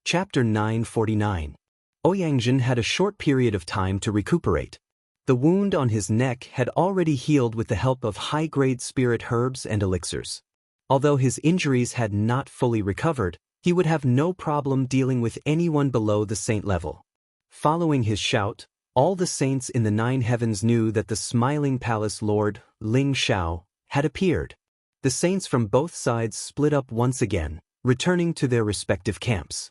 Chapter 949. Ouyangzhen had a short period of time to recuperate. The wound on his neck had already healed with the help of high-grade spirit herbs and elixirs. Although his injuries had not fully recovered, he would have no problem dealing with anyone below the saint level. Following his shout, all the saints in the 9 heavens knew that the Smiling Palace Lord, Ling Xiao, had appeared. The saints from both sides split up once again, returning to their respective camps.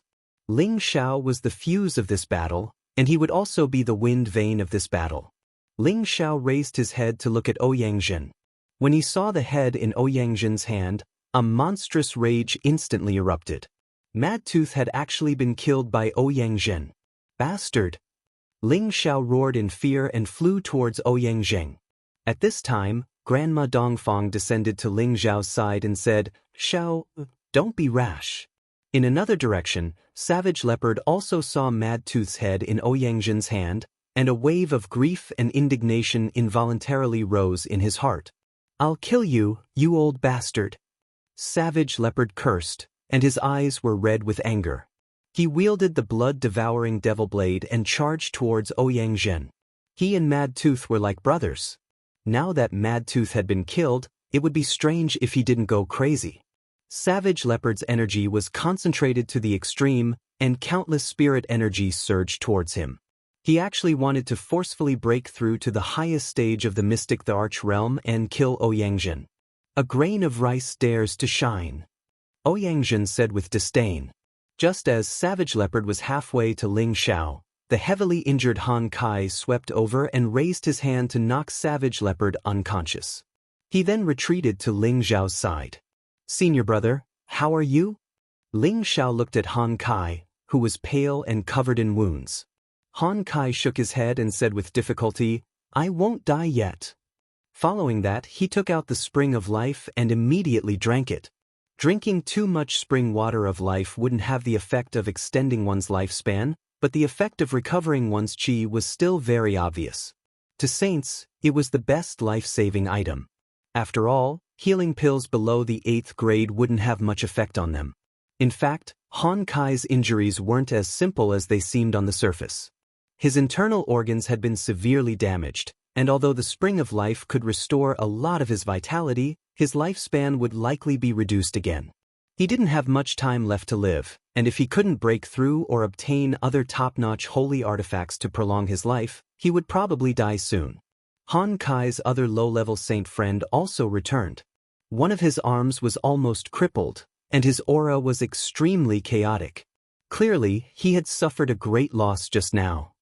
Ling Xiao was the fuse of this battle, and he would also be the wind vane of this battle. Ling Xiao raised his head to look at Ouyangzhen. When he saw the head in Ouyangzhen's hand, a monstrous rage instantly erupted. Mad Tooth had actually been killed by Ouyangzhen. Bastard! Ling Xiao roared in fear and flew towards Ouyangzhen. At this time, Grandma Dongfang descended to Ling Xiao's side and said, "Xiao, don't be rash." In another direction, Savage Leopard also saw Mad Tooth's head in Ouyangzhen's hand, and a wave of grief and indignation involuntarily rose in his heart. "I'll kill you, you old bastard!" Savage Leopard cursed, and his eyes were red with anger. He wielded the blood-devouring devil blade and charged towards Ouyangzhen. He and Mad Tooth were like brothers. Now that Mad Tooth had been killed, it would be strange if he didn't go crazy. Savage Leopard's energy was concentrated to the extreme, and countless spirit energies surged towards him. He actually wanted to forcefully break through to the highest stage of the mystic the Arch Realm and kill Ouyangzhen. "A grain of rice dares to shine," Ouyangzhen said with disdain. Just as Savage Leopard was halfway to Ling Xiao, the heavily injured Han Kai swept over and raised his hand to knock Savage Leopard unconscious. He then retreated to Ling Xiao's side. "Senior brother, how are you?" Ling Xiao looked at Han Kai, who was pale and covered in wounds. Han Kai shook his head and said with difficulty, "I won't die yet." Following that, he took out the spring of life and immediately drank it. Drinking too much spring water of life wouldn't have the effect of extending one's lifespan, but the effect of recovering one's qi was still very obvious. To saints, it was the best life-saving item. After all, healing pills below the 8th grade wouldn't have much effect on them. In fact, Han Kai's injuries weren't as simple as they seemed on the surface. His internal organs had been severely damaged, and although the spring of life could restore a lot of his vitality, his lifespan would likely be reduced again. He didn't have much time left to live, and if he couldn't break through or obtain other top-notch holy artifacts to prolong his life, he would probably die soon. Han Kai's other low-level saint friend also returned. One of his arms was almost crippled, and his aura was extremely chaotic. Clearly, he had suffered a great loss just now.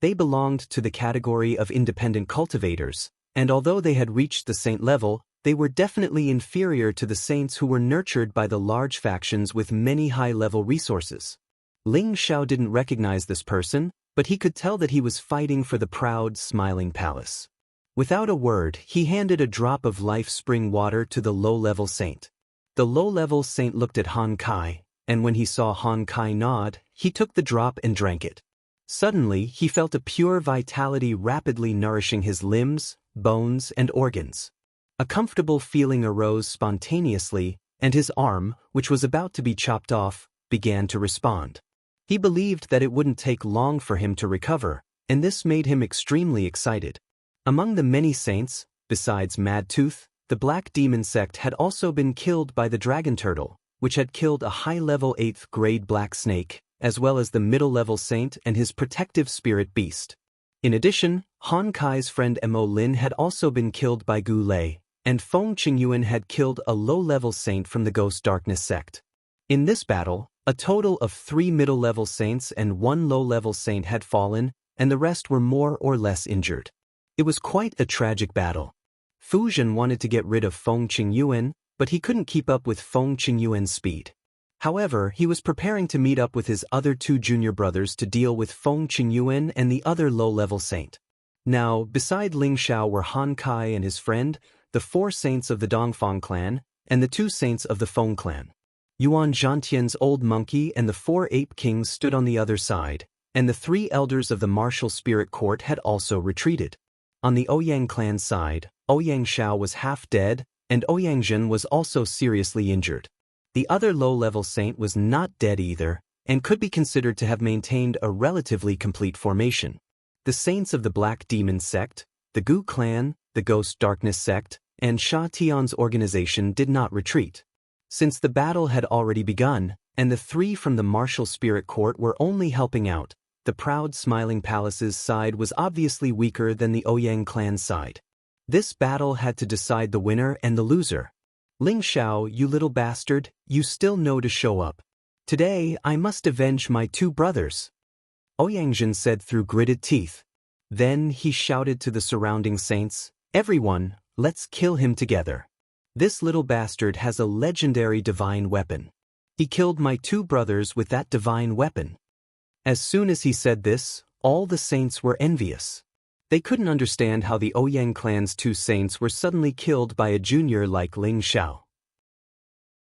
They belonged to the category of independent cultivators, and although they had reached the saint level, they were definitely inferior to the saints who were nurtured by the large factions with many high-level resources. Ling Xiao didn't recognize this person, but he could tell that he was fighting for the proud, smiling palace. Without a word, he handed a drop of life spring water to the low-level saint. The low-level saint looked at Han Kai, and when he saw Han Kai nod, he took the drop and drank it. Suddenly, he felt a pure vitality rapidly nourishing his limbs, bones, and organs. A comfortable feeling arose spontaneously, and his arm, which was about to be chopped off, began to respond. He believed that it wouldn't take long for him to recover, and this made him extremely excited. Among the many saints, besides Mad Tooth, the Black Demon sect had also been killed by the Dragon Turtle, which had killed a high-level 8th grade Black Snake, as well as the middle-level saint and his protective spirit beast. In addition, Han Kai's friend Mo Lin had also been killed by Gu Lei, and Feng Qingyuan had killed a low-level saint from the Ghost Darkness sect. In this battle, a total of 3 middle-level saints and 1 low-level saint had fallen, and the rest were more or less injured. It was quite a tragic battle. Fu Zhen wanted to get rid of Feng Qingyuan, but he couldn't keep up with Feng Qingyuan's speed. However, he was preparing to meet up with his other 2 junior brothers to deal with Feng Qingyuan and the other low-level saint. Now, beside Ling Xiao were Han Kai and his friend, the 4 saints of the Dongfang clan, and the 2 saints of the Feng clan. Yuan Zhantian's old monkey and the 4 ape kings stood on the other side, and the 3 elders of the martial spirit court had also retreated. On the Ouyang clan side, Ouyang Xiao was half dead, and Ouyangzhen was also seriously injured. The other low-level saint was not dead either, and could be considered to have maintained a relatively complete formation. The saints of the Black Demon sect, the Gu clan, the Ghost Darkness sect, and Sha Tian's organization did not retreat. Since the battle had already begun, and the three from the martial spirit court were only helping out, the proud Smiling Palace's side was obviously weaker than the Ouyang clan's side. This battle had to decide the winner and the loser. Ling Xiao, you little bastard, you still know to show up. Today I must avenge my two brothers, Ouyang said through gritted teeth. Then he shouted to the surrounding saints, everyone, let's kill him together. This little bastard has a legendary divine weapon. He killed my two brothers with that divine weapon. As soon as he said this, all the saints were envious. They couldn't understand how the Ouyang clan's two saints were suddenly killed by a junior like Ling Xiao.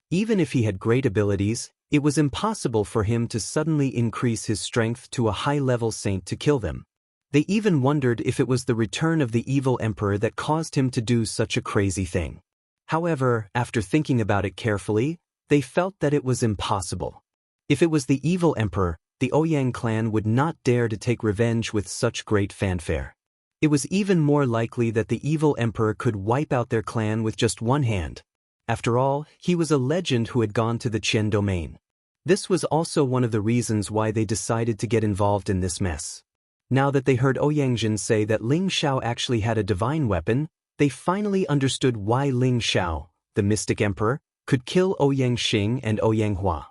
Even if he had great abilities, it was impossible for him to suddenly increase his strength to a high-level saint to kill them. They even wondered if it was the return of the evil emperor that caused him to do such a crazy thing. However, after thinking about it carefully, they felt that it was impossible. If it was the evil emperor, the Ouyang clan would not dare to take revenge with such great fanfare. It was even more likely that the evil emperor could wipe out their clan with just one hand. After all, he was a legend who had gone to the Qian domain. This was also one of the reasons why they decided to get involved in this mess. Now that they heard Ouyang say that Ling Xiao actually had a divine weapon, they finally understood why Ling Xiao, the mystic emperor, could kill Ouyang Xing and Ouyang Hua.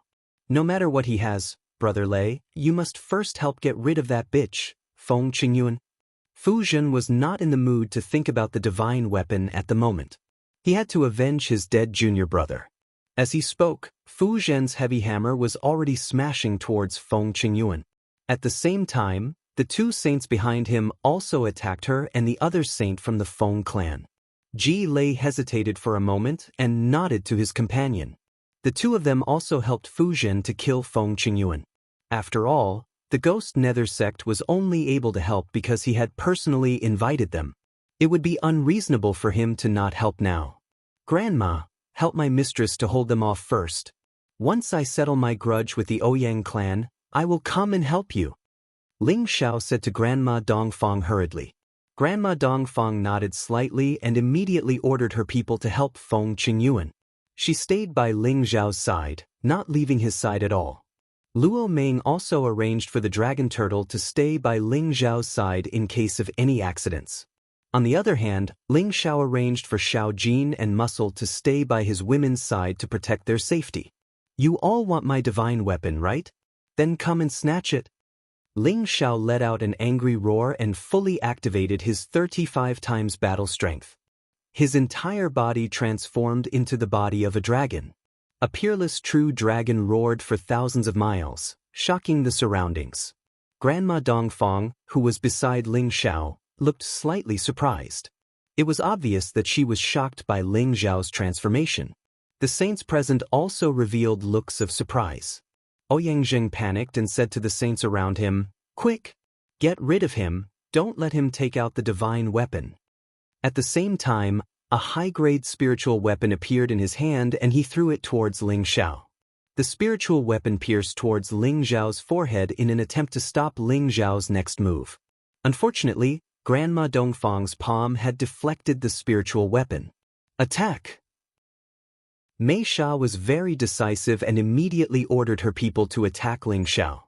No matter what he has, Brother Lei, you must first help get rid of that bitch, Feng Qingyuan. Fu Zhen was not in the mood to think about the divine weapon at the moment. He had to avenge his dead junior brother. As he spoke, Fu Zhen's heavy hammer was already smashing towards Feng Qingyuan. At the same time, the two saints behind him also attacked her and the other saint from the Feng clan. Ji Lei hesitated for a moment and nodded to his companion. The two of them also helped Fu Zhen to kill Feng Qingyuan. After all, the Ghost Nether sect was only able to help because he had personally invited them. It would be unreasonable for him to not help now. Grandma, help my mistress to hold them off first. Once I settle my grudge with the Ouyang clan, I will come and help you. Ling Xiao said to Grandma Dongfang hurriedly. Grandma Dongfang nodded slightly and immediately ordered her people to help Feng Qingyuan. She stayed by Ling Xiao's side, not leaving his side at all. Luo Meng also arranged for the dragon turtle to stay by Ling Xiao's side in case of any accidents. On the other hand, Ling Xiao arranged for Xiao Jin and Muscle to stay by his women's side to protect their safety. You all want my divine weapon, right? Then come and snatch it. Ling Xiao let out an angry roar and fully activated his 35 times battle strength. His entire body transformed into the body of a dragon. A peerless true dragon roared for thousands of miles, shocking the surroundings. Grandma Dongfang, who was beside Ling Xiao, looked slightly surprised. It was obvious that she was shocked by Ling Xiao's transformation. The saints present also revealed looks of surprise. Ouyang panicked and said to the saints around him, "Quick! Get rid of him, don't let him take out the divine weapon." At the same time, a high-grade spiritual weapon appeared in his hand and he threw it towards Ling Xiao. The spiritual weapon pierced towards Ling Xiao's forehead in an attempt to stop Ling Xiao's next move. Unfortunately, Grandma Dongfang's palm had deflected the spiritual weapon. Attack! Mei Sha was very decisive and immediately ordered her people to attack Ling Xiao.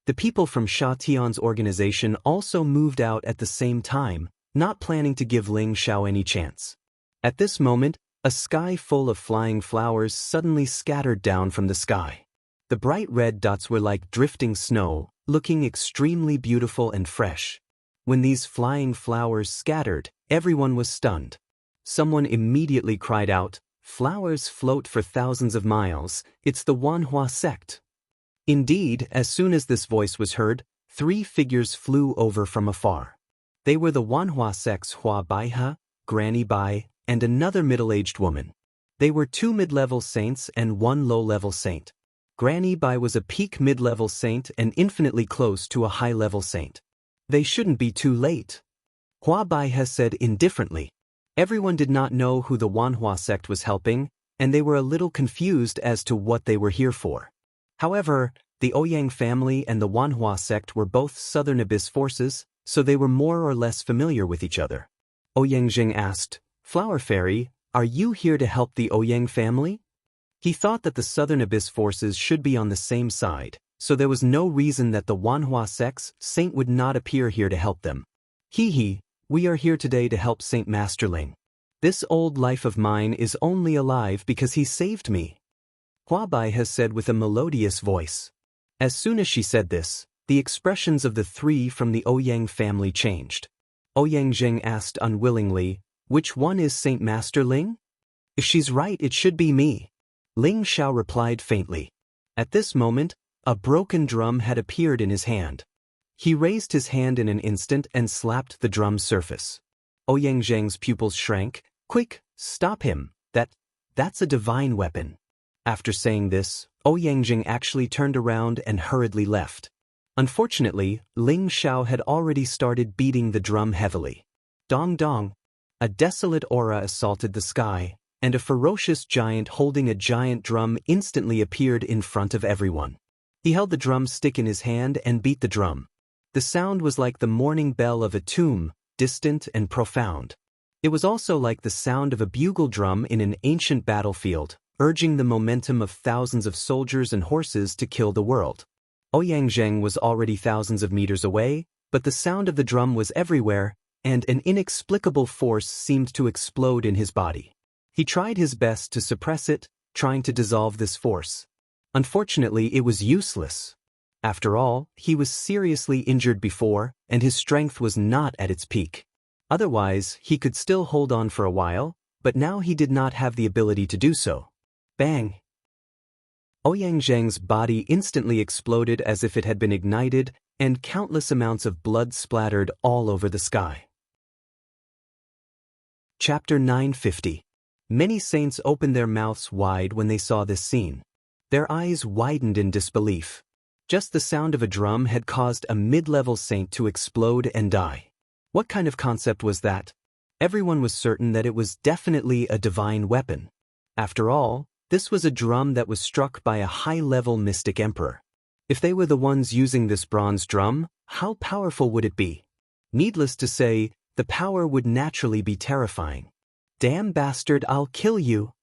The people from Sha Tian's organization also moved out at the same time, not planning to give Ling Xiao any chance. At this moment, a sky full of flying flowers suddenly scattered down from the sky. The bright red dots were like drifting snow, looking extremely beautiful and fresh. When these flying flowers scattered, everyone was stunned. Someone immediately cried out, "Flowers float for thousands of miles, it's the Wanhua sect." Indeed, as soon as this voice was heard, 3 figures flew over from afar. They were the Wanhua sect's Hua Baihe, Granny Bai, and another middle-aged woman. They were 2 mid-level saints and 1 low-level saint. Granny Bai was a peak mid-level saint and infinitely close to a high-level saint. They shouldn't be too late, Hua Baihe said indifferently. Everyone did not know who the Wanhua sect was helping, and they were a little confused as to what they were here for. However, The Ouyang family and the Wanhua sect were both Southern Abyss forces, so they were more or less familiar with each other. Ouyang asked, "Flower Fairy, are you here to help the Ouyang family?" He thought that the Southern Abyss forces should be on the same side, so there was no reason that the Wanhua sect's saint would not appear here to help them. "Hee, we are here today to help Saint Masterling. This old life of mine is only alive because he saved me," Huabai has said with a melodious voice. As soon as she said this, the expressions of the three from the Ouyang family changed. Ouyang asked unwillingly, "Which one is Saint Masterling?" "If she's right, it should be me," Ling Xiao replied faintly. At this moment, a broken drum had appeared in his hand. He raised his hand in an instant and slapped the drum's surface. Ouyang pupils shrank. "Quick, stop him, that's a divine weapon." After saying this, Ouyang actually turned around and hurriedly left. Unfortunately, Ling Xiao had already started beating the drum heavily. Dong dong! A desolate aura assaulted the sky, and a ferocious giant holding a giant drum instantly appeared in front of everyone. He held the drumstick in his hand and beat the drum. The sound was like the morning bell of a tomb, distant and profound. It was also like the sound of a bugle drum in an ancient battlefield, urging the momentum of thousands of soldiers and horses to kill the world. Ouyang was already thousands of meters away, but the sound of the drum was everywhere, and an inexplicable force seemed to explode in his body. He tried his best to suppress it, trying to dissolve this force. Unfortunately, it was useless. After all, he was seriously injured before, and his strength was not at its peak. Otherwise, he could still hold on for a while, but now he did not have the ability to do so. Bang! Ouyang body instantly exploded as if it had been ignited, and countless amounts of blood splattered all over the sky. Chapter 950. Many saints opened their mouths wide when they saw this scene. Their eyes widened in disbelief. Just the sound of a drum had caused a mid-level saint to explode and die. What kind of concept was that? Everyone was certain that it was definitely a divine weapon. After all, this was a drum that was struck by a high-level mystic emperor. If they were the ones using this bronze drum, how powerful would it be? Needless to say, the power would naturally be terrifying. "Damn bastard, I'll kill you!"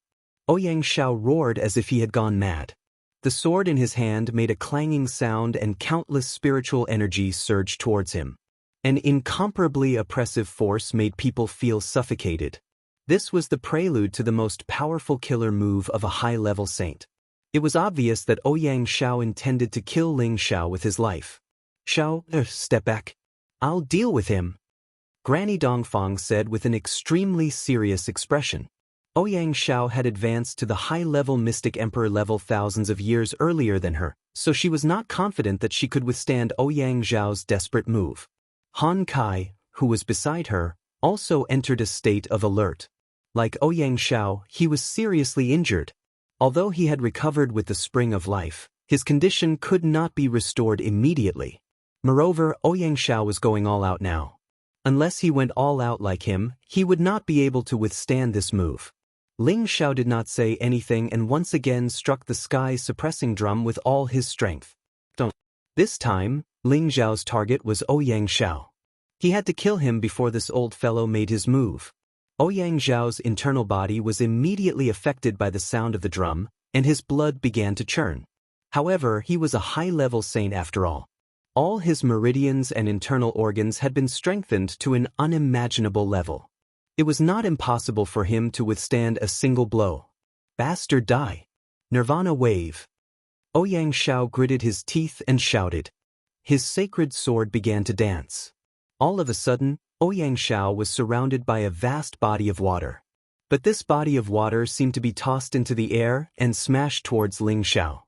Ouyang roared as if he had gone mad. The sword in his hand made a clanging sound and countless spiritual energies surged towards him. An incomparably oppressive force made people feel suffocated. This was the prelude to the most powerful killer move of a high-level saint. It was obvious that Ouyang intended to kill Ling Xiao with his life. "Xiao, step back. I'll deal with him," Granny Dongfang said with an extremely serious expression. Ouyang had advanced to the high-level mystic emperor level thousands of years earlier than her, so she was not confident that she could withstand Ouyang Zhao's desperate move. Han Kai, who was beside her, also entered a state of alert. Like Ouyang he was seriously injured. Although he had recovered with the spring of life, his condition could not be restored immediately. Moreover, Ouyang was going all out now. Unless he went all out like him, he would not be able to withstand this move. Ling Xiao did not say anything and once again struck the sky-suppressing drum with all his strength. This time, Ling Xiao's target was Ouyang He had to kill him before this old fellow made his move. Ouyang Zhao's internal body was immediately affected by the sound of the drum, and his blood began to churn. However, he was a high-level saint after all. All his meridians and internal organs had been strengthened to an unimaginable level. It was not impossible for him to withstand a single blow. "Bastard, die! Nirvana wave!" Ouyang gritted his teeth and shouted. His sacred sword began to dance. All of a sudden, Ouyang was surrounded by a vast body of water. But this body of water seemed to be tossed into the air and smashed towards Ling Xiao.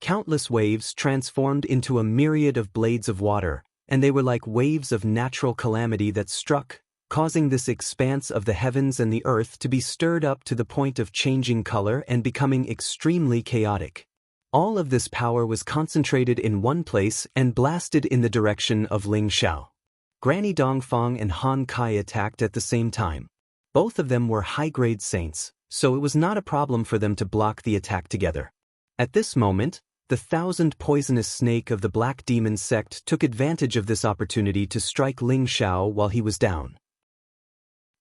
Countless waves transformed into a myriad of blades of water, and they were like waves of natural calamity that struck, causing this expanse of the heavens and the earth to be stirred up to the point of changing color and becoming extremely chaotic. All of this power was concentrated in one place and blasted in the direction of Ling Xiao. Granny Dongfang and Han Kai attacked at the same time. Both of them were high-grade saints, so it was not a problem for them to block the attack together. At this moment, the 1,000 poisonous snake of the Black Demon sect took advantage of this opportunity to strike Ling Xiao while he was down.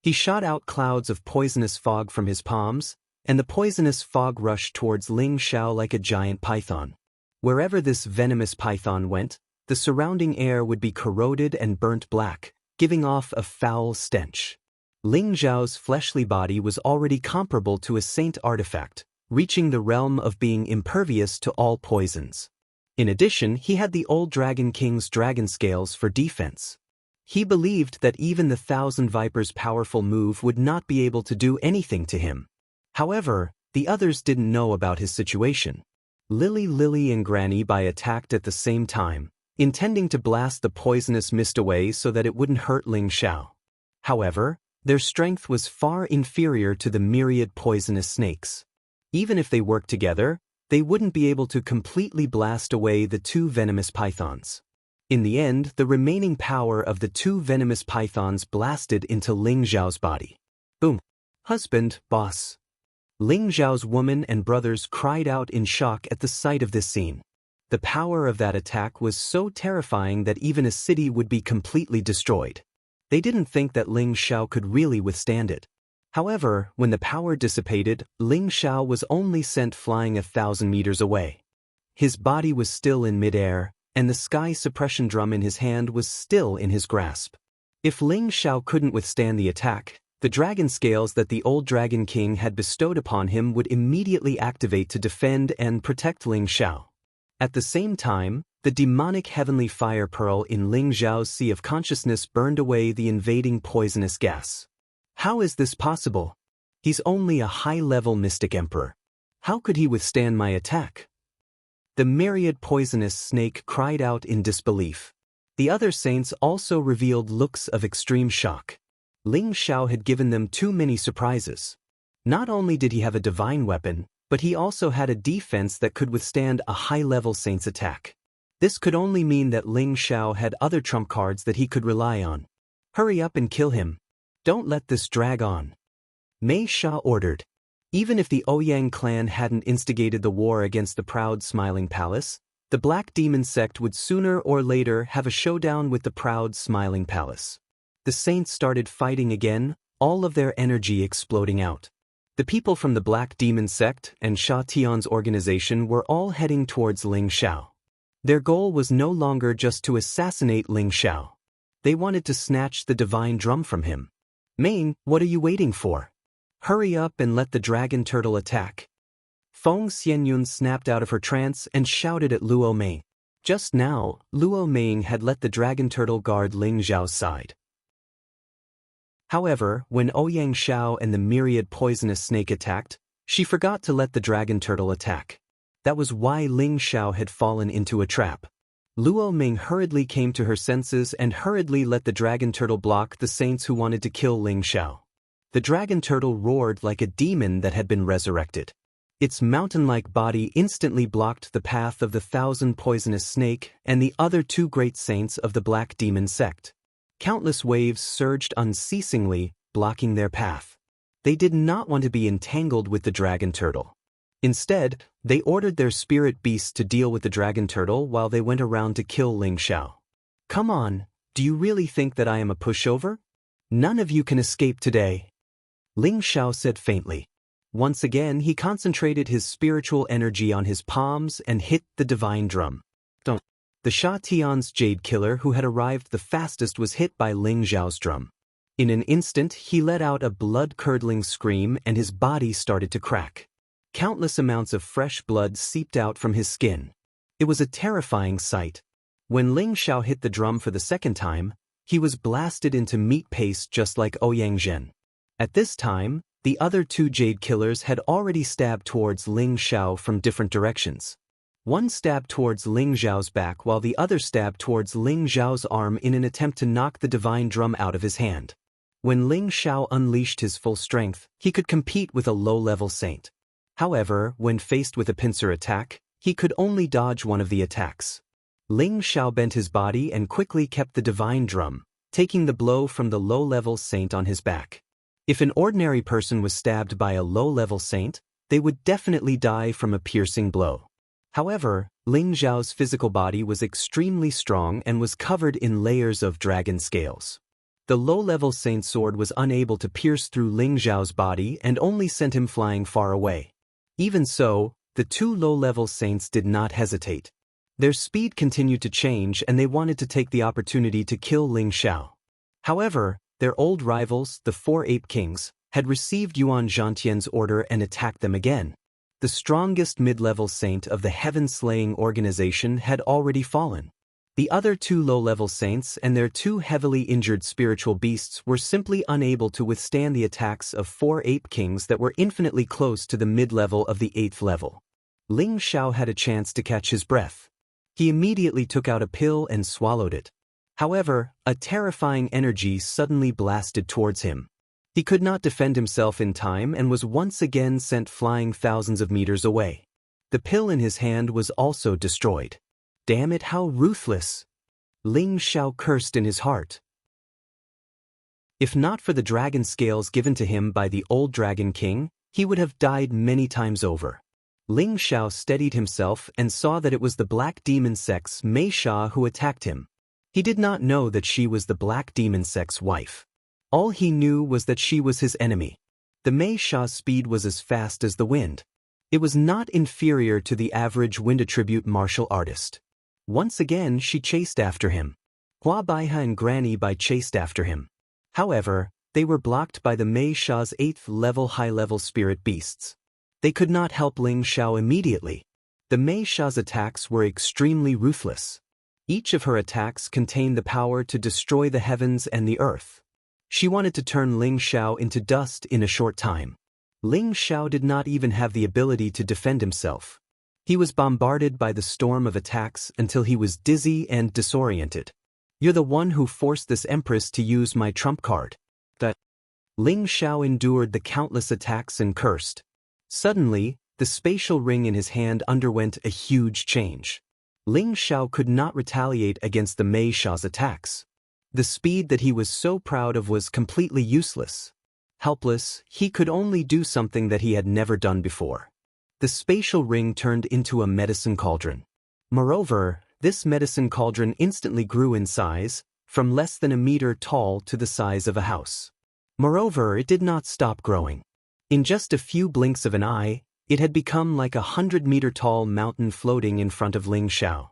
He shot out clouds of poisonous fog from his palms, and the poisonous fog rushed towards Ling Xiao like a giant python. Wherever this venomous python went, the surrounding air would be corroded and burnt black, giving off a foul stench. Ling Xiao's fleshly body was already comparable to a saint artifact, reaching the realm of being impervious to all poisons. In addition, he had the old Dragon King's dragon scales for defense. He believed that even the 1,000 Vipers' powerful move would not be able to do anything to him. However, the others didn't know about his situation. Lily and Granny Bai attacked at the same time, intending to blast the poisonous mist away so that it wouldn't hurt Ling Xiao. However, their strength was far inferior to the myriad poisonous snakes. Even if they worked together, they wouldn't be able to completely blast away the two venomous pythons. In the end, the remaining power of the two venomous pythons blasted into Ling Xiao's body. Boom! Husband, boss. Ling Xiao's woman and brothers cried out in shock at the sight of this scene. The power of that attack was so terrifying that even a city would be completely destroyed. They didn't think that Ling Xiao could really withstand it. However, when the power dissipated, Ling Xiao was only sent flying 1,000 meters away. His body was still in midair, and the sky suppression drum in his hand was still in his grasp. If Ling Xiao couldn't withstand the attack, the dragon scales that the old Dragon King had bestowed upon him would immediately activate to defend and protect Ling Xiao. At the same time, the demonic heavenly fire pearl in Ling Xiao's sea of consciousness burned away the invading poisonous gas. How is this possible? He's only a high-level mystic emperor. How could he withstand my attack? The myriad poisonous snake cried out in disbelief. The other saints also revealed looks of extreme shock. Ling Xiao had given them too many surprises. Not only did he have a divine weapon, but he also had a defense that could withstand a high-level saint's attack. This could only mean that Ling Xiao had other trump cards that he could rely on. Hurry up and kill him. Don't let this drag on. Mei Sha ordered. Even if the Ouyang clan hadn't instigated the war against the proud Smiling Palace, the Black Demon sect would sooner or later have a showdown with the proud Smiling Palace. The saints started fighting again, all of their energy exploding out. The people from the Black Demon sect and Sha Tian's organization were all heading towards Ling Xiao. Their goal was no longer just to assassinate Ling Xiao. They wanted to snatch the divine drum from him. Ming, what are you waiting for? Hurry up and let the dragon turtle attack. Feng Xianyun snapped out of her trance and shouted at Luo Ming. Just now, Luo Ming had let the dragon turtle guard Ling Xiao's side. However, when Ouyang Xiao and the myriad poisonous snake attacked, she forgot to let the dragon turtle attack. That was why Ling Xiao had fallen into a trap. Luo Ming hurriedly came to her senses and hurriedly let the dragon turtle block the saints who wanted to kill Ling Xiao. The dragon turtle roared like a demon that had been resurrected. Its mountain-like body instantly blocked the path of the 1,000 poisonous snake and the other two great saints of the Black Demon sect. Countless waves surged unceasingly, blocking their path. They did not want to be entangled with the dragon turtle. Instead, they ordered their spirit beasts to deal with the dragon turtle while they went around to kill Ling Xiao. Come on, do you really think that I am a pushover? None of you can escape today. Ling Xiao said faintly. Once again, he concentrated his spiritual energy on his palms and hit the divine drum. The Sha Tian's Jade Killer who had arrived the fastest was hit by Ling Xiao's drum. In an instant, he let out a blood-curdling scream and his body started to crack. Countless amounts of fresh blood seeped out from his skin. It was a terrifying sight. When Ling Xiao hit the drum for the second time, he was blasted into meat paste just like Ouyang Zhen. At this time, the other two Jade Killers had already stabbed towards Ling Xiao from different directions. One stabbed towards Ling Xiao's back while the other stabbed towards Ling Xiao's arm in an attempt to knock the divine drum out of his hand. When Ling Xiao unleashed his full strength, he could compete with a low-level saint. However, when faced with a pincer attack, he could only dodge one of the attacks. Ling Xiao bent his body and quickly kept the divine drum, taking the blow from the low-level saint on his back. If an ordinary person was stabbed by a low-level saint, they would definitely die from a piercing blow. However, Ling Zhao's physical body was extremely strong and was covered in layers of dragon scales. The low-level saint's sword was unable to pierce through Ling Zhao's body and only sent him flying far away. Even so, the two low-level saints did not hesitate. Their speed continued to change and they wanted to take the opportunity to kill Ling Zhao. However, their old rivals, the four Ape Kings, had received Yuan Zhantian's order and attacked them again. The strongest mid-level saint of the heaven-slaying organization had already fallen. The other two low-level saints and their two heavily injured spiritual beasts were simply unable to withstand the attacks of four Ape Kings that were infinitely close to the mid-level of the 8th level. Ling Zhao had a chance to catch his breath. He immediately took out a pill and swallowed it. However, a terrifying energy suddenly blasted towards him. He could not defend himself in time and was once again sent flying thousands of meters away. The pill in his hand was also destroyed. Damn it, how ruthless! Ling Zhao cursed in his heart. If not for the dragon scales given to him by the old Dragon King, he would have died many times over. Ling Zhao steadied himself and saw that it was the black demon sex Mei Sha who attacked him. He did not know that she was the black demon sex wife. All he knew was that she was his enemy. The Mei Sha's speed was as fast as the wind. It was not inferior to the average wind attribute martial artist. Once again she chased after him. Hua Baiha and Granny Bai chased after him. However, they were blocked by the Mei Sha's 8th level high-level spirit beasts. They could not help Ling Zhao immediately. The Mei Sha's attacks were extremely ruthless. Each of her attacks contained the power to destroy the heavens and the earth. She wanted to turn Ling Zhao into dust in a short time. Ling Zhao did not even have the ability to defend himself. He was bombarded by the storm of attacks until he was dizzy and disoriented. You're the one who forced this empress to use my trump card. Ling Zhao endured the countless attacks and cursed. Suddenly, the spatial ring in his hand underwent a huge change. Ling Zhao could not retaliate against the Mei Sha's attacks. The speed that he was so proud of was completely useless. Helpless, he could only do something that he had never done before. The spatial ring turned into a medicine cauldron. Moreover, this medicine cauldron instantly grew in size, from less than a meter tall to the size of a house. Moreover, it did not stop growing. In just a few blinks of an eye, it had become like a 100-meter-tall mountain floating in front of Ling Zhao.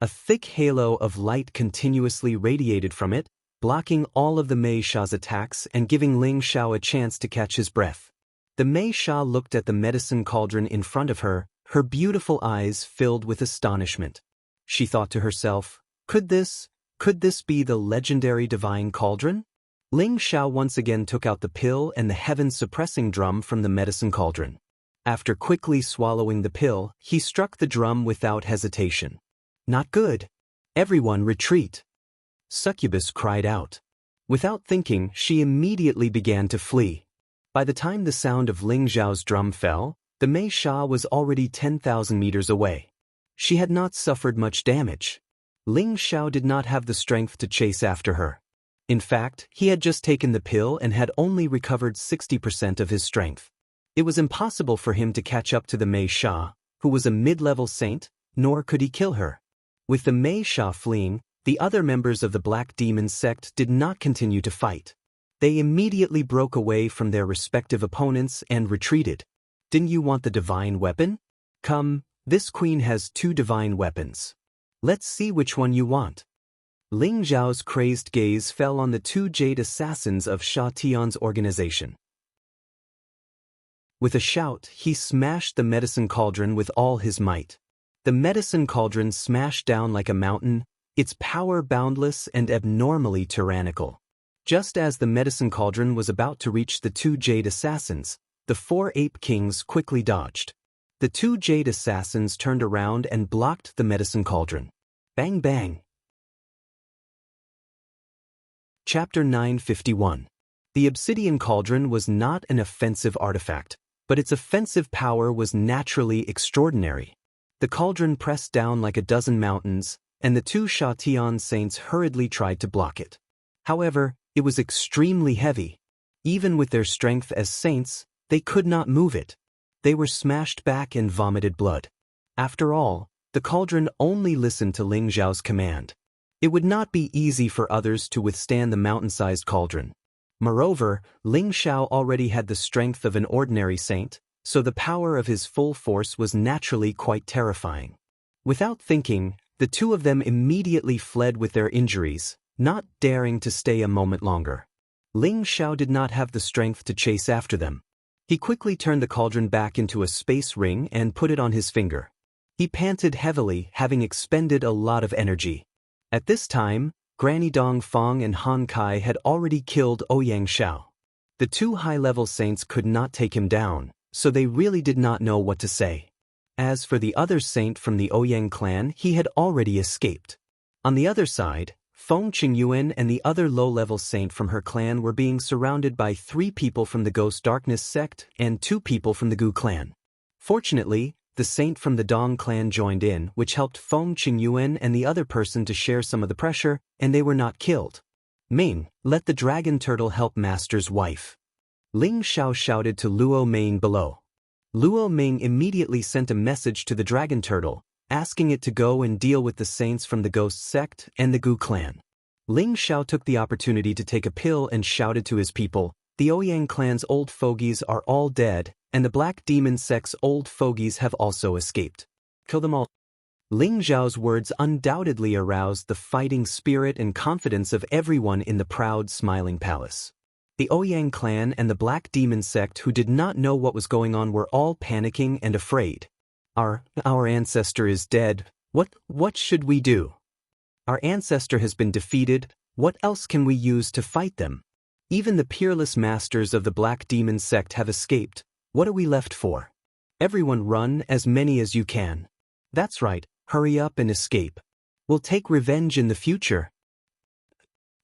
A thick halo of light continuously radiated from it, blocking all of the Mei Sha's attacks and giving Ling Zhao a chance to catch his breath. The Mei Sha looked at the medicine cauldron in front of her, her beautiful eyes filled with astonishment. She thought to herself, could this be the legendary divine cauldron? Ling Zhao once again took out the pill and the heaven-suppressing drum from the medicine cauldron. After quickly swallowing the pill, he struck the drum without hesitation. Not good. Everyone retreat. Succubus cried out. Without thinking, she immediately began to flee. By the time the sound of Ling Zhao's drum fell, the Mei Sha was already 10,000 meters away. She had not suffered much damage. Ling Zhao did not have the strength to chase after her. In fact, he had just taken the pill and had only recovered 60% of his strength. It was impossible for him to catch up to the Mei Sha, who was a mid-level saint, nor could he kill her. With the Mei Sha fleeing, the other members of the Black Demon sect did not continue to fight. They immediately broke away from their respective opponents and retreated. Didn't you want the divine weapon? Come, this queen has 2 divine weapons. Let's see which one you want. Ling Zhao's crazed gaze fell on the 2 jade assassins of Sha Tian's organization. With a shout, he smashed the medicine cauldron with all his might. The medicine cauldron smashed down like a mountain, its power boundless and abnormally tyrannical. Just as the medicine cauldron was about to reach the 2 jade assassins, the 4 ape kings quickly dodged. The 2 jade assassins turned around and blocked the medicine cauldron. Bang bang. Chapter 951. The obsidian cauldron was not an offensive artifact, but its offensive power was naturally extraordinary. The cauldron pressed down like a dozen mountains, and the 2 Sha Tian saints hurriedly tried to block it. However, it was extremely heavy. Even with their strength as saints, they could not move it. They were smashed back and vomited blood. After all, The cauldron only listened to Ling Zhao's command. It would not be easy for others to withstand the mountain-sized cauldron. Moreover, Ling Zhao already had the strength of an ordinary saint, so the power of his full force was naturally quite terrifying. Without thinking, the two of them immediately fled with their injuries, not daring to stay a moment longer. Ling Zhao did not have the strength to chase after them. He quickly turned the cauldron back into a space ring and put it on his finger. He panted heavily, having expended a lot of energy. At this time, Granny Dong Fong and Han Kai had already killed Ouyang Xiao. The two high-level saints could not take him down, so they really did not know what to say. As for the other saint from the Ouyang clan, he had already escaped. On the other side, Feng Qingyuan and the other low-level saint from her clan were being surrounded by 3 people from the Ghost Darkness sect and 2 people from the Gu clan. Fortunately, the saint from the Dong clan joined in, which helped Feng Qingyuan and the other person to share some of the pressure, and they were not killed. Ming, let the dragon turtle help master's wife. Ling Zhao shouted to Luo Ming below. Luo Ming immediately sent a message to the dragon turtle, asking it to go and deal with the saints from the Ghost sect and the Gu clan. Ling Zhao took the opportunity to take a pill and shouted to his people, the Ouyang clan's old fogies are all dead, and the Black Demon sect's old fogies have also escaped. Kill them all. Ling Zhao's words undoubtedly aroused the fighting spirit and confidence of everyone in the proud, smiling palace. The Ouyang clan and the Black Demon sect who did not know what was going on were all panicking and afraid. Our ancestor is dead. What should we do? Our ancestor has been defeated. What else can we use to fight them? Even the peerless masters of the Black Demon sect have escaped. What are we left for? Everyone run, as many as you can. That's right, hurry up and escape. We'll take revenge in the future.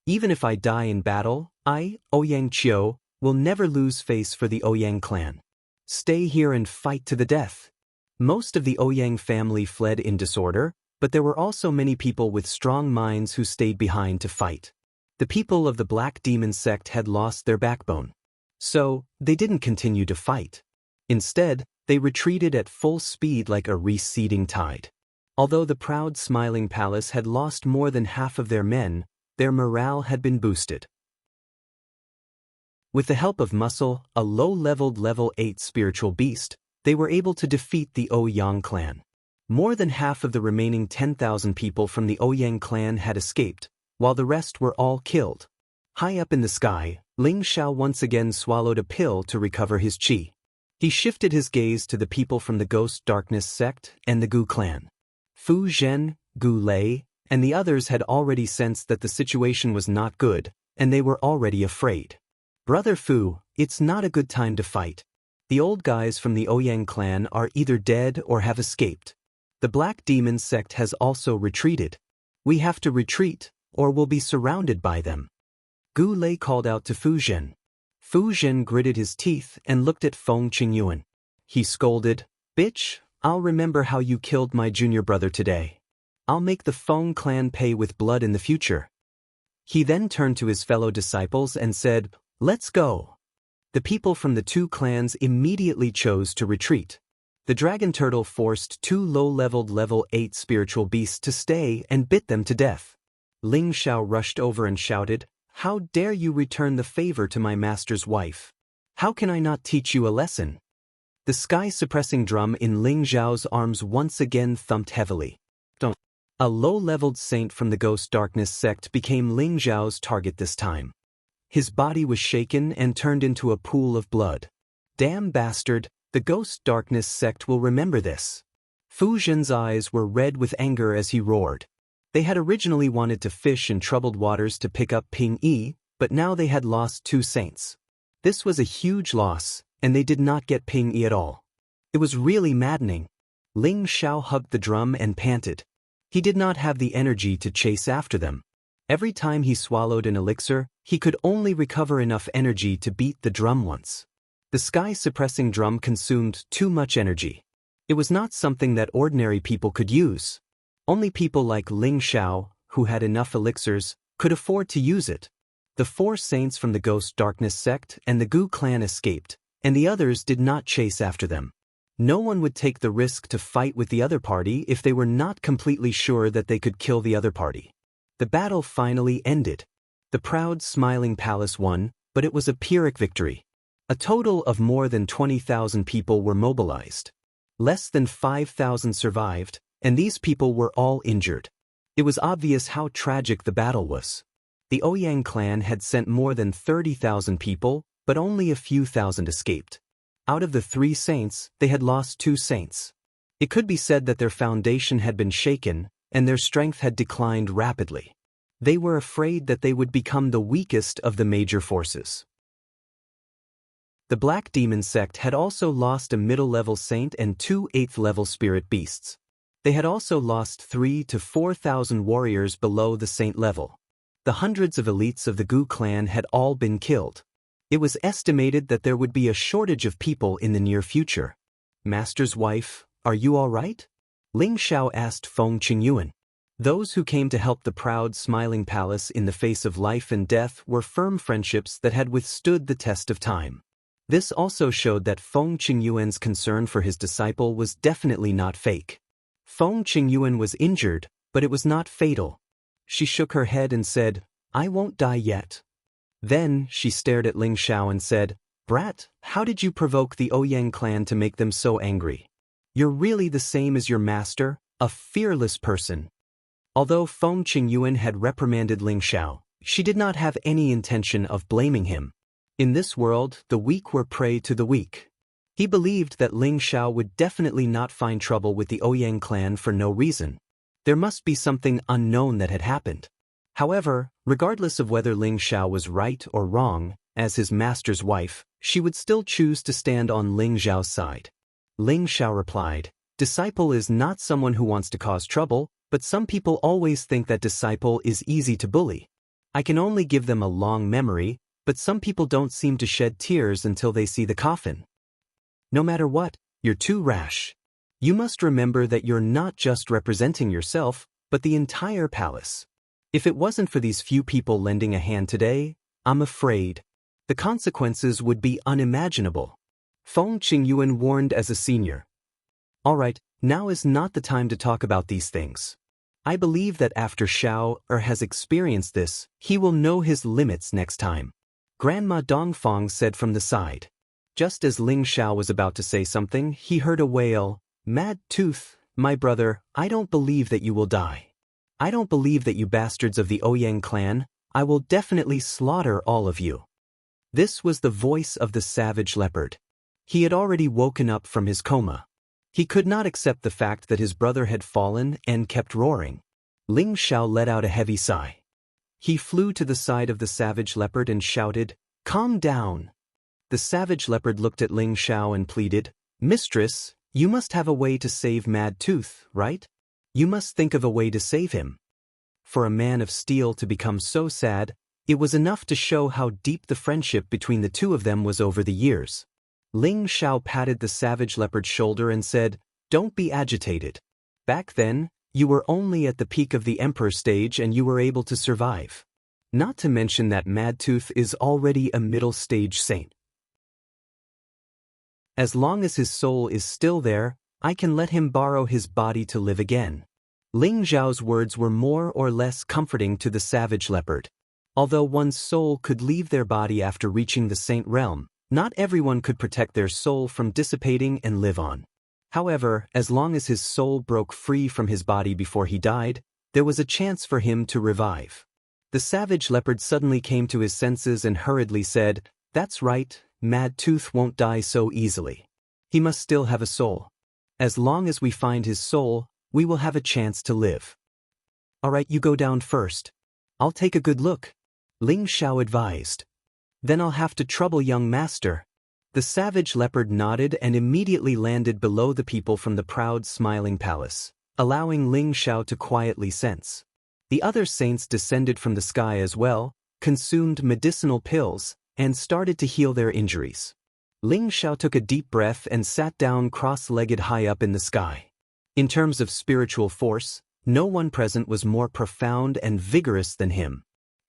Even if I die in battle, I, Ouyang Qiu, will never lose face for the Ouyang clan. Stay here and fight to the death. Most of the Ouyang family fled in disorder, but there were also many people with strong minds who stayed behind to fight. The people of the Black Demon sect had lost their backbone. So, they didn't continue to fight. Instead, they retreated at full speed like a receding tide. Although the proud smiling palace had lost more than half of their men, their morale had been boosted. With the help of Muscle, a low-leveled level 8 spiritual beast, they were able to defeat the Ouyang clan. More than half of the remaining 10,000 people from the Ouyang clan had escaped, while the rest were all killed. High up in the sky, Ling Zhao once again swallowed a pill to recover his qi. He shifted his gaze to the people from the Ghost Darkness sect and the Gu clan. Fu Zhen, Gu Lei, and the others had already sensed that the situation was not good, and they were already afraid. Brother Fu, it's not a good time to fight. The old guys from the Ouyang clan are either dead or have escaped. The Black Demon sect has also retreated. We have to retreat, or we'll be surrounded by them. Gu Lei called out to Fu Zhen. Fu Zhen gritted his teeth and looked at Feng Qingyuan. He scolded, "Bitch, I'll remember how you killed my junior brother today. I'll make the Feng clan pay with blood in the future." He then turned to his fellow disciples and said, "Let's go." The people from the 2 clans immediately chose to retreat. The dragon turtle forced 2 low-leveled level 8 spiritual beasts to stay and bit them to death. Ling Zhao rushed over and shouted, "How dare you return the favor to my master's wife? How can I not teach you a lesson?" The sky-suppressing drum in Ling Zhao's arms once again thumped heavily. A low-leveled saint from the Ghost Darkness sect became Ling Zhao's target this time. His body was shaken and turned into a pool of blood. Damn bastard, the Ghost Darkness sect will remember this. Fu Zhen's eyes were red with anger as he roared. They had originally wanted to fish in troubled waters to pick up Ping Yi, but now they had lost 2 saints. This was a huge loss, and they did not get Ping Yi at all. It was really maddening. Ling Zhao hugged the drum and panted. He did not have the energy to chase after them. Every time he swallowed an elixir, he could only recover enough energy to beat the drum once. The sky-suppressing drum consumed too much energy. It was not something that ordinary people could use. Only people like Ling Zhao, who had enough elixirs, could afford to use it. The 4 saints from the Ghost Darkness sect and the Gu clan escaped, and the others did not chase after them. No one would take the risk to fight with the other party if they were not completely sure that they could kill the other party. The battle finally ended. The proud, smiling palace won, but it was a Pyrrhic victory. A total of more than 20,000 people were mobilized. Less than 5,000 survived, and these people were all injured. It was obvious how tragic the battle was. The Ouyang clan had sent more than 30,000 people, but only a few thousand escaped. Out of the 3 saints, they had lost 2 saints. It could be said that their foundation had been shaken, and their strength had declined rapidly. They were afraid that they would become the weakest of the major forces. The Black Demon sect had also lost a middle-level saint and 2 8th-level spirit beasts. They had also lost 3,000 to 4,000 warriors below the saint level. The hundreds of elites of the Gu clan had all been killed. It was estimated that there would be a shortage of people in the near future. Master's wife, are you all right? Ling Xiao asked Feng Qingyuan. Those who came to help the proud, smiling palace in the face of life and death were firm friendships that had withstood the test of time. This also showed that Feng Qingyuan's concern for his disciple was definitely not fake. Feng Qingyuan was injured, but it was not fatal. She shook her head and said, "I won't die yet." Then she stared at Ling Xiao and said, "Brat, how did you provoke the Ouyang clan to make them so angry? You're really the same as your master, a fearless person." Although Feng Qingyuan had reprimanded Ling Xiao, she did not have any intention of blaming him. In this world, the weak were prey to the weak. He believed that Ling Xiao would definitely not find trouble with the Ouyang clan for no reason. There must be something unknown that had happened. However, regardless of whether Ling Xiao was right or wrong, as his master's wife, she would still choose to stand on Ling Xiao's side. Ling Xiao replied, "Disciple is not someone who wants to cause trouble, but some people always think that disciple is easy to bully. I can only give them a long memory, but some people don't seem to shed tears until they see the coffin. No matter what, you're too rash. You must remember that you're not just representing yourself, but the entire palace. If it wasn't for these few people lending a hand today, I'm afraid the consequences would be unimaginable." Feng Qingyuan warned as a senior. "All right, now is not the time to talk about these things. I believe that after Xiao has experienced this, he will know his limits next time," Grandma Dongfang said from the side. Just as Ling Xiao was about to say something, he heard a wail, "Mad Tooth, my brother, I don't believe that you will die. I don't believe that you bastards of the Ouyang clan, I will definitely slaughter all of you." This was the voice of the savage leopard. He had already woken up from his coma. He could not accept the fact that his brother had fallen and kept roaring. Ling Xiao let out a heavy sigh. He flew to the side of the savage leopard and shouted, "Calm down." The savage leopard looked at Ling Xiao and pleaded, "Mistress, you must have a way to save Mad Tooth, right? You must think of a way to save him." For a man of steel to become so sad, it was enough to show how deep the friendship between the two of them was over the years. Ling Xiao patted the savage leopard's shoulder and said, "Don't be agitated. Back then, you were only at the peak of the emperor stage and you were able to survive. Not to mention that Madtooth is already a middle-stage saint. As long as his soul is still there, I can let him borrow his body to live again." Ling Zhao's words were more or less comforting to the savage leopard. Although one's soul could leave their body after reaching the saint realm, not everyone could protect their soul from dissipating and live on. However, as long as his soul broke free from his body before he died, there was a chance for him to revive. The savage leopard suddenly came to his senses and hurriedly said, "That's right, Madtooth won't die so easily. He must still have a soul. As long as we find his soul, we will have a chance to live." "All right, you go down first. I'll take a good look," Ling Xiao advised. "Then I'll have to trouble young master." The savage leopard nodded and immediately landed below the people from the proud smiling palace, allowing Ling Xiao to quietly sense. The other saints descended from the sky as well, consumed medicinal pills, and started to heal their injuries. Ling Xiao took a deep breath and sat down cross-legged high up in the sky. In terms of spiritual force, no one present was more profound and vigorous than him.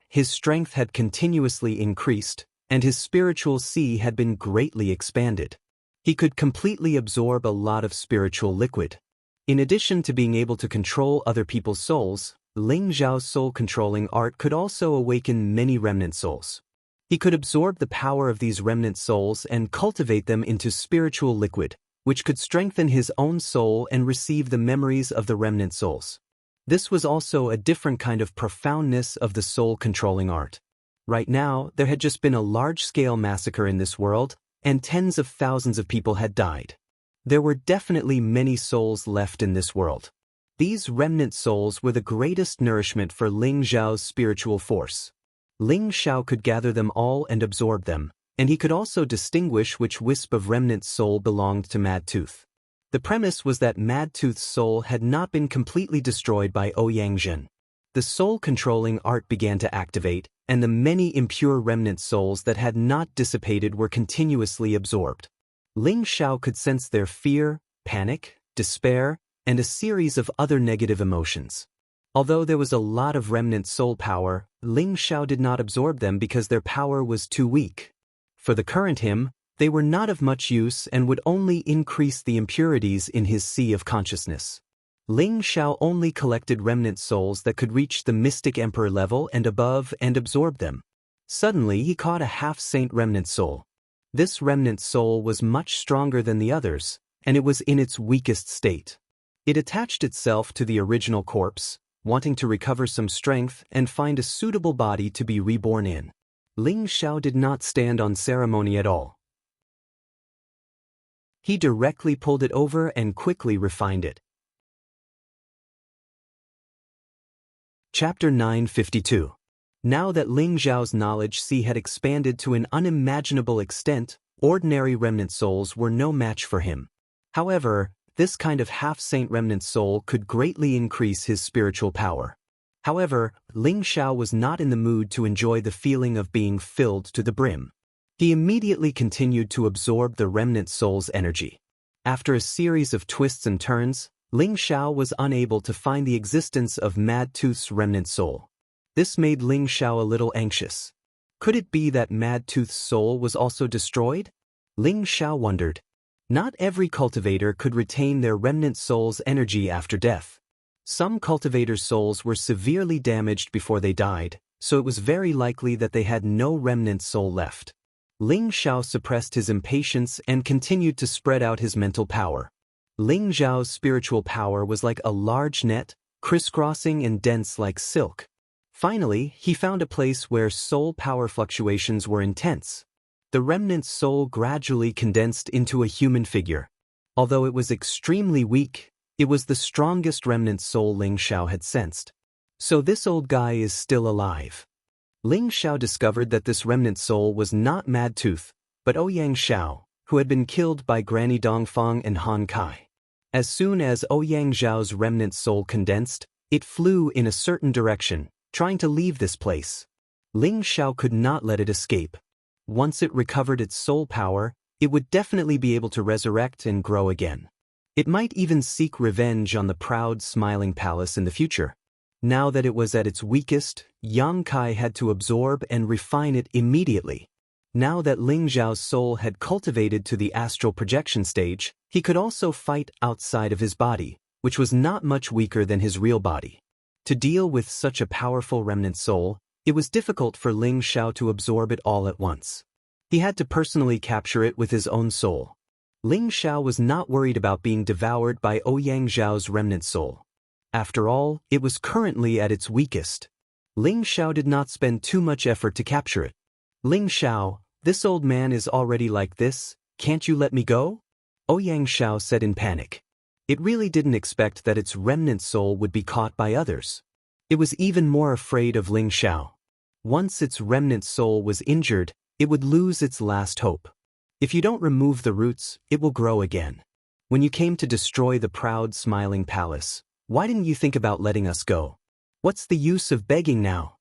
His strength had continuously increased, and his spiritual sea had been greatly expanded. He could completely absorb a lot of spiritual liquid. In addition to being able to control other people's souls, Ling Xiao's soul-controlling art could also awaken many remnant souls. He could absorb the power of these remnant souls and cultivate them into spiritual liquid, which could strengthen his own soul and receive the memories of the remnant souls. This was also a different kind of profoundness of the soul-controlling art. Right now, there had just been a large-scale massacre in this world, and tens of thousands of people had died. There were definitely many souls left in this world. These remnant souls were the greatest nourishment for Ling Xiao's spiritual force. Ling Xiao could gather them all and absorb them, and he could also distinguish which wisp of remnant soul belonged to Mad Tooth. The premise was that Mad Tooth's soul had not been completely destroyed by Ouyang. The soul-controlling art began to activate, and the many impure remnant souls that had not dissipated were continuously absorbed. Ling Xiao could sense their fear, panic, despair, and a series of other negative emotions. Although there was a lot of remnant soul power, Ling Xiao did not absorb them because their power was too weak. For the current him, they were not of much use and would only increase the impurities in his sea of consciousness. Ling Xiao only collected remnant souls that could reach the Mystic Emperor level and above and absorb them. Suddenly he caught a half-saint remnant soul. This remnant soul was much stronger than the others, and it was in its weakest state. It attached itself to the original corpse, wanting to recover some strength and find a suitable body to be reborn in. Ling Xiao did not stand on ceremony at all. He directly pulled it over and quickly refined it. Chapter 952. Now that Ling Xiao's knowledge sea had expanded to an unimaginable extent, ordinary remnant souls were no match for him. However, this kind of half-saint remnant soul could greatly increase his spiritual power. However, Ling Xiao was not in the mood to enjoy the feeling of being filled to the brim. He immediately continued to absorb the remnant soul's energy. After a series of twists and turns, Ling Xiao was unable to find the existence of Mad Tooth's remnant soul. This made Ling Xiao a little anxious. Could it be that Mad Tooth's soul was also destroyed? Ling Xiao wondered. Not every cultivator could retain their remnant soul's energy after death. Some cultivators' souls were severely damaged before they died, so it was very likely that they had no remnant soul left. Ling Xiao suppressed his impatience and continued to spread out his mental power. Ling Xiao's spiritual power was like a large net, crisscrossing and dense like silk. Finally, he found a place where soul power fluctuations were intense. The remnant soul gradually condensed into a human figure. Although it was extremely weak, it was the strongest remnant soul Ling Xiao had sensed. So this old guy is still alive. Ling Xiao discovered that this remnant soul was not Mad Tooth, but Ouyang Xiao, who had been killed by Granny Dongfang and Han Kai. As soon as Ouyang Xiao's remnant soul condensed, it flew in a certain direction, trying to leave this place. Ling Xiao could not let it escape. Once it recovered its soul power, it would definitely be able to resurrect and grow again. It might even seek revenge on the proud, smiling palace in the future. Now that it was at its weakest, Yang Kai had to absorb and refine it immediately. Now that Ling Xiao's soul had cultivated to the astral projection stage, he could also fight outside of his body, which was not much weaker than his real body. To deal with such a powerful remnant soul, it was difficult for Ling Xiao to absorb it all at once. He had to personally capture it with his own soul. Ling Xiao was not worried about being devoured by Ouyang Xiao's remnant soul. After all, it was currently at its weakest. Ling Xiao did not spend too much effort to capture it. Ling Xiao, this old man is already like this, can't you let me go? Ouyang Xiao said in panic. It really didn't expect that its remnant soul would be caught by others. It was even more afraid of Ling Xiao. Once its remnant soul was injured, it would lose its last hope. If you don't remove the roots, it will grow again. When you came to destroy the proud, smiling palace, why didn't you think about letting us go? What's the use of begging now?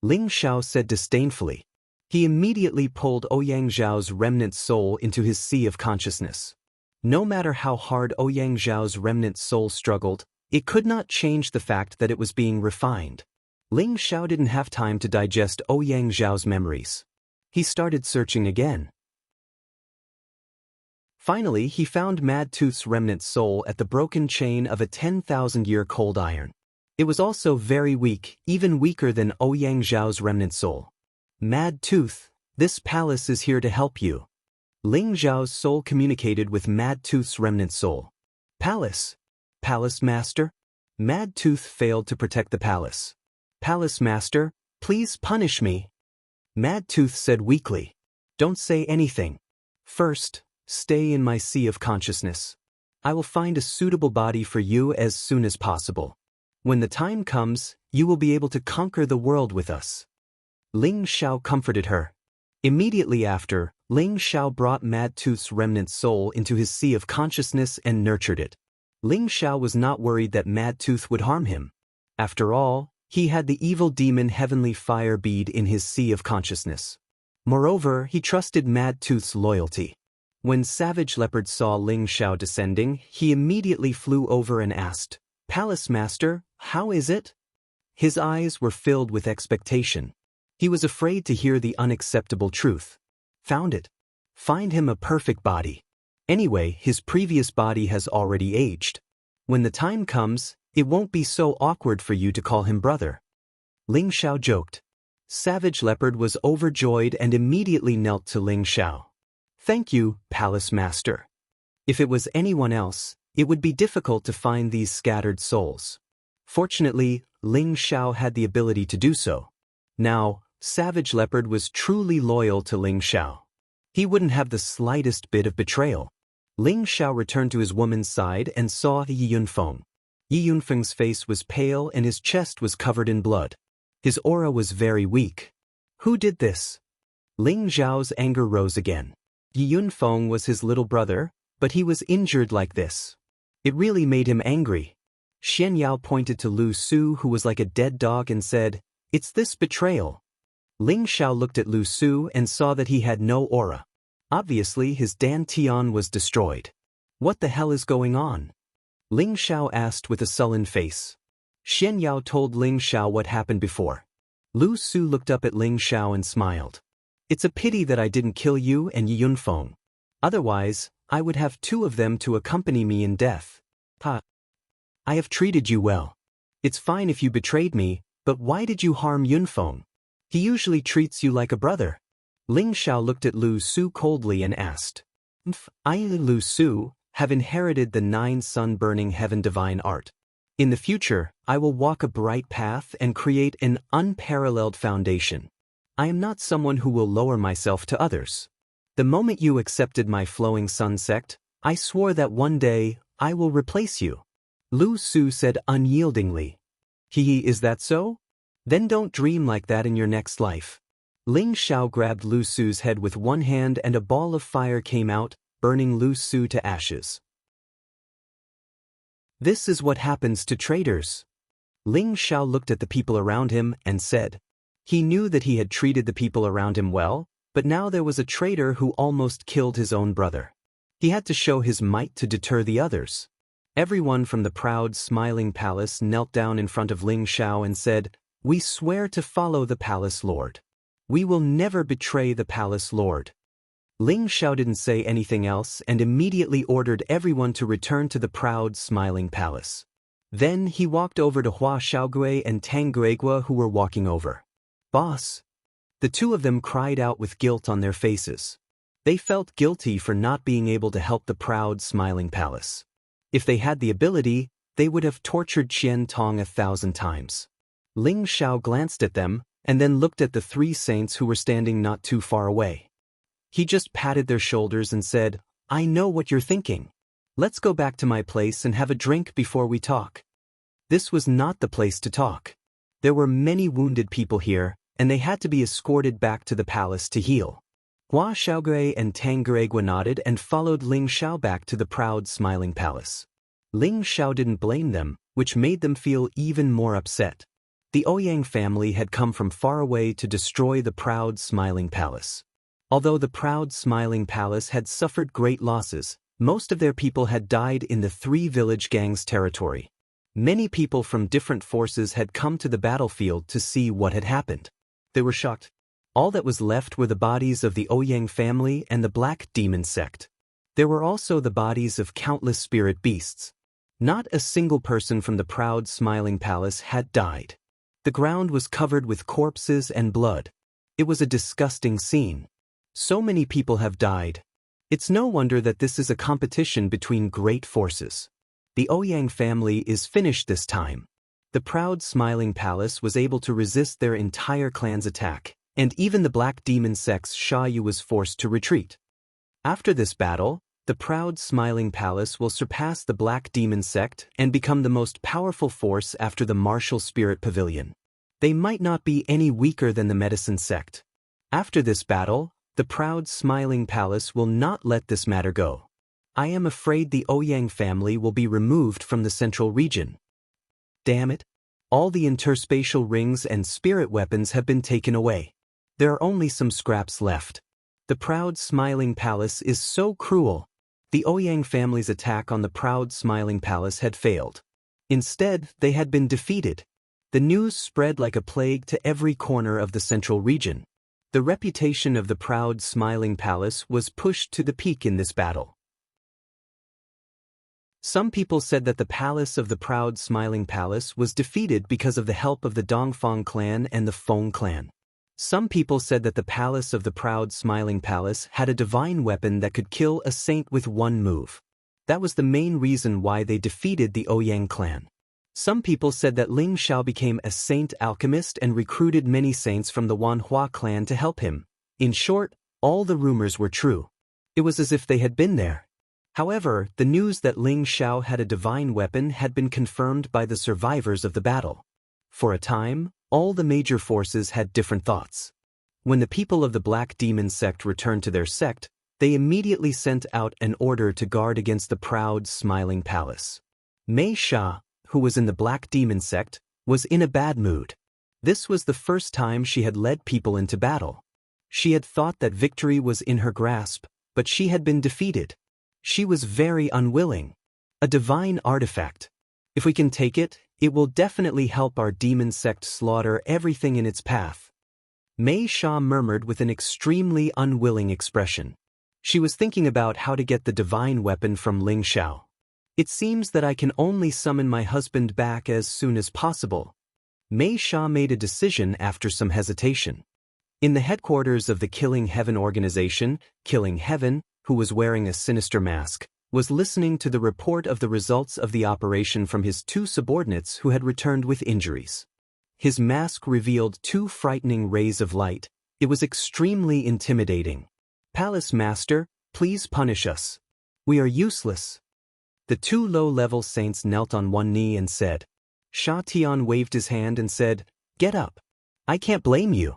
Ling Xiao said disdainfully. He immediately pulled Ouyang Xiao's remnant soul into his sea of consciousness. No matter how hard Ouyang Xiao's remnant soul struggled, it could not change the fact that it was being refined. Ling Xiao didn't have time to digest Ouyang Xiao's memories. He started searching again. Finally, he found Mad Tooth's remnant soul at the broken chain of a 10,000-year cold iron. It was also very weak, even weaker than Ouyang Zhao's remnant soul. Mad Tooth, this palace is here to help you. Ling Zhao's soul communicated with Mad Tooth's remnant soul. Palace? Palace Master? Mad Tooth failed to protect the palace. Palace Master, please punish me. Mad Tooth said weakly. Don't say anything. First, stay in my sea of consciousness. I will find a suitable body for you as soon as possible. When the time comes, you will be able to conquer the world with us. Ling Xiao comforted her. Immediately after, Ling Xiao brought Mad Tooth's remnant soul into his sea of consciousness and nurtured it. Ling Xiao was not worried that Mad Tooth would harm him. After all, he had the evil demon Heavenly Fire Bead in his sea of consciousness. Moreover, he trusted Mad Tooth's loyalty. When Savage Leopard saw Ling Xiao descending, he immediately flew over and asked, Palace Master, how is it? His eyes were filled with expectation. He was afraid to hear the unacceptable truth. Found it. Find him a perfect body. Anyway, his previous body has already aged. When the time comes, it won't be so awkward for you to call him brother. Ling Xiao joked. Savage Leopard was overjoyed and immediately knelt to Ling Xiao. Thank you, Palace Master. If it was anyone else, it would be difficult to find these scattered souls. Fortunately, Ling Xiao had the ability to do so. Now, Savage Leopard was truly loyal to Ling Xiao. He wouldn't have the slightest bit of betrayal. Ling Xiao returned to his woman's side and saw Yi Yunfeng. Yi Yunfeng's face was pale and his chest was covered in blood. His aura was very weak. Who did this? Ling Zhao's anger rose again. Yi Yunfeng was his little brother, but he was injured like this. It really made him angry. Xian Yao pointed to Lu Su, who was like a dead dog, and said, It's this betrayal. Ling Xiao looked at Lu Su and saw that he had no aura. Obviously, his dantian was destroyed. What the hell is going on? Ling Xiao asked with a sullen face. Xian Yao told Ling Xiao what happened before. Lu Su looked up at Ling Xiao and smiled. It's a pity that I didn't kill you and Yi Yunfeng. Otherwise, I would have two of them to accompany me in death. Ha! I have treated you well. It's fine if you betrayed me, but why did you harm Yunfeng? He usually treats you like a brother. Ling Xiao looked at Lu Su coldly and asked. I, Lu Su, have inherited the 9 sun-burning heaven divine art. In the future, I will walk a bright path and create an unparalleled foundation. I am not someone who will lower myself to others. The moment you accepted my flowing sun sect, I swore that one day, I will replace you. Lu Su said unyieldingly. Is that so? Then don't dream like that in your next life. Ling Xiao grabbed Lu Su's head with one hand and a ball of fire came out, burning Lu Su to ashes. This is what happens to traitors. Ling Xiao looked at the people around him and said. He knew that he had treated the people around him well, but now there was a traitor who almost killed his own brother. He had to show his might to deter the others. Everyone from the proud, smiling palace knelt down in front of Ling Xiao and said, We swear to follow the palace lord. We will never betray the palace lord. Ling Xiao didn't say anything else and immediately ordered everyone to return to the proud, smiling palace. Then he walked over to Hua Xiaogui and Tang Guigua who were walking over. Boss. The two of them cried out with guilt on their faces. They felt guilty for not being able to help the proud, smiling palace. If they had the ability, they would have tortured Qian Tong 1,000 times. Ling Xiao glanced at them, and then looked at the 3 saints who were standing not too far away. He just patted their shoulders and said, I know what you're thinking. Let's go back to my place and have a drink before we talk. This was not the place to talk. There were many wounded people here, and they had to be escorted back to the palace to heal. Hua Xiaogui and Tang Guigua nodded and followed Ling Xiao back to the proud, smiling palace. Ling Xiao didn't blame them, which made them feel even more upset. The Ouyang family had come from far away to destroy the proud, smiling palace. Although the proud, smiling palace had suffered great losses, most of their people had died in the 3 village gangs' territory. Many people from different forces had come to the battlefield to see what had happened. They were shocked. All that was left were the bodies of the Ouyang family and the Black Demon sect. There were also the bodies of countless spirit beasts. Not a single person from the proud smiling palace had died. The ground was covered with corpses and blood. It was a disgusting scene. So many people have died. It's no wonder that this is a competition between great forces. The Ouyang family is finished this time. The proud smiling palace was able to resist their entire clan's attack, and even the black demon sect's Sha Yu was forced to retreat. After this battle, the proud smiling palace will surpass the black demon sect and become the most powerful force after the martial spirit pavilion. They might not be any weaker than the medicine sect. After this battle, the proud smiling palace will not let this matter go. I am afraid the Ouyang family will be removed from the central region. Damn it! All the interspatial rings and spirit weapons have been taken away. There are only some scraps left. The proud smiling palace is so cruel. The Ouyang family's attack on the proud smiling palace had failed. Instead, they had been defeated. The news spread like a plague to every corner of the central region. The reputation of the proud smiling palace was pushed to the peak in this battle. Some people said that the palace of the proud smiling palace was defeated because of the help of the Dongfang clan and the Feng clan. Some people said that the palace of the proud smiling palace had a divine weapon that could kill a saint with one move. That was the main reason why they defeated the Ouyang clan. Some people said that Ling Xiao became a saint alchemist and recruited many saints from the Wanhua clan to help him. In short, all the rumors were true. It was as if they had been there. However, the news that Ling Xiao had a divine weapon had been confirmed by the survivors of the battle. For a time, all the major forces had different thoughts. When the people of the Black Demon sect returned to their sect, they immediately sent out an order to guard against the proud smiling palace. Mei Sha, who was in the Black Demon sect, was in a bad mood. This was the first time she had led people into battle. She had thought that victory was in her grasp, but she had been defeated. She was very unwilling. A divine artifact. If we can take it, it will definitely help our demon sect slaughter everything in its path. Mei Sha murmured with an extremely unwilling expression. She was thinking about how to get the divine weapon from Ling Xiao. It seems that I can only summon my husband back as soon as possible. Mei Sha made a decision after some hesitation. In the headquarters of the Killing Heaven organization, Killing Heaven, who was wearing a sinister mask, was listening to the report of the results of the operation from his two subordinates who had returned with injuries. His mask revealed two frightening rays of light. It was extremely intimidating. Palace Master, please punish us. We are useless. The two low-level saints knelt on one knee and said. Sha Tian waved his hand and said, "Get up. I can't blame you.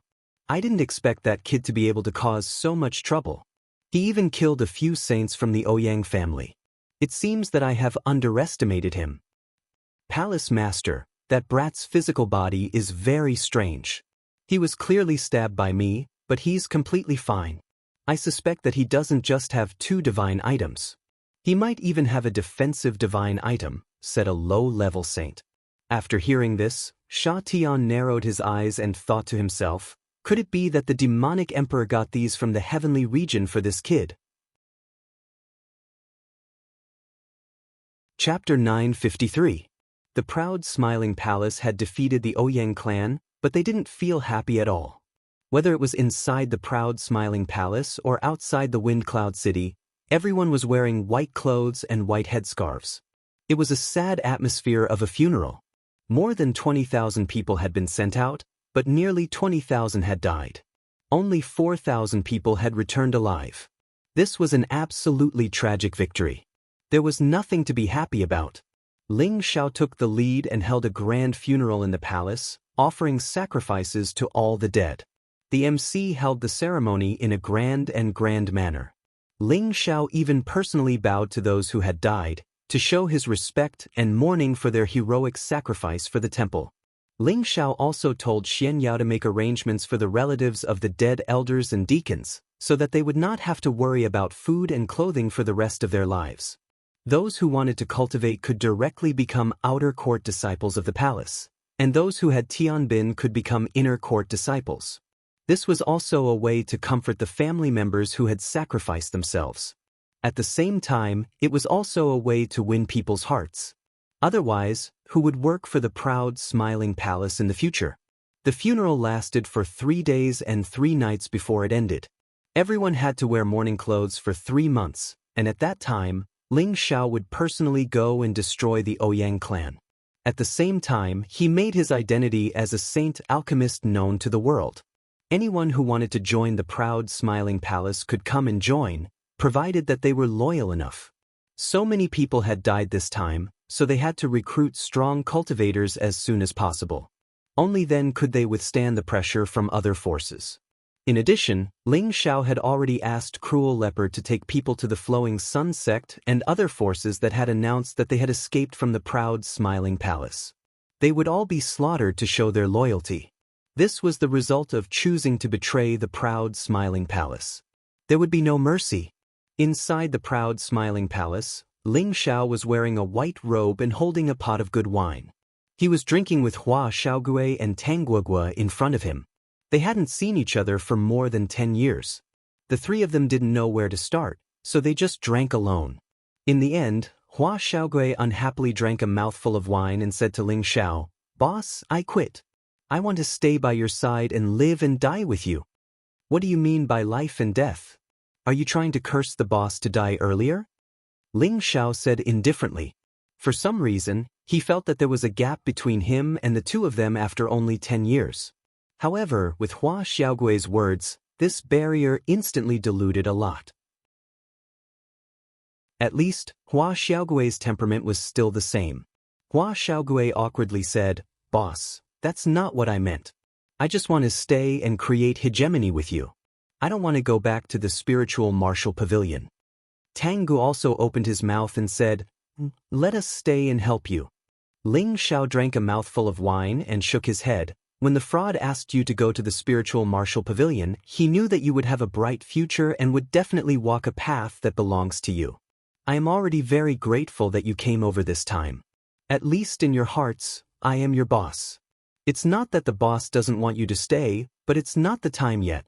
I didn't expect that kid to be able to cause so much trouble. He even killed a few saints from the Ouyang family. It seems that I have underestimated him. Palace Master, that brat's physical body is very strange. He was clearly stabbed by me, but he's completely fine. I suspect that he doesn't just have two divine items. He might even have a defensive divine item," said a low-level saint. After hearing this, Sha Tian narrowed his eyes and thought to himself, could it be that the demonic emperor got these from the heavenly region for this kid? Chapter 953. The proud smiling palace had defeated the Ouyang clan, but they didn't feel happy at all. Whether it was inside the proud smiling palace or outside the Wind Cloud City, everyone was wearing white clothes and white headscarves. It was a sad atmosphere of a funeral. More than 20,000 people had been sent out, but nearly 20,000 had died. Only 4,000 people had returned alive. This was an absolutely tragic victory. There was nothing to be happy about. Ling Xiao took the lead and held a grand funeral in the palace, offering sacrifices to all the dead. The MC held the ceremony in a grand manner. Ling Xiao even personally bowed to those who had died, to show his respect and mourning for their heroic sacrifice for the temple. Ling Xiao also told Xian Yao to make arrangements for the relatives of the dead elders and deacons, so that they would not have to worry about food and clothing for the rest of their lives. Those who wanted to cultivate could directly become outer court disciples of the palace, and those who had Tianbin could become inner court disciples. This was also a way to comfort the family members who had sacrificed themselves. At the same time, it was also a way to win people's hearts. Otherwise, who would work for the proud, smiling palace in the future? The funeral lasted for 3 days and 3 nights before it ended. Everyone had to wear mourning clothes for 3 months, and at that time, Ling Xiao would personally go and destroy the Ouyang clan. At the same time, he made his identity as a saint alchemist known to the world. Anyone who wanted to join the proud, smiling palace could come and join, provided that they were loyal enough. So many people had died this time, so they had to recruit strong cultivators as soon as possible. Only then could they withstand the pressure from other forces. In addition, Ling Xiao had already asked Cruel Leopard to take people to the Flowing Sun sect and other forces that had announced that they had escaped from the proud, smiling palace. They would all be slaughtered to show their loyalty. This was the result of choosing to betray the proud, smiling palace. There would be no mercy. Inside the proud, smiling palace, Ling Xiao was wearing a white robe and holding a pot of good wine. He was drinking with Hua Xiaogui and Tang Guogua in front of him. They hadn't seen each other for more than 10 years. The 3 of them didn't know where to start, so they just drank alone. In the end, Hua Xiaogui unhappily drank a mouthful of wine and said to Ling Xiao, "Boss, I quit. I want to stay by your side and live and die with you." "What do you mean by life and death? Are you trying to curse the boss to die earlier?" Ling Xiao said indifferently. For some reason, he felt that there was a gap between him and the 2 of them after only 10 years. However, with Hua Xiaogui's words, this barrier instantly diluted a lot. At least, Hua Xiaogui's temperament was still the same. Hua Xiaogui awkwardly said, "Boss, that's not what I meant. I just want to stay and create hegemony with you. I don't want to go back to the spiritual martial pavilion." Tang Gu also opened his mouth and said, "Let us stay and help you." Ling Xiao drank a mouthful of wine and shook his head. When the fraud asked you to go to the spiritual martial pavilion, he knew that you would have a bright future and would definitely walk a path that belongs to you. I am already very grateful that you came over this time. At least in your hearts, I am your boss. It's not that the boss doesn't want you to stay, but it's not the time yet.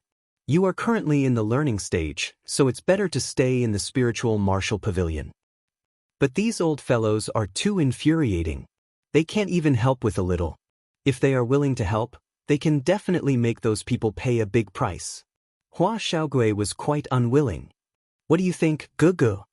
You are currently in the learning stage, so it's better to stay in the spiritual martial pavilion. But these old fellows are too infuriating. They can't even help with a little. If they are willing to help, they can definitely make those people pay a big price. Hua Xiaogui was quite unwilling. "What do you think, Gugu?"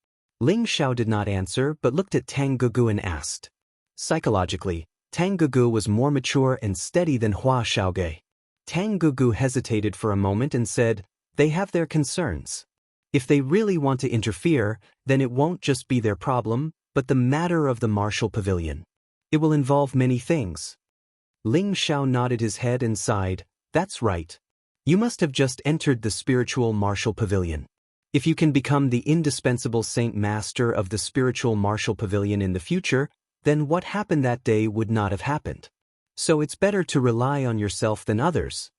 Ling Xiao did not answer but looked at Tang Gugu and asked. Psychologically, Tang Gugu was more mature and steady than Hua Xiaogui. Tang Gugu hesitated for a moment and said, "They have their concerns. If they really want to interfere, then it won't just be their problem, but the matter of the martial pavilion. It will involve many things." Ling Xiao nodded his head and sighed, "That's right. You must have just entered the spiritual martial pavilion. If you can become the indispensable Saint Master of the spiritual martial pavilion in the future, then what happened that day would not have happened. So it's better to rely on yourself than others."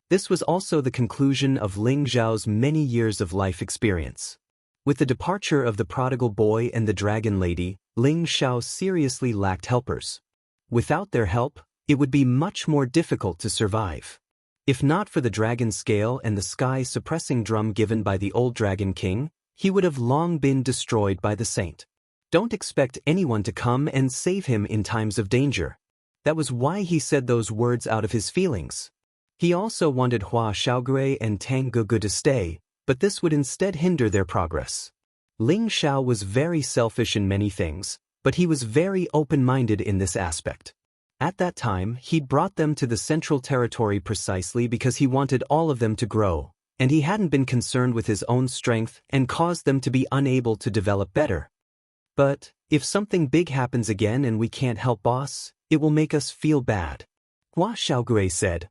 This was also the conclusion of Ling Xiao's many years of life experience. With the departure of the prodigal boy and the dragon lady, Ling Xiao seriously lacked helpers. Without their help, it would be much more difficult to survive. If not for the dragon scale and the sky-suppressing drum given by the old dragon king, he would have long been destroyed by the saint. Don't expect anyone to come and save him in times of danger. That was why he said those words out of his feelings. He also wanted Hua Xiaogui and Tang Gugu to stay, but this would instead hinder their progress. Ling Xiao was very selfish in many things, but he was very open-minded in this aspect. At that time, he'd brought them to the central territory precisely because he wanted all of them to grow, and he hadn't been concerned with his own strength and caused them to be unable to develop better. But, if something big happens again and we can't help boss, it will make us feel bad. Hua Xiaogui said,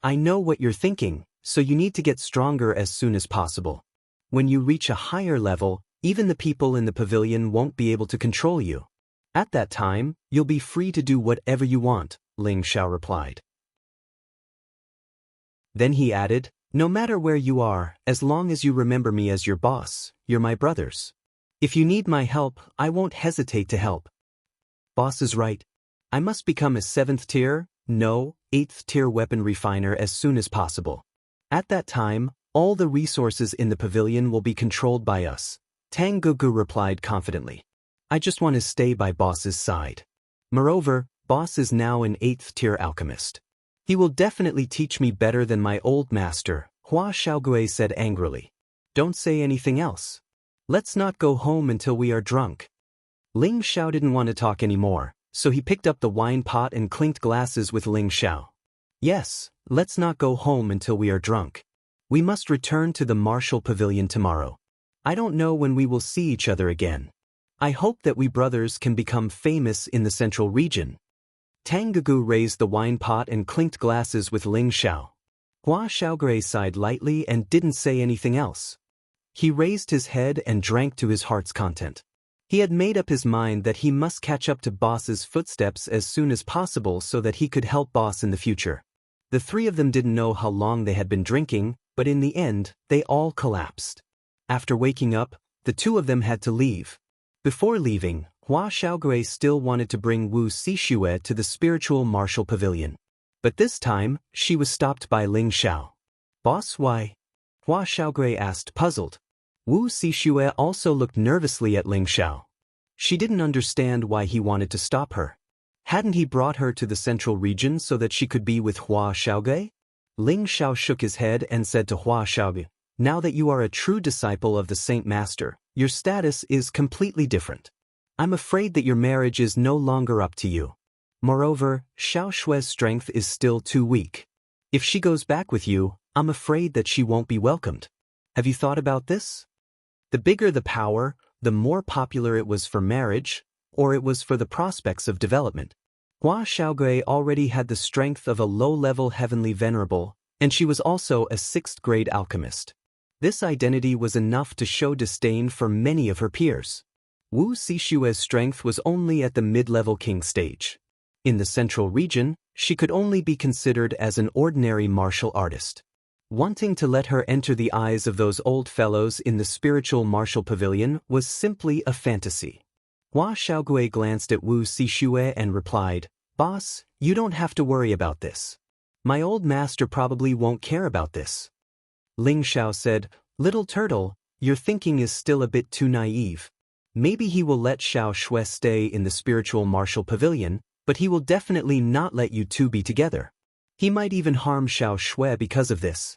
"I know what you're thinking, so you need to get stronger as soon as possible. When you reach a higher level, even the people in the pavilion won't be able to control you. At that time, you'll be free to do whatever you want," Ling Xiao replied. Then he added, "No matter where you are, as long as you remember me as your boss, you're my brothers. If you need my help, I won't hesitate to help." Boss is right. I must become a 7th tier, no, 8th tier weapon refiner as soon as possible. At that time, all the resources in the pavilion will be controlled by us. Tang Gugu replied confidently. I just want to stay by boss's side. Moreover, boss is now an 8th tier alchemist. He will definitely teach me better than my old master, Hua Xiaogui said angrily. Don't say anything else. Let's not go home until we are drunk. Ling Xiao didn't want to talk anymore, so he picked up the wine pot and clinked glasses with Ling Xiao. Yes, let's not go home until we are drunk. We must return to the martial pavilion tomorrow. I don't know when we will see each other again. I hope that we brothers can become famous in the central region. Tang Gugu raised the wine pot and clinked glasses with Ling Xiao. Hua Xiaogui sighed lightly and didn't say anything else. He raised his head and drank to his heart's content. He had made up his mind that he must catch up to boss's footsteps as soon as possible so that he could help boss in the future. The three of them didn't know how long they had been drinking, but in the end, they all collapsed. After waking up, the two of them had to leave. Before leaving, Hua Xiaogui still wanted to bring Wu Xixue to the spiritual martial pavilion. But this time, she was stopped by Ling Xiao. Boss, why? Hua Xiaogui asked, puzzled. Wu Xixue also looked nervously at Ling Xiao. She didn't understand why he wanted to stop her. Hadn't he brought her to the central region so that she could be with Hua Xiaogui? Ling Xiao shook his head and said to Hua Xiaogui, now that you are a true disciple of the Saint Master, your status is completely different. I'm afraid that your marriage is no longer up to you. Moreover, Xiao Shue's strength is still too weak. If she goes back with you, I'm afraid that she won't be welcomed. Have you thought about this? The bigger the power, the more popular it was for marriage, or it was for the prospects of development. Hua Xiaogui already had the strength of a low-level heavenly venerable, and she was also a 6th-grade alchemist. This identity was enough to show disdain for many of her peers. Wu Xixue's strength was only at the mid-level king stage. In the central region, she could only be considered as an ordinary martial artist. Wanting to let her enter the eyes of those old fellows in the spiritual martial pavilion was simply a fantasy. Hua Xiaogui glanced at Wu Xixue and replied, Boss, you don't have to worry about this. My old master probably won't care about this. Ling Xiao said, Little turtle, your thinking is still a bit too naive. Maybe he will let Xiao Shui stay in the spiritual martial pavilion, but he will definitely not let you two be together. He might even harm Xiao Shui because of this.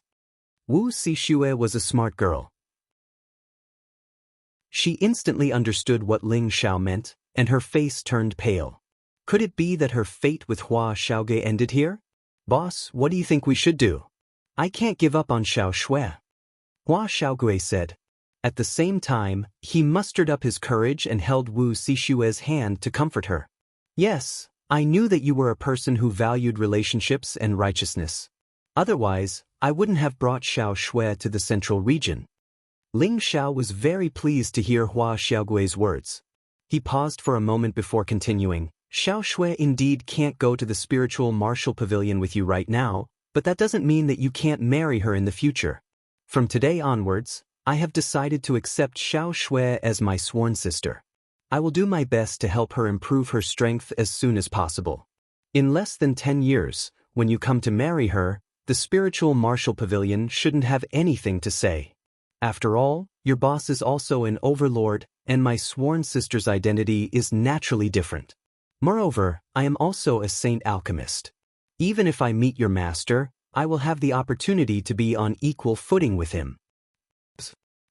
Wu Xixue was a smart girl. She instantly understood what Ling Xiao meant, and her face turned pale. Could it be that her fate with Hua Xiaogui ended here? Boss, what do you think we should do? I can't give up on Xiao Shui. Hua Xiaogui said. At the same time, he mustered up his courage and held Wu Xixue's hand to comfort her. Yes, I knew that you were a person who valued relationships and righteousness. Otherwise, I wouldn't have brought Xiao Shui to the central region. Ling Xiao was very pleased to hear Hua Xiaogui's words. He paused for a moment before continuing. Xiao Shui indeed can't go to the spiritual martial pavilion with you right now, but that doesn't mean that you can't marry her in the future. From today onwards, I have decided to accept Xiao Shui as my sworn sister. I will do my best to help her improve her strength as soon as possible. In less than 10 years, when you come to marry her, the spiritual martial pavilion shouldn't have anything to say. After all, your boss is also an overlord, and my sworn sister's identity is naturally different. Moreover, I am also a saint alchemist. Even if I meet your master, I will have the opportunity to be on equal footing with him.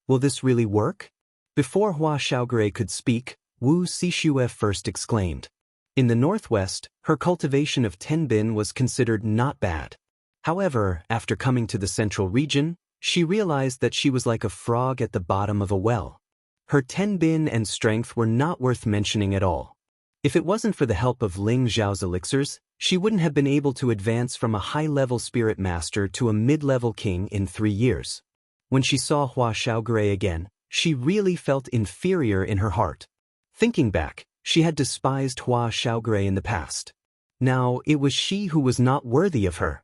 Will this really work? Before Hua Xiaogui could speak, Wu Xixue first exclaimed. In the northwest, her cultivation of tenbin was considered not bad. However, after coming to the central region, she realized that she was like a frog at the bottom of a well. Her tenbin and strength were not worth mentioning at all. If it wasn't for the help of Ling Zhao's elixirs, she wouldn't have been able to advance from a high-level spirit master to a mid-level king in 3 years. When she saw Hua Xiaogui again, she really felt inferior in her heart. Thinking back, she had despised Hua Xiaogui in the past. Now it was she who was not worthy of her.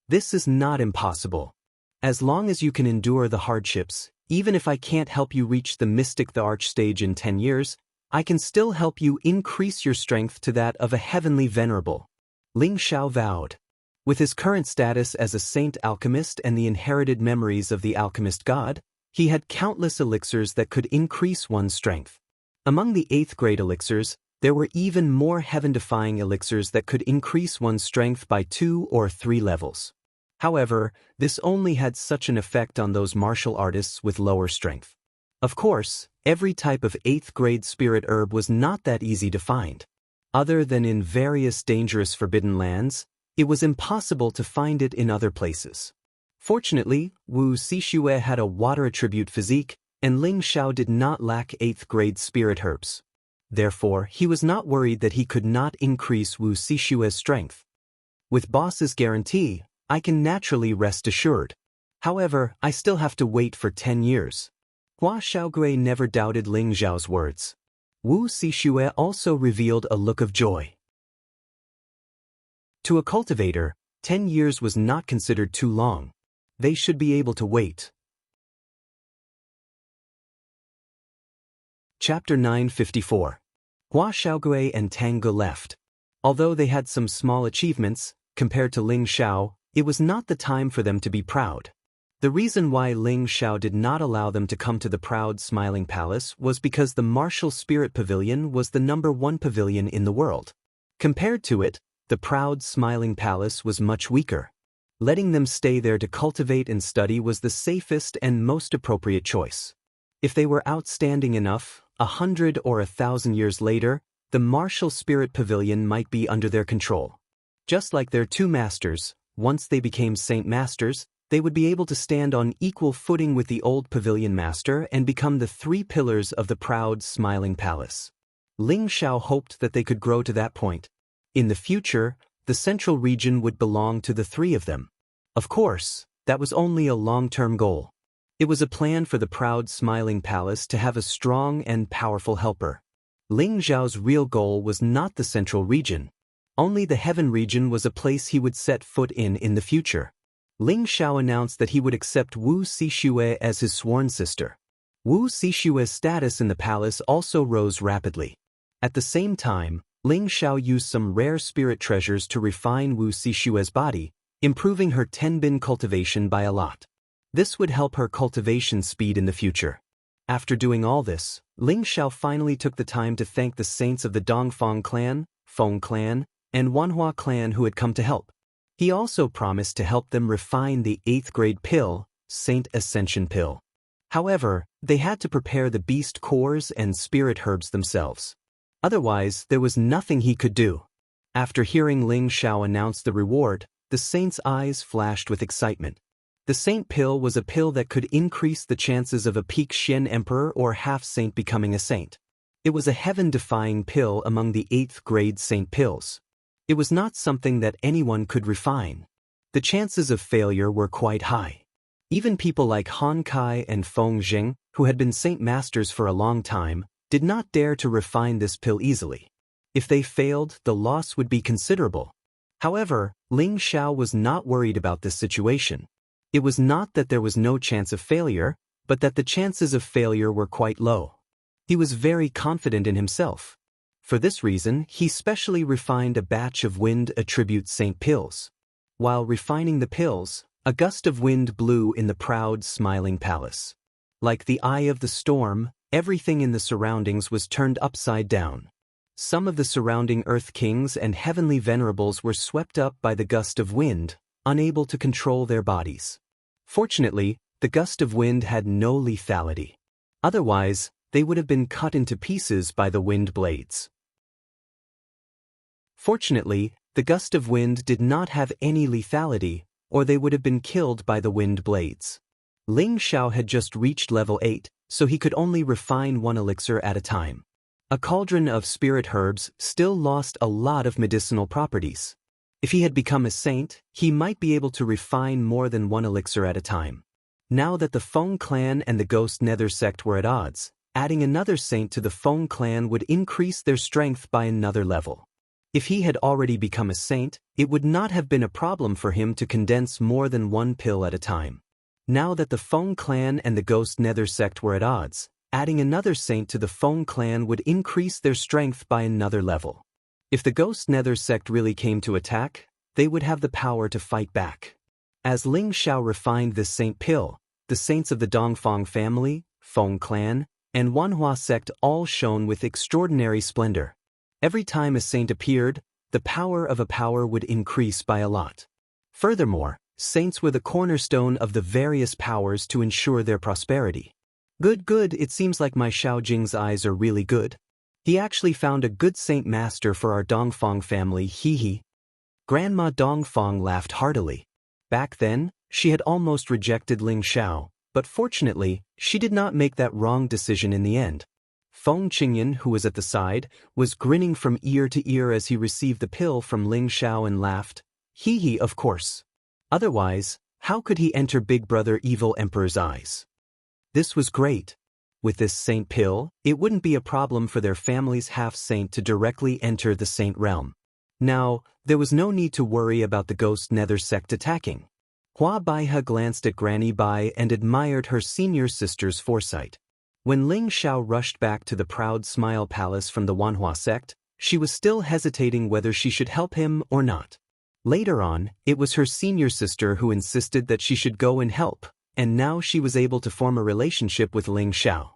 This is not impossible. As long as you can endure the hardships, even if I can't help you reach the Mystic the Arch stage in 10 years, I can still help you increase your strength to that of a heavenly venerable. Ling Xiao vowed. With his current status as a saint alchemist and the inherited memories of the alchemist god, He had countless elixirs that could increase one's strength. Among the 8th grade elixirs, there were even more heaven-defying elixirs that could increase one's strength by 2 or 3 levels. However, this only had such an effect on those martial artists with lower strength. Of course, every type of 8th grade spirit herb was not that easy to find. Other than in various dangerous forbidden lands, it was impossible to find it in other places. Fortunately, Wu Xixue had a water attribute physique, and Ling Xiao did not lack 8th grade spirit herbs. Therefore, he was not worried that he could not increase Wu Xixue's strength. With boss's guarantee, I can naturally rest assured. However, I still have to wait for 10 years. Hua Xiaogui never doubted Ling Xiao's words. Wu Xixue also revealed a look of joy. To a cultivator, 10 years was not considered too long. They should be able to wait. Chapter 954. Hua Xiaogui and Tang Ge left. Although they had some small achievements, compared to Ling Xiao, it was not the time for them to be proud. The reason why Ling Xiao did not allow them to come to the proud Smiling Palace was because the Martial Spirit Pavilion was the #1 pavilion in the world. Compared to it, the proud Smiling Palace was much weaker. Letting them stay there to cultivate and study was the safest and most appropriate choice. If they were outstanding enough, 100 or 1,000 years later, the Martial Spirit Pavilion might be under their control. Just like their 2 masters, once they became Saint Masters, they would be able to stand on equal footing with the old Pavilion Master and become the 3 pillars of the proud Smiling Palace. Ling Xiao hoped that they could grow to that point. In the future, the central region would belong to the 3 of them. Of course, that was only a long-term goal. It was a plan for the proud Smiling Palace to have a strong and powerful helper. Ling Xiao's real goal was not the central region. Only the heaven region was a place he would set foot in the future. Ling Xiao announced that he would accept Wu Xixue as his sworn sister. Wu Xixue's status in the palace also rose rapidly. At the same time, Ling Xiao used some rare spirit treasures to refine Wu Xixue's body, improving her tenbin cultivation by a lot. This would help her cultivation speed in the future. After doing all this, Ling Xiao finally took the time to thank the saints of the Dongfang clan, Feng clan, and Wanhua clan who had come to help. He also promised to help them refine the 8th grade pill, Saint Ascension pill. However, they had to prepare the beast cores and spirit herbs themselves. Otherwise, there was nothing he could do. After hearing Ling Xiao announce the reward, the saint's eyes flashed with excitement. The Saint pill was a pill that could increase the chances of a peak Xian emperor or half-saint becoming a saint. It was a heaven-defying pill among the 8th grade saint pills. It was not something that anyone could refine. The chances of failure were quite high. Even people like Han Kai and Feng Jing, who had been saint masters for a long time, did not dare to refine this pill easily. If they failed, the loss would be considerable. However, Ling Xiao was not worried about this situation. It was not that there was no chance of failure, but that the chances of failure were quite low. He was very confident in himself. For this reason, he specially refined a batch of wind attribute saint pills. While refining the pills, a gust of wind blew in the proud Smiling Palace. Like the eye of the storm, everything in the surroundings was turned upside down. Some of the surrounding earth kings and heavenly venerables were swept up by the gust of wind, unable to control their bodies. Fortunately, the gust of wind had no lethality. Otherwise, they would have been cut into pieces by the wind blades. Fortunately, the gust of wind did not have any lethality, or they would have been killed by the wind blades. Ling Xiao had just reached level 8, so he could only refine 1 elixir at a time. A cauldron of spirit herbs still lost a lot of medicinal properties. If he had become a saint, he might be able to refine more than 1 elixir at a time. Now that the Feng clan and the Ghost Nether sect were at odds, adding another saint to the Feng clan would increase their strength by another level. If he had already become a saint, it would not have been a problem for him to condense more than 1 pill at a time. Now that the Feng clan and the Ghost Nether sect were at odds, adding another saint to the Feng clan would increase their strength by another level. If the Ghost Nether sect really came to attack, they would have the power to fight back. As Ling Xiao refined this saint pill, the the saints of the Dongfang family, Feng clan, and Wanhua sect all shone with extraordinary splendor. Every time a saint appeared, the power of a power would increase by a lot. Furthermore, saints were the cornerstone of the various powers to ensure their prosperity. Good, it seems like my Xiaojing's eyes are really good. He actually found a good saint master for our Dongfang family, hee. Grandma Dongfang laughed heartily. Back then, she had almost rejected Ling Xiao, but fortunately, she did not make that wrong decision in the end. Feng Qingyan, who was at the side, was grinning from ear to ear as he received the pill from Ling Xiao and laughed. Hee, of course. Otherwise, how could he enter Big Brother Evil Emperor's eyes? This was great. With this saint pill, it wouldn't be a problem for their family's half-saint to directly enter the saint realm. Now, there was no need to worry about the ghost nether sect attacking. Hua Baihe glanced at Granny Bai and admired her senior sister's foresight. When Ling Xiao rushed back to the proud Smile Palace from the Wanhua sect, she was still hesitating whether she should help him or not. Later on, it was her senior sister who insisted that she should go and help, and now she was able to form a relationship with Ling Xiao.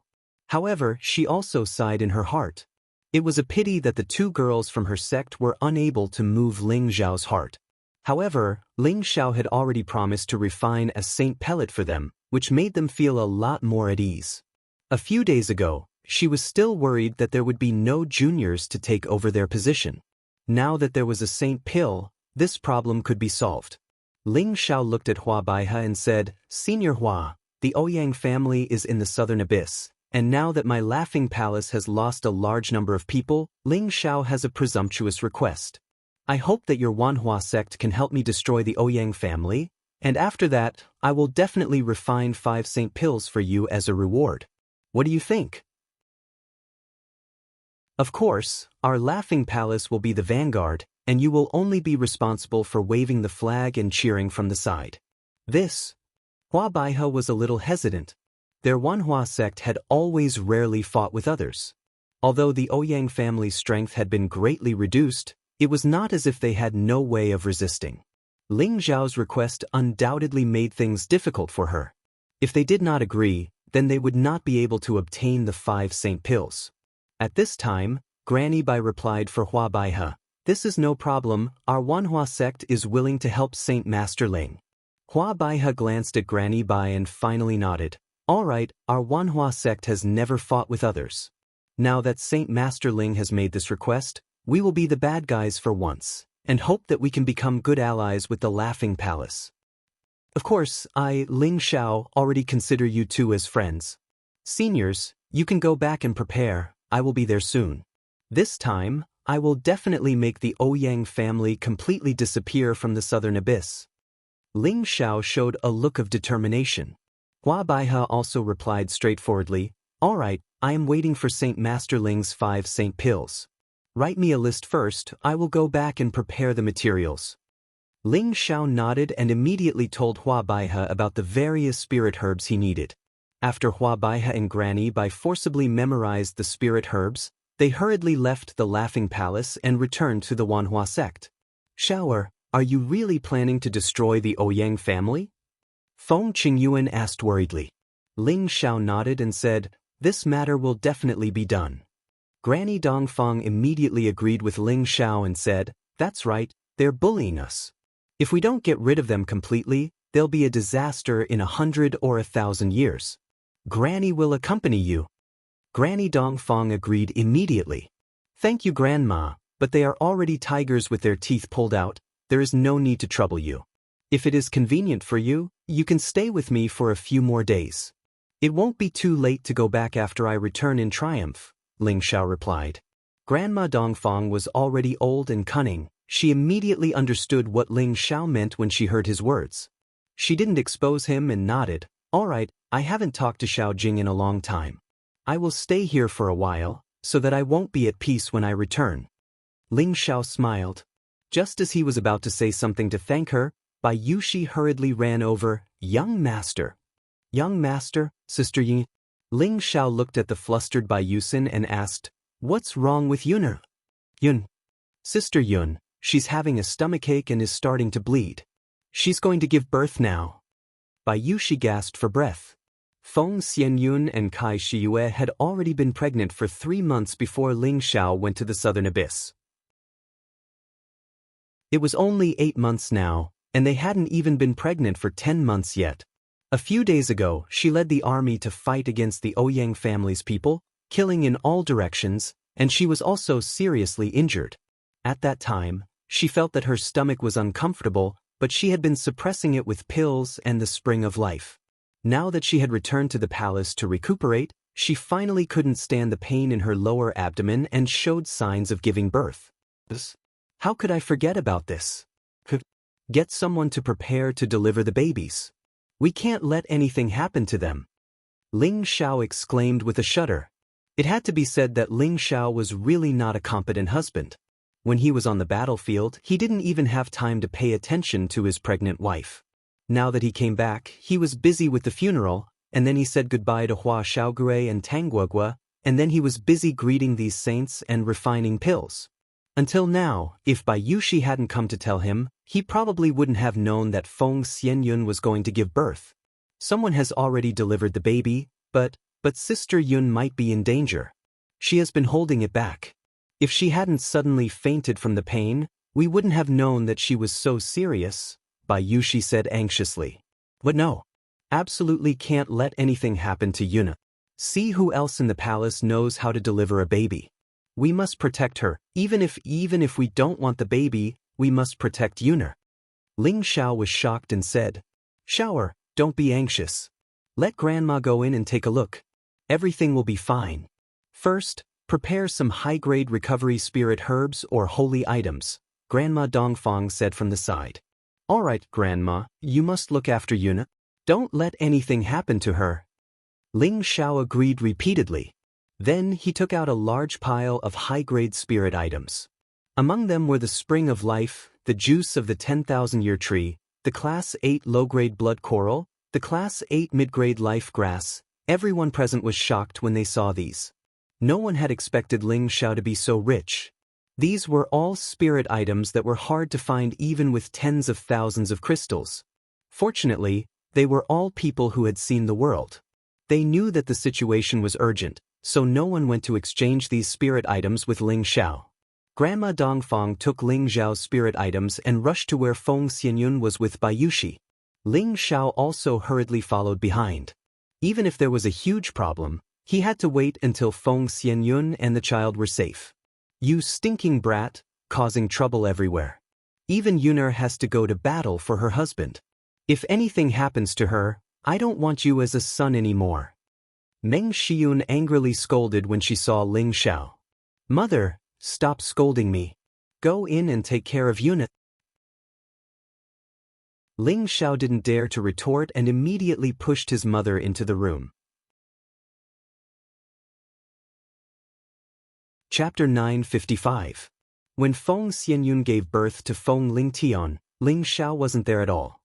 However, she also sighed in her heart. It was a pity that the two girls from her sect were unable to move Ling Xiao's heart. However, Ling Xiao had already promised to refine a saint pellet for them, which made them feel a lot more at ease. A few days ago, she was still worried that there would be no juniors to take over their position. Now that there was a saint pill, this problem could be solved. Ling Xiao looked at Hua Baihe and said, Senior Hua, the Ouyang family is in the southern abyss, and now that my Laughing Palace has lost a large number of people, Ling Xiao has a presumptuous request. I hope that your Wanhua sect can help me destroy the Ouyang family, and after that, I will definitely refine 5 saint pills for you as a reward. What do you think? Of course, our Laughing Palace will be the vanguard, and you will only be responsible for waving the flag and cheering from the side. Hua Baihe was a little hesitant. Their Wanhua sect had always rarely fought with others. Although the Ouyang family's strength had been greatly reduced, it was not as if they had no way of resisting. Ling Xiao's request undoubtedly made things difficult for her. If they did not agree, then they would not be able to obtain the 5 saint pills. At this time, Granny Bai replied for Hua Baihe, This is no problem, our Wanhua sect is willing to help Saint Master Ling. Hua Baihe glanced at Granny Bai and finally nodded. Alright, our Wanhua sect has never fought with others. Now that Saint Master Ling has made this request, we will be the bad guys for once, and hope that we can become good allies with the Laughing Palace. Of course, I, Ling Xiao, already consider you two as friends. Seniors, you can go back and prepare, I will be there soon. This time, I will definitely make the Ouyang family completely disappear from the southern abyss. Ling Xiao showed a look of determination. Hua Baihe also replied straightforwardly, Alright, I am waiting for Saint Master Ling's 5 saint pills. Write me a list first, I will go back and prepare the materials. Ling Xiao nodded and immediately told Hua Baihe about the various spirit herbs he needed. After Hua Baihe and Granny Bai forcibly memorized the spirit herbs, they hurriedly left the Laughing Palace and returned to the Wanhua sect. Xiao, are you really planning to destroy the Ouyang family? Feng Qingyuan asked worriedly. Ling Xiao nodded and said, This matter will definitely be done. Granny Dongfang immediately agreed with Ling Xiao and said, That's right, they're bullying us. If we don't get rid of them completely, there'll be a disaster in 100 or 1,000 years. Granny will accompany you. Granny Dongfang agreed immediately. Thank you, Grandma, but they are already tigers with their teeth pulled out, there is no need to trouble you. If it is convenient for you, you can stay with me for a few more days. It won't be too late to go back after I return in triumph, Ling Xiao replied. Grandma Dongfang was already old and cunning. She immediately understood what Ling Xiao meant when she heard his words. She didn't expose him and nodded. Alright, I haven't talked to Xiaojing in a long time. I will stay here for a while, so that I won't be at peace when I return. Ling Xiao smiled. Just as he was about to say something to thank her, Bai Yushi hurriedly ran over. Young Master. Young Master, Sister Yin. Ling Xiao looked at the flustered Bai Yusin and asked, What's wrong with Yun? Yun. Sister Yun. She's having a stomachache and is starting to bleed. She's going to give birth now. Bai Yushi gasped for breath. Feng Xianyun and Kai Shiyue had already been pregnant for 3 months before Ling Xiao went to the southern abyss. It was only 8 months now, and they hadn't even been pregnant for 10 months yet. A few days ago, she led the army to fight against the Ouyang family's people, killing in all directions, and she was also seriously injured. At that time, she felt that her stomach was uncomfortable, but she had been suppressing it with pills and the spring of life. Now that she had returned to the palace to recuperate, she finally couldn't stand the pain in her lower abdomen and showed signs of giving birth. How could I forget about this? Get someone to prepare to deliver the babies. We can't let anything happen to them. Ling Xiao exclaimed with a shudder. It had to be said that Ling Xiao was really not a competent husband. When he was on the battlefield, he didn't even have time to pay attention to his pregnant wife. Now that he came back, he was busy with the funeral, and then he said goodbye to Hua Xiaogui and Tangguogua, and then he was busy greeting these saints and refining pills. Until now, if Bai Yushi hadn't come to tell him, he probably wouldn't have known that Feng Xianyun was going to give birth. Someone has already delivered the baby, but Sister Yun might be in danger. She has been holding it back. If she hadn't suddenly fainted from the pain, we wouldn't have known that she was so serious, Bai Yushi said anxiously. But no. Absolutely can't let anything happen to Yuna. See who else in the palace knows how to deliver a baby. We must protect her, even if we don't want the baby, we must protect Yuna. Ling Xiao was shocked and said, Shower, don't be anxious. Let Grandma go in and take a look. Everything will be fine. First, prepare some high-grade recovery spirit herbs or holy items, Grandma Dongfang said from the side. All right, Grandma, you must look after Yuna. Don't let anything happen to her. Ling Xiao agreed repeatedly. Then he took out a large pile of high-grade spirit items. Among them were the spring of life, the juice of the 10,000-year tree, the Class 8 low-grade blood coral, the Class 8 mid-grade life grass. Everyone present was shocked when they saw these. No one had expected Ling Xiao to be so rich. These were all spirit items that were hard to find even with tens of thousands of crystals. Fortunately, they were all people who had seen the world. They knew that the situation was urgent, so no one went to exchange these spirit items with Ling Xiao. Grandma Dongfang took Ling Xiao's spirit items and rushed to where Feng Xianyun was with Bai Yushi. Ling Xiao also hurriedly followed behind. Even if there was a huge problem, he had to wait until Feng Xianyun and the child were safe. You stinking brat, causing trouble everywhere. Even Yuna has to go to battle for her husband. If anything happens to her, I don't want you as a son anymore. Meng Shiyun angrily scolded when she saw Ling Xiao. Mother, stop scolding me. Go in and take care of Yuna. Ling Xiao didn't dare to retort and immediately pushed his mother into the room. Chapter 955. When Feng Xianyun gave birth to Feng Lingtian, Ling Xiao wasn't there at all.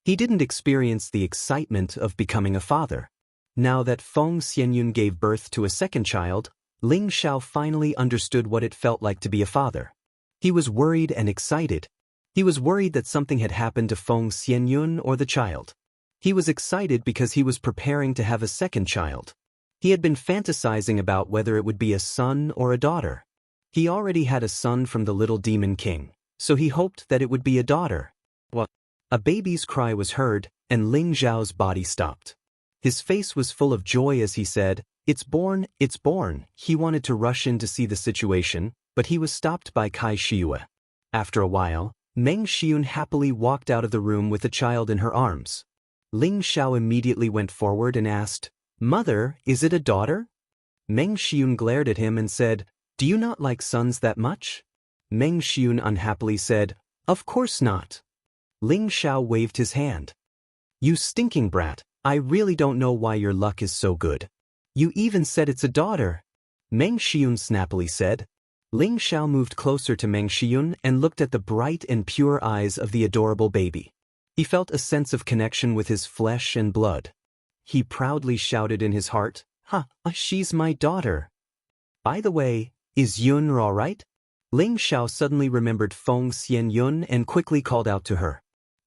He didn't experience the excitement of becoming a father. Now that Feng Xianyun gave birth to a second child, Ling Xiao finally understood what it felt like to be a father. He was worried and excited. He was worried that something had happened to Feng Xianyun or the child. He was excited because he was preparing to have a second child. He had been fantasizing about whether it would be a son or a daughter. He already had a son from the little demon king, so he hoped that it would be a daughter. What? A baby's cry was heard, and Ling Xiao's body stopped. His face was full of joy as he said, "It's born, it's born." He wanted to rush in to see the situation, but he was stopped by Kai Shiyue. After a while, Meng Shiyun happily walked out of the room with the child in her arms. Ling Xiao immediately went forward and asked, "Mother, is it a daughter?" Meng Shiyun glared at him and said, "Do you not like sons that much?" Meng Shiyun unhappily said, "Of course not." Ling Xiao waved his hand. "You stinking brat, I really don't know why your luck is so good. You even said it's a daughter." Meng Shiyun snappily said. Ling Xiao moved closer to Meng Shiyun and looked at the bright and pure eyes of the adorable baby. He felt a sense of connection with his flesh and blood. He proudly shouted in his heart, she's my daughter." By the way, is Yun all right? Ling Xiao suddenly remembered Feng Xianyun and quickly called out to her.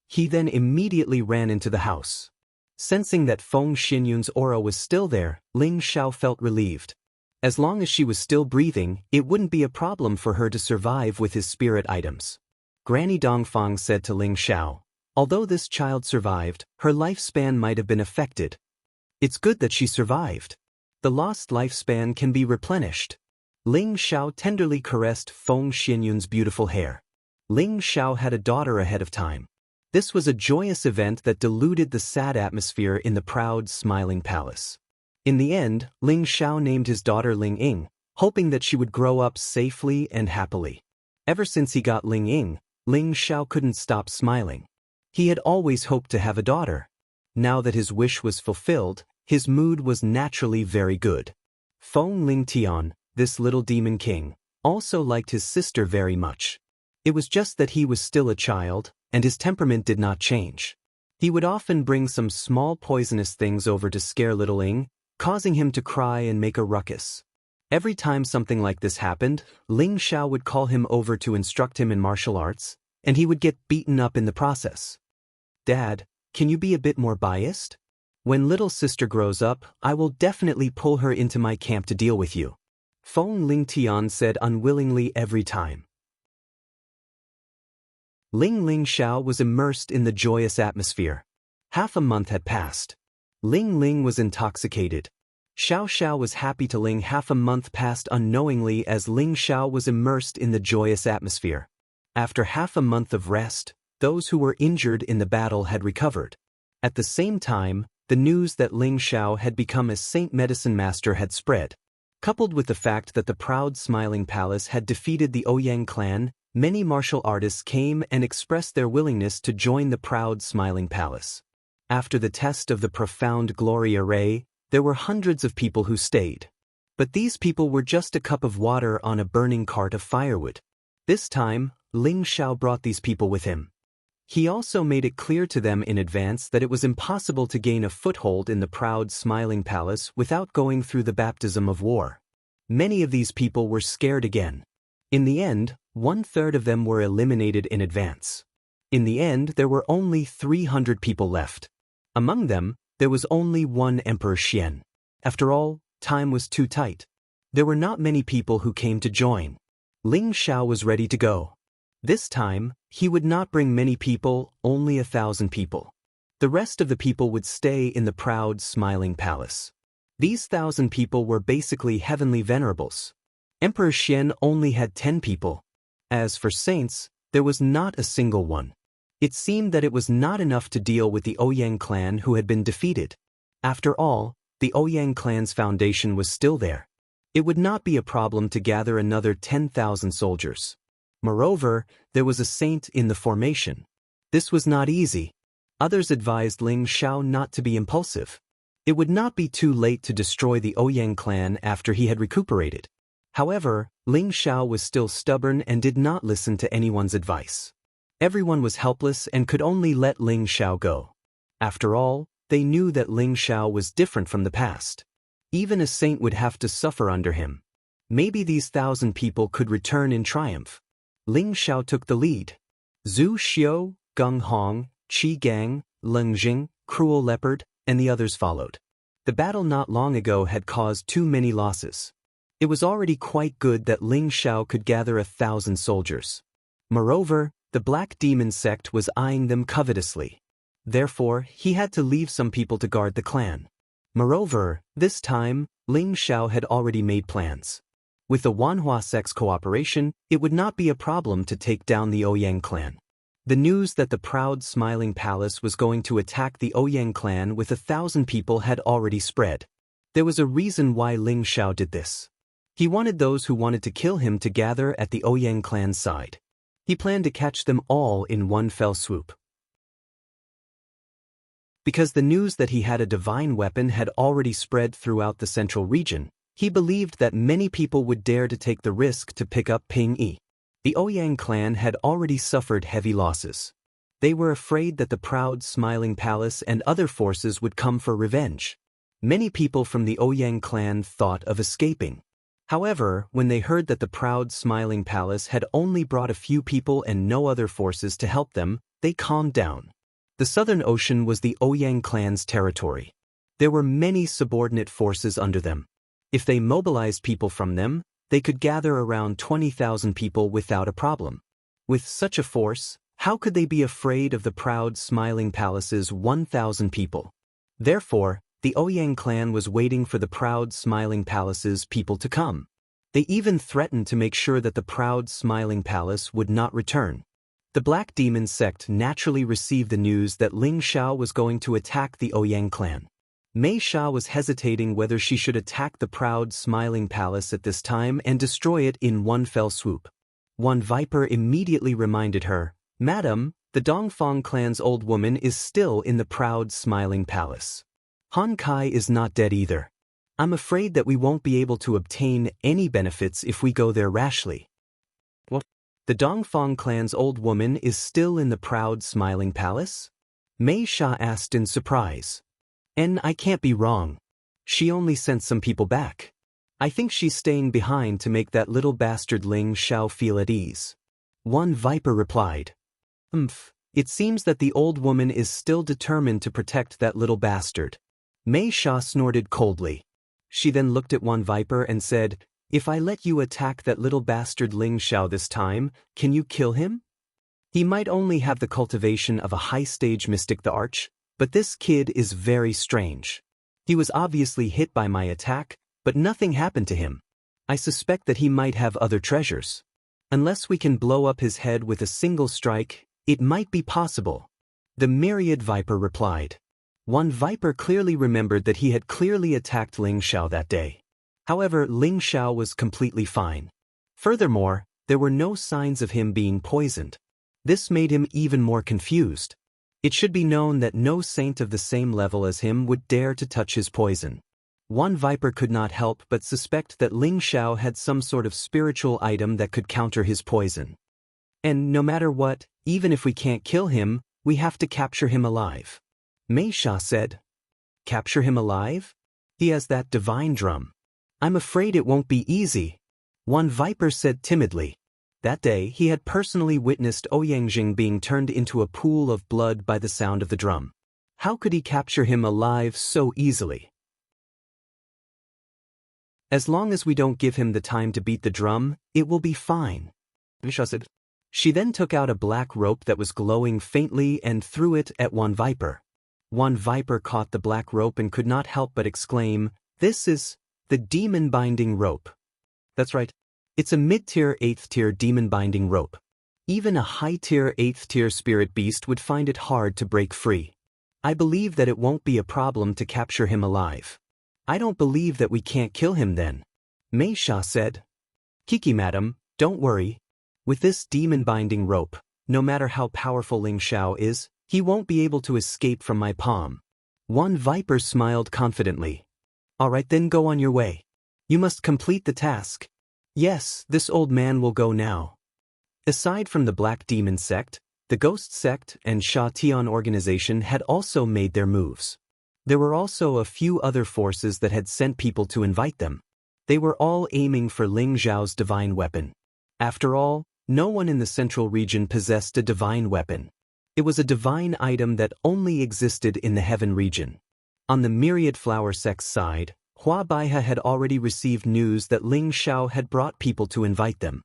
He then immediately ran into the house. Sensing that Feng Xinyun's aura was still there, Ling Xiao felt relieved. As long as she was still breathing, it wouldn't be a problem for her to survive with his spirit items. Granny Dongfang said to Ling Xiao, although this child survived, her lifespan might have been affected. It's good that she survived. The lost lifespan can be replenished. Ling Xiao tenderly caressed Feng Xinyun's beautiful hair. Ling Xiao had a daughter ahead of time. This was a joyous event that diluted the sad atmosphere in the proud, smiling palace. In the end, Ling Xiao named his daughter Ling Ying, hoping that she would grow up safely and happily. Ever since he got Ling Ying, Ling Xiao couldn't stop smiling. He had always hoped to have a daughter. Now that his wish was fulfilled, his mood was naturally very good. Feng Lingtian, this little demon king, also liked his sister very much. It was just that he was still a child, and his temperament did not change. He would often bring some small poisonous things over to scare little Ling, causing him to cry and make a ruckus. Every time something like this happened, Ling Xiao would call him over to instruct him in martial arts, and he would get beaten up in the process. Dad, can you be a bit more biased? When little sister grows up, I will definitely pull her into my camp to deal with you. Feng Lingtian said unwillingly every time. Ling Xiao was immersed in the joyous atmosphere. Half a month had passed. Ling was intoxicated. Xiao Xiao was happy to Ling. Half a month passed unknowingly as Ling Xiao was immersed in the joyous atmosphere. After half a month of rest, those who were injured in the battle had recovered. At the same time, the news that Ling Xiao had become a saint medicine master had spread. Coupled with the fact that the proud Smiling Palace had defeated the Ouyang clan, many martial artists came and expressed their willingness to join the proud Smiling Palace. After the test of the profound glory array, there were hundreds of people who stayed. But these people were just a cup of water on a burning cart of firewood. This time, Ling Xiao brought these people with him. He also made it clear to them in advance that it was impossible to gain a foothold in the proud Smiling Palace without going through the baptism of war. Many of these people were scared again. In the end, 1/3 of them were eliminated in advance. In the end, there were only 300 people left. Among them, there was only one Emperor Xian. After all, time was too tight. There were not many people who came to join. Ling Xiao was ready to go. This time, he would not bring many people, only 1,000 people. The rest of the people would stay in the proud Smiling Palace. These 1,000 people were basically heavenly venerables. Emperor Xian only had 10 people. As for saints, there was not a single one. It seemed that it was not enough to deal with the Ouyang clan who had been defeated. After all, the Ouyang clan's foundation was still there. It would not be a problem to gather another 10,000 soldiers. Moreover, there was a saint in the formation. This was not easy. Others advised Ling Xiao not to be impulsive. It would not be too late to destroy the Ouyang clan after he had recuperated. However, Ling Xiao was still stubborn and did not listen to anyone's advice. Everyone was helpless and could only let Ling Xiao go. After all, they knew that Ling Xiao was different from the past. Even a saint would have to suffer under him. Maybe these 1,000 people could return in triumph. Ling Xiao took the lead. Zhu Xiu, Geng Hong, Qi Gang, Leng Jing, Cruel Leopard, and the others followed. The battle not long ago had caused too many losses. It was already quite good that Ling Xiao could gather 1,000 soldiers. Moreover, the Black Demon sect was eyeing them covetously. Therefore, he had to leave some people to guard the clan. Moreover, this time, Ling Xiao had already made plans. With the Wanhua sect's cooperation, it would not be a problem to take down the Ouyang clan. The news that the proud Smiling Palace was going to attack the Ouyang clan with 1,000 people had already spread. There was a reason why Ling Xiao did this. He wanted those who wanted to kill him to gather at the Ouyang clan's side. He planned to catch them all in one fell swoop. Because the news that he had a divine weapon had already spread throughout the central region, he believed that many people would dare to take the risk to pick up Ping Yi. The Ouyang clan had already suffered heavy losses. They were afraid that the proud Smiling Palace and other forces would come for revenge. Many people from the Ouyang clan thought of escaping. However, when they heard that the proud Smiling Palace had only brought a few people and no other forces to help them, they calmed down. The Southern Ocean was the Ouyang clan's territory. There were many subordinate forces under them. If they mobilized people from them, they could gather around 20,000 people without a problem. With such a force, how could they be afraid of the proud Smiling Palace's 1,000 people? Therefore, the Ouyang clan was waiting for the proud Smiling Palace's people to come. They even threatened to make sure that the proud Smiling Palace would not return. The Black Demon sect naturally received the news that Ling Xiao was going to attack the Ouyang clan. Mei Sha was hesitating whether she should attack the proud Smiling Palace at this time and destroy it in one fell swoop. One Viper immediately reminded her, "Madam, the Dongfang clan's old woman is still in the proud Smiling Palace. Han Kai is not dead either. I'm afraid that we won't be able to obtain any benefits if we go there rashly." What? The Dongfang clan's old woman is still in the proud Smiling Palace? Mei Sha asked in surprise. And I can't be wrong. She only sent some people back. I think she's staying behind to make that little bastard Ling Xiao feel at ease. One Viper replied. It seems that the old woman is still determined to protect that little bastard. Mei Sha snorted coldly. She then looked at one Viper and said, "If I let you attack that little bastard Ling Xiao this time, can you kill him? He might only have the cultivation of a high-stage mystic the Arch, but this kid is very strange. He was obviously hit by my attack, but nothing happened to him. I suspect that he might have other treasures. Unless we can blow up his head with a single strike, it might be possible." The Myriad Viper replied. One Viper clearly remembered that he had clearly attacked Ling Xiao that day. However, Ling Xiao was completely fine. Furthermore, there were no signs of him being poisoned. This made him even more confused. It should be known that no saint of the same level as him would dare to touch his poison. One Viper could not help but suspect that Ling Xiao had some sort of spiritual item that could counter his poison. And no matter what, even if we can't kill him, we have to capture him alive. Mei Sha said. Capture him alive? He has that divine drum. I'm afraid it won't be easy. One Viper said timidly. That day he had personally witnessed Ouyang being turned into a pool of blood by the sound of the drum. How could he capture him alive so easily? As long as we don't give him the time to beat the drum, it will be fine. Visha said. She then took out a black rope that was glowing faintly and threw it at one Viper. One Viper caught the black rope and could not help but exclaim, "This is the demon binding rope." That's right. It's a mid-tier 8th-tier demon binding rope. Even a high-tier 8th-tier spirit beast would find it hard to break free. I believe that it won't be a problem to capture him alive. I don't believe that we can't kill him then. Mei Sha said. Kiki madam, don't worry. With this demon binding rope, no matter how powerful Ling Xiao is, he won't be able to escape from my palm. One Viper smiled confidently. Alright then, go on your way. You must complete the task. Yes, this old man will go now. Aside from the Black Demon sect, the Ghost sect and Sha Tian organization had also made their moves. There were also a few other forces that had sent people to invite them. They were all aiming for Ling Xiao's divine weapon. After all, no one in the central region possessed a divine weapon. It was a divine item that only existed in the heaven region. On the Myriad Flower sect's side, Hua Baihe had already received news that Ling Xiao had brought people to invite them.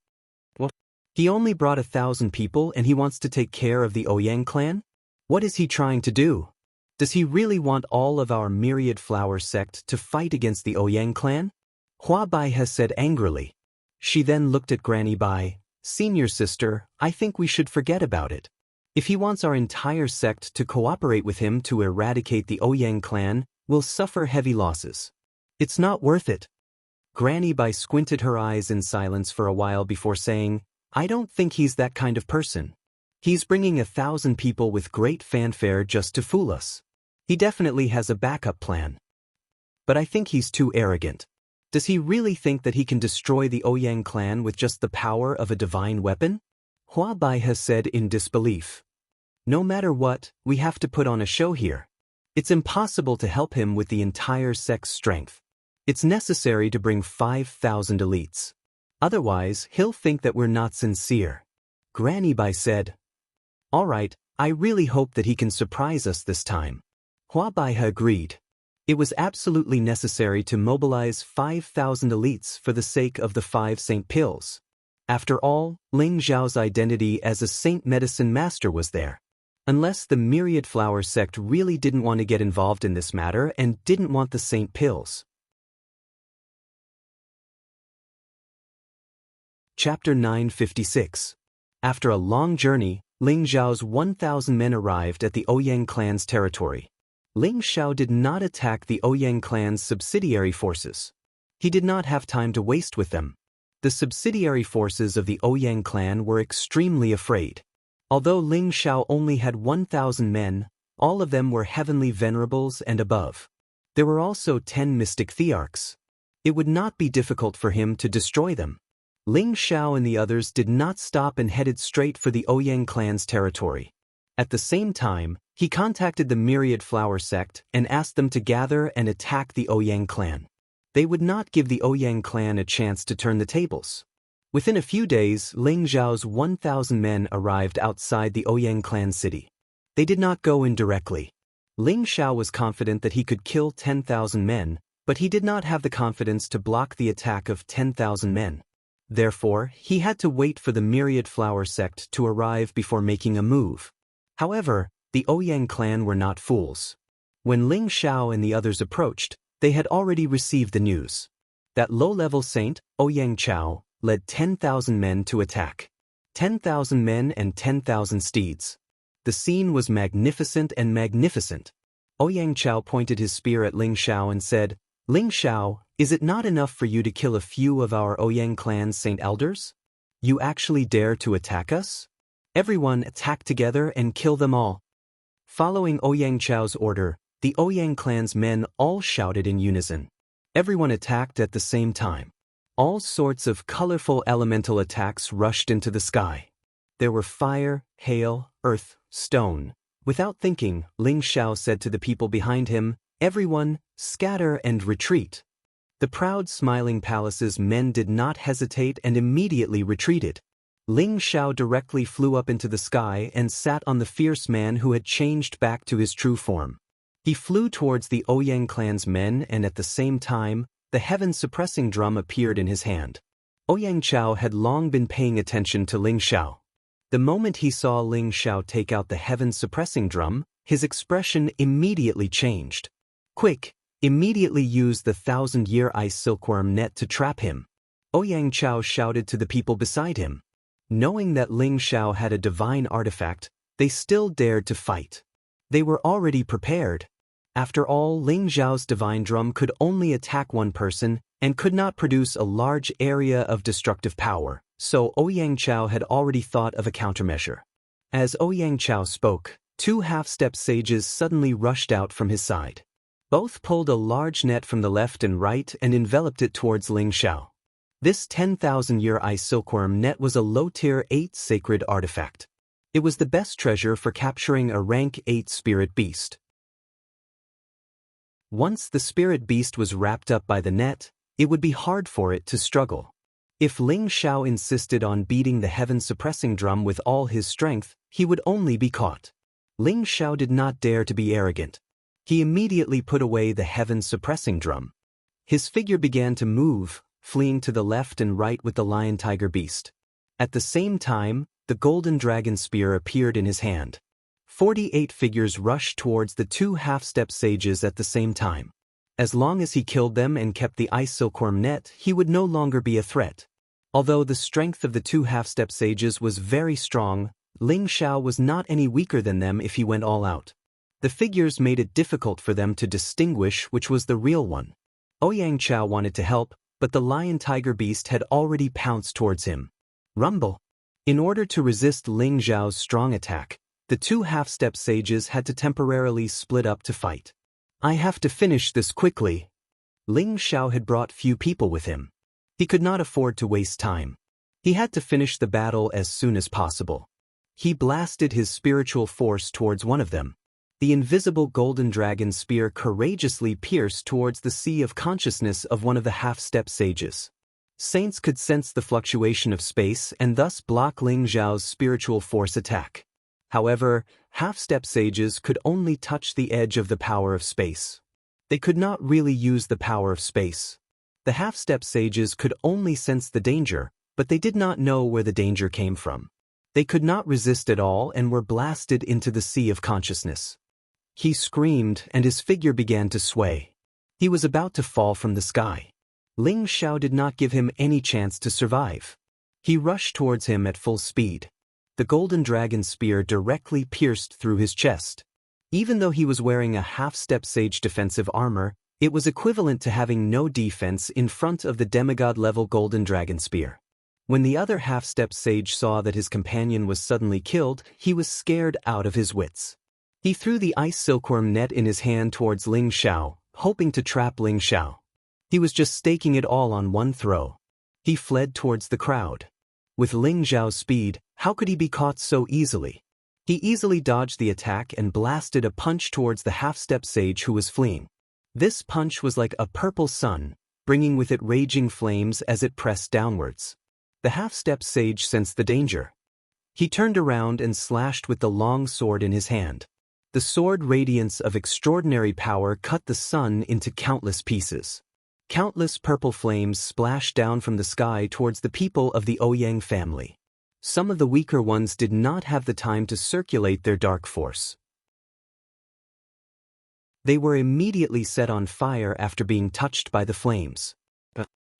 What? He only brought 1,000 people and he wants to take care of the Ouyang clan? What is he trying to do? Does he really want all of our Myriad Flower sect to fight against the Ouyang clan? Hua Baihe said angrily. She then looked at Granny Bai. Senior sister, I think we should forget about it. If he wants our entire sect to cooperate with him to eradicate the Ouyang clan, we'll suffer heavy losses. It's not worth it. Granny Bai squinted her eyes in silence for a while before saying, I don't think he's that kind of person. He's bringing 1,000 people with great fanfare just to fool us. He definitely has a backup plan. But I think he's too arrogant. Does he really think that he can destroy the Ouyang clan with just the power of a divine weapon? Hua Baihe said in disbelief. No matter what, we have to put on a show here. It's impossible to help him with the entire sect's strength. It's necessary to bring 5,000 elites. Otherwise, he'll think that we're not sincere. Granny Bai said. All right, I really hope that he can surprise us this time. Hua Baihe agreed. It was absolutely necessary to mobilize 5,000 elites for the sake of the 5 saint pills. After all, Ling Zhao's identity as a saint medicine master was there. Unless the Myriad Flower sect really didn't want to get involved in this matter and didn't want the saint pills. Chapter 956. After a long journey, Ling Zhao's 1,000 men arrived at the Ouyang clan's territory. Ling Xiao did not attack the Ouyang clan's subsidiary forces. He did not have time to waste with them. The subsidiary forces of the Ouyang clan were extremely afraid. Although Ling Xiao only had 1,000 men, all of them were heavenly venerables and above. There were also 10 mystic thearchs. It would not be difficult for him to destroy them. Ling Xiao and the others did not stop and headed straight for the Ouyang clan's territory. At the same time, he contacted the Myriad Flower sect and asked them to gather and attack the Ouyang clan. They would not give the Ouyang clan a chance to turn the tables. Within a few days, Ling Zhao's 1,000 men arrived outside the Ouyang clan city. They did not go in directly. Ling Xiao was confident that he could kill 10,000 men, but he did not have the confidence to block the attack of 10,000 men. Therefore, he had to wait for the Myriad Flower sect to arrive before making a move. However, the Ouyang clan were not fools. When Ling Xiao and the others approached, they had already received the news. That low-level saint, Ouyang Chao, led 10,000 men to attack. 10,000 men and 10,000 steeds. The scene was magnificent and magnificent. Ouyang Chao pointed his spear at Ling Xiao and said, "Ling Xiao, is it not enough for you to kill a few of our Ouyang clan's saint elders? You actually dare to attack us? Everyone attack together and kill them all." Following Ouyang Chao's order, the Ouyang clan's men all shouted in unison. Everyone attacked at the same time. All sorts of colorful elemental attacks rushed into the sky. There were fire, hail, earth, stone. Without thinking, Ling Xiao said to the people behind him, "Everyone, scatter and retreat." The proud smiling palace's men did not hesitate and immediately retreated. Ling Xiao directly flew up into the sky and sat on the fierce man who had changed back to his true form. He flew towards the Ouyang clan's men and at the same time, the heaven-suppressing drum appeared in his hand. Ouyang Chao had long been paying attention to Ling Xiao. The moment he saw Ling Xiao take out the heaven-suppressing drum, his expression immediately changed. "Quick, immediately use the 1,000-year ice silkworm net to trap him." Ouyang Chao shouted to the people beside him. Knowing that Ling Xiao had a divine artifact, they still dared to fight. They were already prepared. After all, Ling Xiao's divine drum could only attack one person and could not produce a large area of destructive power, so Ouyang Chao had already thought of a countermeasure. As Ouyang Chao spoke, 2 half-step sages suddenly rushed out from his side. Both pulled a large net from the left and right and enveloped it towards Ling Xiao. This 10,000-year ice silkworm net was a low-tier 8 sacred artifact. It was the best treasure for capturing a rank 8 spirit beast. Once the spirit beast was wrapped up by the net, it would be hard for it to struggle. If Ling Xiao insisted on beating the heaven-suppressing drum with all his strength, he would only be caught. Ling Xiao did not dare to be arrogant. He immediately put away the heaven-suppressing drum. His figure began to move, fleeing to the left and right with the lion-tiger beast. At the same time, the golden dragon spear appeared in his hand. 48 figures rushed towards the 2 half-step sages at the same time. As long as he killed them and kept the ice silkworm net, he would no longer be a threat. Although the strength of the 2 half-step sages was very strong, Ling Xiao was not any weaker than them if he went all out. The figures made it difficult for them to distinguish which was the real one. Ouyang Chao wanted to help, but the lion-tiger beast had already pounced towards him. Rumble! In order to resist Ling Xiao's strong attack, the 2 half-step sages had to temporarily split up to fight. "I have to finish this quickly." Ling Xiao had brought few people with him. He could not afford to waste time. He had to finish the battle as soon as possible. He blasted his spiritual force towards one of them. The invisible golden dragon spear courageously pierced towards the sea of consciousness of one of the half-step sages. Saints could sense the fluctuation of space and thus block Ling Xiao's spiritual force attack. However, half-step sages could only touch the edge of the power of space. They could not really use the power of space. The half-step sages could only sense the danger, but they did not know where the danger came from. They could not resist at all and were blasted into the sea of consciousness. He screamed and his figure began to sway. He was about to fall from the sky. Ling Xiao did not give him any chance to survive. He rushed towards him at full speed. The golden dragon spear directly pierced through his chest. Even though he was wearing a half-step sage defensive armor, it was equivalent to having no defense in front of the demigod-level golden dragon spear. When the other half-step sage saw that his companion was suddenly killed, he was scared out of his wits. He threw the ice silkworm net in his hand towards Ling Xiao, hoping to trap Ling Xiao. He was just staking it all on one throw. He fled towards the crowd. With Ling Xiao's speed, how could he be caught so easily? He easily dodged the attack and blasted a punch towards the half-step sage who was fleeing. This punch was like a purple sun, bringing with it raging flames as it pressed downwards. The half-step sage sensed the danger. He turned around and slashed with the long sword in his hand. The sword radiance of extraordinary power cut the sun into countless pieces. Countless purple flames splashed down from the sky towards the people of the Ouyang family. Some of the weaker ones did not have the time to circulate their dark force. They were immediately set on fire after being touched by the flames.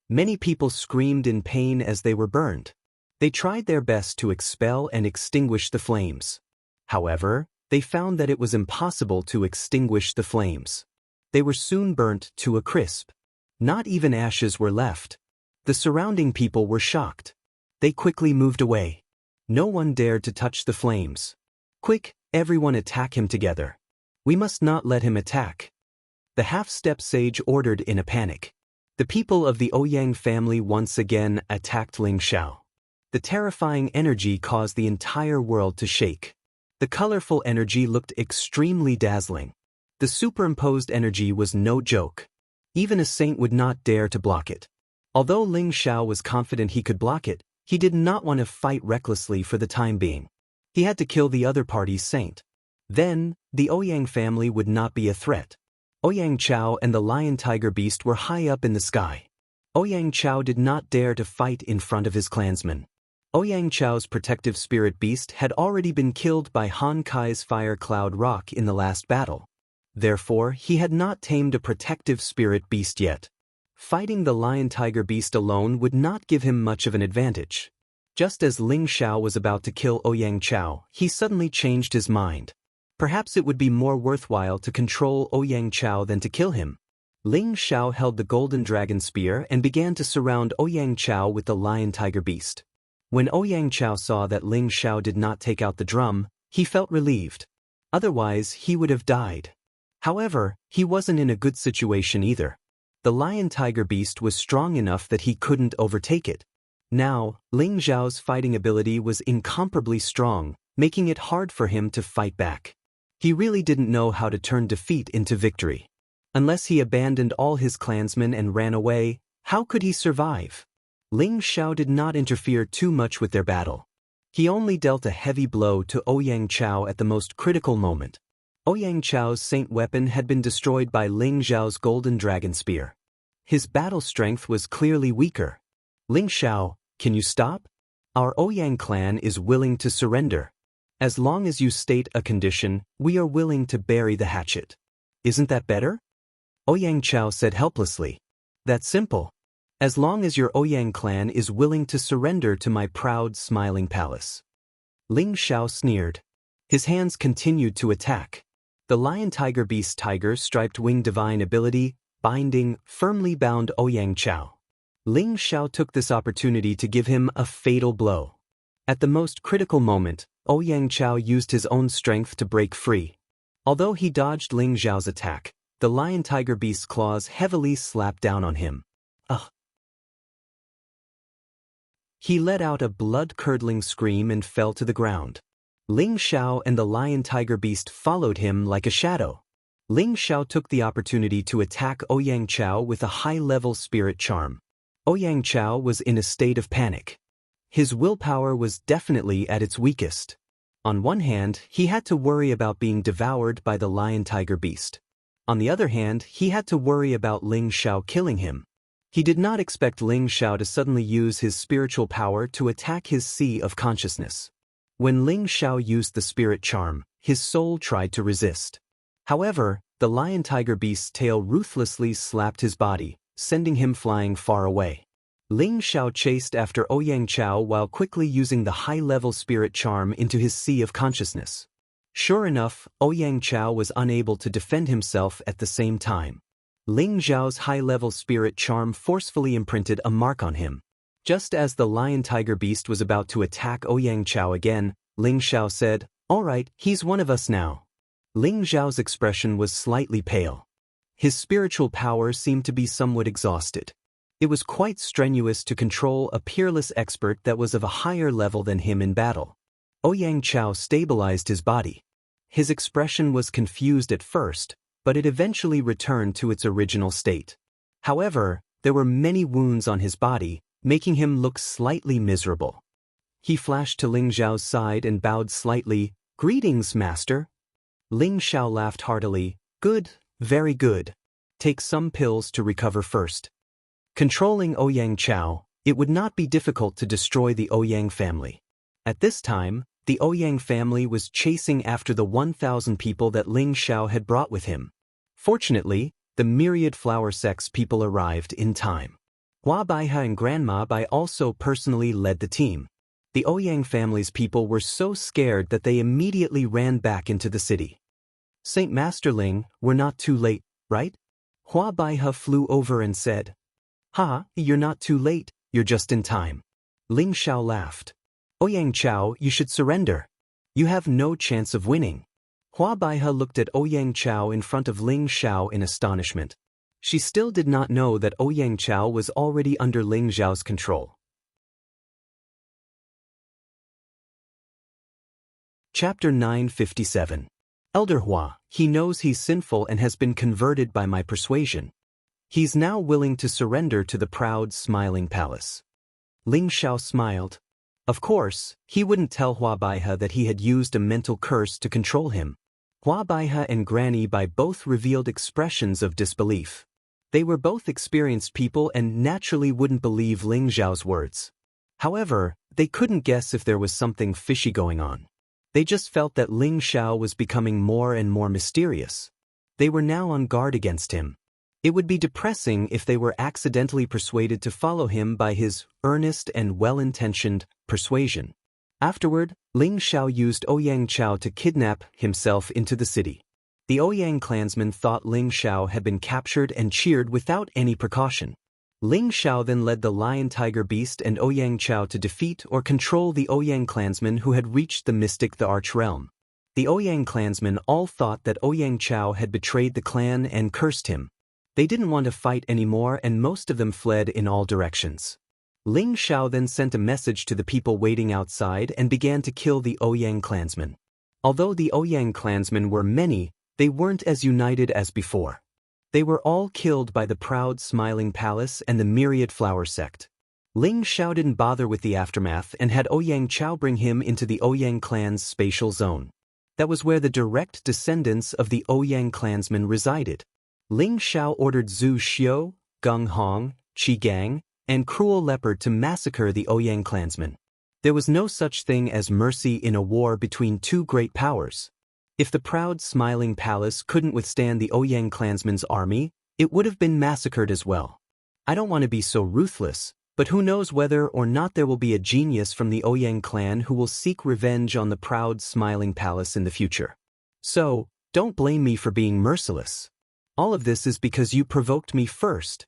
Many people screamed in pain as they were burned. They tried their best to expel and extinguish the flames. However, they found that it was impossible to extinguish the flames. They were soon burnt to a crisp. Not even ashes were left. The surrounding people were shocked. They quickly moved away. No one dared to touch the flames. Quick, everyone attack him together. We must not let him attack. The half-step sage ordered in a panic. The people of the Ouyang family once again attacked Ling Xiao. The terrifying energy caused the entire world to shake. The colorful energy looked extremely dazzling. The superimposed energy was no joke. Even a saint would not dare to block it. Although Ling Xiao was confident he could block it, he did not want to fight recklessly for the time being. He had to kill the other party's saint. Then, the Ouyang family would not be a threat. Ouyang Chao and the lion-tiger beast were high up in the sky. Ouyang Chao did not dare to fight in front of his clansmen. Ouyang Chao's protective spirit beast had already been killed by Han Kai's fire cloud rock in the last battle. Therefore, he had not tamed a protective spirit beast yet. Fighting the lion-tiger beast alone would not give him much of an advantage. Just as Ling Xiao was about to kill Ouyang Chao, he suddenly changed his mind. Perhaps it would be more worthwhile to control Ouyang Chao than to kill him. Ling Xiao held the golden dragon spear and began to surround Ouyang Chao with the lion-tiger beast. When Ouyang Chao saw that Ling Xiao did not take out the drum, he felt relieved. Otherwise, he would have died. However, he wasn't in a good situation either. The lion-tiger beast was strong enough that he couldn't overtake it. Now, Ling Xiao's fighting ability was incomparably strong, making it hard for him to fight back. He really didn't know how to turn defeat into victory. Unless he abandoned all his clansmen and ran away, how could he survive? Ling Xiao did not interfere too much with their battle. He only dealt a heavy blow to Ouyang Chao at the most critical moment. Ouyang Chao's saint weapon had been destroyed by Ling Xiao's golden dragon spear. His battle strength was clearly weaker. Ling Xiao, can you stop? Our Ouyang clan is willing to surrender. As long as you state a condition, we are willing to bury the hatchet. Isn't that better? Ouyang Chao said helplessly. That's simple. As long as your Ouyang clan is willing to surrender to my proud, smiling palace. Ling Xiao sneered. His hands continued to attack. The lion-tiger beast tiger striped wing divine ability, binding, firmly bound Ouyang Chao. Ling Xiao took this opportunity to give him a fatal blow. At the most critical moment, Ouyang Chao used his own strength to break free. Although he dodged Ling Xiao's attack, the lion-tiger beast's claws heavily slapped down on him. Ugh! He let out a blood-curdling scream and fell to the ground. Ling Xiao and the lion-tiger beast followed him like a shadow. Ling Xiao took the opportunity to attack Ouyang Chao with a high-level spirit charm. Ouyang Chao was in a state of panic. His willpower was definitely at its weakest. On one hand, he had to worry about being devoured by the lion-tiger beast. On the other hand, he had to worry about Ling Xiao killing him. He did not expect Ling Xiao to suddenly use his spiritual power to attack his sea of consciousness. When Ling Xiao used the spirit charm, his soul tried to resist. However, the lion-tiger beast's tail ruthlessly slapped his body, sending him flying far away. Ling Xiao chased after Ouyang Chao while quickly using the high-level spirit charm into his sea of consciousness. Sure enough, Ouyang Chao was unable to defend himself at the same time. Ling Xiao's high-level spirit charm forcefully imprinted a mark on him. Just as the lion-tiger beast was about to attack Ouyang Chao again, Ling Xiao said, "All right, he's one of us now." Ling Xiao's expression was slightly pale. His spiritual power seemed to be somewhat exhausted. It was quite strenuous to control a peerless expert that was of a higher level than him in battle. Ouyang Chao stabilized his body. His expression was confused at first, but it eventually returned to its original state. However, there were many wounds on his body, making him look slightly miserable. He flashed to Ling Xiao's side and bowed slightly. "Greetings, master." Ling Xiao laughed heartily. "Good, very good. Take some pills to recover first." Controlling Ouyang Chao, it would not be difficult to destroy the Ouyang family. At this time, the Ouyang family was chasing after the 1,000 people that Ling Xiao had brought with him. Fortunately, the myriad flower sects people arrived in time. Hua Baihe and Grandma Bai also personally led the team. The Ouyang family's people were so scared that they immediately ran back into the city. "Saint Master Ling, we're not too late, right?" Hua Baihe flew over and said. "Ha, you're not too late, you're just in time." Ling Xiao laughed. "Ouyang Chao, you should surrender. You have no chance of winning." Hua Baihe looked at Ouyang Chao in front of Ling Xiao in astonishment. She still did not know that Ouyang Chao was already under Ling Xiao's control. Chapter 957. Elder Hua, he knows he's sinful and has been converted by my persuasion. He's now willing to surrender to the proud, smiling palace. Ling Xiao smiled. Of course, he wouldn't tell Hua Baihe that he had used a mental curse to control him. Hua Baihe and Granny Bai both revealed expressions of disbelief. They were both experienced people and naturally wouldn't believe Ling Xiao's words. However, they couldn't guess if there was something fishy going on. They just felt that Ling Xiao was becoming more and more mysterious. They were now on guard against him. It would be depressing if they were accidentally persuaded to follow him by his earnest and well-intentioned persuasion. Afterward, Ling Xiao used Ouyang Chao to kidnap himself into the city. The Ouyang clansmen thought Ling Xiao had been captured and cheered without any precaution. Ling Xiao then led the lion-tiger beast and Ouyang Chao to defeat or control the Ouyang clansmen who had reached the mystic the Arch Realm. The Ouyang clansmen all thought that Ouyang Chao had betrayed the clan and cursed him. They didn't want to fight anymore and most of them fled in all directions. Ling Xiao then sent a message to the people waiting outside and began to kill the Ouyang clansmen. Although the Ouyang clansmen were many, they weren't as united as before. They were all killed by the proud smiling palace and the myriad flower sect. Ling Xiao didn't bother with the aftermath and had Ouyang Chao bring him into the Ouyang clan's spatial zone. That was where the direct descendants of the Ouyang clansmen resided. Ling Xiao ordered Zhu Xiu, Gung Hong, Qi Gang, and Cruel Leopard to massacre the Ouyang clansmen. There was no such thing as mercy in a war between two great powers. If the proud smiling palace couldn't withstand the Ouyang clansmen's army, it would have been massacred as well. I don't want to be so ruthless, but who knows whether or not there will be a genius from the Ouyang clan who will seek revenge on the proud smiling palace in the future. So, don't blame me for being merciless. All of this is because you provoked me first.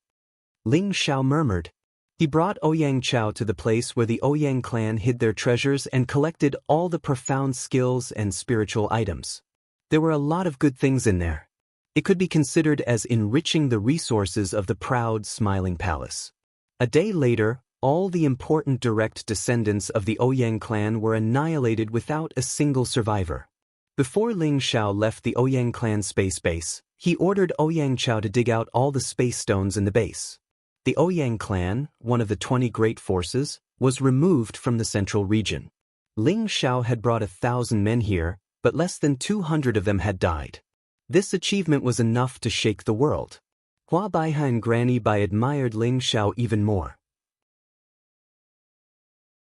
Ling Xiao murmured. He brought Ouyang Chao to the place where the Ouyang clan hid their treasures and collected all the profound skills and spiritual items. There were a lot of good things in there. It could be considered as enriching the resources of the proud, smiling palace. A day later, all the important direct descendants of the Ouyang clan were annihilated without a single survivor. Before Ling Xiao left the Ouyang clan space base, he ordered Ouyang Chao to dig out all the space stones in the base. The Ouyang clan, one of the 20 great forces, was removed from the central region. Ling Xiao had brought 1,000 men here, but less than 200 of them had died. This achievement was enough to shake the world. Hua Baihe and Granny Bai admired Ling Xiao even more.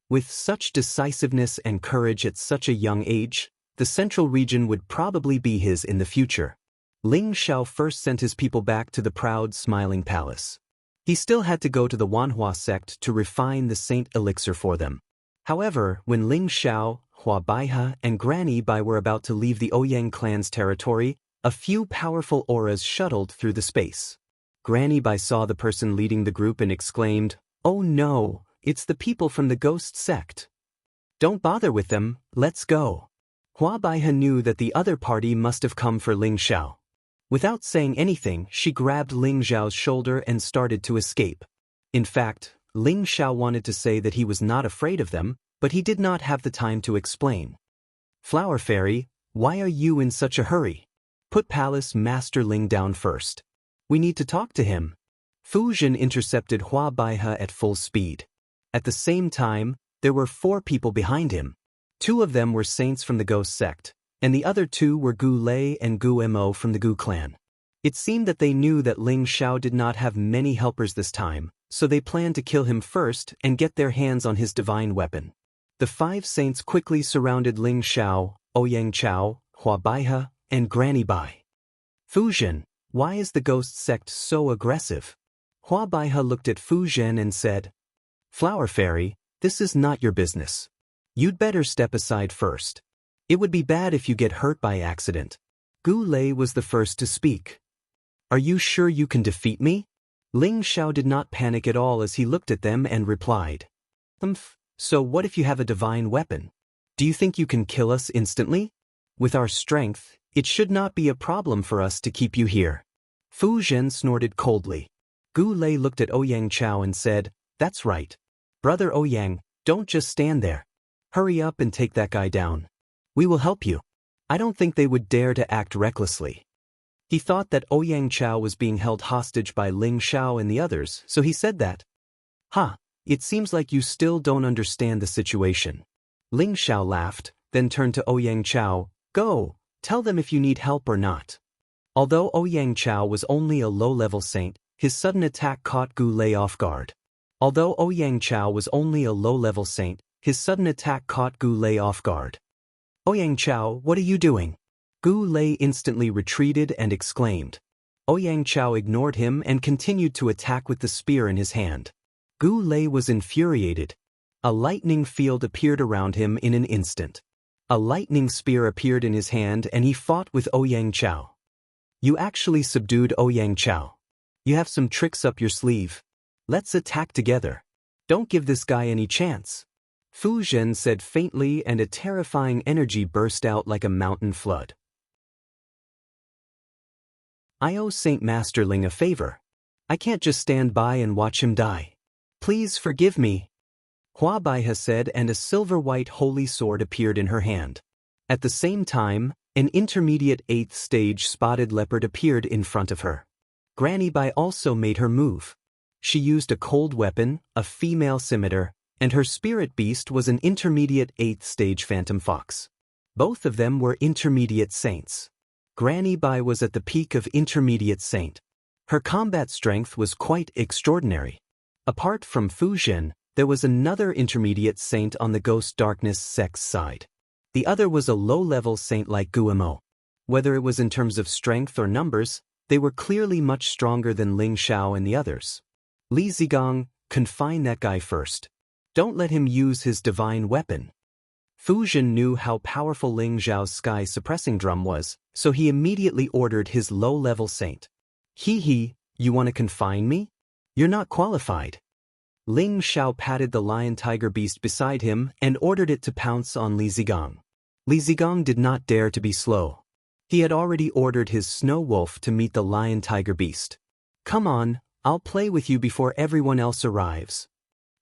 With such decisiveness and courage at such a young age, the central region would probably be his in the future. Ling Xiao first sent his people back to the proud, smiling palace. He still had to go to the Wanhua sect to refine the saint elixir for them. However, when Ling Xiao, Hua Baihe, and Granny Bai were about to leave the Ouyang clan's territory, a few powerful auras shuttled through the space. Granny Bai saw the person leading the group and exclaimed, "Oh no, it's the people from the ghost sect. Don't bother with them, let's go." Hua Baihe knew that the other party must have come for Ling Xiao. Without saying anything, she grabbed Ling Xiao's shoulder and started to escape. In fact, Ling Xiao wanted to say that he was not afraid of them, but he did not have the time to explain. "Flower Fairy, why are you in such a hurry? Put Palace Master Ling down first. We need to talk to him." Fu Jin intercepted Hua Baihe at full speed. At the same time, there were 4 people behind him. 2 of them were saints from the ghost sect, and the other 2 were Gu Lei and Gu Mo from the Gu clan. It seemed that they knew that Ling Xiao did not have many helpers this time, so they planned to kill him first and get their hands on his divine weapon. The 5 saints quickly surrounded Ling Xiao, Ouyang Chao, Hua Baihe, and Granny Bai. "Fu Jin, why is the ghost sect so aggressive?" Hua Baihe looked at Fu Jin and said, "Flower Fairy, this is not your business. You'd better step aside first. It would be bad if you get hurt by accident." Gu Lei was the first to speak. "Are you sure you can defeat me?" Ling Xiao did not panic at all as he looked at them and replied, "So what if you have a divine weapon? Do you think you can kill us instantly? With our strength, it should not be a problem for us to keep you here." Fu Zhen snorted coldly. Gu Lei looked at Ouyang Chao and said, "That's right. Brother Ouyang, don't just stand there. Hurry up and take that guy down. We will help you." I don't think they would dare to act recklessly. He thought that Ouyang Chao was being held hostage by Ling Xiao and the others, so he said that. It seems like you still don't understand the situation." Ling Xiao laughed, then turned to Ouyang Chao, "Go, tell them if you need help or not." Although Ouyang Chao was only a low-level saint, his sudden attack caught Gu Lei off guard. Ouyang Chao, what are you doing? Gu Lei instantly retreated and exclaimed. Ouyang Chao ignored him and continued to attack with the spear in his hand. Gu Lei was infuriated. A lightning field appeared around him in an instant. A lightning spear appeared in his hand and he fought with Ouyang Chao. "You actually subdued Ouyang Chao. You have some tricks up your sleeve. Let's attack together. Don't give this guy any chance." Fu Zhen said faintly, and a terrifying energy burst out like a mountain flood. "I owe Saint Masterling a favor. I can't just stand by and watch him die. Please forgive me," Hua Baihe said, and a silver-white holy sword appeared in her hand. At the same time, an intermediate 8th stage spotted leopard appeared in front of her. Granny Bai also made her move. She used a cold weapon, a female scimitar, and her spirit beast was an intermediate 8th stage phantom fox. Both of them were intermediate saints. Granny Bai was at the peak of intermediate saint. Her combat strength was quite extraordinary. Apart from Fu Zhen, there was another intermediate saint on the Ghost Darkness sect's side. The other was a low-level saint like Gu Mo. Whether it was in terms of strength or numbers, they were clearly much stronger than Ling Xiao and the others. "Li Zigong, confine that guy first. Don't let him use his divine weapon." Fu Zhen knew how powerful Ling Xiao's sky-suppressing drum was, so he immediately ordered his low-level saint. You want to confine me? You're not qualified." Ling Xiao patted the lion-tiger beast beside him and ordered it to pounce on Li Zigong. Li Zigong did not dare to be slow. He had already ordered his snow wolf to meet the lion-tiger beast. "Come on, I'll play with you before everyone else arrives."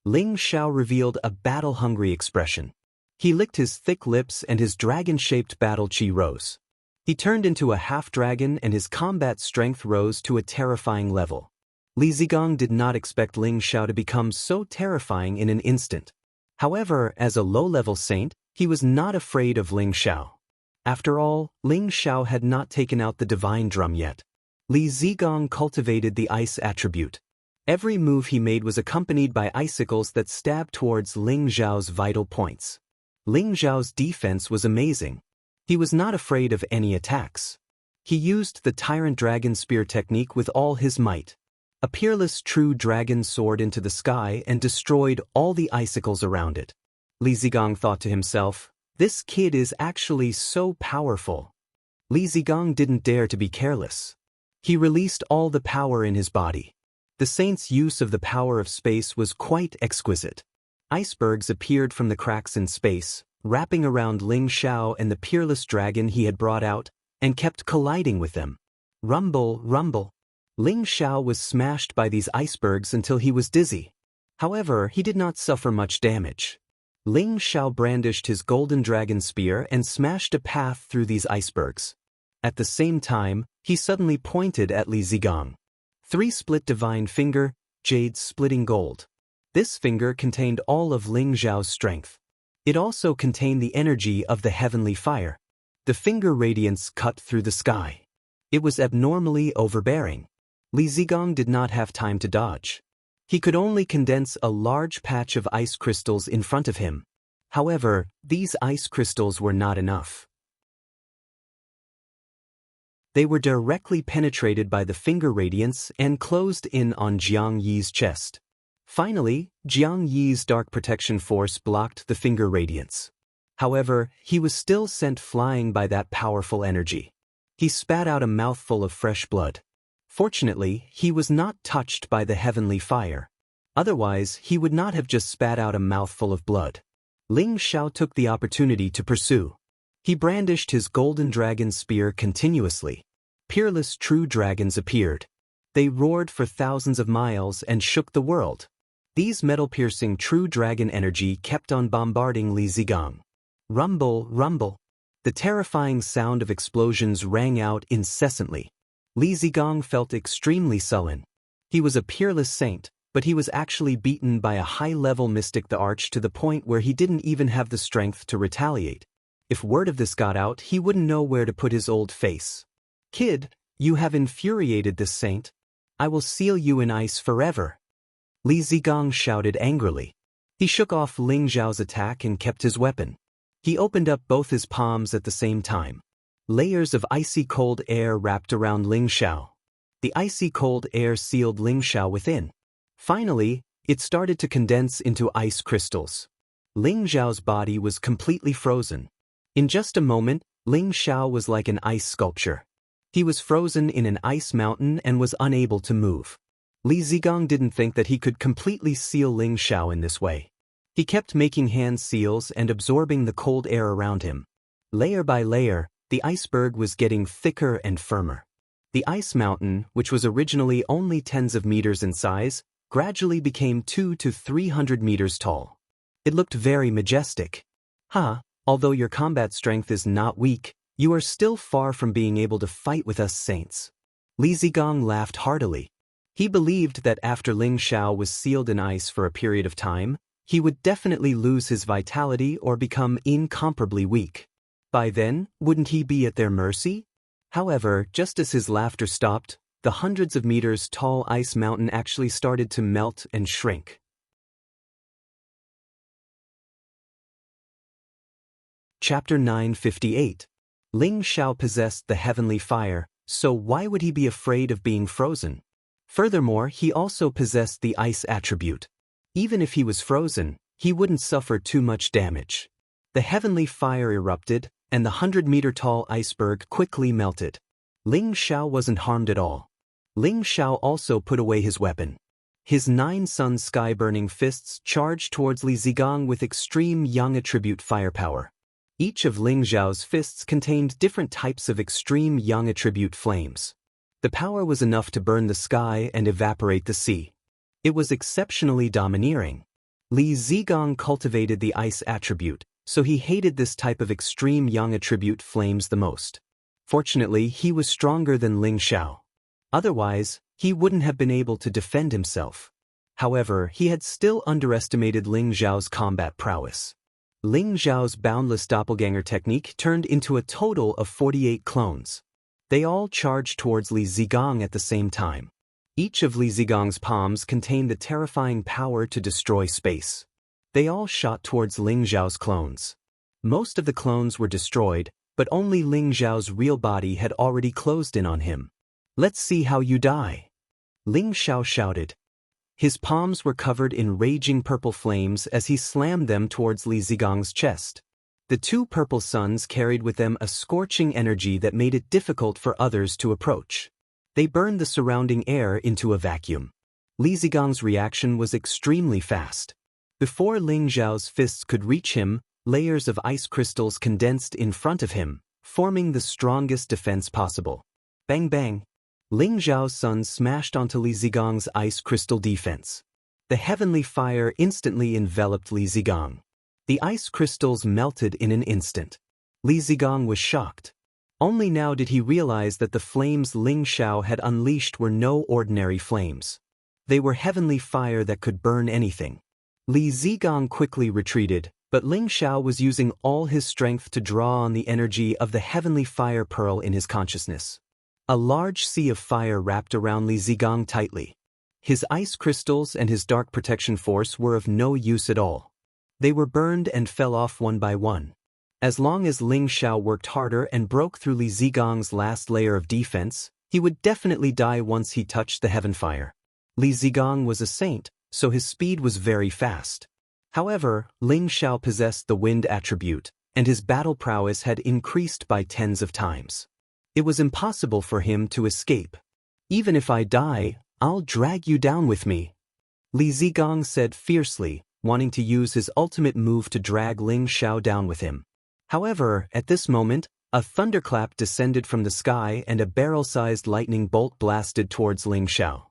Ling Xiao revealed a battle-hungry expression. He licked his thick lips and his dragon-shaped battle chi rose. He turned into a half-dragon and his combat strength rose to a terrifying level. Li Zigong did not expect Ling Xiao to become so terrifying in an instant. However, as a low-level saint, he was not afraid of Ling Xiao. After all, Ling Xiao had not taken out the divine drum yet. Li Zigong cultivated the ice attribute. Every move he made was accompanied by icicles that stabbed towards Ling Xiao's vital points. Ling Xiao's defense was amazing. He was not afraid of any attacks. He used the Tyrant Dragon Spear technique with all his might. A peerless true dragon soared into the sky and destroyed all the icicles around it. Li Zigong thought to himself, "This kid is actually so powerful." Li Zigong didn't dare to be careless. He released all the power in his body. The saint's use of the power of space was quite exquisite. Icebergs appeared from the cracks in space, wrapping around Ling Xiao and the peerless dragon he had brought out, and kept colliding with them. Rumble, rumble. Ling Xiao was smashed by these icebergs until he was dizzy. However, he did not suffer much damage. Ling Xiao brandished his golden dragon spear and smashed a path through these icebergs. At the same time, he suddenly pointed at Li Zigong. 3 split divine finger, jade splitting gold. This finger contained all of Ling Xiao's strength. It also contained the energy of the heavenly fire. The finger radiance cut through the sky. It was abnormally overbearing. Li Zigong did not have time to dodge. He could only condense a large patch of ice crystals in front of him. However, these ice crystals were not enough. They were directly penetrated by the finger radiance and closed in on Jiang Yi's chest. Finally, Jiang Yi's dark protection force blocked the finger radiance. However, he was still sent flying by that powerful energy. He spat out a mouthful of fresh blood. Fortunately, he was not touched by the heavenly fire. Otherwise, he would not have just spat out a mouthful of blood. Ling Xiao took the opportunity to pursue. He brandished his golden dragon spear continuously. Peerless true dragons appeared. They roared for thousands of miles and shook the world. These metal-piercing true dragon energy kept on bombarding Li Zigong. Rumble, rumble. The terrifying sound of explosions rang out incessantly. Li Zigong felt extremely sullen. He was a peerless saint, but he was actually beaten by a high-level mystic the Arch to the point where he didn't even have the strength to retaliate. If word of this got out, he wouldn't know where to put his old face. "Kid, you have infuriated this saint. I will seal you in ice forever." Li Zigong shouted angrily. He shook off Ling Xiao's attack and kept his weapon. He opened up both his palms at the same time. Layers of icy cold air wrapped around Ling Xiao. The icy cold air sealed Ling Xiao within. Finally, it started to condense into ice crystals. Ling Xiao's body was completely frozen. In just a moment, Ling Xiao was like an ice sculpture. He was frozen in an ice mountain and was unable to move. Li Zigong didn't think that he could completely seal Ling Xiao in this way. He kept making hand seals and absorbing the cold air around him. Layer by layer, the iceberg was getting thicker and firmer. The ice mountain, which was originally only tens of meters in size, gradually became 200 to 300 meters tall. It looked very majestic. Although your combat strength is not weak, you are still far from being able to fight with us saints. Li Zigong laughed heartily. He believed that after Ling Xiao was sealed in ice for a period of time, he would definitely lose his vitality or become incomparably weak. By then, wouldn't he be at their mercy? However, just as his laughter stopped, the hundreds of meters tall ice mountain actually started to melt and shrink. Chapter 958. Ling Xiao possessed the heavenly fire, so why would he be afraid of being frozen? Furthermore, he also possessed the ice attribute. Even if he was frozen, he wouldn't suffer too much damage. The heavenly fire erupted, and the 100-meter-tall iceberg quickly melted. Ling Xiao wasn't harmed at all. Ling Xiao also put away his weapon. His 9-sun sky-burning fists charged towards Li Zigong with extreme yang attribute firepower. Each of Ling Xiao's fists contained different types of extreme yang attribute flames. The power was enough to burn the sky and evaporate the sea. It was exceptionally domineering. Li Zigong cultivated the ice attribute, so he hated this type of extreme yang attribute flames the most. Fortunately, he was stronger than Ling Xiao. Otherwise, he wouldn't have been able to defend himself. However, he had still underestimated Ling Zhao's combat prowess. Ling Zhao's boundless doppelganger technique turned into a total of 48 clones. They all charged towards Li Zigong at the same time. Each of Li Zigong's palms contained the terrifying power to destroy space. They all shot towards Ling Zhao's clones. Most of the clones were destroyed, but only Ling Zhao's real body had already closed in on him. "Let's see how you die," Ling Zhao shouted. His palms were covered in raging purple flames as he slammed them towards Li Zigong's chest. The two purple suns carried with them a scorching energy that made it difficult for others to approach. They burned the surrounding air into a vacuum. Li Zigong's reaction was extremely fast. Before Ling Zhao's fists could reach him, layers of ice crystals condensed in front of him, forming the strongest defense possible. Bang bang! Ling Zhao's sun smashed onto Li Zigong's ice crystal defense. The heavenly fire instantly enveloped Li Zigong. The ice crystals melted in an instant. Li Zigong was shocked. Only now did he realize that the flames Ling Zhao had unleashed were no ordinary flames. They were heavenly fire that could burn anything. Li Zigong quickly retreated, but Ling Zhao was using all his strength to draw on the energy of the heavenly fire pearl in his consciousness. A large sea of fire wrapped around Li Zigong tightly. His ice crystals and his dark protection force were of no use at all. They were burned and fell off one by one. As long as Ling Zhao worked harder and broke through Li Zigong's last layer of defense, he would definitely die once he touched the heaven fire. Li Zigong was a saint, so his speed was very fast. However, Ling Zhao possessed the wind attribute, and his battle prowess had increased by tens of times. It was impossible for him to escape. "Even if I die, I'll drag you down with me," Li Zigong said fiercely, wanting to use his ultimate move to drag Ling Zhao down with him. However, at this moment, a thunderclap descended from the sky and a barrel-sized lightning bolt blasted towards Ling Zhao.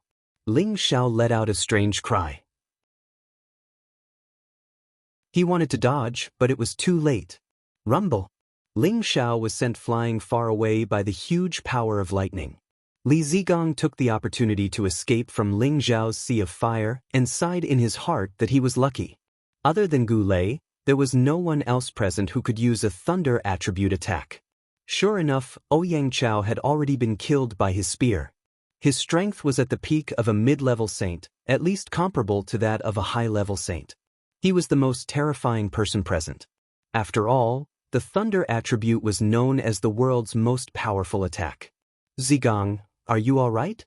Ling Zhao let out a strange cry. He wanted to dodge, but it was too late. Rumble! Ling Zhao was sent flying far away by the huge power of lightning. Li Zigong took the opportunity to escape from Ling Zhao's sea of fire and sighed in his heart that he was lucky. Other than Gu Lei, there was no one else present who could use a thunder attribute attack. Sure enough, Ouyang Chao had already been killed by his spear. His strength was at the peak of a mid-level saint, at least comparable to that of a high-level saint. He was the most terrifying person present. After all, the thunder attribute was known as the world's most powerful attack. "Zigong, are you all right?"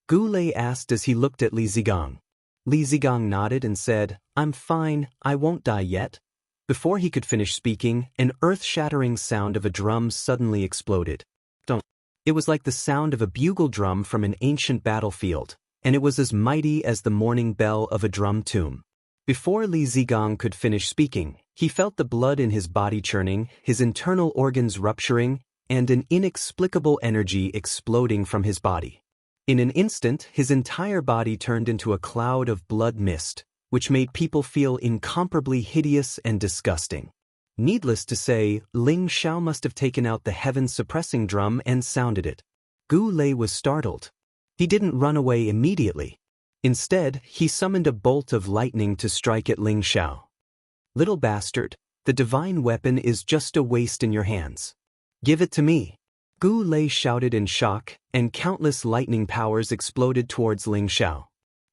Gu Lei asked as he looked at Li Zigong. Li Zigong nodded and said, "I'm fine, I won't die yet." Before he could finish speaking, an earth-shattering sound of a drum suddenly exploded. It was like the sound of a bugle drum from an ancient battlefield, and it was as mighty as the morning bell of a drum tomb. Before Li Zigong could finish speaking, he felt the blood in his body churning, his internal organs rupturing, and an inexplicable energy exploding from his body. In an instant, his entire body turned into a cloud of blood mist, which made people feel incomparably hideous and disgusting. Needless to say, Ling Zhao must have taken out the heaven-suppressing drum and sounded it. Gu Lei was startled. He didn't run away immediately. Instead, he summoned a bolt of lightning to strike at Ling Zhao. "Little bastard, the divine weapon is just a waste in your hands. Give it to me." Gu Lei shouted in shock, and countless lightning powers exploded towards Ling Zhao.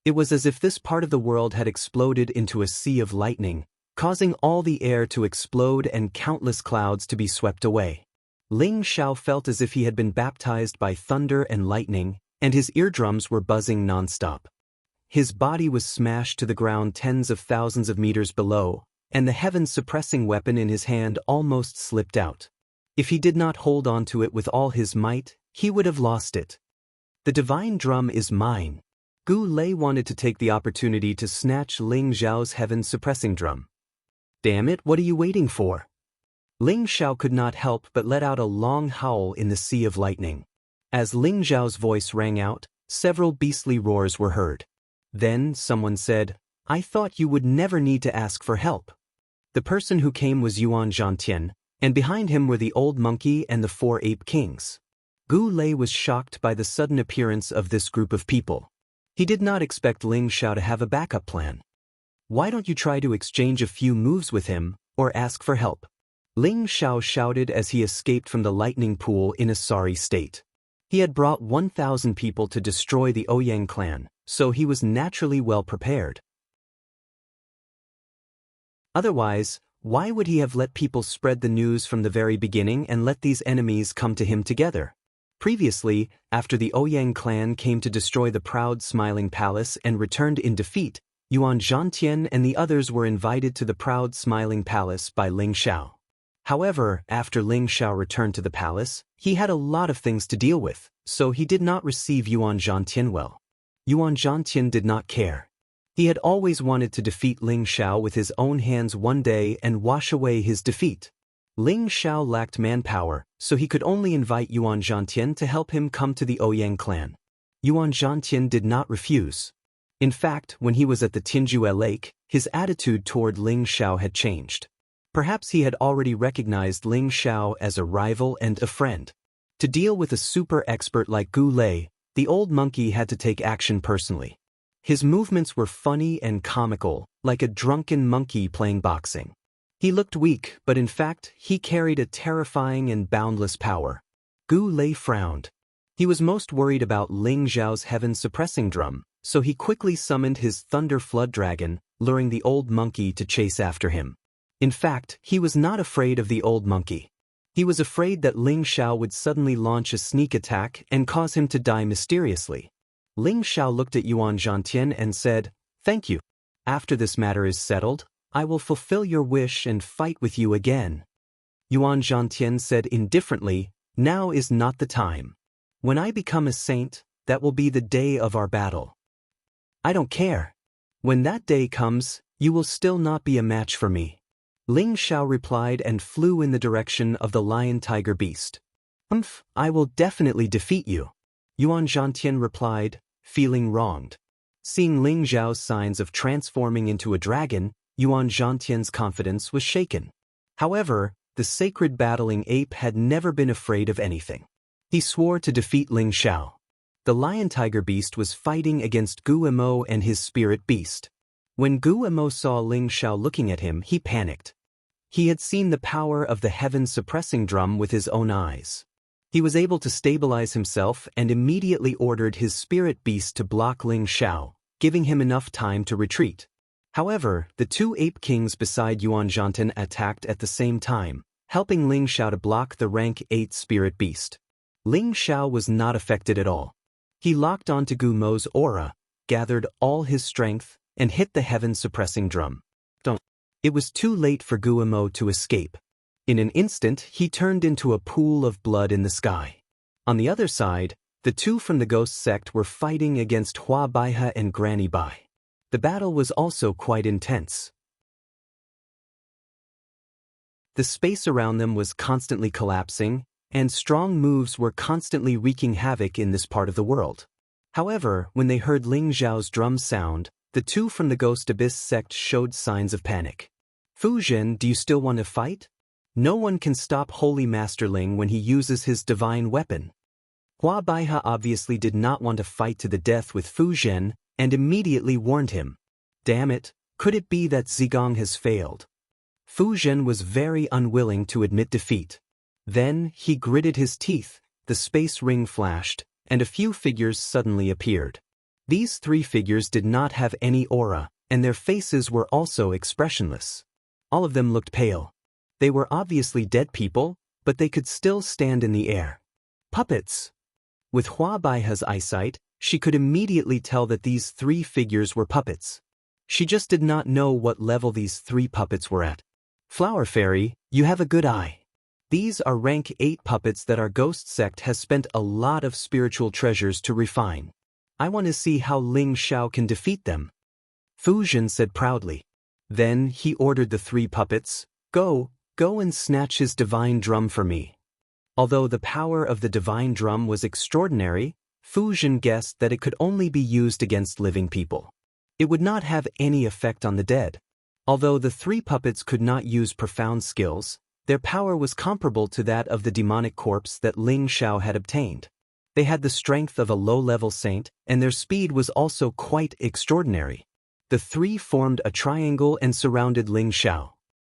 It was as if this part of the world had exploded into a sea of lightning, causing all the air to explode and countless clouds to be swept away. Ling Zhao felt as if he had been baptized by thunder and lightning, and his eardrums were buzzing nonstop. His body was smashed to the ground tens of thousands of meters below, and the heaven-suppressing weapon in his hand almost slipped out. If he did not hold on to it with all his might, he would have lost it. "The divine drum is mine." Gu Lei wanted to take the opportunity to snatch Ling Zhao's heaven-suppressing drum. "Damn it, what are you waiting for?" Ling Zhao could not help but let out a long howl in the sea of lightning. As Ling Zhao's voice rang out, several beastly roars were heard. Then someone said, "I thought you would never need to ask for help." The person who came was Yuan Zhantian, and behind him were the old monkey and the 4 ape kings. Gu Lei was shocked by the sudden appearance of this group of people. He did not expect Ling Xiao to have a backup plan. "Why don't you try to exchange a few moves with him, or ask for help?" Ling Xiao shouted as he escaped from the lightning pool in a sorry state. He had brought 1,000 people to destroy the Ouyang clan, so he was naturally well prepared. Otherwise, why would he have let people spread the news from the very beginning and let these enemies come to him together? Previously, after the Ouyang clan came to destroy the proud Smiling Palace and returned in defeat, Yuan Zhantian and the others were invited to the proud Smiling Palace by Ling Xiao. However, after Ling Xiao returned to the palace, he had a lot of things to deal with, so he did not receive Yuan Zhantian well. Yuan Zhantian did not care. He had always wanted to defeat Ling Xiao with his own hands one day and wash away his defeat. Ling Xiao lacked manpower, so he could only invite Yuan Zhantian to help him come to the Ouyang clan. Yuan Zhantian did not refuse. In fact, when he was at the Tinjue Lake, his attitude toward Ling Xiao had changed. Perhaps he had already recognized Ling Xiao as a rival and a friend. To deal with a super expert like Gu Lei, the old monkey had to take action personally. His movements were funny and comical, like a drunken monkey playing boxing. He looked weak, but in fact, he carried a terrifying and boundless power. Gu Lei frowned. He was most worried about Ling Xiao's heaven-suppressing drum, so he quickly summoned his Thunder Flood Dragon, luring the old monkey to chase after him. In fact, he was not afraid of the old monkey. He was afraid that Ling Xiao would suddenly launch a sneak attack and cause him to die mysteriously. Ling Xiao looked at Yuan Zhantian and said, "Thank you. After this matter is settled, I will fulfill your wish and fight with you again." Yuan Zhantian said indifferently, "Now is not the time. When I become a saint, that will be the day of our battle." "I don't care. When that day comes, you will still not be a match for me." Ling Xiao replied and flew in the direction of the lion-tiger beast. I will definitely defeat you," Yuan Zhantian replied, feeling wronged. Seeing Ling Xiao's signs of transforming into a dragon, Yuan Zhantian's confidence was shaken. However, the sacred battling ape had never been afraid of anything. He swore to defeat Ling Xiao. The lion-tiger beast was fighting against Gu Emo and his spirit beast. When Gu Emo saw Ling Xiao looking at him, he panicked. He had seen the power of the heaven-suppressing drum with his own eyes. He was able to stabilize himself and immediately ordered his spirit beast to block Ling Xiao, giving him enough time to retreat. However, the two ape kings beside Yuan Zhantian attacked at the same time, helping Ling Xiao to block the rank 8 spirit beast. Ling Xiao was not affected at all. He locked onto Gu Mo's aura, gathered all his strength, and hit the heaven-suppressing drum. It was too late for Gu Mo to escape. In an instant, he turned into a pool of blood in the sky. On the other side, the two from the ghost sect were fighting against Hua Baihe and Granny Bai. The battle was also quite intense. The space around them was constantly collapsing, and strong moves were constantly wreaking havoc in this part of the world. However, when they heard Ling Xiao's drum sound, the two from the Ghost Abyss sect showed signs of panic. "Fu Zhen, do you still want to fight? No one can stop Holy Master Ling when he uses his divine weapon." Hua Baihe obviously did not want to fight to the death with Fu Zhen, and immediately warned him. "Damn it, could it be that Zigong has failed?" Fu Zhen was very unwilling to admit defeat. Then, he gritted his teeth, the space ring flashed, and a few figures suddenly appeared. These 3 figures did not have any aura, and their faces were also expressionless. All of them looked pale. They were obviously dead people, but they could still stand in the air. Puppets! With Hua Baihe's eyesight, she could immediately tell that these 3 figures were puppets. She just did not know what level these 3 puppets were at. "Flower Fairy, you have a good eye. These are rank 8 puppets that our ghost sect has spent a lot of spiritual treasures to refine. I want to see how Ling Xiao can defeat them," Fu Zhen said proudly. Then he ordered the 3 puppets, Go and snatch his divine drum for me." Although the power of the divine drum was extraordinary, Fu Zhen guessed that it could only be used against living people. It would not have any effect on the dead. Although the 3 puppets could not use profound skills, their power was comparable to that of the demonic corpse that Ling Xiao had obtained. They had the strength of a low-level saint, and their speed was also quite extraordinary. The three formed a triangle and surrounded Ling Xiao.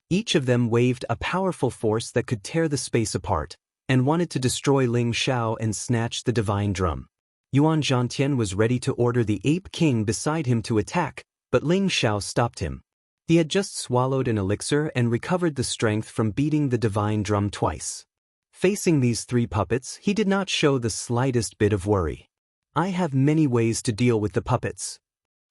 Each of them waved a powerful force that could tear the space apart, and wanted to destroy Ling Xiao and snatch the divine drum. Yuan Zhantian was ready to order the Ape King beside him to attack, but Ling Xiao stopped him. He had just swallowed an elixir and recovered the strength from beating the divine drum twice. Facing these three puppets, he did not show the slightest bit of worry. "I have many ways to deal with the puppets,"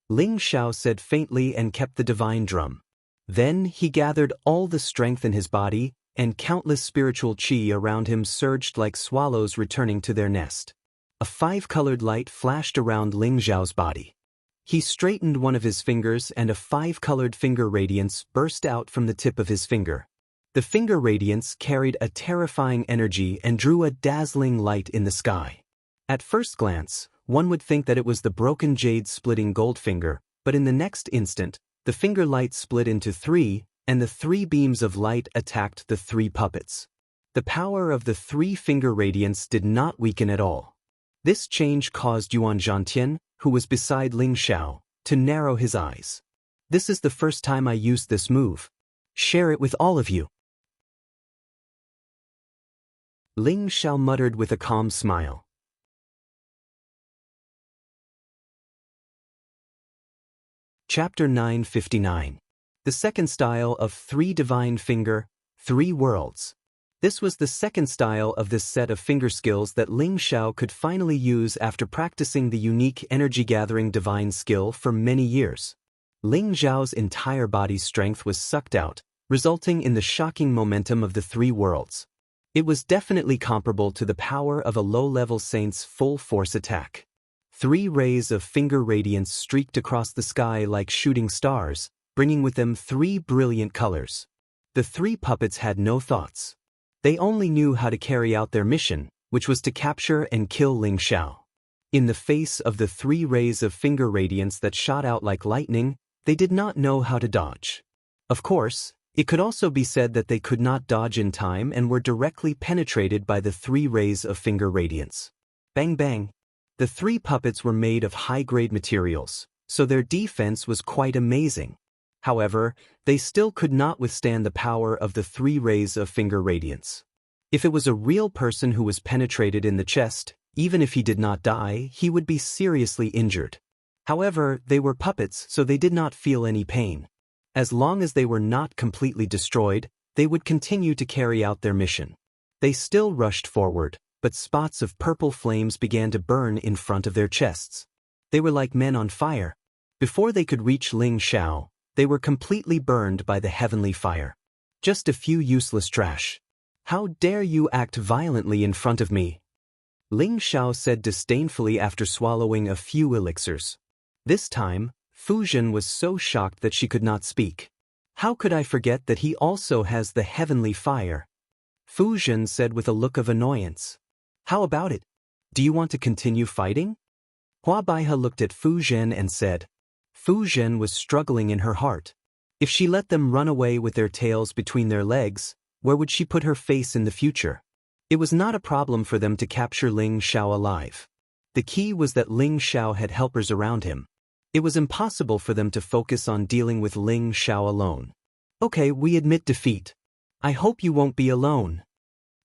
Ling Xiao said faintly and kept the divine drum. Then he gathered all the strength in his body, and countless spiritual qi around him surged like swallows returning to their nest. A five-colored light flashed around Ling Xiao's body. He straightened one of his fingers and a five-colored finger radiance burst out from the tip of his finger. The finger radiance carried a terrifying energy and drew a dazzling light in the sky. At first glance, one would think that it was the broken jade splitting gold finger, but in the next instant, the finger light split into three, and the three beams of light attacked the three puppets. The power of the three-finger radiance did not weaken at all. This change caused Yuan Zhantian, who was beside Ling Xiao, to narrow his eyes. "This is the first time I used this move. Share it with all of you." Ling Xiao muttered with a calm smile. Chapter 959. The second style of Three Divine Finger, Three Worlds. This was the second style of this set of finger skills that Ling Xiao could finally use after practicing the unique energy-gathering divine skill for many years. Ling Xiao's entire body's strength was sucked out, resulting in the shocking momentum of the three worlds. It was definitely comparable to the power of a low-level saint's full-force attack. Three rays of finger radiance streaked across the sky like shooting stars, bringing with them three brilliant colors. The three puppets had no thoughts. They only knew how to carry out their mission, which was to capture and kill Ling Xiao. In the face of the three rays of finger radiance that shot out like lightning, they did not know how to dodge. Of course, it could also be said that they could not dodge in time and were directly penetrated by the three rays of finger radiance. Bang bang! The three puppets were made of high-grade materials, so their defense was quite amazing. However, they still could not withstand the power of the three rays of finger radiance. If it was a real person who was penetrated in the chest, even if he did not die, he would be seriously injured. However, they were puppets, so they did not feel any pain. As long as they were not completely destroyed, they would continue to carry out their mission. They still rushed forward, but spots of purple flames began to burn in front of their chests. They were like men on fire. Before they could reach Ling Xiao, they were completely burned by the heavenly fire. "Just a few useless trash. How dare you act violently in front of me?" Ling Xiao said disdainfully after swallowing a few elixirs. This time, Fu Zhen was so shocked that she could not speak. "How could I forget that he also has the heavenly fire?" Fu Zhen said with a look of annoyance. "How about it? Do you want to continue fighting?" Hua Baihe looked at Fu Zhen and said. Fu Zhen was struggling in her heart. If she let them run away with their tails between their legs, where would she put her face in the future? It was not a problem for them to capture Ling Xiao alive. The key was that Ling Xiao had helpers around him. It was impossible for them to focus on dealing with Ling Xiao alone. "Okay, we admit defeat. I hope you won't be alone,"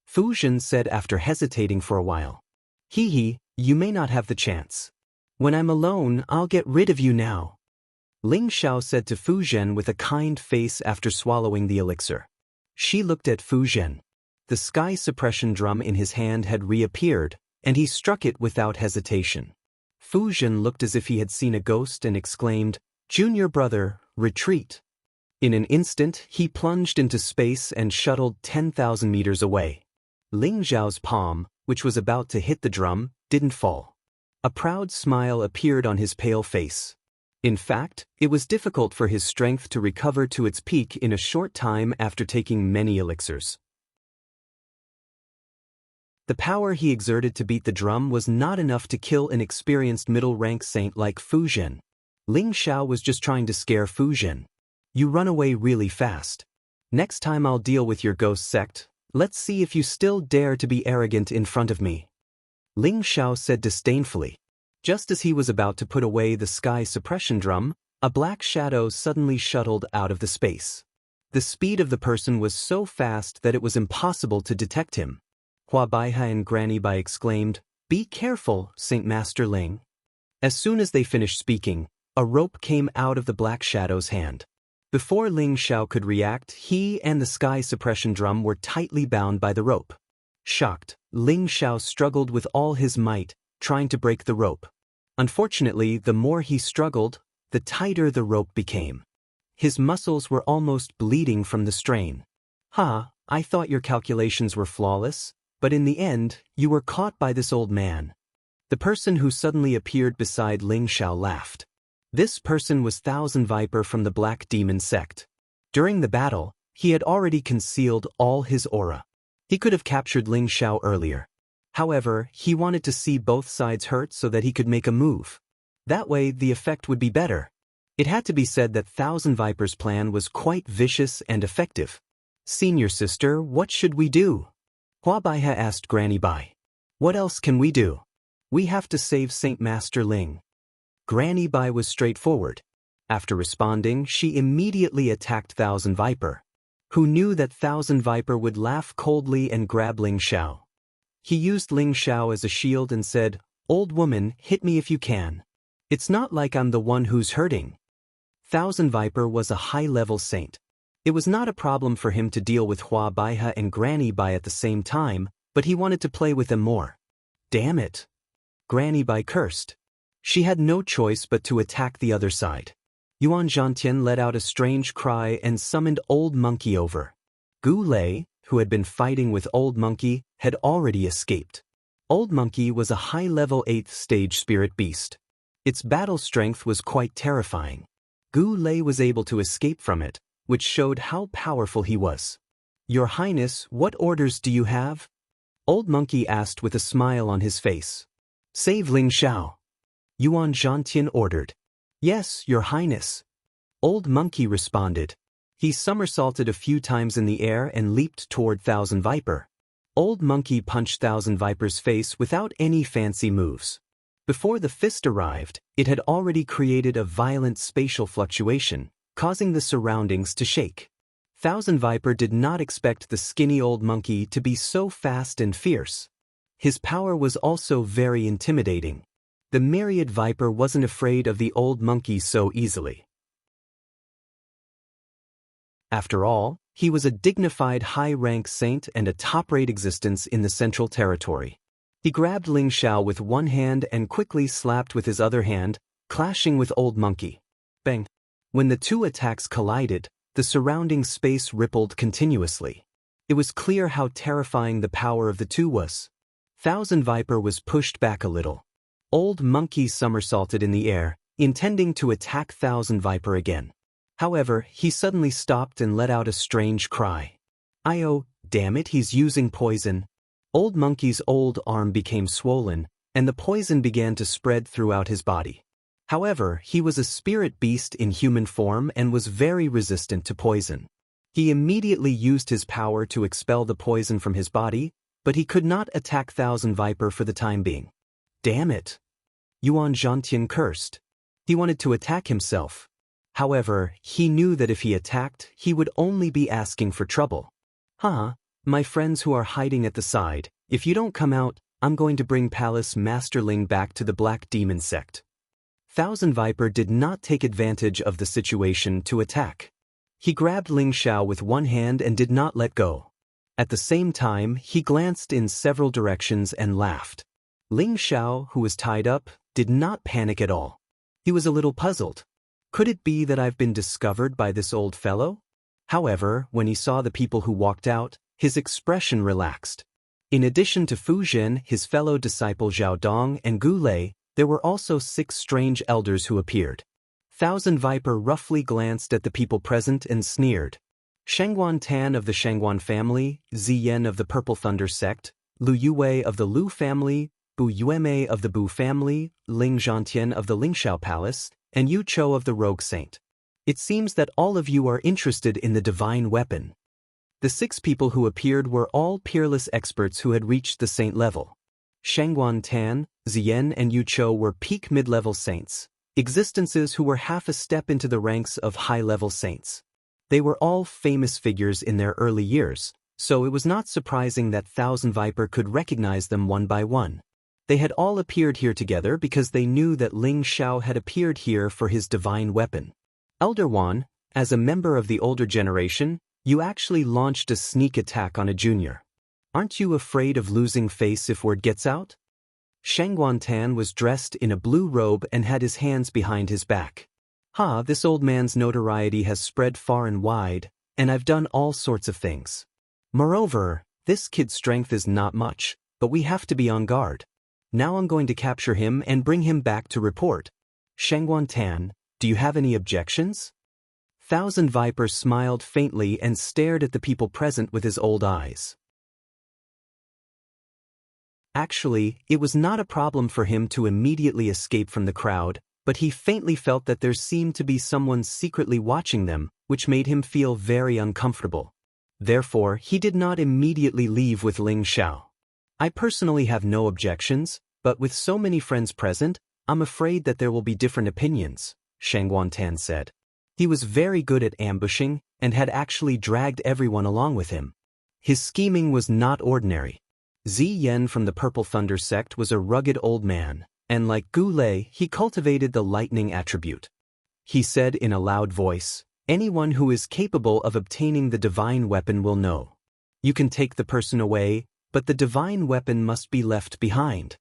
Fu Zhen said after hesitating for a while. "Hee, you may not have the chance. When I'm alone, I'll get rid of you now," Ling Xiao said to Fu Zhen with a kind face after swallowing the elixir. She looked at Fu Zhen. The sky suppression drum in his hand had reappeared, and he struck it without hesitation. Fu Zhen looked as if he had seen a ghost and exclaimed, "Junior brother, retreat." In an instant, he plunged into space and shuttled 10,000 meters away. Ling Xiao's palm, which was about to hit the drum, didn't fall. A proud smile appeared on his pale face. In fact, it was difficult for his strength to recover to its peak in a short time after taking many elixirs. The power he exerted to beat the drum was not enough to kill an experienced middle-rank saint like Fu Zhen. Ling Xiao was just trying to scare Fu Zhen. "You run away really fast. Next time I'll deal with your ghost sect. Let's see if you still dare to be arrogant in front of me." Ling Xiao said disdainfully. Just as he was about to put away the sky suppression drum, a black shadow suddenly shuttled out of the space. The speed of the person was so fast that it was impossible to detect him. Hua Baihe and Granny Bai exclaimed, "Be careful, Saint Master Ling." As soon as they finished speaking, a rope came out of the black shadow's hand. Before Ling Xiao could react, he and the sky suppression drum were tightly bound by the rope. Shocked, Ling Xiao struggled with all his might, trying to break the rope. Unfortunately, the more he struggled, the tighter the rope became. His muscles were almost bleeding from the strain. I thought your calculations were flawless, but in the end, you were caught by this old man." The person who suddenly appeared beside Ling Xiao laughed. This person was Thousand Viper from the Black Demon sect. During the battle, he had already concealed all his aura. He could have captured Ling Xiao earlier. However, he wanted to see both sides hurt so that he could make a move. That way, the effect would be better. It had to be said that Thousand Viper's plan was quite vicious and effective. "Senior sister, what should we do?" Hua Baihe asked Granny Bai. "What else can we do? We have to save Saint Master Ling." Granny Bai was straightforward. After responding, she immediately attacked Thousand Viper, who knew that Thousand Viper would laugh coldly and grab Ling Xiao. He used Ling Xiao as a shield and said, "Old woman, hit me if you can. It's not like I'm the one who's hurting." Thousand Viper was a high-level saint. It was not a problem for him to deal with Hua Baihe and Granny Bai at the same time, but he wanted to play with them more. "Damn it!" Granny Bai cursed. She had no choice but to attack the other side. Yuan Zhantian let out a strange cry and summoned Old Monkey over. Gu Lei, who had been fighting with Old Monkey, had already escaped. Old Monkey was a high-level 8th stage spirit beast. Its battle strength was quite terrifying. Gu Lei was able to escape from it, which showed how powerful he was. "Your Highness, what orders do you have?" Old Monkey asked with a smile on his face. "Save Ling Xiao," Yuan Zhantian ordered. "Yes, Your Highness," Old Monkey responded. He somersaulted a few times in the air and leaped toward Thousand Viper. Old Monkey punched Thousand Viper's face without any fancy moves. Before the fist arrived, it had already created a violent spatial fluctuation, causing the surroundings to shake. Thousand Viper did not expect the skinny Old Monkey to be so fast and fierce. His power was also very intimidating. The myriad Viper wasn't afraid of the Old Monkey so easily. After all, he was a dignified high-rank saint and a top-rate existence in the Central Territory. He grabbed Ling Xiao with one hand and quickly slapped with his other hand, clashing with Old Monkey. Bang! When the two attacks collided, the surrounding space rippled continuously. It was clear how terrifying the power of the two was. Thousand Viper was pushed back a little. Old Monkey somersaulted in the air, intending to attack Thousand Viper again. However, he suddenly stopped and let out a strange cry. "Oh, damn it, he's using poison." Old Monkey's old arm became swollen, and the poison began to spread throughout his body. However, he was a spirit beast in human form and was very resistant to poison. He immediately used his power to expel the poison from his body, but he could not attack Thousand Viper for the time being. "Damn it!" Yuan Zhantian cursed. He wanted to attack himself. However, he knew that if he attacked, he would only be asking for trouble. My friends who are hiding at the side, if you don't come out, I'm going to bring Palace Master Ling back to the Black Demon sect." Thousand Viper did not take advantage of the situation to attack. He grabbed Ling Xiao with one hand and did not let go. At the same time, he glanced in several directions and laughed. Ling Xiao, who was tied up, did not panic at all. He was a little puzzled. Could it be that I've been discovered by this old fellow? However, when he saw the people who walked out, his expression relaxed. In addition to Fu Zhen, his fellow disciple Zhao Dong, and Gu Lei, there were also 6 strange elders who appeared. Thousand Viper roughly glanced at the people present and sneered. Shangguan Tan of the Shangguan family, Ziyan of the Purple Thunder sect, Lu Yue of the Lu family, Bu Yueme of the Bu family, Ling Zhantian of the Lingxiao Palace, and Yu Chou of the Rogue Saint. It seems that all of you are interested in the divine weapon. The 6 people who appeared were all peerless experts who had reached the saint level. Shangguan Tan, Ziyan and Yu Chou were peak mid-level saints, existences who were half a step into the ranks of high-level saints. They were all famous figures in their early years, so it was not surprising that Thousand Viper could recognize them one by one. They had all appeared here together because they knew that Ling Xiao had appeared here for his divine weapon. Elder Wan, as a member of the older generation, you actually launched a sneak attack on a junior. Aren't you afraid of losing face if word gets out? Shangguan Tan was dressed in a blue robe and had his hands behind his back. This old man's notoriety has spread far and wide, and I've done all sorts of things. Moreover, this kid's strength is not much, but we have to be on guard. Now I'm going to capture him and bring him back to report. Shangguan Tan, do you have any objections? Thousand Viper smiled faintly and stared at the people present with his old eyes. Actually, it was not a problem for him to immediately escape from the crowd, but he faintly felt that there seemed to be someone secretly watching them, which made him feel very uncomfortable. Therefore, he did not immediately leave with Ling Xiao. I personally have no objections, but with so many friends present, I'm afraid that there will be different opinions, Shangguan Tan said. He was very good at ambushing and had actually dragged everyone along with him. His scheming was not ordinary. Ziyan from the Purple Thunder sect was a rugged old man, and like Gu Lei, he cultivated the lightning attribute. He said in a loud voice, anyone who is capable of obtaining the divine weapon will know. You can take the person away, but the divine weapon must be left behind.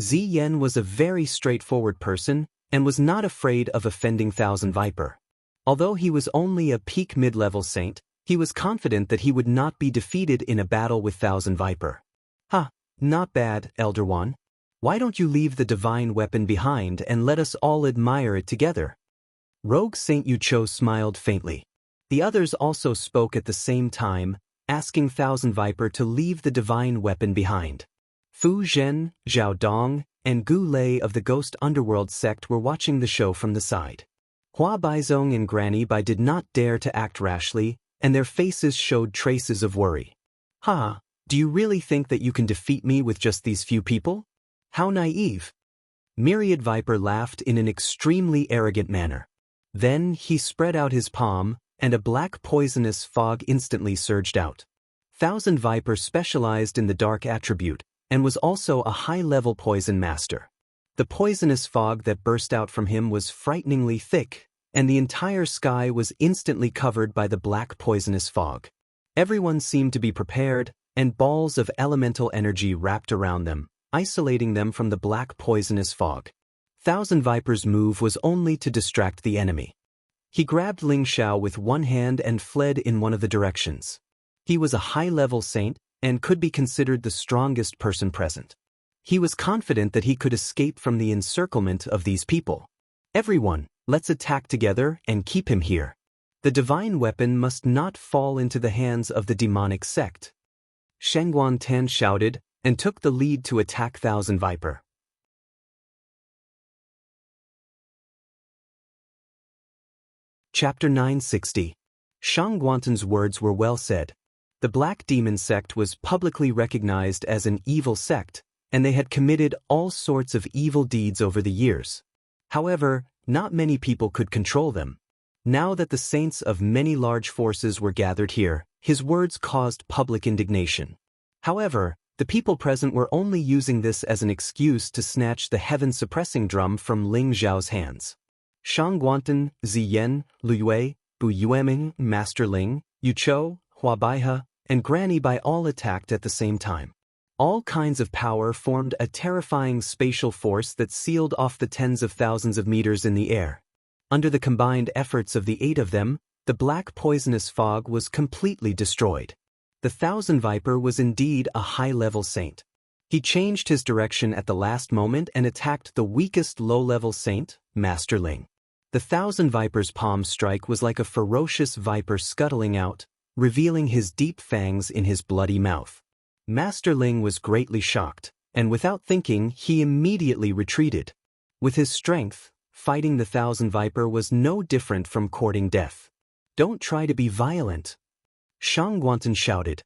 Ziyan was a very straightforward person and was not afraid of offending Thousand Viper. Although he was only a peak mid-level saint, he was confident that he would not be defeated in a battle with Thousand Viper. Not bad, Elder One. Why don't you leave the divine weapon behind and let us all admire it together? Rogue Saint Yu Chou smiled faintly. The others also spoke at the same time, asking Thousand Viper to leave the divine weapon behind. Fu Zhen, Zhao Dong, and Gu Lei of the Ghost Underworld sect were watching the show from the side. Hua Baizong and Granny Bai did not dare to act rashly, and their faces showed traces of worry. Do you really think that you can defeat me with just these few people? How naive. Myriad Viper laughed in an extremely arrogant manner. Then he spread out his palm, and a black poisonous fog instantly surged out. Thousand Viper specialized in the dark attribute, and was also a high-level poison master. The poisonous fog that burst out from him was frighteningly thick, and the entire sky was instantly covered by the black poisonous fog. Everyone seemed to be prepared, and balls of elemental energy wrapped around them, isolating them from the black poisonous fog. Thousand Viper's move was only to distract the enemy. He grabbed Ling Xiao with one hand and fled in one of the directions. He was a high-level saint and could be considered the strongest person present. He was confident that he could escape from the encirclement of these people. Everyone, let's attack together and keep him here. The divine weapon must not fall into the hands of the demonic sect. Shangguan Tan shouted and took the lead to attack Thousand Viper. Chapter 960. Shangguantan's words were well said. The Black Demon sect was publicly recognized as an evil sect, and they had committed all sorts of evil deeds over the years. However, not many people could control them. Now that the saints of many large forces were gathered here, his words caused public indignation. However, the people present were only using this as an excuse to snatch the heaven-suppressing drum from Ling Xiao's hands. Shangguantan, Ziyan, Lu Yue, Bu Yueming, Master Ling, Yu Chou, Hua Baihe, and Granny Bai all attacked at the same time. All kinds of power formed a terrifying spatial force that sealed off the tens of thousands of meters in the air. Under the combined efforts of the 8 of them, the black poisonous fog was completely destroyed. The Thousand Viper was indeed a high-level saint. He changed his direction at the last moment and attacked the weakest low-level saint, Master Ling. The Thousand Viper's palm strike was like a ferocious viper scuttling out, revealing his deep fangs in his bloody mouth. Master Ling was greatly shocked, and without thinking, he immediately retreated. With his strength, fighting the Thousand Viper was no different from courting death. Don't try to be violent. Shangguantan shouted.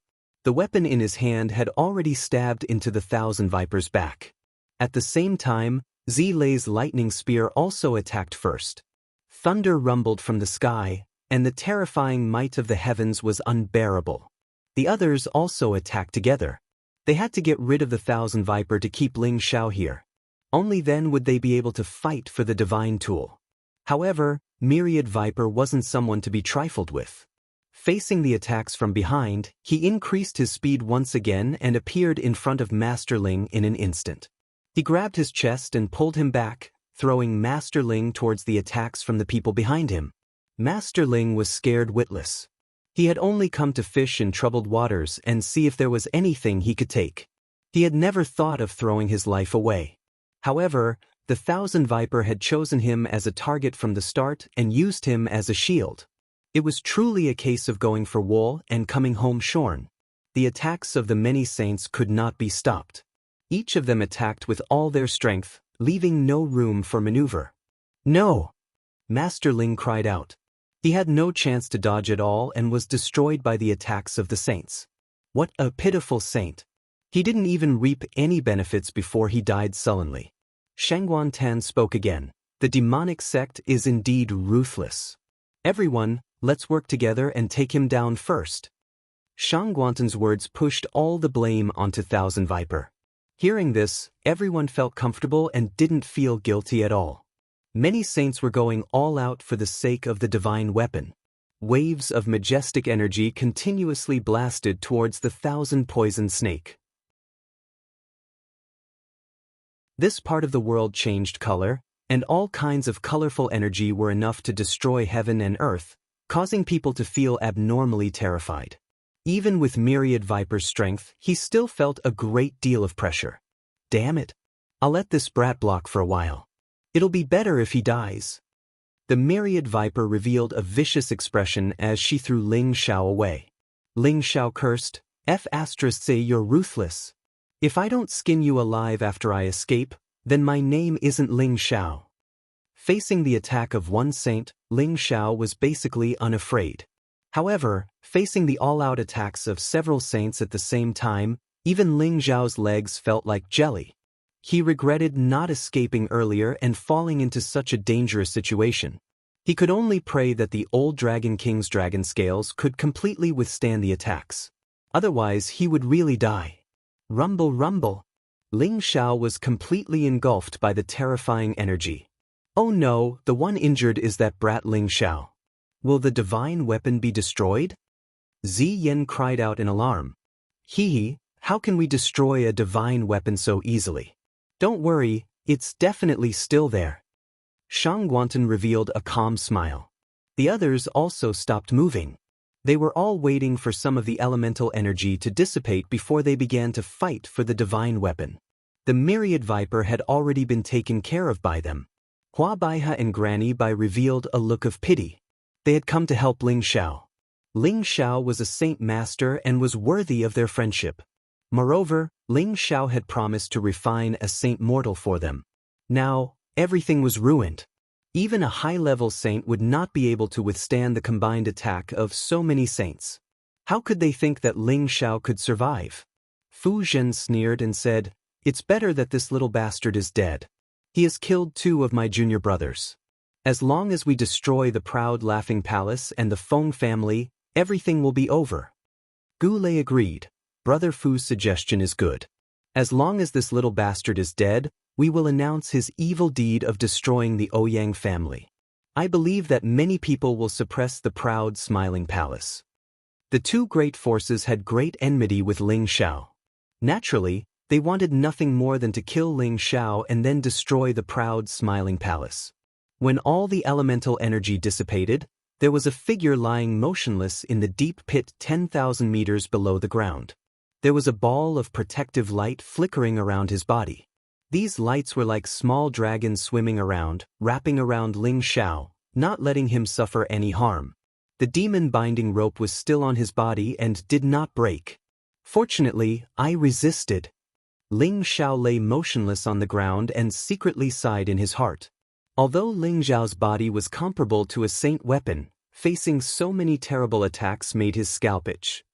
The weapon in his hand had already stabbed into the Thousand Vipers' back. At the same time, Zilei's lightning spear also attacked first. Thunder rumbled from the sky, and the terrifying might of the heavens was unbearable. The others also attacked together. They had to get rid of the Thousand Viper to keep Ling Xiao here. Only then would they be able to fight for the divine tool. However, Myriad Viper wasn't someone to be trifled with. Facing the attacks from behind, he increased his speed once again and appeared in front of Master Ling in an instant. He grabbed his chest and pulled him back, throwing Master Ling towards the attacks from the people behind him. Master Ling was scared witless. He had only come to fish in troubled waters and see if there was anything he could take. He had never thought of throwing his life away. However, the Thousand Viper had chosen him as a target from the start and used him as a shield. It was truly a case of going for wool and coming home shorn. The attacks of the many saints could not be stopped. Each of them attacked with all their strength, leaving no room for maneuver. "No!" Master Ling cried out. He had no chance to dodge at all and was destroyed by the attacks of the saints. What a pitiful saint! He didn't even reap any benefits before he died sullenly. Shangguan Tan spoke again. The demonic sect is indeed ruthless. "Everyone, let's work together and take him down first." Shangguantan's words pushed all the blame onto Thousand Viper. Hearing this, everyone felt comfortable and didn't feel guilty at all. Many saints were going all out for the sake of the divine weapon. Waves of majestic energy continuously blasted towards the thousand-poisoned snake. This part of the world changed color, and all kinds of colorful energy were enough to destroy heaven and earth, causing people to feel abnormally terrified. Even with Myriad Viper's strength, he still felt a great deal of pressure. "Damn it! I'll let this brat block for a while. It'll be better if he dies." The Myriad Viper revealed a vicious expression as she threw Ling Xiao away. Ling Xiao cursed, "Say you're ruthless. If I don't skin you alive after I escape, then my name isn't Ling Xiao." Facing the attack of one saint, Ling Xiao was basically unafraid. However, facing the all-out attacks of several saints at the same time, even Ling Xiao's legs felt like jelly. He regretted not escaping earlier and falling into such a dangerous situation. He could only pray that the old Dragon King's dragon scales could completely withstand the attacks. Otherwise, he would really die. Rumble, rumble. Ling Xiao was completely engulfed by the terrifying energy. "Oh no, the one injured is that brat Ling Xiao. Will the divine weapon be destroyed?" Ziyen cried out in alarm. "Hee, how can we destroy a divine weapon so easily?" "Don't worry, it's definitely still there." Shangguantan revealed a calm smile. The others also stopped moving. They were all waiting for some of the elemental energy to dissipate before they began to fight for the divine weapon. The Myriad Viper had already been taken care of by them. Hua Baiha and Granny Bai revealed a look of pity. They had come to help Ling Xiao. Ling Xiao was a saint master and was worthy of their friendship. Moreover, Ling Xiao had promised to refine a saint mortal for them. Now, everything was ruined. Even a high-level saint would not be able to withstand the combined attack of so many saints. How could they think that Ling Xiao could survive? Fu Zhen sneered and said, "It's better that this little bastard is dead. He has killed 2 of my junior brothers. As long as we destroy the proud Laughing Palace and the Feng family, everything will be over." Gu Lei agreed. Brother Fu's suggestion is good. As long as this little bastard is dead, we will announce his evil deed of destroying the Ouyang family. I believe that many people will suppress the proud Smiling Palace. The 2 great forces had great enmity with Ling Xiao. Naturally, they wanted nothing more than to kill Ling Xiao and then destroy the proud Smiling Palace. When all the elemental energy dissipated, there was a figure lying motionless in the deep pit 10,000 meters below the ground. There was a ball of protective light flickering around his body. These lights were like small dragons swimming around, wrapping around Ling Xiao, not letting him suffer any harm. The demon binding rope was still on his body and did not break. Fortunately, I resisted. Ling Xiao lay motionless on the ground and secretly sighed in his heart. Although Ling Xiao's body was comparable to a saint weapon, facing so many terrible attacks made his scalp itch.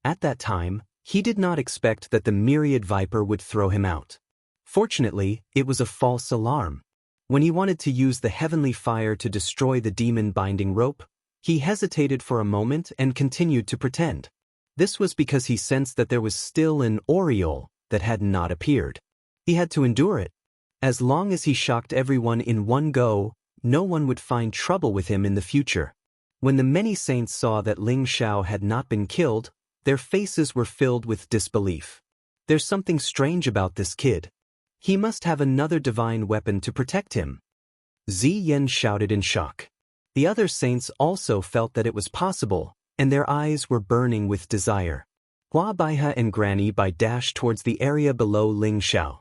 At that time, he did not expect that the myriad viper would throw him out. Fortunately, it was a false alarm. When he wanted to use the heavenly fire to destroy the demon binding rope, he hesitated for a moment and continued to pretend. This was because he sensed that there was still an aureole that had not appeared. He had to endure it. As long as he shocked everyone in one go, no one would find trouble with him in the future. When the many saints saw that Ling Xiao had not been killed, their faces were filled with disbelief. There's something strange about this kid. He must have another divine weapon to protect him. Ziyan shouted in shock. The other saints also felt that it was possible, and their eyes were burning with desire. Hua Baihe and Granny Bai dashed towards the area below Ling Xiao.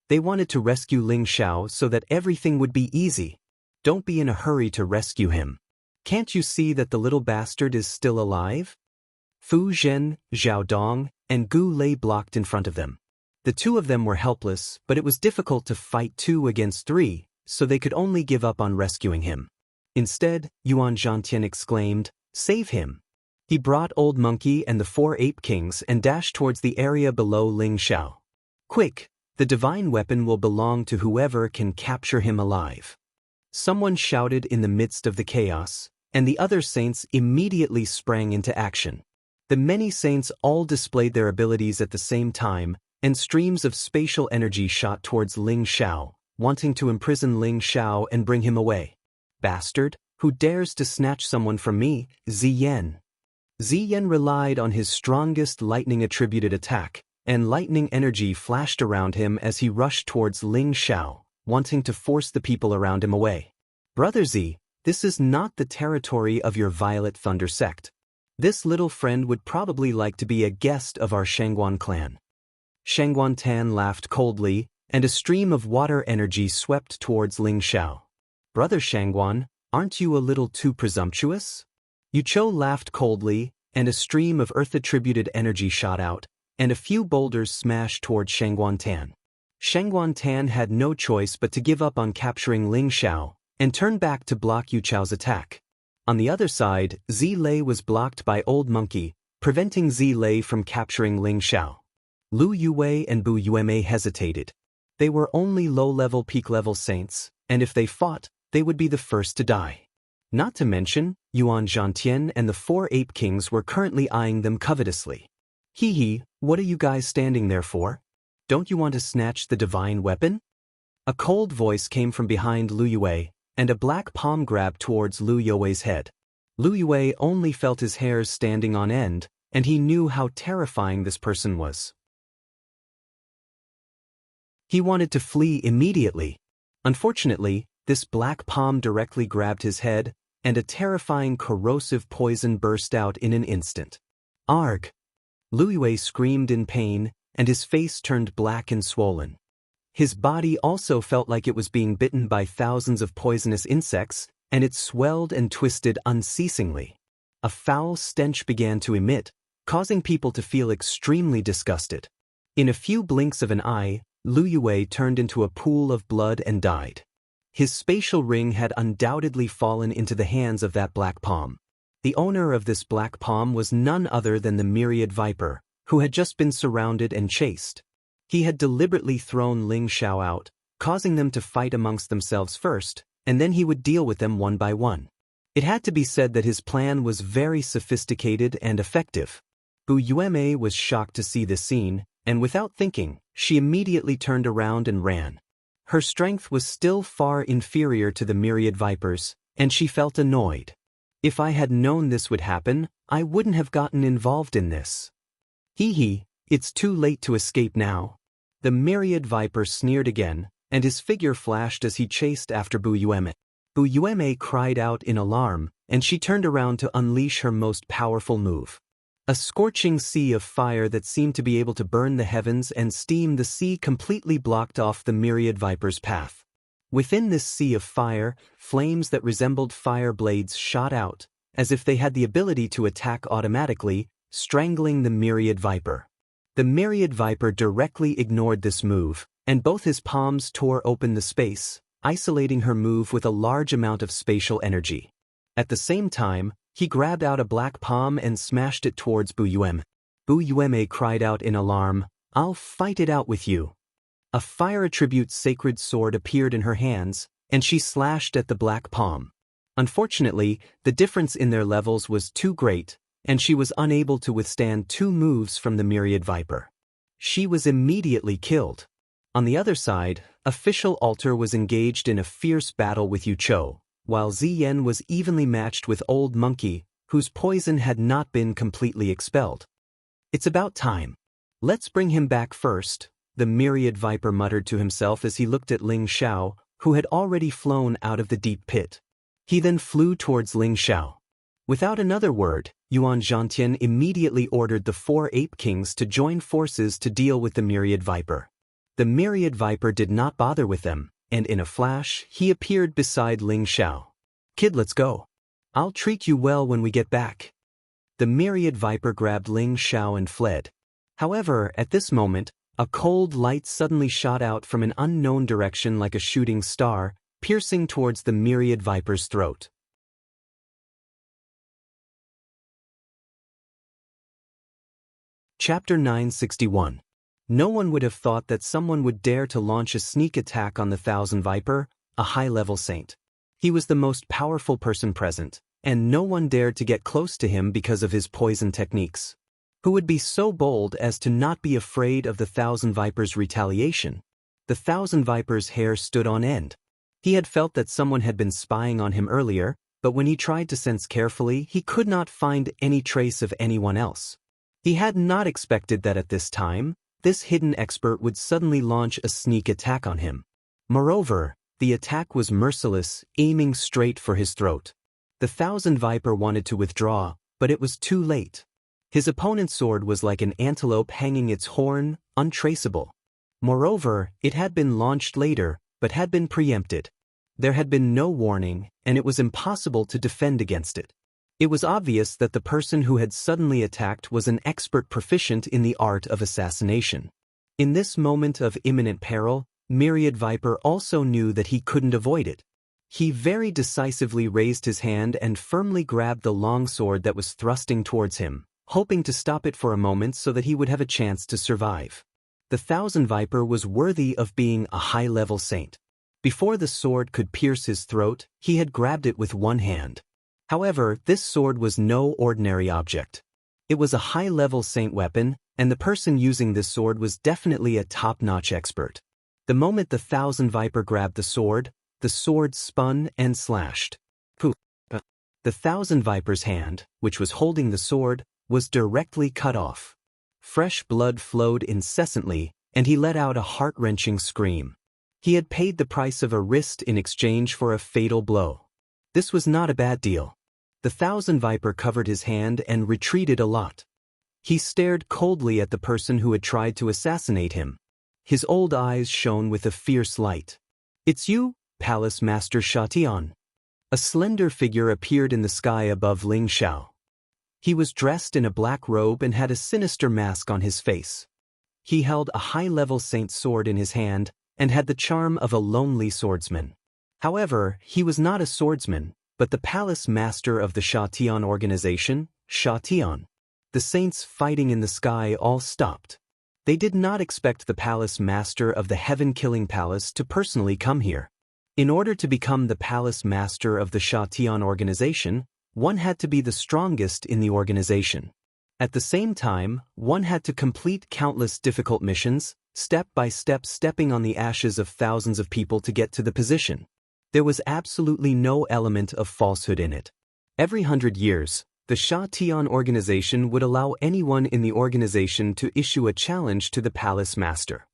They wanted to rescue Ling Xiao so that everything would be easy. Don't be in a hurry to rescue him. Can't you see that the little bastard is still alive? Fu Zhen, Zhao Dong, and Gu Lei blocked in front of them. The two of them were helpless, but it was difficult to fight 2 against 3, so they could only give up on rescuing him. Instead, Yuan Zhantian exclaimed, "Save him!" He brought Old Monkey and the 4 Ape Kings and dashed towards the area below Ling Xiao. Quick! The divine weapon will belong to whoever can capture him alive. Someone shouted in the midst of the chaos, and the other saints immediately sprang into action. The many saints all displayed their abilities at the same time, and streams of spatial energy shot towards Ling Xiao, wanting to imprison Ling Xiao and bring him away. Bastard, who dares to snatch someone from me? Ziyan. Ziyan relied on his strongest lightning-attributed attack, and lightning energy flashed around him as he rushed towards Ling Xiao, wanting to force the people around him away. Brother Z, this is not the territory of your Violet Thunder sect. This little friend would probably like to be a guest of our Shangguan clan. Shangguan Tan laughed coldly, and a stream of water energy swept towards Ling Xiao. Brother Shangguan, aren't you a little too presumptuous? Yuchou laughed coldly, and a stream of earth-attributed energy shot out, and a few boulders smashed towards Shangguan Tan. Shangguan Tan had no choice but to give up on capturing Ling Xiao, and turn back to block Yuchou's attack. On the other side, Zi Lei was blocked by Old Monkey, preventing Zi Lei from capturing Ling Xiao. Lu Yue and Bu Yueme hesitated. They were only low-level peak-level saints, and if they fought, they would be the first to die. Not to mention, Yuan Zhantian and the 4 Ape Kings were currently eyeing them covetously. Hee, what are you guys standing there for? Don't you want to snatch the divine weapon? A cold voice came from behind Lu Yue, and a black palm grabbed towards Lu Yue's head. Lu Yue only felt his hairs standing on end, and he knew how terrifying this person was. He wanted to flee immediately. Unfortunately, this black palm directly grabbed his head, and a terrifying corrosive poison burst out in an instant. Arg! Lu Yue screamed in pain, and his face turned black and swollen. His body also felt like it was being bitten by thousands of poisonous insects, and it swelled and twisted unceasingly. A foul stench began to emit, causing people to feel extremely disgusted. In a few blinks of an eye, Lu Yue turned into a pool of blood and died. His spatial ring had undoubtedly fallen into the hands of that black palm. The owner of this black palm was none other than the myriad viper, who had just been surrounded and chased. He had deliberately thrown Ling Xiao out, causing them to fight amongst themselves first, and then he would deal with them one by one. It had to be said that his plan was very sophisticated and effective. Bu Yueme was shocked to see this scene, and without thinking, she immediately turned around and ran. Her strength was still far inferior to the myriad vipers, and she felt annoyed. If I had known this would happen, I wouldn't have gotten involved in this. Hee, it's too late to escape now. The myriad viper sneered again, and his figure flashed as he chased after Bu Yueme. Bu Yueme cried out in alarm, and she turned around to unleash her most powerful move. A scorching sea of fire that seemed to be able to burn the heavens and steam the sea completely blocked off the myriad viper's path. Within this sea of fire, flames that resembled fire blades shot out, as if they had the ability to attack automatically, strangling the myriad viper. The myriad viper directly ignored this move, and both his palms tore open the space, isolating her move with a large amount of spatial energy. At the same time, he grabbed out a black palm and smashed it towards Bu Yueme. Bu Yueme cried out in alarm, "I'll fight it out with you." A fire attribute sacred sword appeared in her hands, and she slashed at the black palm. Unfortunately, the difference in their levels was too great, and she was unable to withstand 2 moves from the myriad viper. She was immediately killed. On the other side, Official Altar was engaged in a fierce battle with Yu Chou, while Ziyan was evenly matched with Old Monkey, whose poison had not been completely expelled. "It's about time. Let's bring him back first," the myriad viper muttered to himself as he looked at Ling Xiao, who had already flown out of the deep pit. He then flew towards Ling Xiao. Without another word, Yuan Zhantian immediately ordered the 4 ape kings to join forces to deal with the myriad viper. The myriad viper did not bother with them, and in a flash, he appeared beside Ling Xiao. "Kid, let's go. I'll treat you well when we get back." The myriad viper grabbed Ling Xiao and fled. However, at this moment, a cold light suddenly shot out from an unknown direction like a shooting star, piercing towards the myriad viper's throat. Chapter 961. No one would have thought that someone would dare to launch a sneak attack on the Thousand Viper, a high-level saint. He was the most powerful person present, and no one dared to get close to him because of his poison techniques. Who would be so bold as to not be afraid of the Thousand Viper's retaliation? The Thousand Viper's hair stood on end. He had felt that someone had been spying on him earlier, but when he tried to sense carefully, he could not find any trace of anyone else. He had not expected that at this time, this hidden expert would suddenly launch a sneak attack on him. Moreover, the attack was merciless, aiming straight for his throat. The Thousand Viper wanted to withdraw, but it was too late. His opponent's sword was like an antelope hanging its horn, untraceable. Moreover, it had been launched later, but had been preempted. There had been no warning, and it was impossible to defend against it. It was obvious that the person who had suddenly attacked was an expert proficient in the art of assassination. In this moment of imminent peril, Myriad Viper also knew that he couldn't avoid it. He very decisively raised his hand and firmly grabbed the long sword that was thrusting towards him, hoping to stop it for a moment so that he would have a chance to survive. The Thousand Viper was worthy of being a high-level saint. Before the sword could pierce his throat, he had grabbed it with one hand. However, this sword was no ordinary object. It was a high-level saint weapon, and the person using this sword was definitely a top-notch expert. The moment the Thousand Viper grabbed the sword spun and slashed. Poof! The Thousand Viper's hand, which was holding the sword, was directly cut off. Fresh blood flowed incessantly, and he let out a heart-wrenching scream. He had paid the price of a wrist in exchange for a fatal blow. This was not a bad deal. The Thousand Viper covered his hand and retreated a lot. He stared coldly at the person who had tried to assassinate him. His old eyes shone with a fierce light. "It's you, Palace Master Shatian." A slender figure appeared in the sky above Ling Xiao. He was dressed in a black robe and had a sinister mask on his face. He held a high-level saint's sword in his hand and had the charm of a lonely swordsman. However, he was not a swordsman, but the palace master of the Shatian organization, Shatian. The saints fighting in the sky all stopped. They did not expect the palace master of the heaven-killing palace to personally come here. In order to become the palace master of the Shatian organization, one had to be the strongest in the organization. At the same time, one had to complete countless difficult missions, step by step stepping on the ashes of thousands of people to get to the position. There was absolutely no element of falsehood in it. Every 100 years, the Shatian organization would allow anyone in the organization to issue a challenge to the palace master.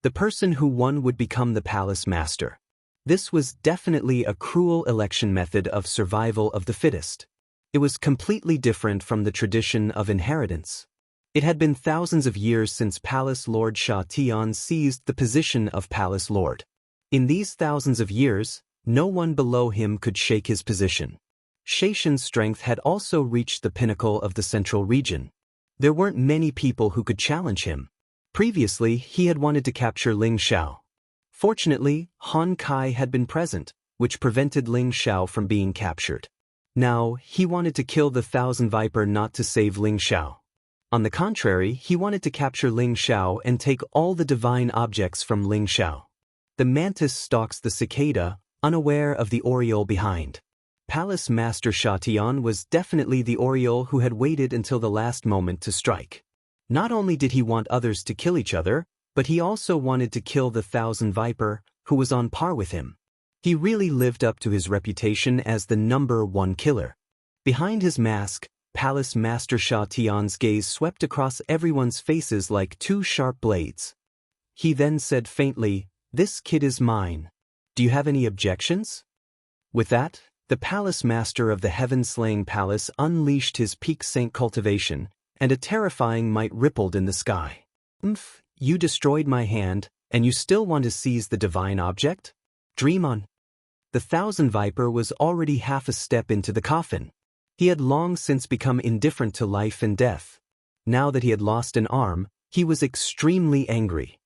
The person who won would become the palace master. This was definitely a cruel election method of survival of the fittest. It was completely different from the tradition of inheritance. It had been thousands of years since Palace Lord Shatian seized the position of Palace Lord. In these thousands of years, no one below him could shake his position. Shaishan's strength had also reached the pinnacle of the central region. There weren't many people who could challenge him. Previously, he had wanted to capture Ling Xiao. Fortunately, Han Kai had been present, which prevented Ling Xiao from being captured. Now, he wanted to kill the Thousand Viper, not to save Ling Xiao. On the contrary, he wanted to capture Ling Xiao and take all the divine objects from Ling Xiao. The mantis stalks the cicada, unaware of the oriole behind. Palace Master Sha Tian was definitely the oriole who had waited until the last moment to strike. Not only did he want others to kill each other, but he also wanted to kill the Thousand Viper, who was on par with him. He really lived up to his reputation as the #1 killer. Behind his mask, Palace Master Sha Tian's gaze swept across everyone's faces like two sharp blades. He then said faintly, "This kid is mine. Do you have any objections?" With that, the Palace Master of the Heaven-Slaying Palace unleashed his peak Saint Cultivation, and a terrifying might rippled in the sky. You destroyed my hand, and you still want to seize the divine object? Dream on." The Thousand Viper was already half a step into the coffin. He had long since become indifferent to life and death. Now that he had lost an arm, he was extremely angry.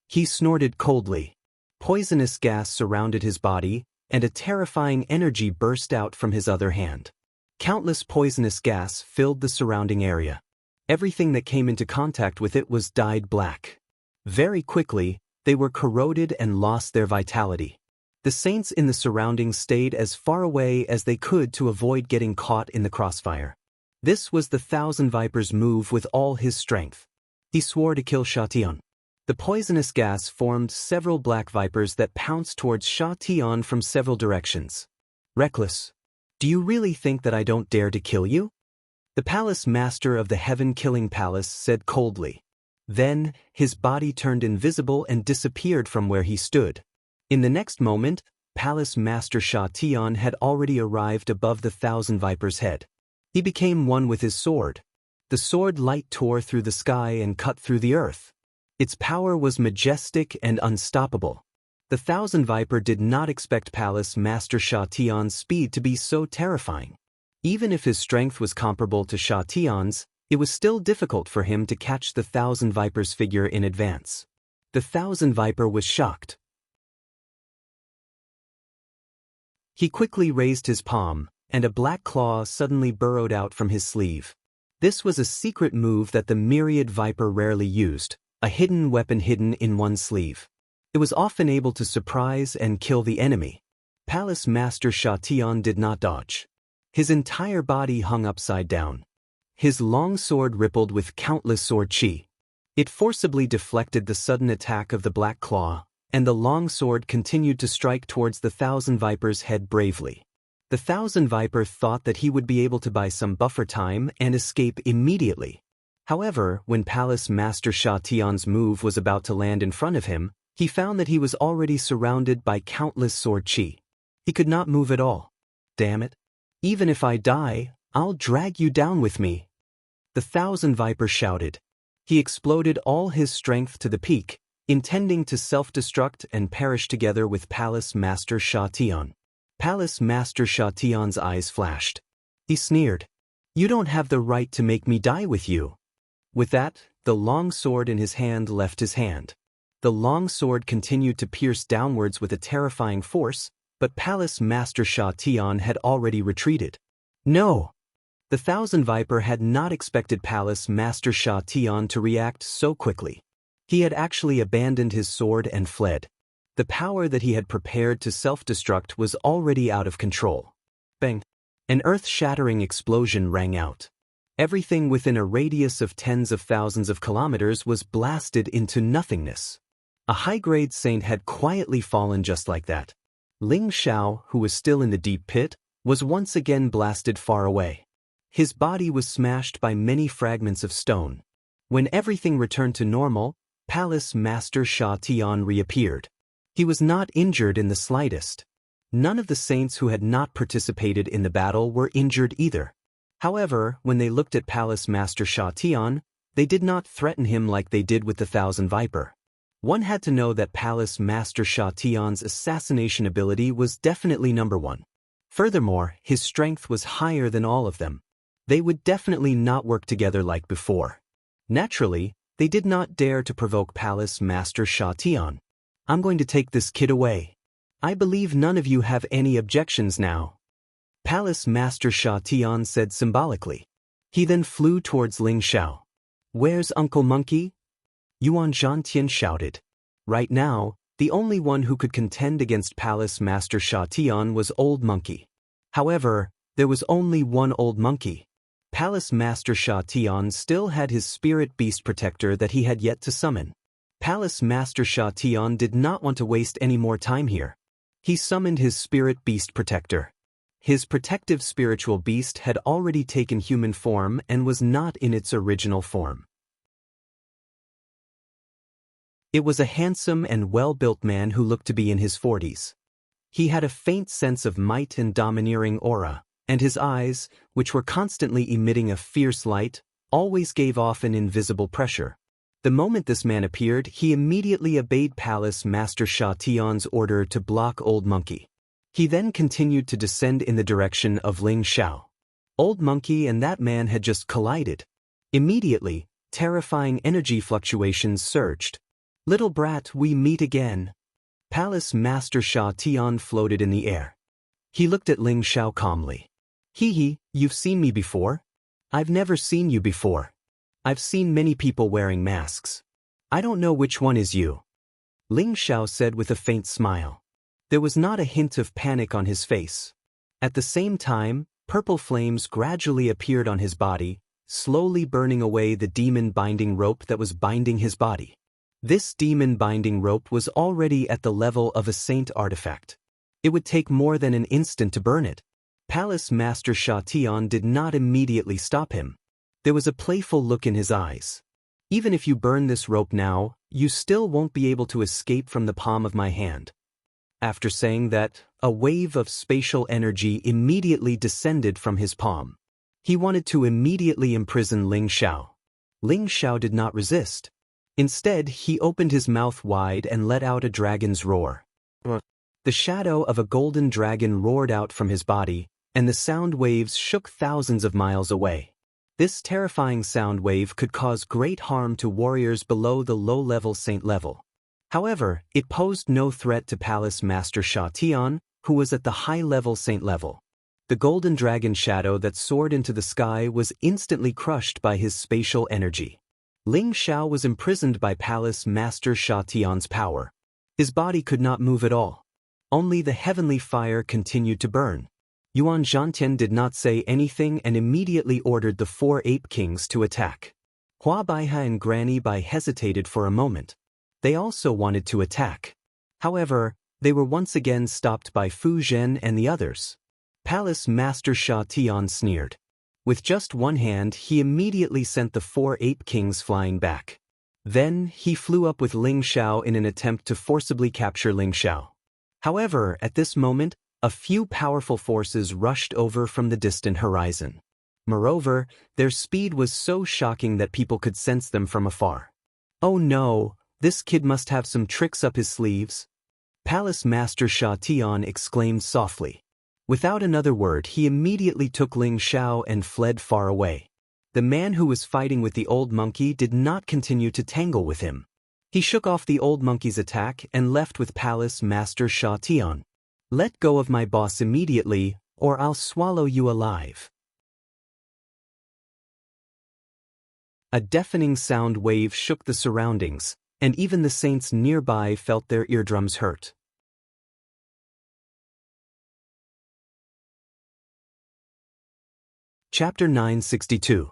He snorted coldly. Poisonous gas surrounded his body, and a terrifying energy burst out from his other hand. Countless poisonous gas filled the surrounding area. Everything that came into contact with it was dyed black. Very quickly, they were corroded and lost their vitality. The saints in the surroundings stayed as far away as they could to avoid getting caught in the crossfire. This was the Thousand Viper's move with all his strength. He swore to kill Sha Tian. The poisonous gas formed several black vipers that pounced towards Sha Tian from several directions. "Reckless. Do you really think that I don't dare to kill you?" The Palace Master of the Heaven-Killing Palace said coldly. Then, his body turned invisible and disappeared from where he stood. In the next moment, Palace Master Sha Tian had already arrived above the Thousand Viper's head. He became one with his sword. The sword light tore through the sky and cut through the earth. Its power was majestic and unstoppable. The Thousand Viper did not expect Palace Master Sha Tian's speed to be so terrifying. Even if his strength was comparable to Sha Tian's, it was still difficult for him to catch the Thousand Viper's figure in advance. The Thousand Viper was shocked. He quickly raised his palm, and a black claw suddenly burrowed out from his sleeve. This was a secret move that the myriad viper rarely used, a hidden weapon hidden in one sleeve. It was often able to surprise and kill the enemy. Palace Master Sha Tian did not dodge. His entire body hung upside down. His long sword rippled with countless sword chi. It forcibly deflected the sudden attack of the black claw, and the long sword continued to strike towards the Thousand Viper's head bravely. The Thousand Viper thought that he would be able to buy some buffer time and escape immediately. However, when Palace Master Sha Tian's move was about to land in front of him, he found that he was already surrounded by countless sword chi. He could not move at all. "Damn it. Even if I die, I'll drag you down with me." The Thousand Viper shouted. He exploded all his strength to the peak, intending to self-destruct and perish together with Palace Master Sha Tian. Palace Master Sha Tian's eyes flashed. He sneered. "You don't have the right to make me die with you." With that, the long sword in his hand left his hand. The long sword continued to pierce downwards with a terrifying force, but Palace Master Sha Tian had already retreated. "No!" The Thousand Viper had not expected Palace Master Sha Tian to react so quickly. He had actually abandoned his sword and fled. The power that he had prepared to self-destruct was already out of control. Bang! An earth-shattering explosion rang out. Everything within a radius of tens of thousands of kilometers was blasted into nothingness. A high-grade saint had quietly fallen just like that. Ling Xiao, who was still in the deep pit, was once again blasted far away. His body was smashed by many fragments of stone. When everything returned to normal, Palace Master Sha Tian reappeared. He was not injured in the slightest. None of the saints who had not participated in the battle were injured either. However, when they looked at Palace Master Sha Tian, they did not threaten him like they did with the Thousand Viper. One had to know that Palace Master Sha Tian's assassination ability was definitely #1. Furthermore, his strength was higher than all of them. They would definitely not work together like before. Naturally, they did not dare to provoke Palace Master Sha Tian. "I'm going to take this kid away. I believe none of you have any objections now." Palace Master Sha Tian said symbolically. He then flew towards Ling Xiao. Where's Uncle Monkey? Yuan Zhantian shouted. Right now, the only one who could contend against Palace Master Sha Tian was Old Monkey. However, there was only one Old Monkey. Palace Master Sha Tian still had his spirit beast protector that he had yet to summon. Palace Master Sha Tian did not want to waste any more time here. He summoned his spirit beast protector. His protective spiritual beast had already taken human form and was not in its original form. It was a handsome and well-built man who looked to be in his 40s. He had a faint sense of might and domineering aura, and his eyes, which were constantly emitting a fierce light, always gave off an invisible pressure. The moment this man appeared, he immediately obeyed Palace Master Sha Tian's order to block Old Monkey. He then continued to descend in the direction of Ling Xiao. Old Monkey and that man had just collided. Immediately, terrifying energy fluctuations surged. Little brat, we meet again. Palace Master Sha Tian floated in the air. He looked at Ling Xiao calmly. Hee, you've seen me before? I've never seen you before. I've seen many people wearing masks. I don't know which one is you. Ling Xiao said with a faint smile. There was not a hint of panic on his face. At the same time, purple flames gradually appeared on his body, slowly burning away the demon binding rope that was binding his body. This demon binding rope was already at the level of a saint artifact. It would take more than an instant to burn it. Palace Master Sha Tian did not immediately stop him. There was a playful look in his eyes. Even if you burn this rope now, you still won't be able to escape from the palm of my hand. After saying that, a wave of spatial energy immediately descended from his palm. He wanted to immediately imprison Ling Xiao. Ling Xiao did not resist. Instead, he opened his mouth wide and let out a dragon's roar. The shadow of a golden dragon roared out from his body, and the sound waves shook thousands of miles away. This terrifying sound wave could cause great harm to warriors below the low-level saint level. However, it posed no threat to Palace Master Sha Tian, who was at the high-level saint level. The golden dragon shadow that soared into the sky was instantly crushed by his spatial energy. Ling Xiao was imprisoned by Palace Master Sha Tian's power. His body could not move at all. Only the heavenly fire continued to burn. Yuan Zhantian did not say anything and immediately ordered the 4 ape kings to attack. Hua Baiha and Granny Bai hesitated for a moment. They also wanted to attack. However, they were once again stopped by Fu Zhen and the others. Palace Master Sha Tian sneered. With just one hand, he immediately sent the 4 ape kings flying back. Then, he flew up with Ling Xiao in an attempt to forcibly capture Ling Xiao. However, at this moment, a few powerful forces rushed over from the distant horizon. Moreover, their speed was so shocking that people could sense them from afar. Oh no, this kid must have some tricks up his sleeves. Palace Master Sha Tian exclaimed softly. Without another word, he immediately took Ling Xiao and fled far away. The man who was fighting with the old monkey did not continue to tangle with him. He shook off the old monkey's attack and left with Palace Master Sha Tian. Let go of my boss immediately, or I'll swallow you alive. A deafening sound wave shook the surroundings, and even the saints nearby felt their eardrums hurt. Chapter 962.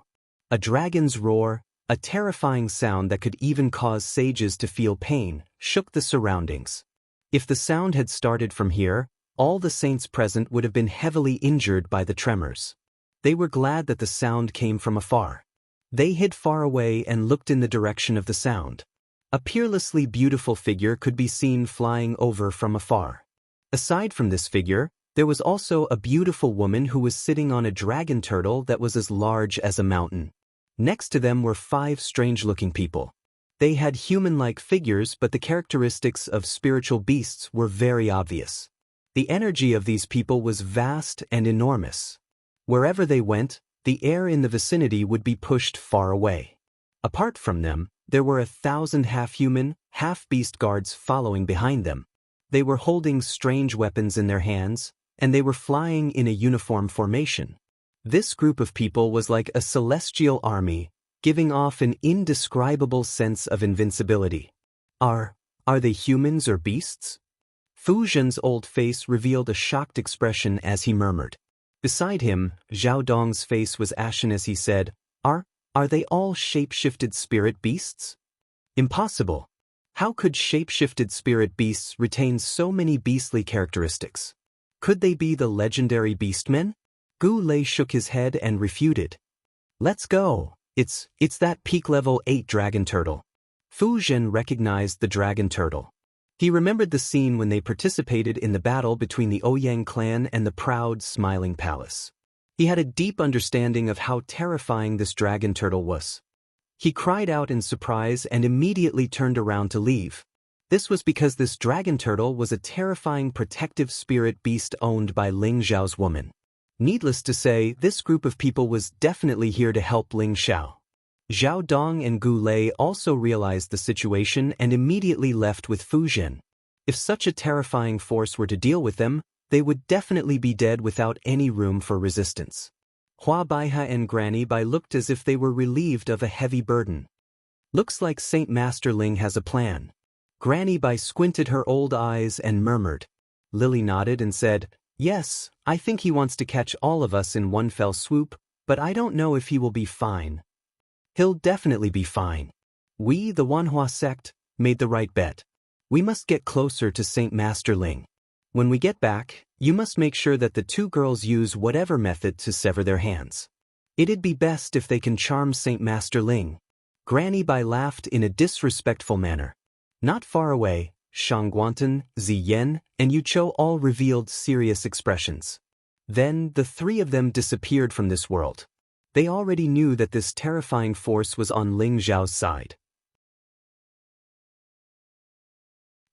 A dragon's roar, a terrifying sound that could even cause sages to feel pain, shook the surroundings. If the sound had started from here, all the saints present would have been heavily injured by the tremors. They were glad that the sound came from afar. They hid far away and looked in the direction of the sound. A peerlessly beautiful figure could be seen flying over from afar. Aside from this figure, there was also a beautiful woman who was sitting on a dragon turtle that was as large as a mountain. Next to them were 5 strange-looking people. They had human-like figures, but the characteristics of spiritual beasts were very obvious. The energy of these people was vast and enormous. Wherever they went, the air in the vicinity would be pushed far away. Apart from them, there were 1,000 half-human, half-beast guards following behind them. They were holding strange weapons in their hands, and they were flying in a uniform formation. This group of people was like a celestial army, giving off an indescribable sense of invincibility. Are they humans or beasts? Fu Zhen's old face revealed a shocked expression as he murmured. Beside him, Zhao Dong's face was ashen as he said, Are they all shape-shifted spirit beasts? Impossible. How could shape-shifted spirit beasts retain so many beastly characteristics? Could they be the legendary beastmen? Gu Lei shook his head and refuted. Let's go. It's that peak level 8 dragon turtle. Fu Zhen recognized the dragon turtle. He remembered the scene when they participated in the battle between the Ouyang clan and the proud, smiling palace. He had a deep understanding of how terrifying this dragon turtle was. He cried out in surprise and immediately turned around to leave. This was because this dragon turtle was a terrifying protective spirit beast owned by Ling Xiao's woman. Needless to say, this group of people was definitely here to help Ling Xiao. Zhao Dong and Gu Lei also realized the situation and immediately left with Fu Zhen. If such a terrifying force were to deal with them, they would definitely be dead without any room for resistance. Hua Baiha and Granny Bai looked as if they were relieved of a heavy burden. Looks like Saint Master Ling has a plan. Granny Bai squinted her old eyes and murmured. Lily nodded and said, Yes, I think he wants to catch all of us in one fell swoop, but I don't know if he will be fine. He'll definitely be fine. We, the Wanhua sect, made the right bet. We must get closer to Saint Master Ling. When we get back, you must make sure that the two girls use whatever method to sever their hands. It'd be best if they can charm Saint Master Ling. Granny Bai laughed in a disrespectful manner. Not far away, Shang Guantan, Zi Yen, and Yu Chou all revealed serious expressions. Then the three of them disappeared from this world. They already knew that this terrifying force was on Ling Xiao's side.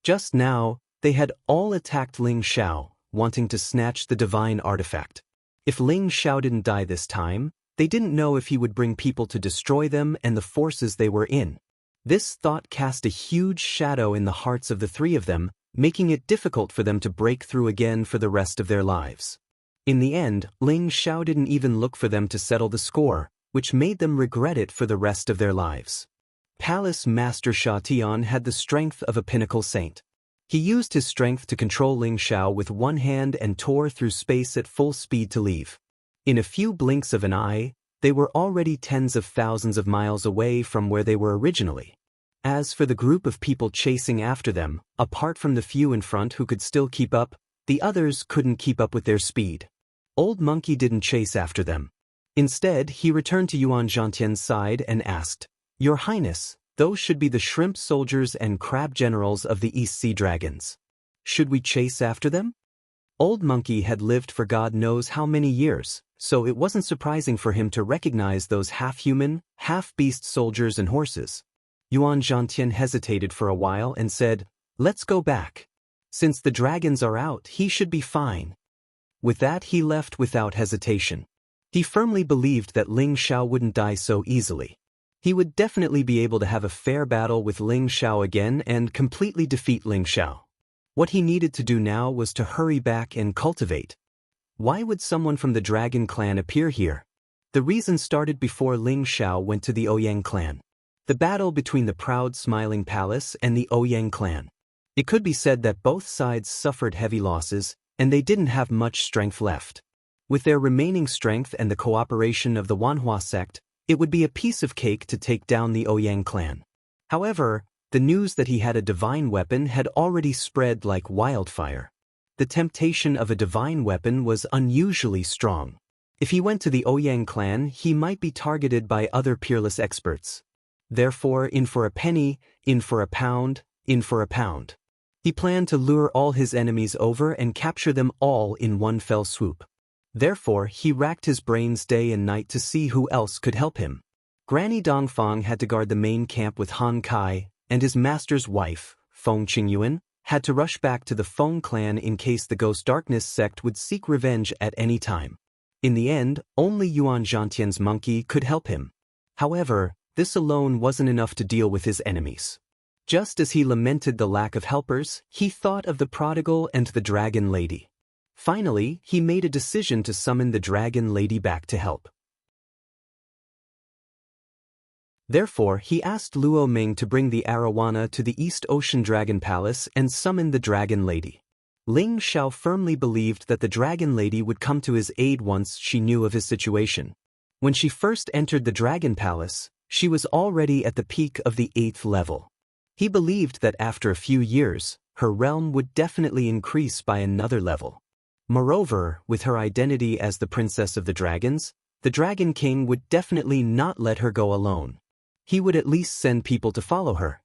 Just now, they had all attacked Ling Xiao, wanting to snatch the divine artifact. If Ling Xiao didn't die this time, they didn't know if he would bring people to destroy them and the forces they were in. This thought cast a huge shadow in the hearts of the three of them, making it difficult for them to break through again for the rest of their lives. In the end, Ling Xiao didn't even look for them to settle the score, which made them regret it for the rest of their lives. Palace Master Sha Tian had the strength of a pinnacle saint. He used his strength to control Ling Xiao with one hand and tore through space at full speed to leave. In a few blinks of an eye, they were already tens of thousands of miles away from where they were originally. As for the group of people chasing after them, apart from the few in front who could still keep up, the others couldn't keep up with their speed. Old Monkey didn't chase after them. Instead, he returned to Yuan Zhantian's side and asked, Your Highness, those should be the shrimp soldiers and crab generals of the East Sea Dragons. Should we chase after them? Old Monkey had lived for God knows how many years, so it wasn't surprising for him to recognize those half-human, half-beast soldiers and horses. Yuan Zhantian hesitated for a while and said, Let's go back. Since the dragons are out, he should be fine. With that, he left without hesitation. He firmly believed that Ling Xiao wouldn't die so easily. He would definitely be able to have a fair battle with Ling Xiao again and completely defeat Ling Xiao. What he needed to do now was to hurry back and cultivate. Why would someone from the Dragon Clan appear here? The reason started before Ling Xiao went to the Ouyang clan. The battle between the proud Smiling Palace and the Ouyang clan. It could be said that both sides suffered heavy losses, and they didn't have much strength left. With their remaining strength and the cooperation of the Wanhua sect, it would be a piece of cake to take down the Ouyang clan. However, the news that he had a divine weapon had already spread like wildfire. The temptation of a divine weapon was unusually strong. If he went to the Ouyang clan, he might be targeted by other peerless experts. Therefore, in for a penny, in for a pound, in for a pound. He planned to lure all his enemies over and capture them all in one fell swoop. Therefore, he racked his brains day and night to see who else could help him. Granny Dongfang had to guard the main camp with Han Kai, and his master's wife, Feng Qingyuan, had to rush back to the Feng clan in case the Ghost Darkness sect would seek revenge at any time. In the end, only Yuan Zhantian's monkey could help him. However, this alone wasn't enough to deal with his enemies. Just as he lamented the lack of helpers, he thought of the prodigal and the dragon lady. Finally, he made a decision to summon the Dragon Lady back to help. Therefore, he asked Luo Ming to bring the arowana to the East Ocean Dragon Palace and summon the Dragon Lady. Ling Xiao firmly believed that the Dragon Lady would come to his aid once she knew of his situation. When she first entered the Dragon Palace, she was already at the peak of the 8th level. He believed that after a few years, her realm would definitely increase by another level. Moreover, with her identity as the Princess of the Dragons, the Dragon King would definitely not let her go alone. He would at least send people to follow her.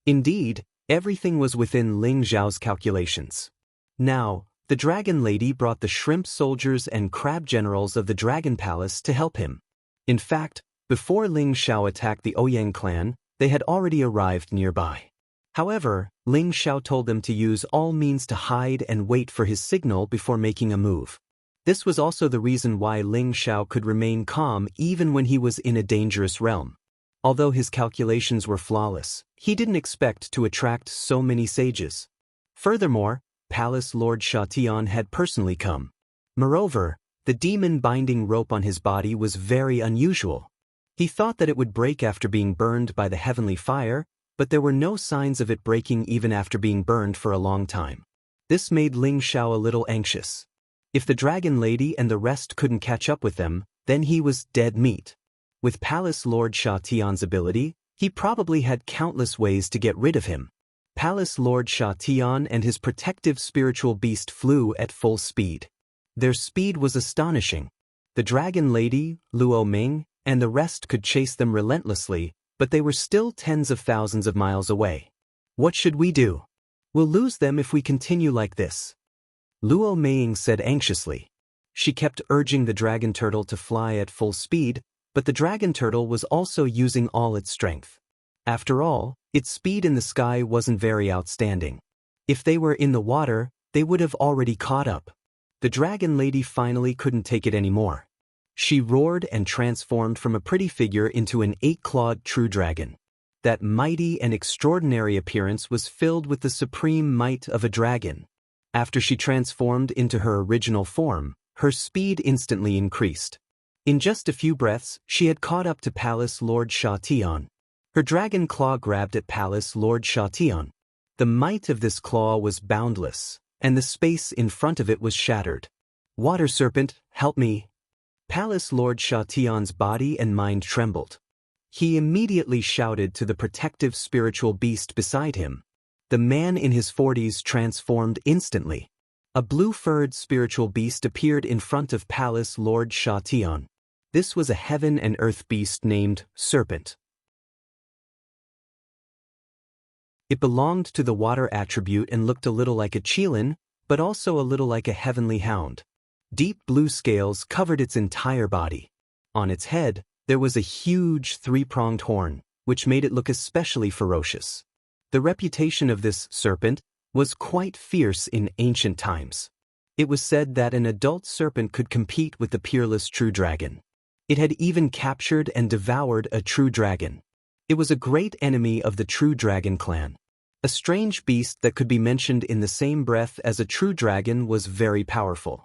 Indeed, everything was within Ling Xiao's calculations. Now, the Dragon Lady brought the shrimp soldiers and crab generals of the Dragon Palace to help him. In fact, before Ling Xiao attacked the Ouyang clan, they had already arrived nearby. However, Ling Xiao told them to use all means to hide and wait for his signal before making a move. This was also the reason why Ling Xiao could remain calm even when he was in a dangerous realm. Although his calculations were flawless, he didn't expect to attract so many sages. Furthermore, Palace Lord Sha Tian had personally come. Moreover, the demon binding rope on his body was very unusual. He thought that it would break after being burned by the heavenly fire, but there were no signs of it breaking even after being burned for a long time. This made Ling Xiao a little anxious. If the Dragon Lady and the rest couldn't catch up with them, then he was dead meat. With Palace Lord Sha Tian's ability, he probably had countless ways to get rid of him. Palace Lord Sha Tian and his protective spiritual beast flew at full speed. Their speed was astonishing. The Dragon Lady, Luo Ming, and the rest could chase them relentlessly, but they were still tens of thousands of miles away. What should we do? We'll lose them if we continue like this. Luo Ming said anxiously. She kept urging the dragon turtle to fly at full speed, but the dragon turtle was also using all its strength. After all, its speed in the sky wasn't very outstanding. If they were in the water, they would have already caught up. The Dragon Lady finally couldn't take it anymore. She roared and transformed from a pretty figure into an 8-clawed true dragon. That mighty and extraordinary appearance was filled with the supreme might of a dragon. After she transformed into her original form, her speed instantly increased. In just a few breaths, she had caught up to Palace Lord Sha Tian. Her dragon claw grabbed at Palace Lord Sha Tian. The might of this claw was boundless, and the space in front of it was shattered. Water Serpent, help me! Palace Lord Sha Tian's body and mind trembled. He immediately shouted to the protective spiritual beast beside him. The man in his 40s transformed instantly. A blue-furred spiritual beast appeared in front of Palace Lord Sha Tian. This was a heaven and earth beast named Serpent. It belonged to the water attribute and looked a little like a qilin, but also a little like a heavenly hound. Deep blue scales covered its entire body. On its head, there was a huge 3-pronged horn, which made it look especially ferocious. The reputation of this serpent was quite fierce in ancient times. It was said that an adult serpent could compete with the peerless true dragon. It had even captured and devoured a true dragon. It was a great enemy of the true dragon clan. A strange beast that could be mentioned in the same breath as a true dragon was very powerful.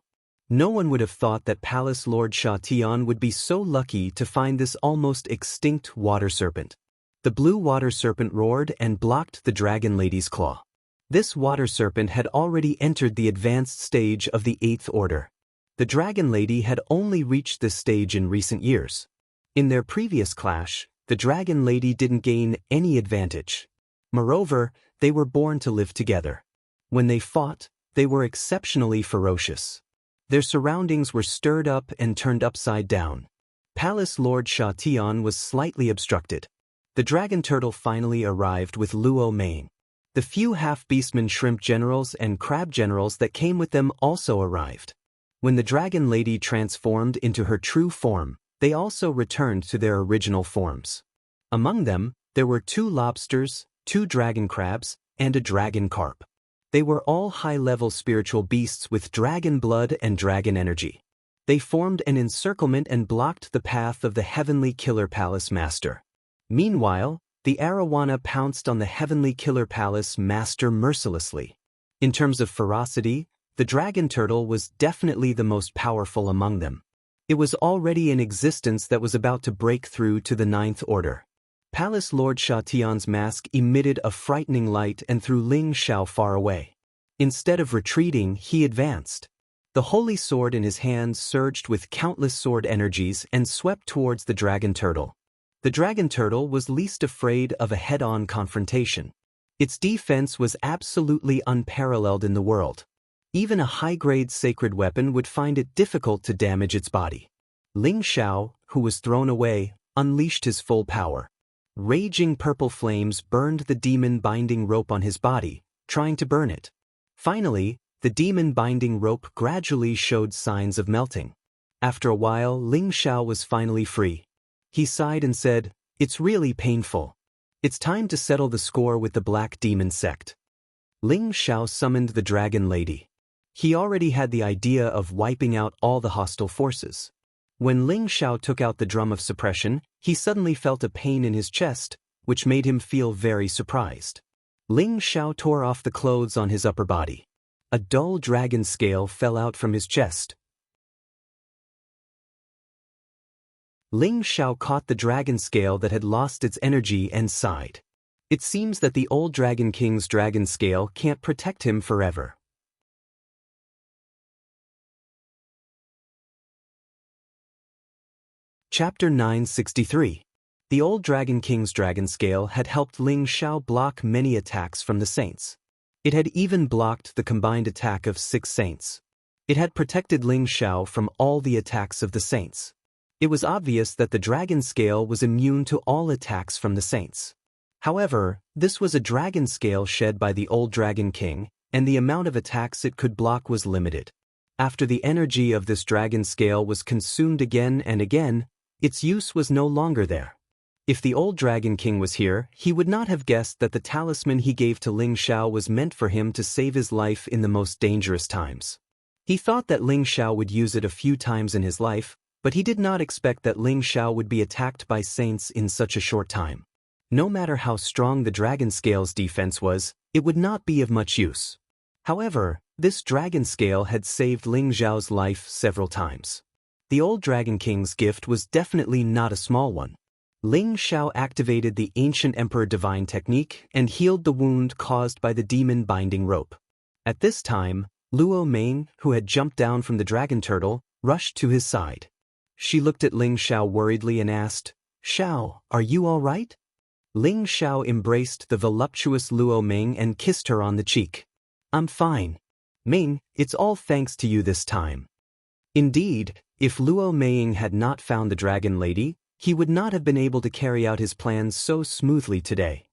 No one would have thought that Palace Lord Sha Tian would be so lucky to find this almost extinct water serpent. The blue water serpent roared and blocked the Dragon Lady's claw. This water serpent had already entered the advanced stage of the 8th order. The Dragon Lady had only reached this stage in recent years. In their previous clash, the Dragon Lady didn't gain any advantage. Moreover, they were born to live together. When they fought, they were exceptionally ferocious. Their surroundings were stirred up and turned upside down. Palace Lord Sha Tian was slightly obstructed. The dragon turtle finally arrived with Luo Ming. The few half-beastmen shrimp generals and crab generals that came with them also arrived. When the Dragon Lady transformed into her true form, they also returned to their original forms. Among them, there were 2 lobsters, 2 dragon crabs, and a dragon carp. They were all high-level spiritual beasts with dragon blood and dragon energy. They formed an encirclement and blocked the path of the Heavenly Killer Palace Master. Meanwhile, the arowana pounced on the Heavenly Killer Palace Master mercilessly. In terms of ferocity, the dragon turtle was definitely the most powerful among them. It was already in existence that was about to break through to the Ninth Order. Palace Lord Sha Tian's mask emitted a frightening light and threw Ling Xiao far away. Instead of retreating, he advanced. The holy sword in his hands surged with countless sword energies and swept towards the dragon turtle. The dragon turtle was least afraid of a head-on confrontation. Its defense was absolutely unparalleled in the world. Even a high-grade sacred weapon would find it difficult to damage its body. Ling Xiao, who was thrown away, unleashed his full power. Raging purple flames burned the demon binding rope on his body, trying to burn it. Finally, the demon binding rope gradually showed signs of melting. After a while, Ling Xiao was finally free. He sighed and said, "It's really painful. It's time to settle the score with the Black Demon sect." Ling Xiao summoned the Dragon Lady. He already had the idea of wiping out all the hostile forces. When Ling Xiao took out the drum of suppression, he suddenly felt a pain in his chest, which made him feel very surprised. Ling Xiao tore off the clothes on his upper body. A dull dragon scale fell out from his chest. Ling Xiao caught the dragon scale that had lost its energy and sighed. It seems that the old Dragon King's dragon scale can't protect him forever. Chapter 963. The old Dragon King's dragon scale had helped Ling Xiao block many attacks from the saints. It had even blocked the combined attack of 6 saints. It had protected Ling Xiao from all the attacks of the saints. It was obvious that the dragon scale was immune to all attacks from the saints. However, this was a dragon scale shed by the old Dragon King, and the amount of attacks it could block was limited. After the energy of this dragon scale was consumed again and again, its use was no longer there. If the old Dragon King was here, he would not have guessed that the talisman he gave to Ling Xiao was meant for him to save his life in the most dangerous times. He thought that Ling Xiao would use it a few times in his life, but he did not expect that Ling Xiao would be attacked by saints in such a short time. No matter how strong the dragon scale's defense was, it would not be of much use. However, this dragon scale had saved Ling Xiao's life several times. The old Dragon King's gift was definitely not a small one. Ling Xiao activated the ancient Emperor Divine technique and healed the wound caused by the demon binding rope. At this time, Luo Meng, who had jumped down from the dragon turtle, rushed to his side. She looked at Ling Xiao worriedly and asked, "Xiao, are you all right?" Ling Xiao embraced the voluptuous Luo Meng and kissed her on the cheek. "I'm fine. Meng, it's all thanks to you this time." Indeed, if Luo Meng had not found the Dragon Lady, he would not have been able to carry out his plans so smoothly today.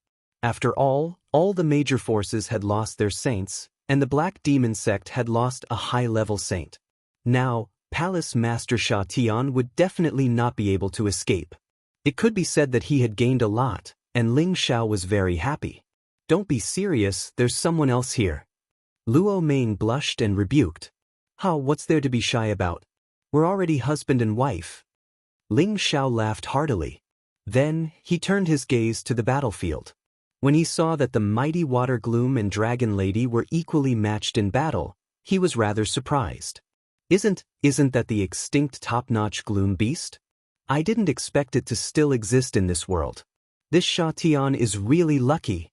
After all the major forces had lost their saints, and the Black Demon sect had lost a high-level saint. Now, Palace Master Sha Tian would definitely not be able to escape. It could be said that he had gained a lot, and Ling Xiao was very happy. "Don't be serious, there's someone else here." Luo Meng blushed and rebuked. What's there to be shy about? We're already husband and wife." Ling Xiao laughed heartily. Then, he turned his gaze to the battlefield. When he saw that the mighty Water Gloom and Dragon Lady were equally matched in battle, he was rather surprised. Isn't that the extinct top-notch Gloom Beast? I didn't expect it to still exist in this world. This Sha Tian is really lucky.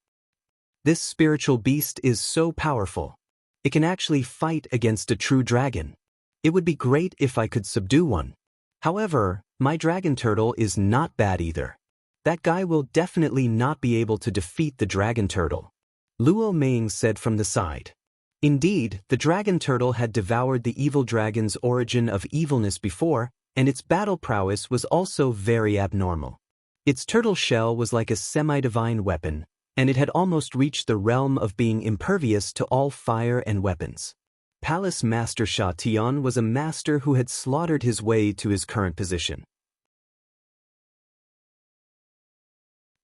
This spiritual beast is so powerful. It can actually fight against a true dragon. It would be great if I could subdue one. However, my dragon turtle is not bad either. That guy will definitely not be able to defeat the dragon turtle," Luo Meng said from the side. Indeed, the dragon turtle had devoured the evil dragon's origin of evilness before, and its battle prowess was also very abnormal. Its turtle shell was like a semi-divine weapon, and it had almost reached the realm of being impervious to all fire and weapons. Palace Master Sha Tian was a master who had slaughtered his way to his current position.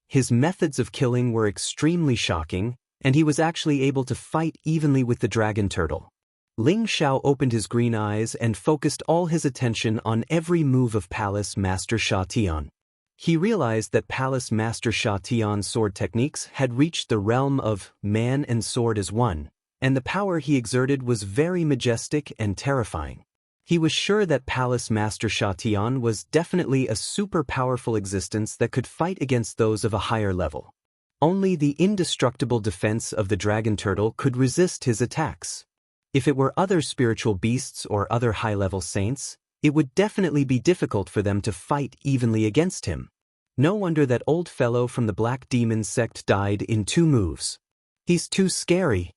His methods of killing were extremely shocking, and he was actually able to fight evenly with the dragon turtle. Ling Xiao opened his green eyes and focused all his attention on every move of Palace Master Sha Tian. He realized that Palace Master Sha Tian's sword techniques had reached the realm of man and sword as one, and the power he exerted was very majestic and terrifying. He was sure that Palace Master Sha Tian was definitely a super powerful existence that could fight against those of a higher level. Only the indestructible defense of the dragon turtle could resist his attacks. If it were other spiritual beasts or other high-level saints, it would definitely be difficult for them to fight evenly against him. No wonder that old fellow from the Black Demon sect died in 2 moves. He's too scary.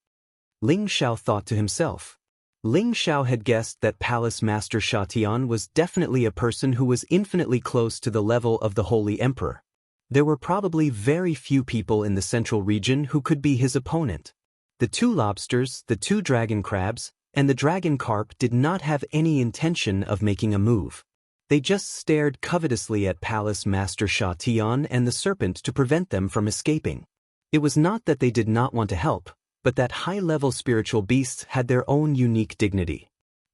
Ling Xiao thought to himself. Ling Xiao had guessed that Palace Master Sha Tian was definitely a person who was infinitely close to the level of the Holy Emperor. There were probably very few people in the central region who could be his opponent. The 2 lobsters, the 2 dragon crabs, and the dragon carp did not have any intention of making a move. They just stared covetously at Palace Master Sha Tian and the serpent to prevent them from escaping. It was not that they did not want to help, but that high-level spiritual beasts had their own unique dignity.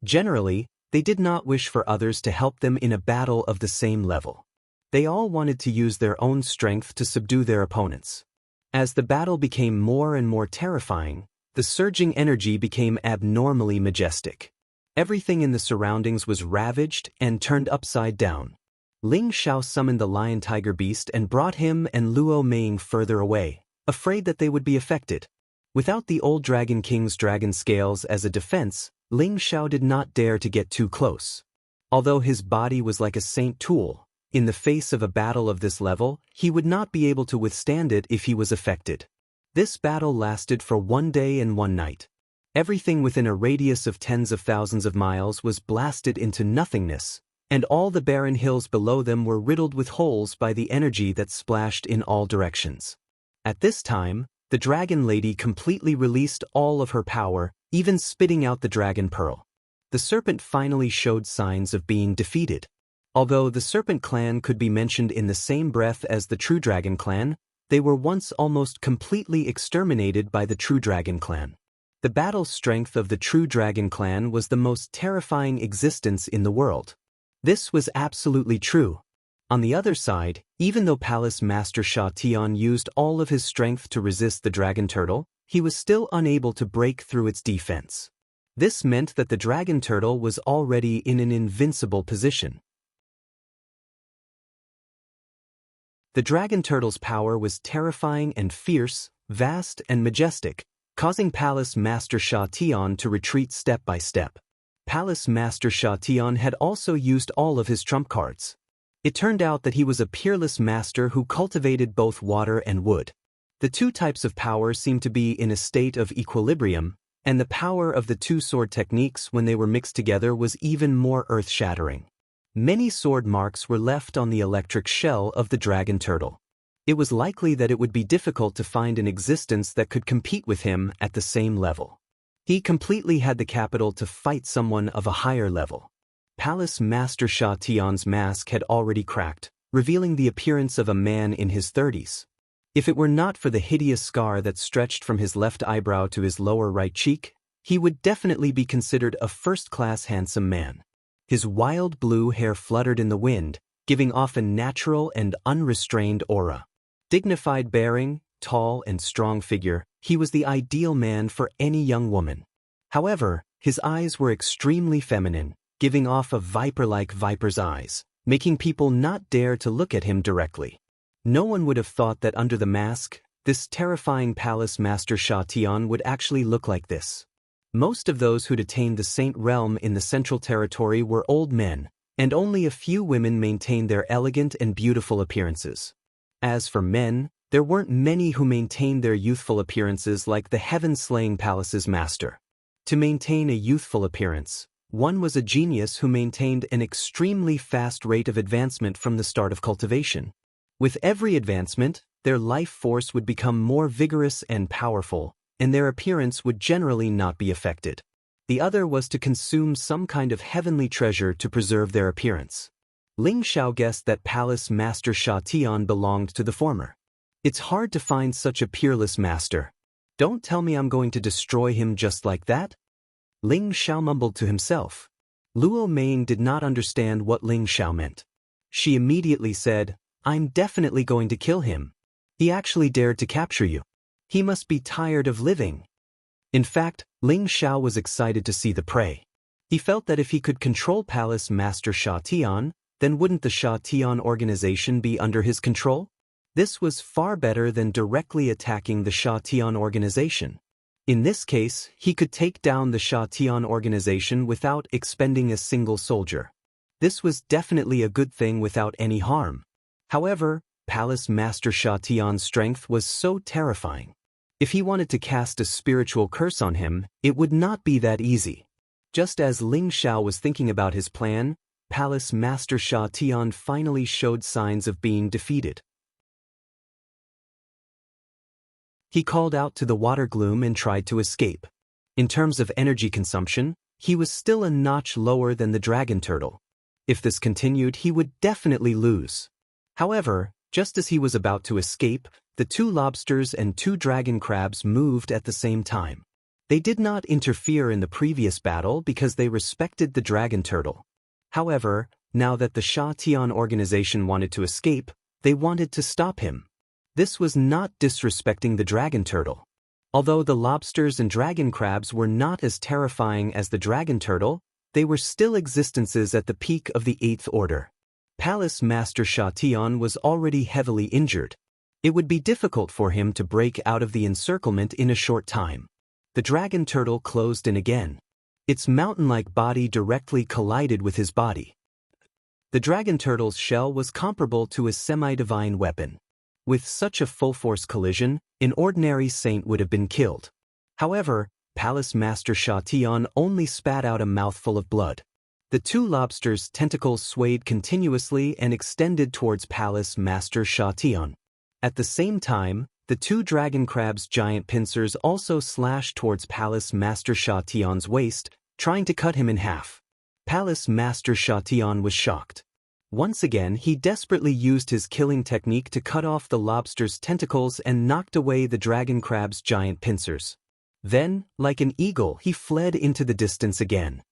Generally, they did not wish for others to help them in a battle of the same level. They all wanted to use their own strength to subdue their opponents. As the battle became more and more terrifying, the surging energy became abnormally majestic. Everything in the surroundings was ravaged and turned upside down. Ling Xiao summoned the lion-tiger beast and brought him and Luo Meng further away, afraid that they would be affected. Without the old Dragon King's dragon scales as a defense, Ling Xiao did not dare to get too close. Although his body was like a saint tool, in the face of a battle of this level, he would not be able to withstand it if he was affected. This battle lasted for 1 day and 1 night. Everything within a radius of tens of thousands of miles was blasted into nothingness, and all the barren hills below them were riddled with holes by the energy that splashed in all directions. At this time, the Dragon Lady completely released all of her power, even spitting out the Dragon Pearl. The Serpent finally showed signs of being defeated. Although the Serpent Clan could be mentioned in the same breath as the True Dragon Clan, they were once almost completely exterminated by the True Dragon Clan. The battle strength of the True Dragon Clan was the most terrifying existence in the world. This was absolutely true. On the other side, even though Palace Master Sha Tian used all of his strength to resist the dragon turtle, he was still unable to break through its defense. This meant that the dragon turtle was already in an invincible position. The dragon turtle's power was terrifying and fierce, vast and majestic, causing Palace Master Sha Tian to retreat step by step. Palace Master Sha Tian had also used all of his trump cards. It turned out that he was a peerless master who cultivated both water and wood. The 2 types of power seemed to be in a state of equilibrium, and the power of the 2 sword techniques when they were mixed together was even more earth-shattering. Many sword marks were left on the electric shell of the dragon turtle. It was likely that it would be difficult to find an existence that could compete with him at the same level. He completely had the capital to fight someone of a higher level. Palace Master Sha Tian's mask had already cracked, revealing the appearance of a man in his 30s. If it were not for the hideous scar that stretched from his left eyebrow to his lower right cheek, he would definitely be considered a first-class handsome man. His wild blue hair fluttered in the wind, giving off a natural and unrestrained aura. Dignified bearing, tall and strong figure, he was the ideal man for any young woman. However, his eyes were extremely feminine, giving off a viper-like viper's eyes, making people not dare to look at him directly. No one would have thought that under the mask, this terrifying Palace Master Sha Tian would actually look like this. Most of those who'd attained the Saint Realm in the Central Territory were old men, and only a few women maintained their elegant and beautiful appearances. As for men, there weren't many who maintained their youthful appearances like the Heaven-Slaying Palace's master. To maintain a youthful appearance, one was a genius who maintained an extremely fast rate of advancement from the start of cultivation. With every advancement, their life force would become more vigorous and powerful, and their appearance would generally not be affected. The other was to consume some kind of heavenly treasure to preserve their appearance. Ling Xiao guessed that Palace Master Sha Tian belonged to the former. It's hard to find such a peerless master. Don't tell me I'm going to destroy him just like that? Ling Xiao mumbled to himself. Luo Meng did not understand what Ling Xiao meant. She immediately said, "I'm definitely going to kill him. He actually dared to capture you. He must be tired of living." In fact, Ling Xiao was excited to see the prey. He felt that if he could control Palace Master Sha Tian, then wouldn't the Sha Tian organization be under his control? This was far better than directly attacking the Sha Tian organization. In this case, he could take down the Sha Tian organization without expending a single soldier. This was definitely a good thing without any harm. However, Palace Master Sha Tian's strength was so terrifying. If he wanted to cast a spiritual curse on him, it would not be that easy. Just as Ling Xiao was thinking about his plan, Palace Master Sha Tian finally showed signs of being defeated. He called out to the water gloom and tried to escape. In terms of energy consumption, he was still a notch lower than the dragon turtle. If this continued, he would definitely lose. However, just as he was about to escape, the 2 lobsters and 2 dragon crabs moved at the same time. They did not interfere in the previous battle because they respected the dragon turtle. However, now that the Sha Tian organization wanted to escape, they wanted to stop him. This was not disrespecting the dragon turtle. Although the lobsters and dragon crabs were not as terrifying as the dragon turtle, they were still existences at the peak of the 8th order. Palace Master Sha Tian was already heavily injured. It would be difficult for him to break out of the encirclement in a short time. The dragon turtle closed in again. Its mountain-like body directly collided with his body. The dragon turtle's shell was comparable to a semi-divine weapon. With such a full-force collision, an ordinary saint would have been killed. However, Palace Master Sha Tian only spat out a mouthful of blood. The 2 lobsters' tentacles swayed continuously and extended towards Palace Master Sha Tian. At the same time, the 2 dragon crabs' giant pincers also slashed towards Palace Master Sha Tian's waist, trying to cut him in half. Palace Master Sha Tian was shocked. Once again, he desperately used his killing technique to cut off the lobster's tentacles and knocked away the dragon crab's giant pincers. Then, like an eagle, he fled into the distance again.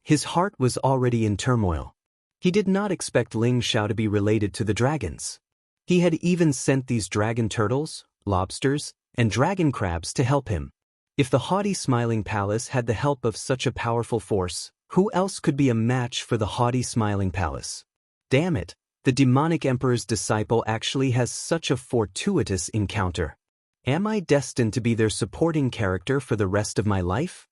His heart was already in turmoil. He did not expect Ling Xiao to be related to the dragons. He had even sent these dragon turtles, lobsters, and dragon crabs to help him. If the haughty Smiling Palace had the help of such a powerful force, who else could be a match for the haughty Smiling Palace? Damn it, the demonic emperor's disciple actually has such a fortuitous encounter. Am I destined to be their supporting character for the rest of my life?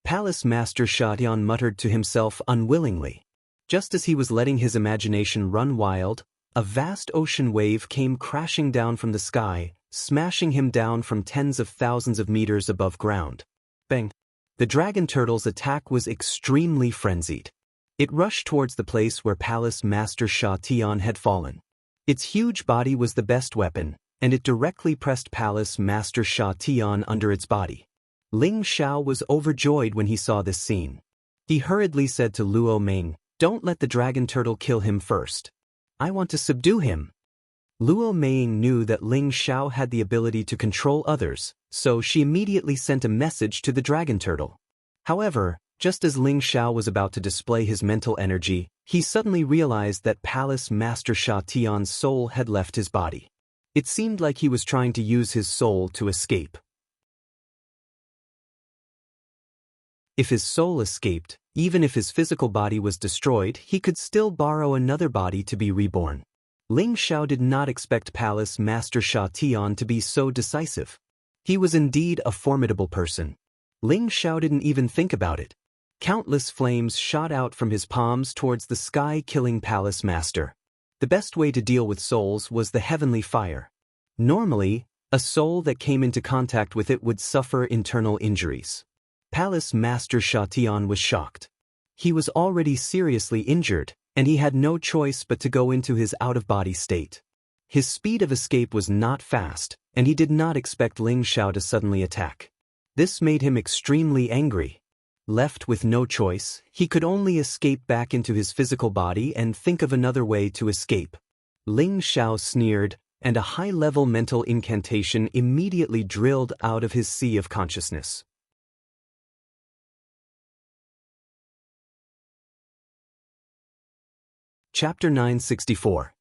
Palace Master Sha Tian muttered to himself unwillingly. Just as he was letting his imagination run wild, a vast ocean wave came crashing down from the sky, smashing him down from tens of thousands of meters above ground. Bang! The dragon turtle's attack was extremely frenzied. It rushed towards the place where Palace Master Sha Tian had fallen. Its huge body was the best weapon, and it directly pressed Palace Master Sha Tian under its body. Ling Xiao was overjoyed when he saw this scene. He hurriedly said to Luo Meng, "Don't let the dragon turtle kill him first. I want to subdue him." Luo Meng knew that Ling Xiao had the ability to control others, so she immediately sent a message to the dragon turtle. However, just as Ling Xiao was about to display his mental energy, he suddenly realized that Palace Master Sha Tian's soul had left his body. It seemed like he was trying to use his soul to escape. If his soul escaped, even if his physical body was destroyed, he could still borrow another body to be reborn. Ling Xiao did not expect Palace Master Sha Tian to be so decisive. He was indeed a formidable person. Ling Xiao didn't even think about it. Countless flames shot out from his palms towards the sky, killing Palace Master. The best way to deal with souls was the heavenly fire. Normally, a soul that came into contact with it would suffer internal injuries. Palace Master Sha Tian was shocked. He was already seriously injured, and he had no choice but to go into his out-of-body state. His speed of escape was not fast, and he did not expect Ling Xiao to suddenly attack. This made him extremely angry. Left with no choice, he could only escape back into his physical body and think of another way to escape. Ling Xiao sneered, and a high-level mental incantation immediately drilled out of his sea of consciousness. Chapter 964.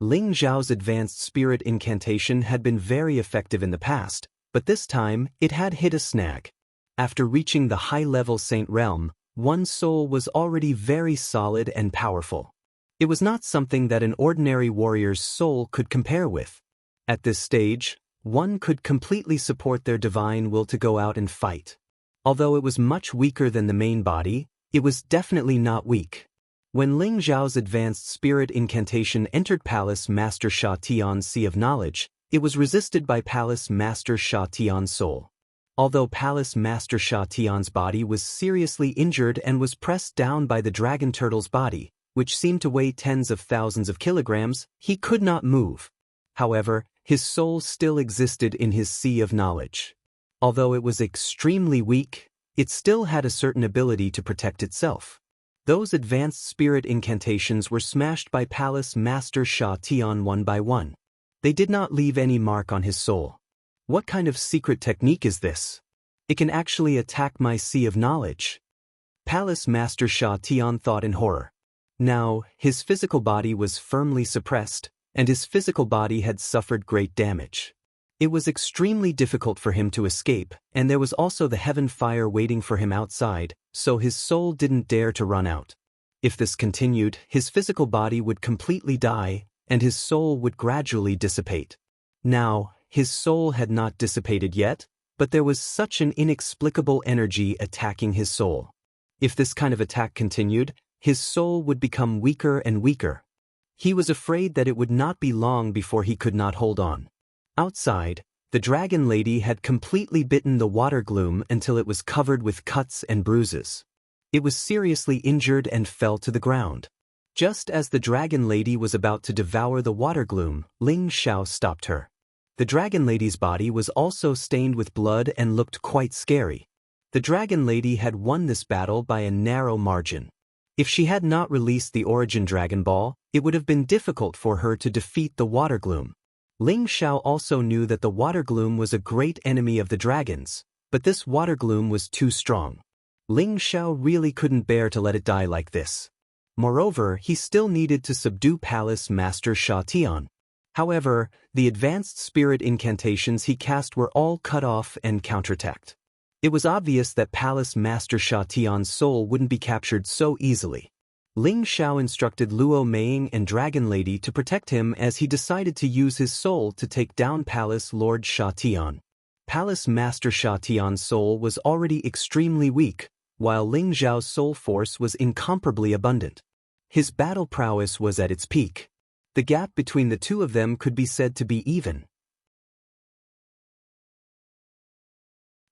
Ling Xiao's advanced spirit incantation had been very effective in the past, but this time it had hit a snag. After reaching the high-level saint realm, one's soul was already very solid and powerful. It was not something that an ordinary warrior's soul could compare with. At this stage, one could completely support their divine will to go out and fight. Although it was much weaker than the main body, it was definitely not weak. When Ling Zhao's advanced spirit incantation entered Palace Master Sha Tian's Sea of Knowledge, it was resisted by Palace Master Sha Tian's soul. Although Palace Master Sha Tian's body was seriously injured and was pressed down by the dragon turtle's body, which seemed to weigh tens of thousands of kilograms, he could not move. However, his soul still existed in his Sea of Knowledge. Although it was extremely weak, it still had a certain ability to protect itself. Those advanced spirit incantations were smashed by Palace Master Sha Tian one by one. They did not leave any mark on his soul. What kind of secret technique is this? It can actually attack my Sea of Knowledge. Palace Master Sha Tian thought in horror. Now, his physical body was firmly suppressed, and his physical body had suffered great damage. It was extremely difficult for him to escape, and there was also the heaven fire waiting for him outside, so his soul didn't dare to run out. If this continued, his physical body would completely die, and his soul would gradually dissipate. Now, his soul had not dissipated yet, but there was such an inexplicable energy attacking his soul. If this kind of attack continued, his soul would become weaker and weaker. He was afraid that it would not be long before he could not hold on. Outside, the dragon lady had completely bitten the water gloom until it was covered with cuts and bruises. It was seriously injured and fell to the ground. Just as the dragon lady was about to devour the water gloom, Ling Xiao stopped her. The dragon lady's body was also stained with blood and looked quite scary. The dragon lady had won this battle by a narrow margin. If she had not released the Origin Dragon Ball, it would have been difficult for her to defeat the water gloom. Ling Xiao also knew that the water gloom was a great enemy of the dragons, but this water gloom was too strong. Ling Xiao really couldn't bear to let it die like this. Moreover, he still needed to subdue Palace Master Sha Tian. However, the advanced spirit incantations he cast were all cut off and counterattacked. It was obvious that Palace Master Sha Tian's soul wouldn't be captured so easily. Ling Xiao instructed Luo Meiying and Dragon Lady to protect him as he decided to use his soul to take down Palace Lord Sha Tian. Palace Master Sha Tian's soul was already extremely weak, while Ling Zhao's soul force was incomparably abundant. His battle prowess was at its peak. The gap between the two of them could be said to be even.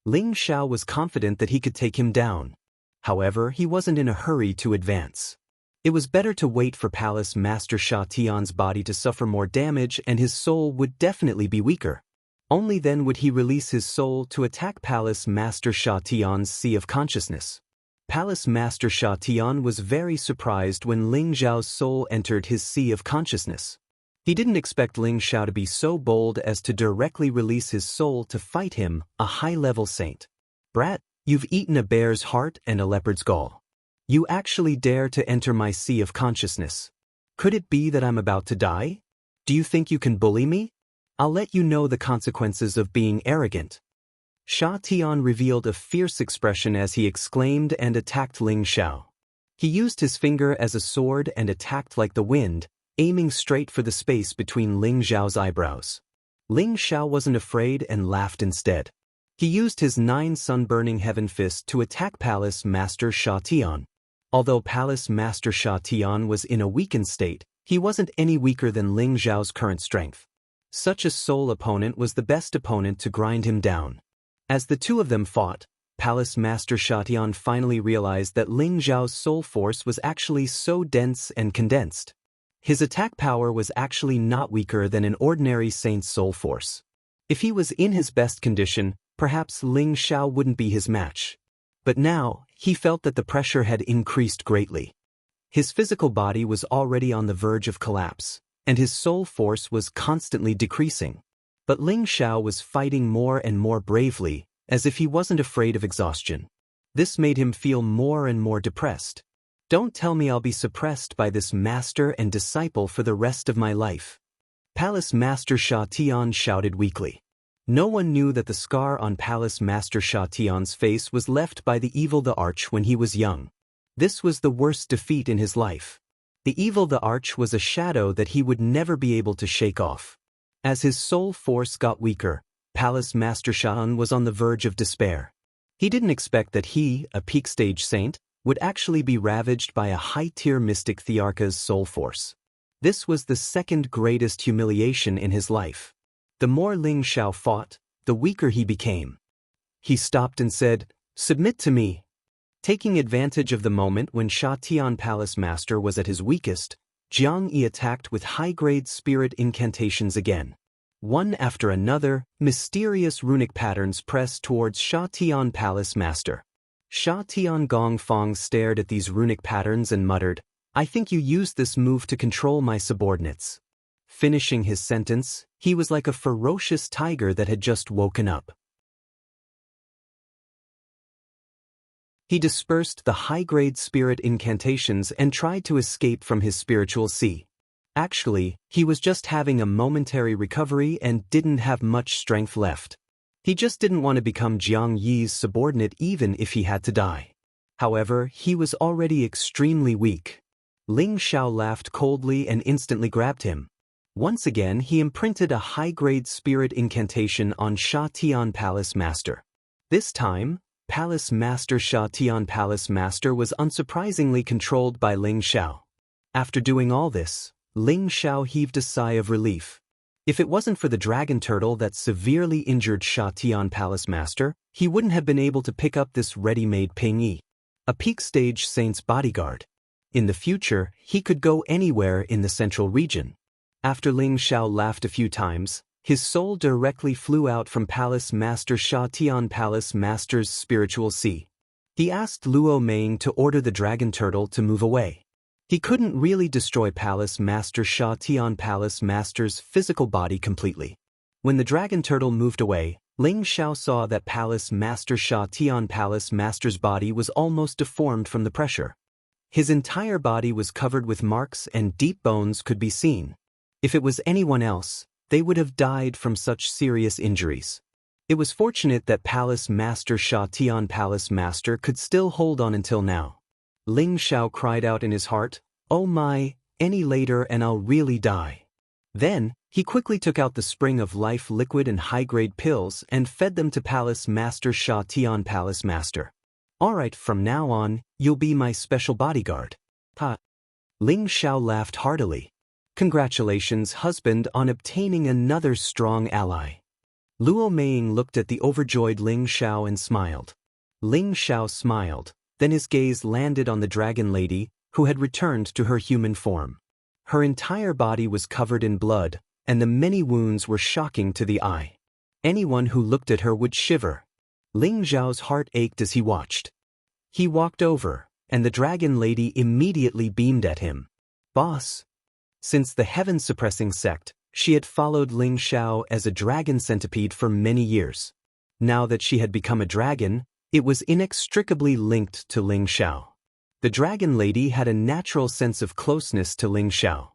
Ling Xiao was confident that he could take him down. However, he wasn't in a hurry to advance. It was better to wait for Palace Master Sha Tian's body to suffer more damage and his soul would definitely be weaker. Only then would he release his soul to attack Palace Master Sha Tian's Sea of Consciousness. Palace Master Sha Tian was very surprised when Ling Zhao's soul entered his Sea of Consciousness. He didn't expect Ling Xiao to be so bold as to directly release his soul to fight him, a high-level saint. Brat, you've eaten a bear's heart and a leopard's gall. You actually dare to enter my Sea of Consciousness. Could it be that I'm about to die? Do you think you can bully me? I'll let you know the consequences of being arrogant. Sha Tian revealed a fierce expression as he exclaimed and attacked Ling Xiao. He used his finger as a sword and attacked like the wind, aiming straight for the space between Ling Zhao's eyebrows. Ling Xiao wasn't afraid and laughed instead. He used his 9 sun-burning heaven fist to attack Palace Master Sha Tian. Although Palace Master Sha Tian was in a weakened state, he wasn't any weaker than Ling Zhao's current strength. Such a soul opponent was the best opponent to grind him down. As the two of them fought, Palace Master Sha Tian finally realized that Ling Zhao's soul force was actually so dense and condensed. His attack power was actually not weaker than an ordinary saint's soul force. If he was in his best condition, perhaps Ling Xiao wouldn't be his match. But now, he felt that the pressure had increased greatly. His physical body was already on the verge of collapse, and his soul force was constantly decreasing. But Ling Xiao was fighting more and more bravely, as if he wasn't afraid of exhaustion. This made him feel more and more depressed. Don't tell me I'll be suppressed by this master and disciple for the rest of my life. Palace Master Sha Tian shouted weakly. No one knew that the scar on Palace Master Sha Tian's face was left by the Evil the Arch when he was young. This was the worst defeat in his life. The Evil the Arch was a shadow that he would never be able to shake off. As his soul force got weaker, Palace Master Shan was on the verge of despair. He didn't expect that he, a peak stage saint, would actually be ravaged by a high-tier mystic Thearcha's soul force. This was the second greatest humiliation in his life. The more Ling Xiao fought, the weaker he became. He stopped and said, "Submit to me." Taking advantage of the moment when Sha Tian Palace Master was at his weakest, Jianghu attacked with high-grade spirit incantations again. One after another, mysterious runic patterns pressed towards Sha Tian Palace Master. Sha Tian Gongfang stared at these runic patterns and muttered, "I think you used this move to control my subordinates." Finishing his sentence, he was like a ferocious tiger that had just woken up. He dispersed the high-grade spirit incantations and tried to escape from his spiritual sea. Actually, he was just having a momentary recovery and didn't have much strength left. He just didn't want to become Jiang Yi's subordinate even if he had to die. However, he was already extremely weak. Ling Xiao laughed coldly and instantly grabbed him. Once again, he imprinted a high-grade spirit incantation on Sha Tian Palace Master. This time, Palace Master Sha Tian Palace Master was unsurprisingly controlled by Ling Xiao. After doing all this, Ling Xiao heaved a sigh of relief. If it wasn't for the dragon turtle that severely injured Sha Tian Palace Master, he wouldn't have bing able to pick up this ready-made Ping Yi, a peak stage saint's bodyguard. In the future, he could go anywhere in the central region. After Ling Xiao laughed a few times, his soul directly flew out from Palace Master Sha Tian Palace Master's spiritual sea. He asked Luo Meng to order the dragon turtle to move away. He couldn't really destroy Palace Master Sha Tian Palace Master's physical body completely. When the dragon turtle moved away, Ling Xiao saw that Palace Master Sha Tian Palace Master's body was almost deformed from the pressure. His entire body was covered with marks and deep bones could be seen. If it was anyone else, they would have died from such serious injuries. It was fortunate that Palace Master Sha Tian Palace Master could still hold on until now. Ling Xiao cried out in his heart, "Oh my, any later and I'll really die." Then, he quickly took out the spring of life liquid and high-grade pills and fed them to Palace Master Sha Tian Palace Master. "Alright, from now on, you'll be my special bodyguard." Ha! Ling Xiao laughed heartily. "Congratulations, husband, on obtaining another strong ally." Luo Meng looked at the overjoyed Ling Xiao and smiled. Ling Xiao smiled, then his gaze landed on the dragon lady, who had returned to her human form. Her entire body was covered in blood, and the many wounds were shocking to the eye. Anyone who looked at her would shiver. Ling Xiao's heart ached as he watched. He walked over, and the dragon lady immediately beamed at him. "Boss." Since the heaven-suppressing sect, she had followed Ling Xiao as a dragon centipede for many years. Now that she had become a dragon, it was inextricably linked to Ling Xiao. The dragon lady had a natural sense of closeness to Ling Xiao.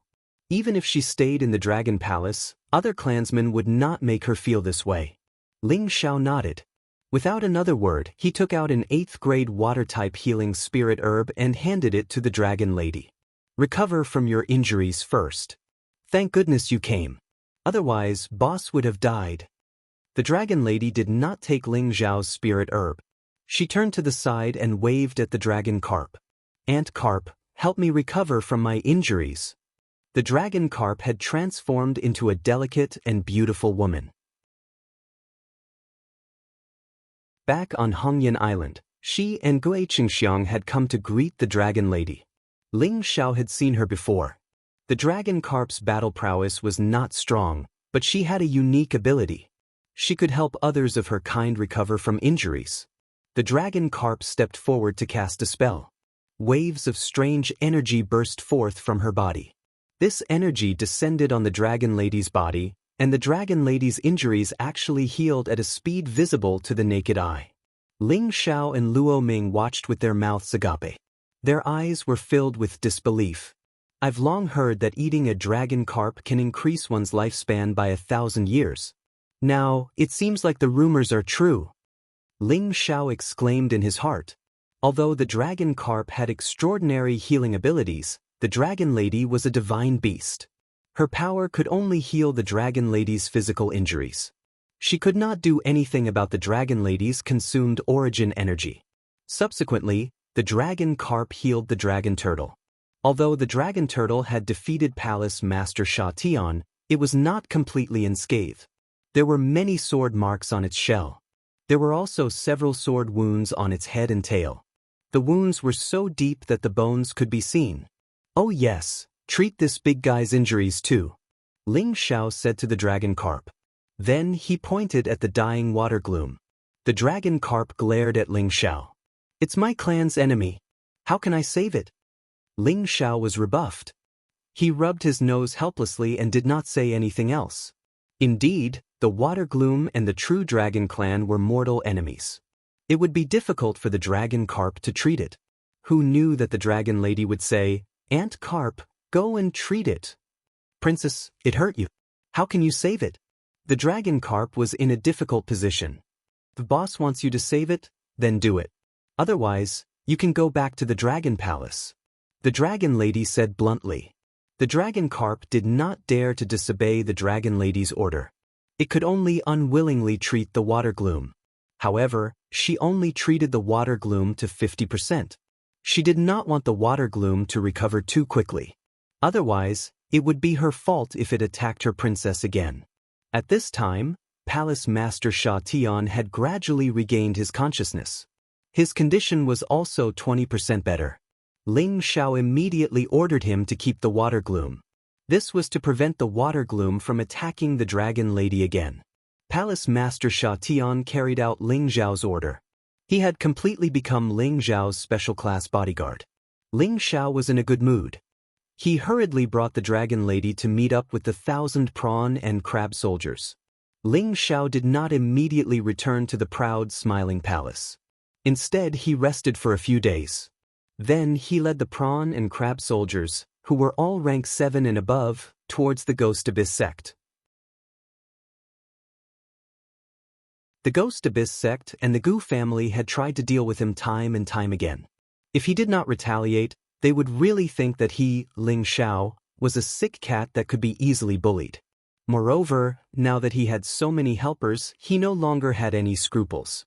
Even if she stayed in the dragon palace, other clansmen would not make her feel this way. Ling Xiao nodded. Without another word, he took out an 8th-grade water-type healing spirit herb and handed it to the dragon lady. "Recover from your injuries first. Thank goodness you came. Otherwise, boss would have died." The dragon lady did not take Ling Xiao's spirit herb. She turned to the side and waved at the dragon carp. "Ant carp, help me recover from my injuries." The dragon carp had transformed into a delicate and beautiful woman. Back on Hongyan Island, she and Gui Qingxiang had come to greet the dragon lady. Ling Xiao had seen her before. The dragon carp's battle prowess was not strong, but she had a unique ability. She could help others of her kind recover from injuries. The dragon carp stepped forward to cast a spell. Waves of strange energy burst forth from her body. This energy descended on the dragon lady's body, and the dragon lady's injuries actually healed at a speed visible to the naked eye. Ling Xiao and Luo Meng watched with their mouths agape. Their eyes were filled with disbelief. "I've long heard that eating a dragon carp can increase one's lifespan by 1,000 years. Now, it seems like the rumors are true. Ling Xiao exclaimed in his heart. Although the dragon carp had extraordinary healing abilities, the dragon lady was a divine beast. Her power could only heal the dragon lady's physical injuries. She could not do anything about the dragon lady's consumed origin energy. Subsequently, the dragon carp healed the dragon turtle. Although the dragon turtle had defeated Palace Master Sha Tian, it was not completely unscathed. There were many sword marks on its shell. There were also several sword wounds on its head and tail. The wounds were so deep that the bones could be seen. "Oh yes, treat this big guy's injuries too," Ling Xiao said to the dragon carp. Then he pointed at the dying water gloom. The dragon carp glared at Ling Xiao. "It's my clan's enemy. How can I save it?" Ling Xiao was rebuffed. He rubbed his nose helplessly and did not say anything else. Indeed, the water gloom and the true dragon clan were mortal enemies. It would be difficult for the dragon carp to treat it. Who knew that the dragon lady would say, "Aunt Carp, go and treat it." "Princess, it hurt you. How can you save it?" The dragon carp was in a difficult position. The boss wants you to save it, then do it. Otherwise, you can go back to the dragon palace. The dragon lady said bluntly. The dragon carp did not dare to disobey the dragon lady's order. It could only unwillingly treat the water gloom. However, she only treated the water gloom to 50%. She did not want the water gloom to recover too quickly. Otherwise, it would be her fault if it attacked her princess again. At this time, Palace Master Sha Tian had gradually regained his consciousness. His condition was also 20% better. Ling Xiao immediately ordered him to keep the water gloom. This was to prevent the water gloom from attacking the dragon lady again. Palace Master Sha Tian carried out Ling Xiao's order. He had completely become Ling Xiao's special class bodyguard. Ling Xiao was in a good mood. He hurriedly brought the dragon lady to meet up with the 1,000 prawn and crab soldiers. Ling Xiao did not immediately return to the proud, smiling palace. Instead, he rested for a few days. Then he led the prawn and crab soldiers, who were all rank 7 and above, towards the Ghost Abyss sect. The Ghost Abyss sect and the Gu family had tried to deal with him time and time again. If he did not retaliate, they would really think that he, Ling Xiao, was a sick cat that could be easily bullied. Moreover, now that he had so many helpers, he no longer had any scruples.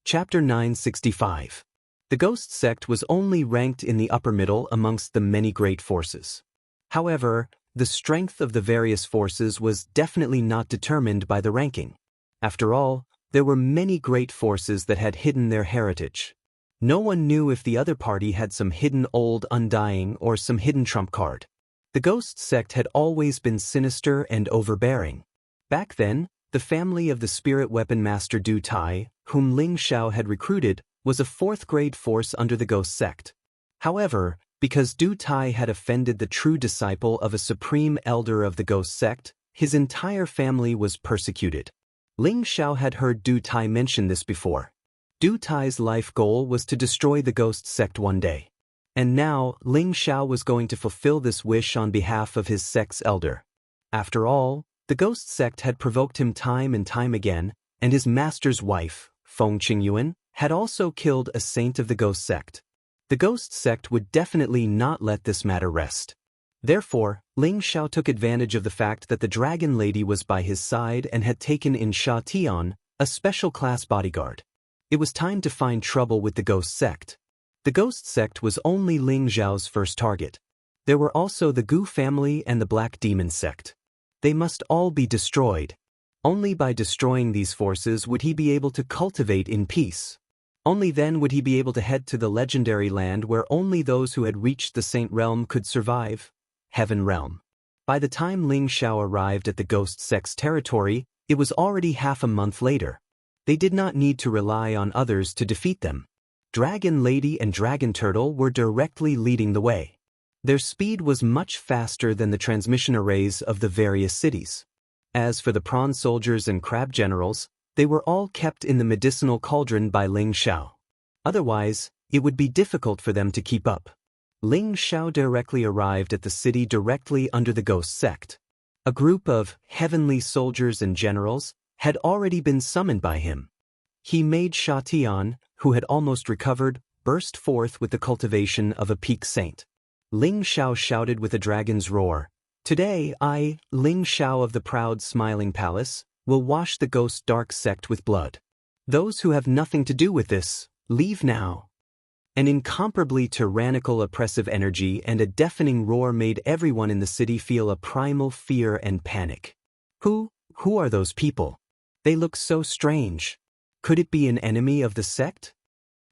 Chapter 965. The Ghost Sect was only ranked in the upper middle amongst the many great forces. However, the strength of the various forces was definitely not determined by the ranking. After all, there were many great forces that had hidden their heritage. No one knew if the other party had some hidden old undying or some hidden trump card. The Ghost Sect had always been sinister and overbearing. Back then, the family of the spirit weapon master Du Tai, whom Ling Xiao had recruited, was a 4th-grade force under the Ghost Sect. However, because Du Tai had offended the true disciple of a supreme elder of the Ghost Sect, his entire family was persecuted. Ling Xiao had heard Du Tai mention this before. Du Tai's life goal was to destroy the Ghost Sect one day. And now, Ling Xiao was going to fulfill this wish on behalf of his sect's elder. After all, the Ghost Sect had provoked him time and time again, and his master's wife, Feng Qingyuan, had also killed a saint of the Ghost Sect. The Ghost Sect would definitely not let this matter rest. Therefore, Ling Xiao took advantage of the fact that the dragon lady was by his side and had taken in Sha Tian, a special class bodyguard. It was time to find trouble with the Ghost Sect. The Ghost Sect was only Ling Xiao's first target. There were also the Gu family and the Black Demon Sect. They must all be destroyed. Only by destroying these forces would he be able to cultivate in peace. Only then would he be able to head to the legendary land where only those who had reached the Saint Realm could survive, Heaven Realm. By the time Ling Xiao arrived at the Ghost Sect's territory, it was already half a month later. They did not need to rely on others to defeat them. Dragon Lady and Dragon Turtle were directly leading the way. Their speed was much faster than the transmission arrays of the various cities. As for the prawn soldiers and crab generals, they were all kept in the medicinal cauldron by Ling Xiao. Otherwise, it would be difficult for them to keep up. Ling Xiao directly arrived at the city directly under the ghost sect. A group of heavenly soldiers and generals had already been summoned by him. He made Sha Tian, who had almost recovered, burst forth with the cultivation of a peak saint. Ling Xiao shouted with a dragon's roar, "Today I, Ling Xiao of the proud smiling palace, will wash the ghost dark sect with blood. Those who have nothing to do with this, leave now." An incomparably tyrannical oppressive energy and a deafening roar made everyone in the city feel a primal fear and panic. Who are those people? They look so strange. Could it be an enemy of the sect?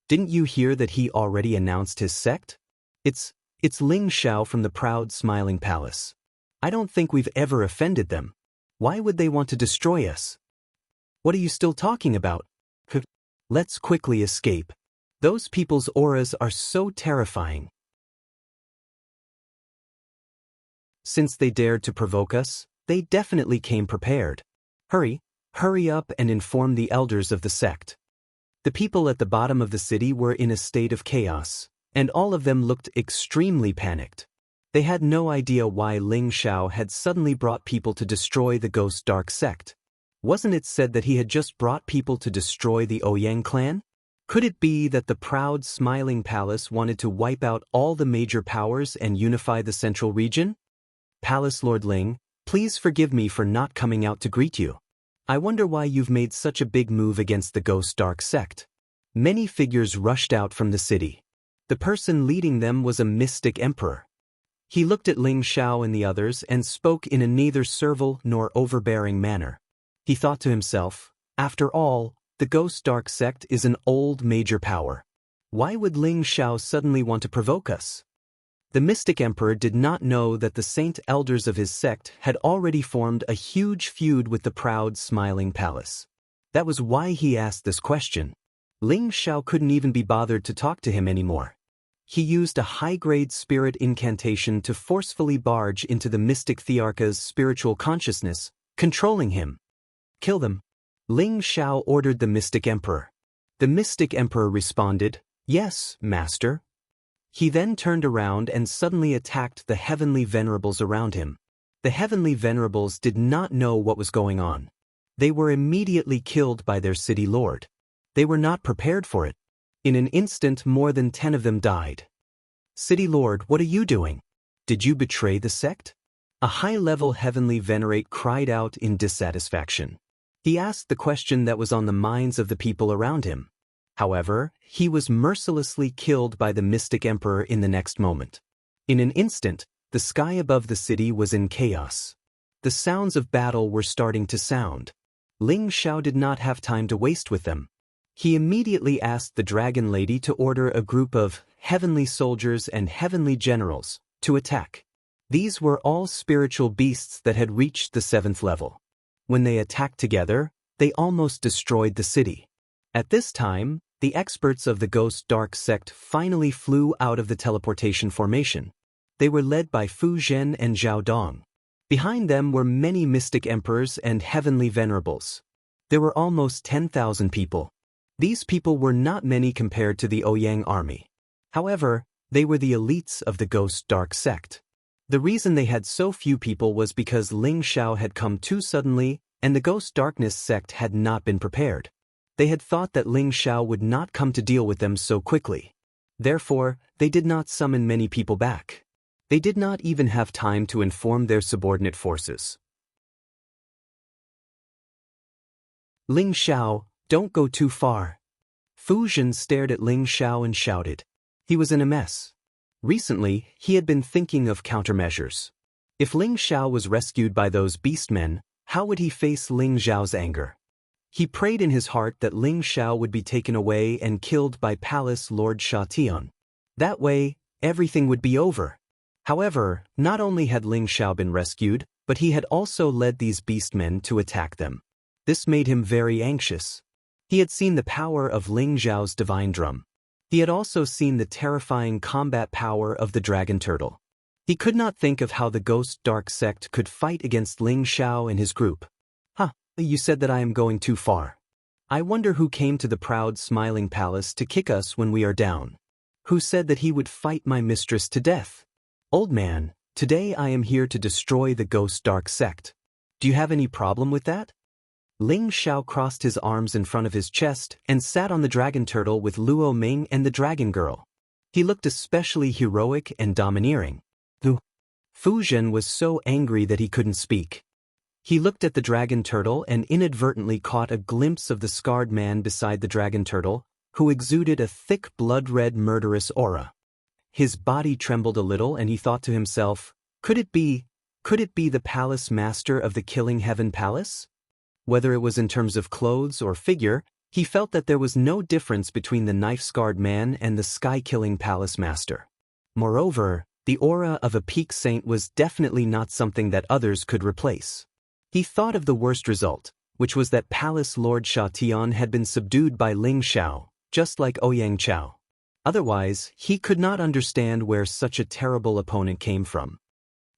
Didn't you hear that he already announced his sect? It's Ling Xiao from the proud smiling palace. I don't think we've ever offended them. Why would they want to destroy us? What are you still talking about? Let's quickly escape. Those people's auras are so terrifying. Since they dared to provoke us, they definitely came prepared. Hurry up and inform the elders of the sect. The people at the bottom of the city were in a state of chaos, and all of them looked extremely panicked. They had no idea why Ling Xiao had suddenly brought people to destroy the ghost dark sect. Wasn't it said that he had just brought people to destroy the Ouyang clan? Could it be that the proud smiling palace wanted to wipe out all the major powers and unify the central region? Palace Lord Ling, please forgive me for not coming out to greet you. I wonder why you've made such a big move against the ghost dark sect. Many figures rushed out from the city. The person leading them was a mystic emperor. He looked at Ling Xiao and the others and spoke in a neither servile nor overbearing manner. He thought to himself, after all, the ghost dark sect is an old major power. Why would Ling Xiao suddenly want to provoke us? The mystic emperor did not know that the saint elders of his sect had already formed a huge feud with the proud smiling palace. That was why he asked this question. Ling Xiao couldn't even be bothered to talk to him anymore. He used a high-grade spirit incantation to forcefully barge into the mystic Thearcha's spiritual consciousness, controlling him. Kill them. Ling Xiao ordered the mystic emperor. The mystic emperor responded, "Yes, master." He then turned around and suddenly attacked the heavenly venerables around him. The heavenly venerables did not know what was going on. They were immediately killed by their city lord. They were not prepared for it. In an instant, more than 10 of them died. "City lord, what are you doing? Did you betray the sect?" A high-level heavenly venerate cried out in dissatisfaction. He asked the question that was on the minds of the people around him. However, he was mercilessly killed by the mystic emperor in the next moment. In an instant, the sky above the city was in chaos. The sounds of battle were starting to sound. Ling Xiao did not have time to waste with them. He immediately asked the dragon lady to order a group of heavenly soldiers and heavenly generals to attack. These were all spiritual beasts that had reached the 7th level. When they attacked together, they almost destroyed the city. At this time, the experts of the ghost dark sect finally flew out of the teleportation formation. They were led by Fu Zhen and Zhao Dong. Behind them were many mystic emperors and heavenly venerables. There were almost 10,000 people. These people were not many compared to the Ouyang army. However, they were the elites of the ghost dark sect. The reason they had so few people was because Ling Xiao had come too suddenly and the ghost darkness sect had not been prepared. They had thought that Ling Xiao would not come to deal with them so quickly. Therefore, they did not summon many people back. They did not even have time to inform their subordinate forces. "Ling Xiao, don't go too far." Fu Zhen stared at Ling Xiao and shouted. He was in a mess. Recently, he had been thinking of countermeasures. If Ling Xiao was rescued by those beastmen, how would he face Ling Xiao's anger? He prayed in his heart that Ling Xiao would be taken away and killed by Palace Lord Sha Tian. That way, everything would be over. However, not only had Ling Xiao been rescued, but he had also led these beastmen to attack them. This made him very anxious. He had seen the power of Ling Xiao's divine drum. He had also seen the terrifying combat power of the dragon turtle. He could not think of how the ghost dark sect could fight against Ling Xiao and his group. You said that I am going too far. I wonder who came to the proud smiling palace to kick us when we are down. Who said that he would fight my mistress to death? Old man, today I am here to destroy the Ghost Dark Sect. Do you have any problem with that? Ling Xiao crossed his arms in front of his chest and sat on the dragon turtle with Luo Ming and the dragon girl. He looked especially heroic and domineering. Fu Zhen was so angry that he couldn't speak. He looked at the dragon turtle and inadvertently caught a glimpse of the scarred man beside the dragon turtle, who exuded a thick blood-red murderous aura. His body trembled a little and he thought to himself, could it be the palace master of the Killing Heaven Palace? Whether it was in terms of clothes or figure, he felt that there was no difference between the knife-scarred man and the sky-killing palace master. Moreover, the aura of a peak saint was definitely not something that others could replace. He thought of the worst result, which was that Palace Lord Sha Tian had been subdued by Ling Xiao, just like Ouyang Chao. Otherwise, he could not understand where such a terrible opponent came from.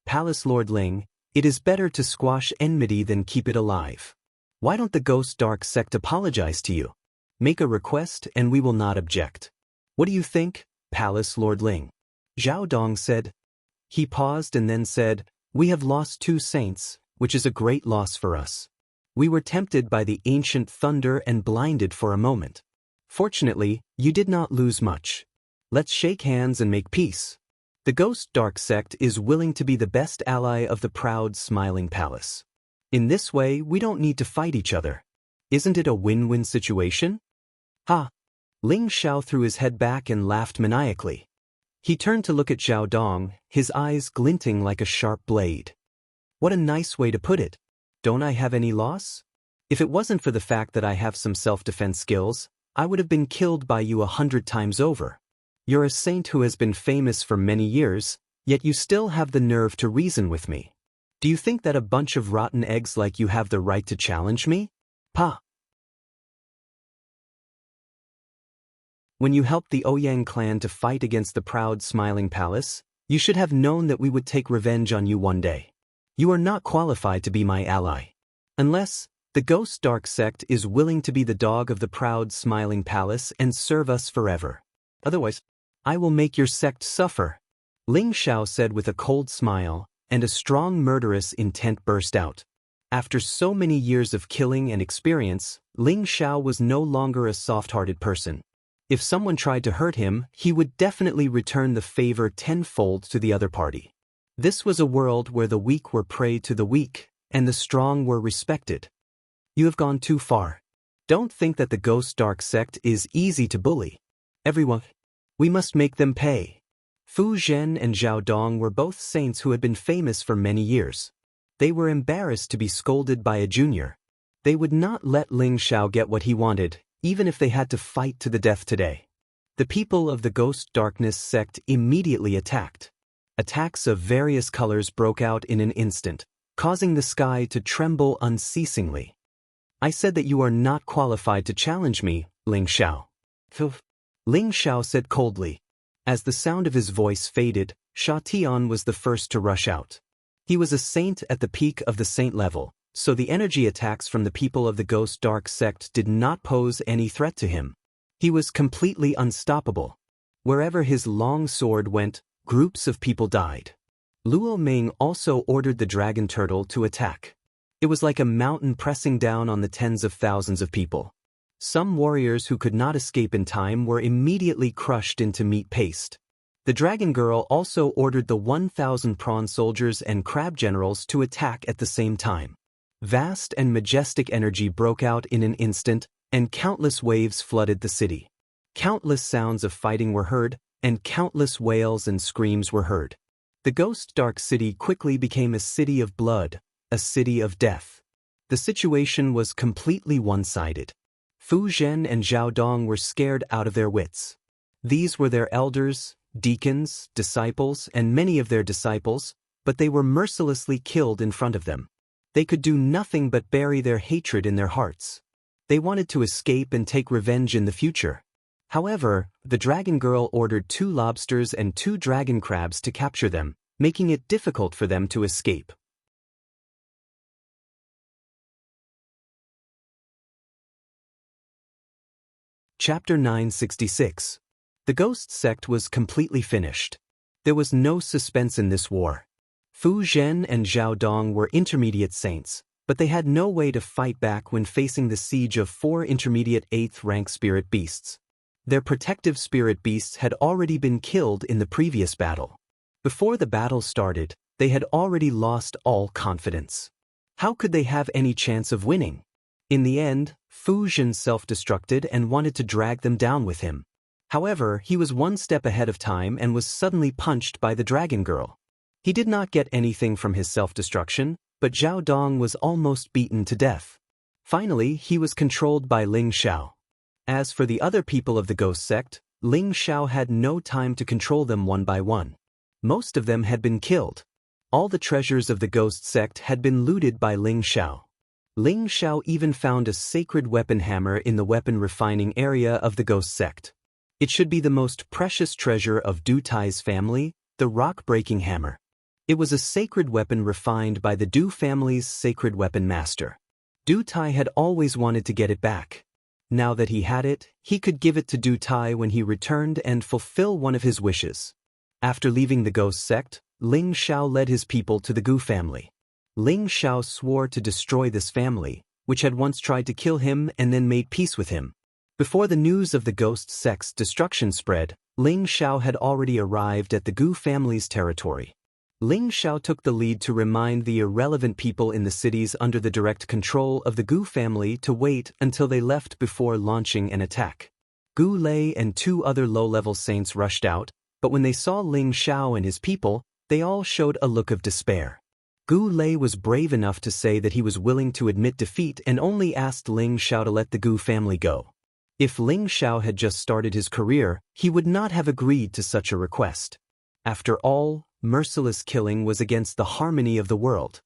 Palace Lord Ling, it is better to squash enmity than keep it alive. Why don't the Ghost Dark Sect apologize to you? Make a request and we will not object. What do you think, Palace Lord Ling? Zhao Dong said. He paused and then said, we have lost 2 saints, which is a great loss for us. We were tempted by the ancient thunder and blinded for a moment. Fortunately, you did not lose much. Let's shake hands and make peace. The Ghost Dark Sect is willing to be the best ally of the proud Smiling Palace. In this way, we don't need to fight each other. Isn't it a win-win situation? Ha! Ling Xiao threw his head back and laughed maniacally. He turned to look at Zhao Dong, his eyes glinting like a sharp blade. What a nice way to put it. Don't I have any loss? If it wasn't for the fact that I have some self-defense skills, I would have been killed by you 100 times over. You're a saint who has been famous for many years, yet you still have the nerve to reason with me. Do you think that a bunch of rotten eggs like you have the right to challenge me? Pa! When you helped the Ouyang clan to fight against the proud Smiling Palace, you should have known that we would take revenge on you one day. You are not qualified to be my ally. Unless, the Ghost Dark Sect is willing to be the dog of the proud Smiling Palace and serve us forever. Otherwise, I will make your sect suffer. Ling Xiao said with a cold smile, and a strong murderous intent burst out. After so many years of killing and experience, Ling Xiao was no longer a soft-hearted person. If someone tried to hurt him, he would definitely return the favor tenfold to the other party. This was a world where the weak were prey to the weak, and the strong were respected. You have gone too far. Don't think that the Ghost Dark Sect is easy to bully. Everyone, we must make them pay. Fu Zhen and Zhao Dong were both saints who had been famous for many years. They were embarrassed to be scolded by a junior. They would not let Ling Xiao get what he wanted, even if they had to fight to the death today. The people of the Ghost Darkness sect immediately attacked. Attacks of various colors broke out in an instant, causing the sky to tremble unceasingly. I said that you are not qualified to challenge me, Ling Xiao. Ling Xiao said coldly. As the sound of his voice faded, Sha Tian was the first to rush out. He was a saint at the peak of the saint level, so the energy attacks from the people of the Ghost Dark Sect did not pose any threat to him. He was completely unstoppable. Wherever his long sword went, groups of people died. Luo Ming also ordered the dragon turtle to attack. It was like a mountain pressing down on the tens of thousands of people. Some warriors who could not escape in time were immediately crushed into meat paste. The dragon girl also ordered the 1,000 prawn soldiers and crab generals to attack at the same time. Vast and majestic energy broke out in an instant, and countless waves flooded the city. Countless sounds of fighting were heard, and countless wails and screams were heard. The Ghost Dark City quickly became a city of blood, a city of death. The situation was completely one-sided. Fu Zhen and Zhao Dong were scared out of their wits. These were their elders, deacons, disciples, and many of their disciples, but they were mercilessly killed in front of them. They could do nothing but bury their hatred in their hearts. They wanted to escape and take revenge in the future. However, the dragon girl ordered 2 lobsters and 2 dragon crabs to capture them, making it difficult for them to escape. Chapter 966. The ghost sect was completely finished. There was no suspense in this war. Fu Zhen and Zhao Dong were intermediate saints, but they had no way to fight back when facing the siege of 4 intermediate 8th rank spirit beasts. Their protective spirit beasts had already been killed in the previous battle. Before the battle started, they had already lost all confidence. How could they have any chance of winning? In the end, Fu Zhen self-destructed and wanted to drag them down with him. However, he was one step ahead of time and was suddenly punched by the dragon girl. He did not get anything from his self-destruction, but Zhao Dong was almost beaten to death. Finally, he was controlled by Ling Xiao. As for the other people of the ghost sect, Ling Xiao had no time to control them one by one. Most of them had been killed. All the treasures of the ghost sect had been looted by Ling Xiao. Ling Xiao even found a sacred weapon hammer in the weapon refining area of the ghost sect. It should be the most precious treasure of Du Tai's family, the rock-breaking hammer. It was a sacred weapon refined by the Du family's sacred weapon master. Du Tai had always wanted to get it back. Now that he had it, he could give it to Du Tai when he returned and fulfill one of his wishes. After leaving the ghost sect, Ling Xiao led his people to the Gu family. Ling Xiao swore to destroy this family, which had once tried to kill him and then made peace with him. Before the news of the ghost sect's destruction spread, Ling Xiao had already arrived at the Gu family's territory. Ling Xiao took the lead to remind the irrelevant people in the cities under the direct control of the Gu family to wait until they left before launching an attack. Gu Lei and 2 other low-level saints rushed out, but when they saw Ling Xiao and his people, they all showed a look of despair. Gu Lei was brave enough to say that he was willing to admit defeat and only asked Ling Xiao to let the Gu family go. If Ling Xiao had just started his career, he would not have agreed to such a request. After all, merciless killing was against the harmony of the world.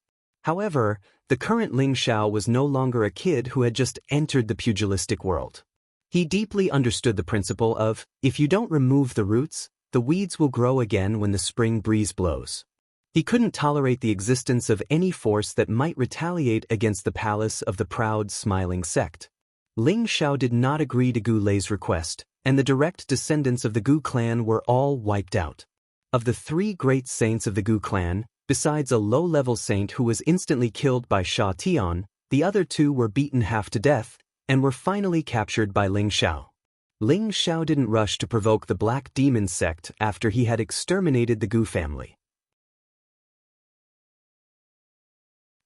However, the current Ling Xiao was no longer a kid who had just entered the pugilistic world. He deeply understood the principle of, if you don't remove the roots, the weeds will grow again when the spring breeze blows. He couldn't tolerate the existence of any force that might retaliate against the palace of the proud, smiling sect. Ling Xiao did not agree to Gu Lei's request, and the direct descendants of the Gu clan were all wiped out. Of the 3 great saints of the Gu clan, besides a low-level saint who was instantly killed by Sha Tian, the other 2 were beaten half to death, and were finally captured by Ling Xiao. Ling Xiao didn't rush to provoke the Black Demon sect after he had exterminated the Gu family.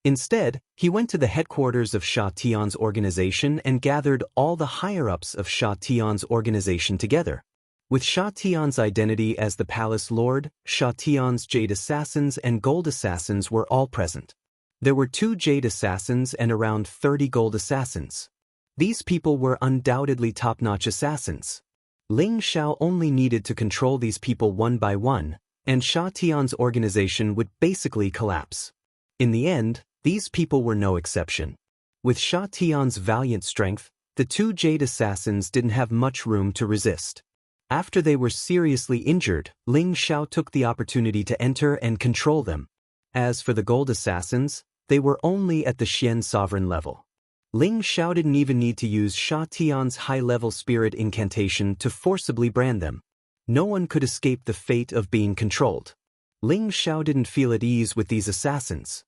Instead, he went to the headquarters of Sha Tian's organization and gathered all the higher-ups of Sha Tian's organization together. With Sha Tian's identity as the Palace Lord, Sha Tian's Jade Assassins and Gold Assassins were all present. There were 2 Jade Assassins and around 30 Gold Assassins. These people were undoubtedly top-notch assassins. Ling Xiao only needed to control these people one by one, and Sha Tian's organization would basically collapse. In the end, these people were no exception. With Sha Tian's valiant strength, the 2 Jade Assassins didn't have much room to resist. After they were seriously injured, Ling Xiao took the opportunity to enter and control them. As for the Gold Assassins, they were only at the Xian Sovereign level. Ling Xiao didn't even need to use Sha Tian's high-level spirit incantation to forcibly brand them. No one could escape the fate of being controlled. Ling Xiao didn't feel at ease with these assassins.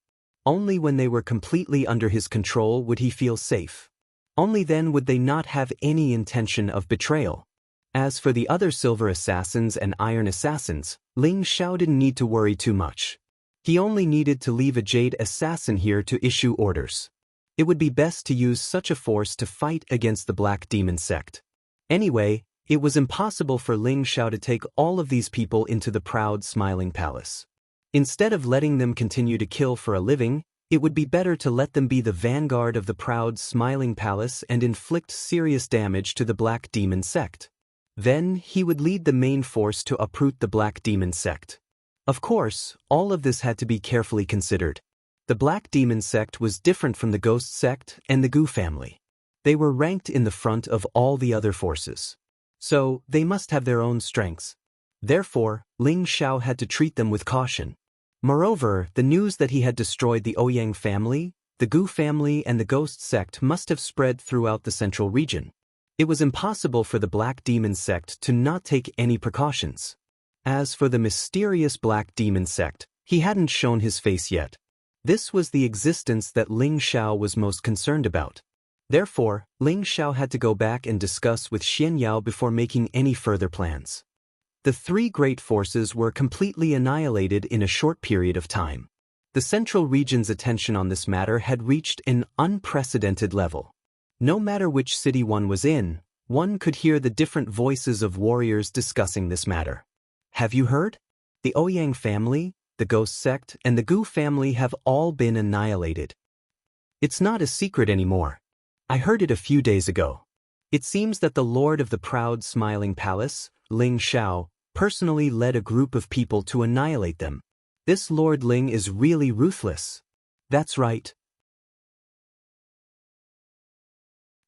Only when they were completely under his control would he feel safe. Only then would they not have any intention of betrayal. As for the other Silver Assassins and Iron Assassins, Ling Xiao didn't need to worry too much. He only needed to leave a Jade Assassin here to issue orders. It would be best to use such a force to fight against the Black Demon sect. Anyway, it was impossible for Ling Xiao to take all of these people into the proud, smiling palace. Instead of letting them continue to kill for a living, it would be better to let them be the vanguard of the proud, smiling palace and inflict serious damage to the Black Demon sect. Then, he would lead the main force to uproot the Black Demon sect. Of course, all of this had to be carefully considered. The Black Demon sect was different from the Ghost sect and the Gu family. They were ranked in the front of all the other forces. So, they must have their own strengths. Therefore, Ling Xiao had to treat them with caution. Moreover, the news that he had destroyed the Ouyang family, the Gu family and the Ghost sect must have spread throughout the central region. It was impossible for the Black Demon sect to not take any precautions. As for the mysterious Black Demon sect, he hadn't shown his face yet. This was the existence that Ling Xiao was most concerned about. Therefore, Ling Xiao had to go back and discuss with Xian Yao before making any further plans. The three great forces were completely annihilated in a short period of time. The Central Region's attention on this matter had reached an unprecedented level. No matter which city one was in, one could hear the different voices of warriors discussing this matter. Have you heard? The Ouyang family, the Ghost sect, and the Gu family have all been annihilated. It's not a secret anymore. I heard it a few days ago. It seems that the Lord of the Proud Smiling Palace, Ling Xiao, personally led a group of people to annihilate them. This Lord Ling is really ruthless. That's right.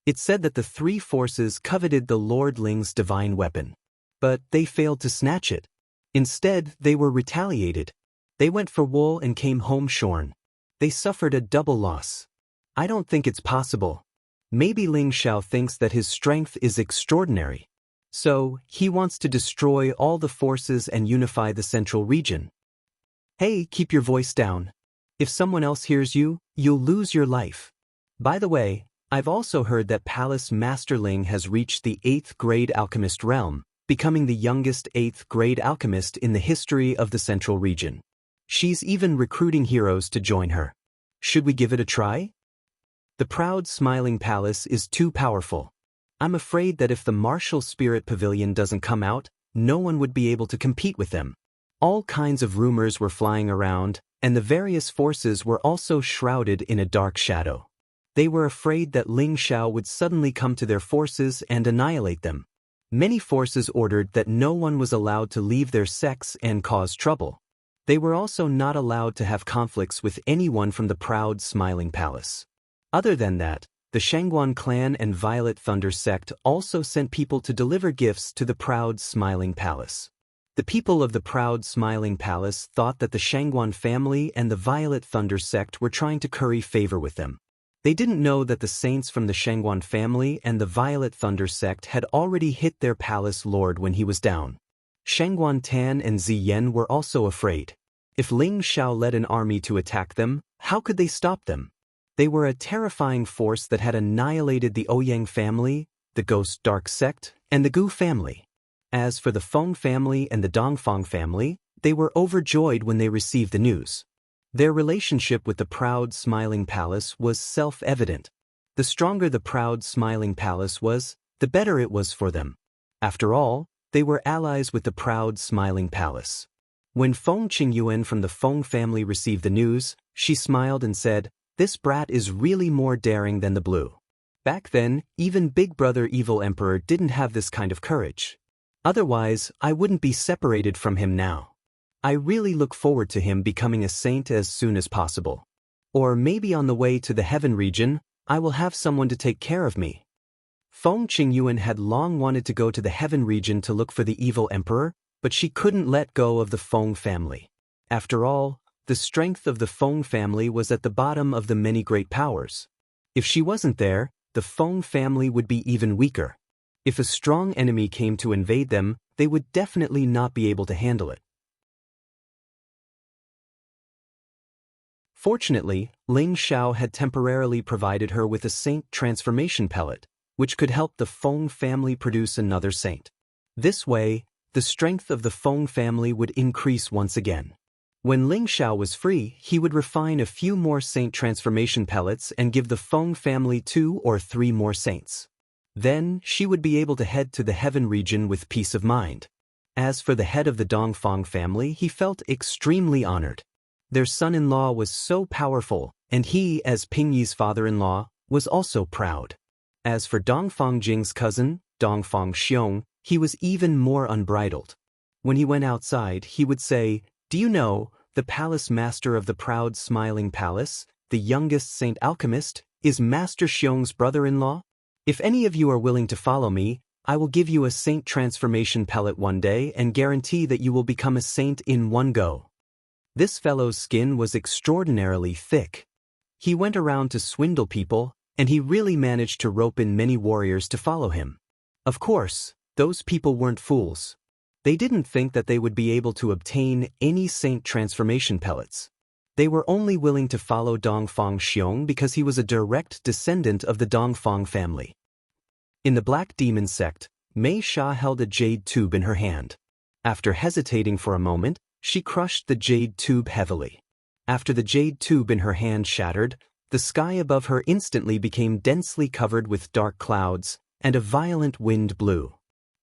It said that the three forces coveted the Lord Ling's divine weapon. But they failed to snatch it. Instead, they were retaliated. They went for wool and came home shorn. They suffered a double loss. I don't think it's possible. Maybe Ling Xiao thinks that his strength is extraordinary. So, he wants to destroy all the forces and unify the Central Region. Hey, keep your voice down. If someone else hears you, you'll lose your life. By the way, I've also heard that Palace Master Ling has reached the 8th grade alchemist realm, becoming the youngest 8th grade alchemist in the history of the Central Region. She's even recruiting heroes to join her. Should we give it a try? The Proud Smiling Palace is too powerful. I'm afraid that if the Martial Spirit Pavilion doesn't come out, no one would be able to compete with them. All kinds of rumors were flying around, and the various forces were also shrouded in a dark shadow. They were afraid that Ling Xiao would suddenly come to their forces and annihilate them. Many forces ordered that no one was allowed to leave their sects and cause trouble. They were also not allowed to have conflicts with anyone from the Proud Smiling Palace. Other than that, the Shangguan clan and Violet Thunder sect also sent people to deliver gifts to the Proud Smiling Palace. The people of the Proud Smiling Palace thought that the Shangguan family and the Violet Thunder sect were trying to curry favor with them. They didn't know that the saints from the Shangguan family and the Violet Thunder sect had already hit their palace lord when he was down. Shangguan Tan and Ziyan were also afraid. If Ling Xiao led an army to attack them, how could they stop them? They were a terrifying force that had annihilated the Ouyang family, the Ghost Dark sect, and the Gu family. As for the Feng family and the Dongfang family, they were overjoyed when they received the news. Their relationship with the Proud Smiling Palace was self-evident. The stronger the Proud Smiling Palace was, the better it was for them. After all, they were allies with the Proud Smiling Palace. When Feng Qingyuan from the Feng family received the news, she smiled and said, "This brat is really more daring than the blue." Back then, even Big Brother Evil Emperor didn't have this kind of courage. Otherwise, I wouldn't be separated from him now. I really look forward to him becoming a saint as soon as possible. Or maybe on the way to the heaven region, I will have someone to take care of me. Feng Qingyuan had long wanted to go to the heaven region to look for the evil emperor, but she couldn't let go of the Feng family. After all, the strength of the Feng family was at the bottom of the many great powers. If she wasn't there, the Feng family would be even weaker. If a strong enemy came to invade them, they would definitely not be able to handle it. Fortunately, Ling Xiao had temporarily provided her with a saint transformation pellet, which could help the Feng family produce another saint. This way, the strength of the Feng family would increase once again. When Ling Xiao was free, he would refine a few more saint transformation pellets and give the Feng family 2 or 3 more saints. Then, she would be able to head to the heaven region with peace of mind. As for the head of the Dongfang family, he felt extremely honored. Their son-in-law was so powerful, and he, as Pingyi's father-in-law, was also proud. As for Dongfang Jing's cousin, Dongfang Xiong, he was even more unbridled. When he went outside, he would say, "Do you know, the palace master of the Proud Smiling Palace, the youngest saint alchemist, is Master Xiong's brother-in-law? If any of you are willing to follow me, I will give you a saint transformation pellet one day and guarantee that you will become a saint in one go." This fellow's skin was extraordinarily thick. He went around to swindle people, and he really managed to rope in many warriors to follow him. Of course, those people weren't fools. They didn't think that they would be able to obtain any saint transformation pellets. They were only willing to follow Dongfang Xiong because he was a direct descendant of the Dongfang family. In the Black Demon sect, Mei Sha held a jade tube in her hand. After hesitating for a moment, she crushed the jade tube heavily. After the jade tube in her hand shattered, the sky above her instantly became densely covered with dark clouds, and a violent wind blew.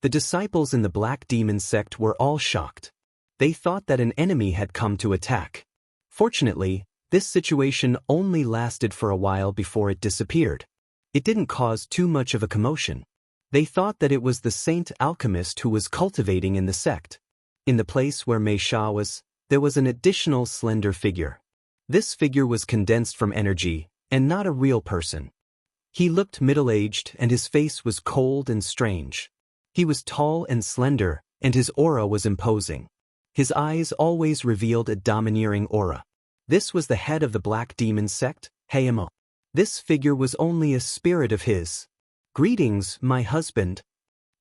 The disciples in the Black Demon sect were all shocked. They thought that an enemy had come to attack. Fortunately, this situation only lasted for a while before it disappeared. It didn't cause too much of a commotion. They thought that it was the saint alchemist who was cultivating in the sect. In the place where Mei Sha was, there was an additional slender figure. This figure was condensed from energy, and not a real person. He looked middle-aged and his face was cold and strange. He was tall and slender, and his aura was imposing. His eyes always revealed a domineering aura. This was the head of the Black Demon sect, Heimo. This figure was only a spirit of his. "Greetings, my husband."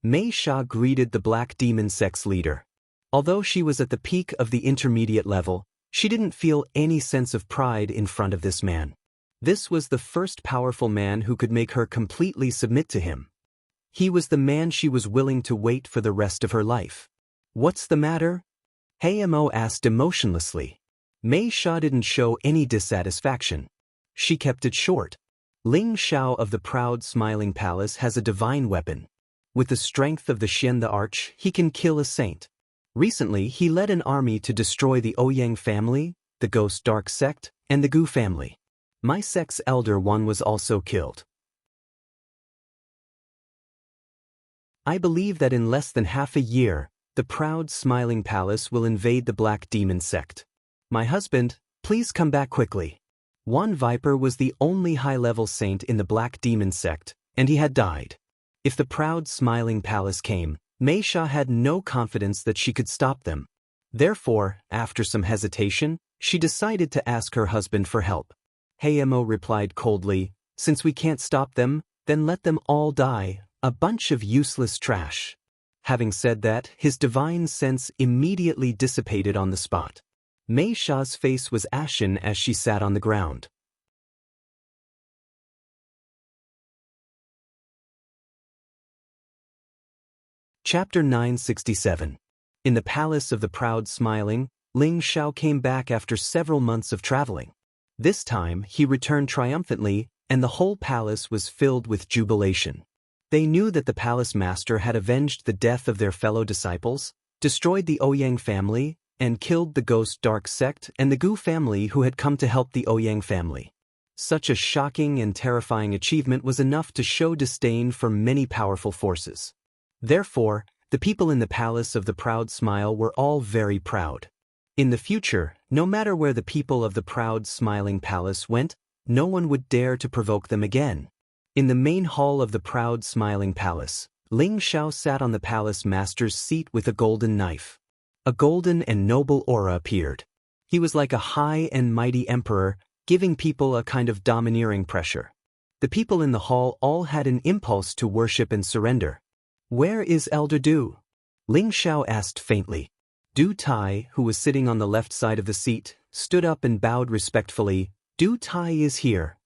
Mei Sha greeted the Black Demon sect's leader. Although she was at the peak of the intermediate level, she didn't feel any sense of pride in front of this man. This was the first powerful man who could make her completely submit to him. He was the man she was willing to wait for the rest of her life. "What's the matter?" Heimo asked emotionlessly. Mei Sha didn't show any dissatisfaction. She kept it short. "Ling Xiao of the proud smiling palace has a divine weapon. With the strength of the Xian the Arch, he can kill a saint. Recently, he led an army to destroy the Ouyang family, the Ghost Dark sect, and the Gu family. My sect's elder one was also killed. I believe that in less than half a year, the proud smiling palace will invade the Black Demon sect. My husband, please come back quickly." One Viper was the only high-level saint in the Black Demon sect, and he had died. If the proud smiling palace came, Mei Sha had no confidence that she could stop them. Therefore, after some hesitation, she decided to ask her husband for help. Heimo replied coldly, "Since we can't stop them, then let them all die, a bunch of useless trash." Having said that, his divine sense immediately dissipated on the spot. Mei Sha's face was ashen as she sat on the ground. Chapter 967. In the Palace of the Proud Smiling, Ling Xiao came back after several months of traveling. This time, he returned triumphantly, and the whole palace was filled with jubilation. They knew that the palace master had avenged the death of their fellow disciples, destroyed the Ouyang family, and killed the Ghost Dark sect and the Gu family who had come to help the Ouyang family. Such a shocking and terrifying achievement was enough to show disdain for many powerful forces. Therefore, the people in the Palace of the Proud Smile were all very proud. In the future, no matter where the people of the Proud Smiling Palace went, no one would dare to provoke them again. In the main hall of the Proud Smiling Palace, Ling Xiao sat on the palace master's seat with a golden knife. A golden and noble aura appeared. He was like a high and mighty emperor, giving people a kind of domineering pressure. The people in the hall all had an impulse to worship and surrender. "Where is Elder Du?" Ling Xiao asked faintly. Du Tai, who was sitting on the left side of the seat, stood up and bowed respectfully. "Du Tai is here."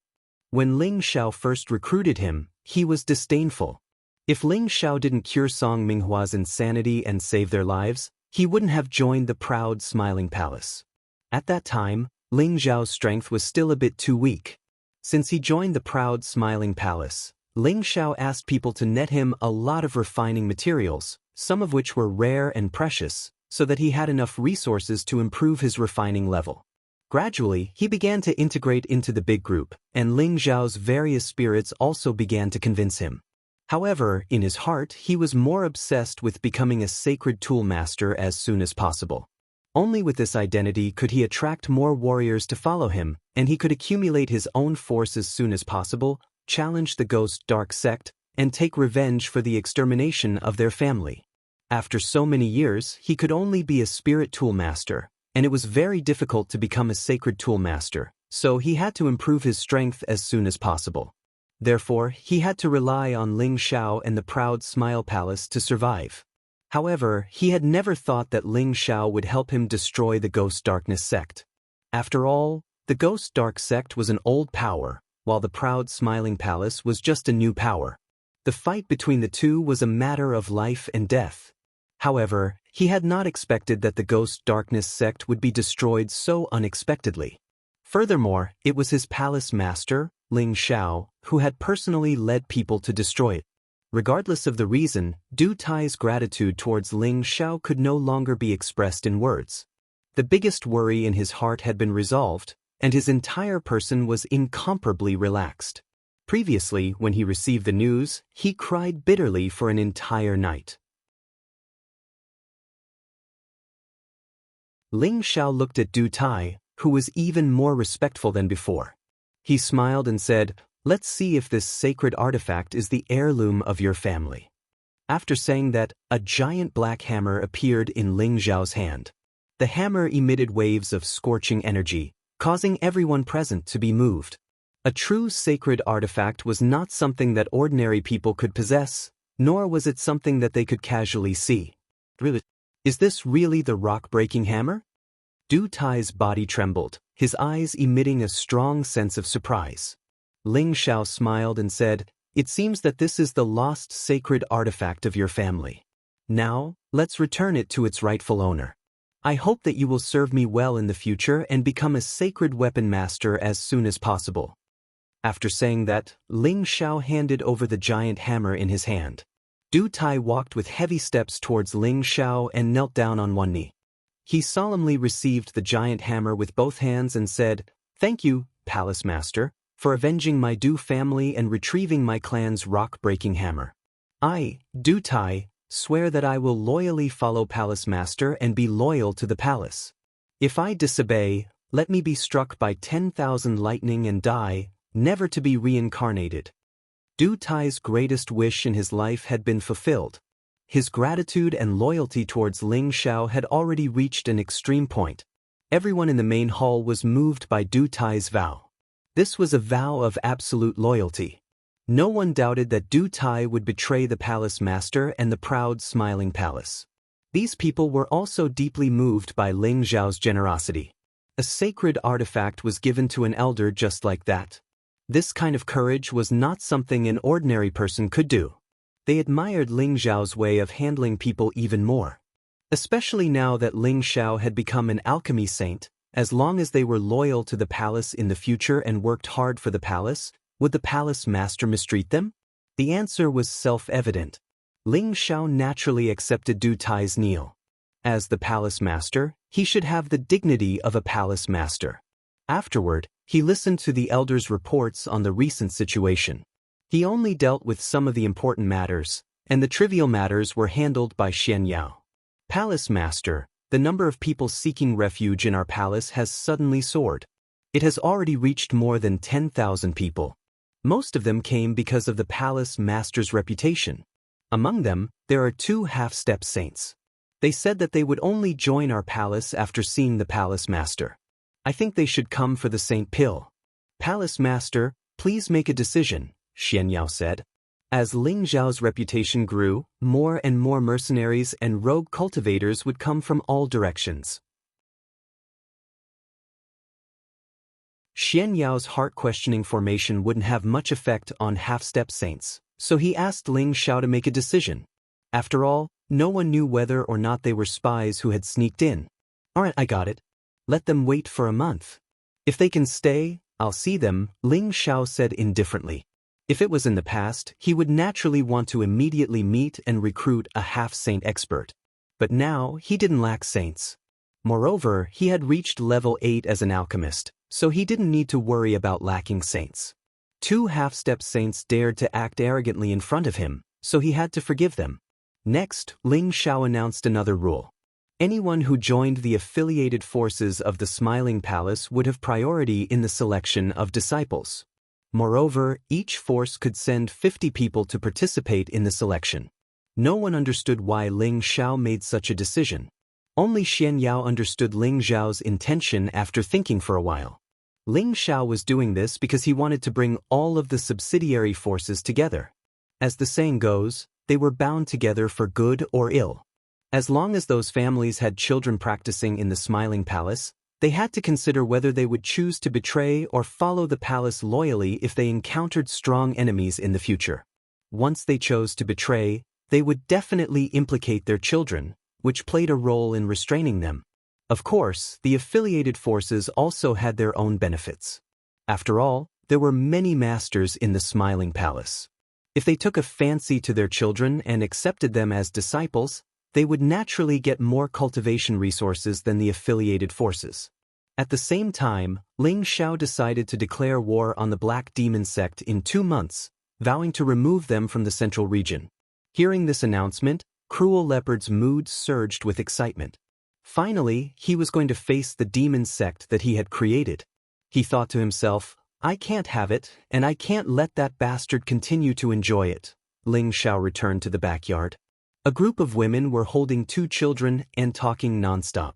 When Ling Xiao first recruited him, he was disdainful. If Ling Xiao didn't cure Song Minghua's insanity and save their lives, he wouldn't have joined the Proud Smiling Palace. At that time, Ling Xiao's strength was still a bit too weak. Since he joined the Proud Smiling Palace, Ling Xiao asked people to net him a lot of refining materials, some of which were rare and precious, so that he had enough resources to improve his refining level. Gradually, he began to integrate into the big group, and Ling Xiao's various spirits also began to convince him. However, in his heart, he was more obsessed with becoming a sacred tool master as soon as possible. Only with this identity could he attract more warriors to follow him, and he could accumulate his own force as soon as possible, challenge the Ghost Dark sect, and take revenge for the extermination of their family. After so many years, he could only be a spirit tool master, and it was very difficult to become a sacred tool master, so he had to improve his strength as soon as possible. Therefore, he had to rely on Ling Xiao and the Proud Smile Palace to survive. However, he had never thought that Ling Xiao would help him destroy the Ghost Darkness sect. After all, the Ghost Dark sect was an old power, while the Proud Smiling Palace was just a new power. The fight between the two was a matter of life and death. However, he had not expected that the Ghost Darkness sect would be destroyed so unexpectedly. Furthermore, it was his palace master, Ling Xiao, who had personally led people to destroy it. Regardless of the reason, Du Tai's gratitude towards Ling Xiao could no longer be expressed in words. The biggest worry in his heart had been resolved, and his entire person was incomparably relaxed. Previously, when he received the news, he cried bitterly for an entire night. Ling Xiao looked at Du Tai, who was even more respectful than before. He smiled and said, "Let's see if this sacred artifact is the heirloom of your family." After saying that, a giant black hammer appeared in Ling Xiao's hand. The hammer emitted waves of scorching energy, causing everyone present to be moved. A true sacred artifact was not something that ordinary people could possess, nor was it something that they could casually see. Really? Is this really the rock-breaking hammer? Du Tai's body trembled, his eyes emitting a strong sense of surprise. Ling Xiao smiled and said, "It seems that this is the lost sacred artifact of your family. Now, let's return it to its rightful owner. I hope that you will serve me well in the future and become a sacred weapon master as soon as possible." After saying that, Ling Xiao handed over the giant hammer in his hand. Du Tai walked with heavy steps towards Ling Xiao and knelt down on one knee. He solemnly received the giant hammer with both hands and said, "Thank you, Palace Master, for avenging my Du family and retrieving my clan's rock-breaking hammer. I, Du Tai, swear that I will loyally follow Palace Master and be loyal to the palace. If I disobey, let me be struck by 10,000 lightning and die, never to be reincarnated." Du Tai's greatest wish in his life had been fulfilled. His gratitude and loyalty towards Ling Xiao had already reached an extreme point. Everyone in the main hall was moved by Du Tai's vow. This was a vow of absolute loyalty. No one doubted that Du Tai would betray the palace master and the Proud Smiling Palace. These people were also deeply moved by Ling Xiao's generosity. A sacred artifact was given to an elder just like that. This kind of courage was not something an ordinary person could do. They admired Ling Xiao's way of handling people even more. Especially now that Ling Xiao had become an alchemy saint, as long as they were loyal to the palace in the future and worked hard for the palace, would the palace master mistreat them? The answer was self-evident. Ling Xiao naturally accepted Du Tai's kneel. As the palace master, he should have the dignity of a palace master. Afterward, he listened to the elders' reports on the recent situation. He only dealt with some of the important matters, and the trivial matters were handled by Xian Yao. "Palace Master, the number of people seeking refuge in our palace has suddenly soared. It has already reached more than 10,000 people. Most of them came because of the palace master's reputation. Among them, there are 2 half-step saints. They said that they would only join our palace after seeing the palace master. I think they should come for the Saint Pill." "Palace Master, please make a decision," Xian Yao said. As Ling Xiao's reputation grew, more and more mercenaries and rogue cultivators would come from all directions. Xian Yao's heart-questioning formation wouldn't have much effect on half-step saints, so he asked Ling Xiao to make a decision. After all, no one knew whether or not they were spies who had sneaked in. "Alright, I got it. Let them wait for a month. If they can stay, I'll see them," Ling Xiao said indifferently. If it was in the past, he would naturally want to immediately meet and recruit a half-saint expert. But now, he didn't lack saints. Moreover, he had reached level 8 as an alchemist, so he didn't need to worry about lacking saints. 2 half-step saints dared to act arrogantly in front of him, so he had to forgive them. Next, Ling Xiao announced another rule. Anyone who joined the affiliated forces of the Smiling Palace would have priority in the selection of disciples. Moreover, each force could send 50 people to participate in the selection. No one understood why Ling Xiao made such a decision. Only Xian Yao understood Ling Xiao's intention after thinking for a while. Ling Xiao was doing this because he wanted to bring all of the subsidiary forces together. As the saying goes, they were bound together for good or ill. As long as those families had children practicing in the Smiling Palace, they had to consider whether they would choose to betray or follow the palace loyally if they encountered strong enemies in the future. Once they chose to betray, they would definitely implicate their children, which played a role in restraining them. Of course, the affiliated forces also had their own benefits. After all, there were many masters in the Smiling Palace. If they took a fancy to their children and accepted them as disciples, they would naturally get more cultivation resources than the affiliated forces. At the same time, Ling Xiao decided to declare war on the Black Demon sect in 2 months, vowing to remove them from the central region. Hearing this announcement, Cruel Leopard's mood surged with excitement. Finally, he was going to face the demon sect that he had created. He thought to himself, I can't have it, and I can't let that bastard continue to enjoy it. Ling Xiao returned to the backyard. A group of women were holding 2 children and talking nonstop.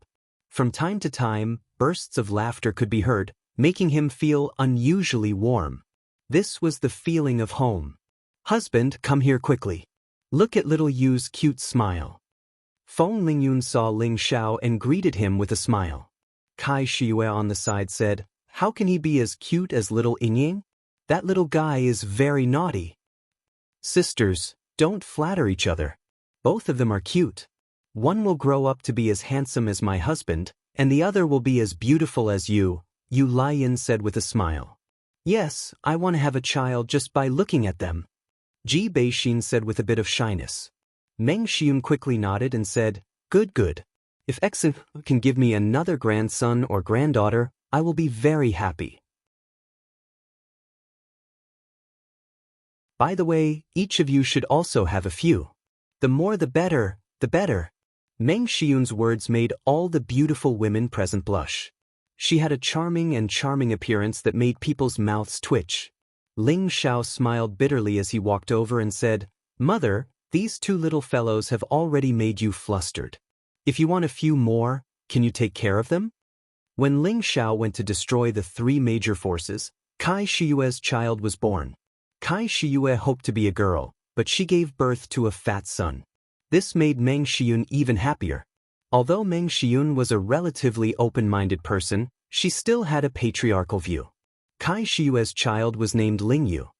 From time to time, bursts of laughter could be heard, making him feel unusually warm. This was the feeling of home. Husband, come here quickly. Look at little Yu's cute smile. Feng Lingyun saw Ling Xiao and greeted him with a smile. Kai Shiyue on the side said, how can he be as cute as little Yingying? That little guy is very naughty. Sisters, don't flatter each other. Both of them are cute. One will grow up to be as handsome as my husband, and the other will be as beautiful as you, Yu Laiyan said with a smile. Yes, I want to have a child just by looking at them. Ji Beixin said with a bit of shyness. Meng Xiun quickly nodded and said, good. If Exin can give me another grandson or granddaughter, I will be very happy. By the way, each of you should also have a few. The more the better, the better. Meng Xiun's words made all the beautiful women present blush. She had a charming appearance that made people's mouths twitch. Ling Xiao smiled bitterly as he walked over and said, Mother, these 2 little fellows have already made you flustered. If you want a few more, can you take care of them? When Ling Xiao went to destroy the 3 major forces, Kai Shiyue's child was born. Kai Shiyue hoped to be a girl, but she gave birth to a fat son. This made Meng Xiun even happier. Although Meng Xiun was a relatively open-minded person, she still had a patriarchal view. Kai Shiyue's child was named Ling Yu.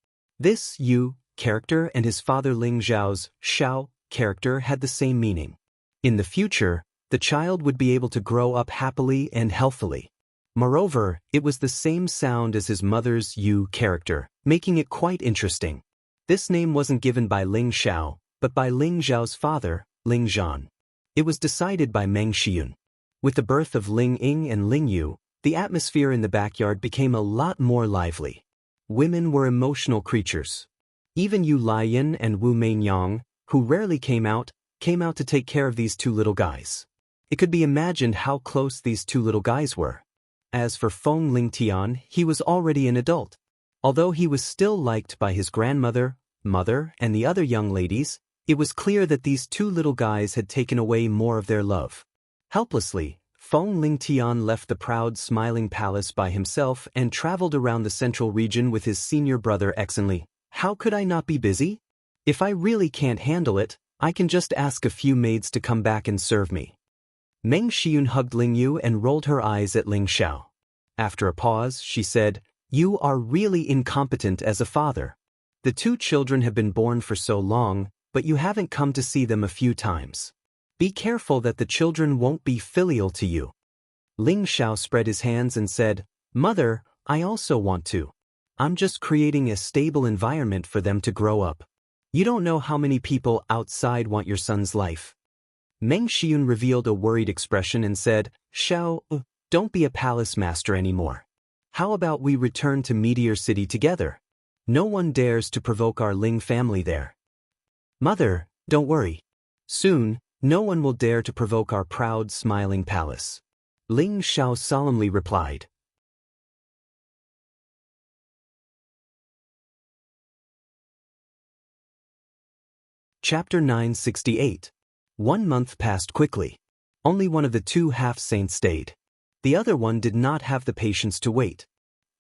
This Yu character and his father Ling Zhao's Xiao character had the same meaning. In the future, the child would be able to grow up happily and healthily. Moreover, it was the same sound as his mother's Yu character, making it quite interesting. This name wasn't given by Ling Xiao, but by Ling Zhao's father, Ling Zhan. It was decided by Meng Xiun. With the birth of Ling Ying and Ling Yu, the atmosphere in the backyard became a lot more lively. Women were emotional creatures. Even Yu Laiyan and Wu Meinyang, who rarely came out to take care of these 2 little guys. It could be imagined how close these 2 little guys were. As for Feng Lingtian, he was already an adult. Although he was still liked by his grandmother, mother, and the other young ladies, it was clear that these 2 little guys had taken away more of their love. Helplessly, Feng Lingtian left the proud Smiling Palace by himself and traveled around the central region with his senior brother Exinli. How could I not be busy? If I really can't handle it, I can just ask a few maids to come back and serve me. Meng Xiun hugged Ling Yu and rolled her eyes at Ling Xiao. After a pause, she said, You are really incompetent as a father. The 2 children have been born for so long, but you haven't come to see them a few times. Be careful that the children won't be filial to you. Ling Xiao spread his hands and said, Mother, I also want to. I'm just creating a stable environment for them to grow up. You don't know how many people outside want your son's life. Meng Xiun revealed a worried expression and said, Xiao, don't be a palace master anymore. How about we return to Meteor City together? No one dares to provoke our Ling family there. Mother, don't worry. Soon, no one will dare to provoke our proud Smiling Palace. Ling Xiao solemnly replied. Chapter 968. 1 month passed quickly. Only one of the 2 half-saints stayed. The other one did not have the patience to wait.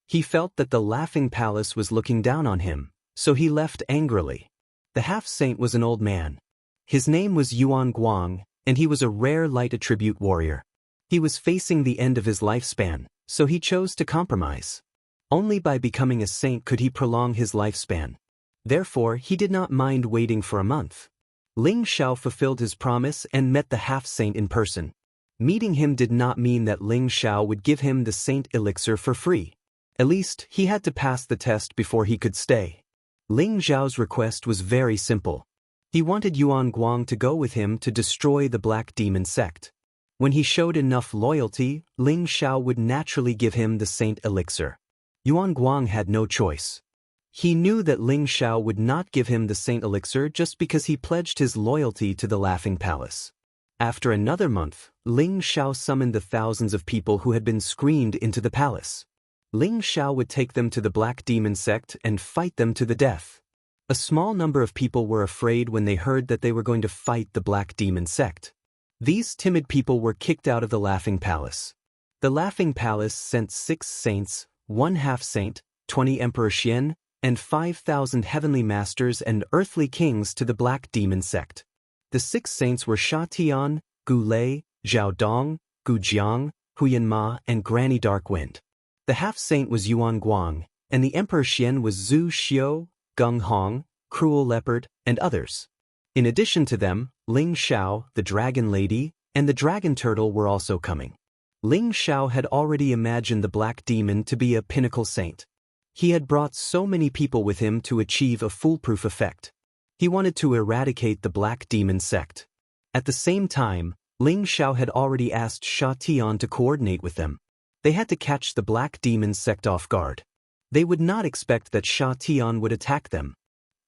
He felt that the Laughing Palace was looking down on him, so he left angrily. The half-saint was an old man. His name was Yuan Guang, and he was a rare light attribute warrior. He was facing the end of his lifespan, so he chose to compromise. Only by becoming a saint could he prolong his lifespan. Therefore, he did not mind waiting for a month. Ling Xiao fulfilled his promise and met the half-saint in person. Meeting him did not mean that Ling Xiao would give him the saint elixir for free. At least, he had to pass the test before he could stay. Ling Xiao's request was very simple. He wanted Yuan Guang to go with him to destroy the Black Demon sect. When he showed enough loyalty, Ling Xiao would naturally give him the saint elixir. Yuan Guang had no choice. He knew that Ling Xiao would not give him the saint elixir just because he pledged his loyalty to the Laughing Palace. After another month, Ling Xiao summoned the thousands of people who had been screened into the palace. Ling Xiao would take them to the Black Demon sect and fight them to the death. A small number of people were afraid when they heard that they were going to fight the Black Demon sect. These timid people were kicked out of the Laughing Palace. The Laughing Palace sent 6 saints, 1 half-saint, 20 Emperor Xian, and 5,000 heavenly masters and earthly kings to the Black Demon sect. The 6 saints were Sha Tian, Gu Lei, Zhao Dong, Gu Jiang, Huyan Ma, and Granny Darkwind. The half-saint was Yuan Guang, and the Emperor Xian was Zhu Xiu, Gung Hong, Cruel Leopard, and others. In addition to them, Ling Xiao, the Dragon Lady, and the Dragon Turtle were also coming. Ling Xiao had already imagined the Black Demon to be a pinnacle saint. He had brought so many people with him to achieve a foolproof effect. He wanted to eradicate the Black Demon sect. At the same time, Ling Xiao had already asked Sha Tian to coordinate with them. They had to catch the Black Demon sect off guard. They would not expect that Sha Tian would attack them.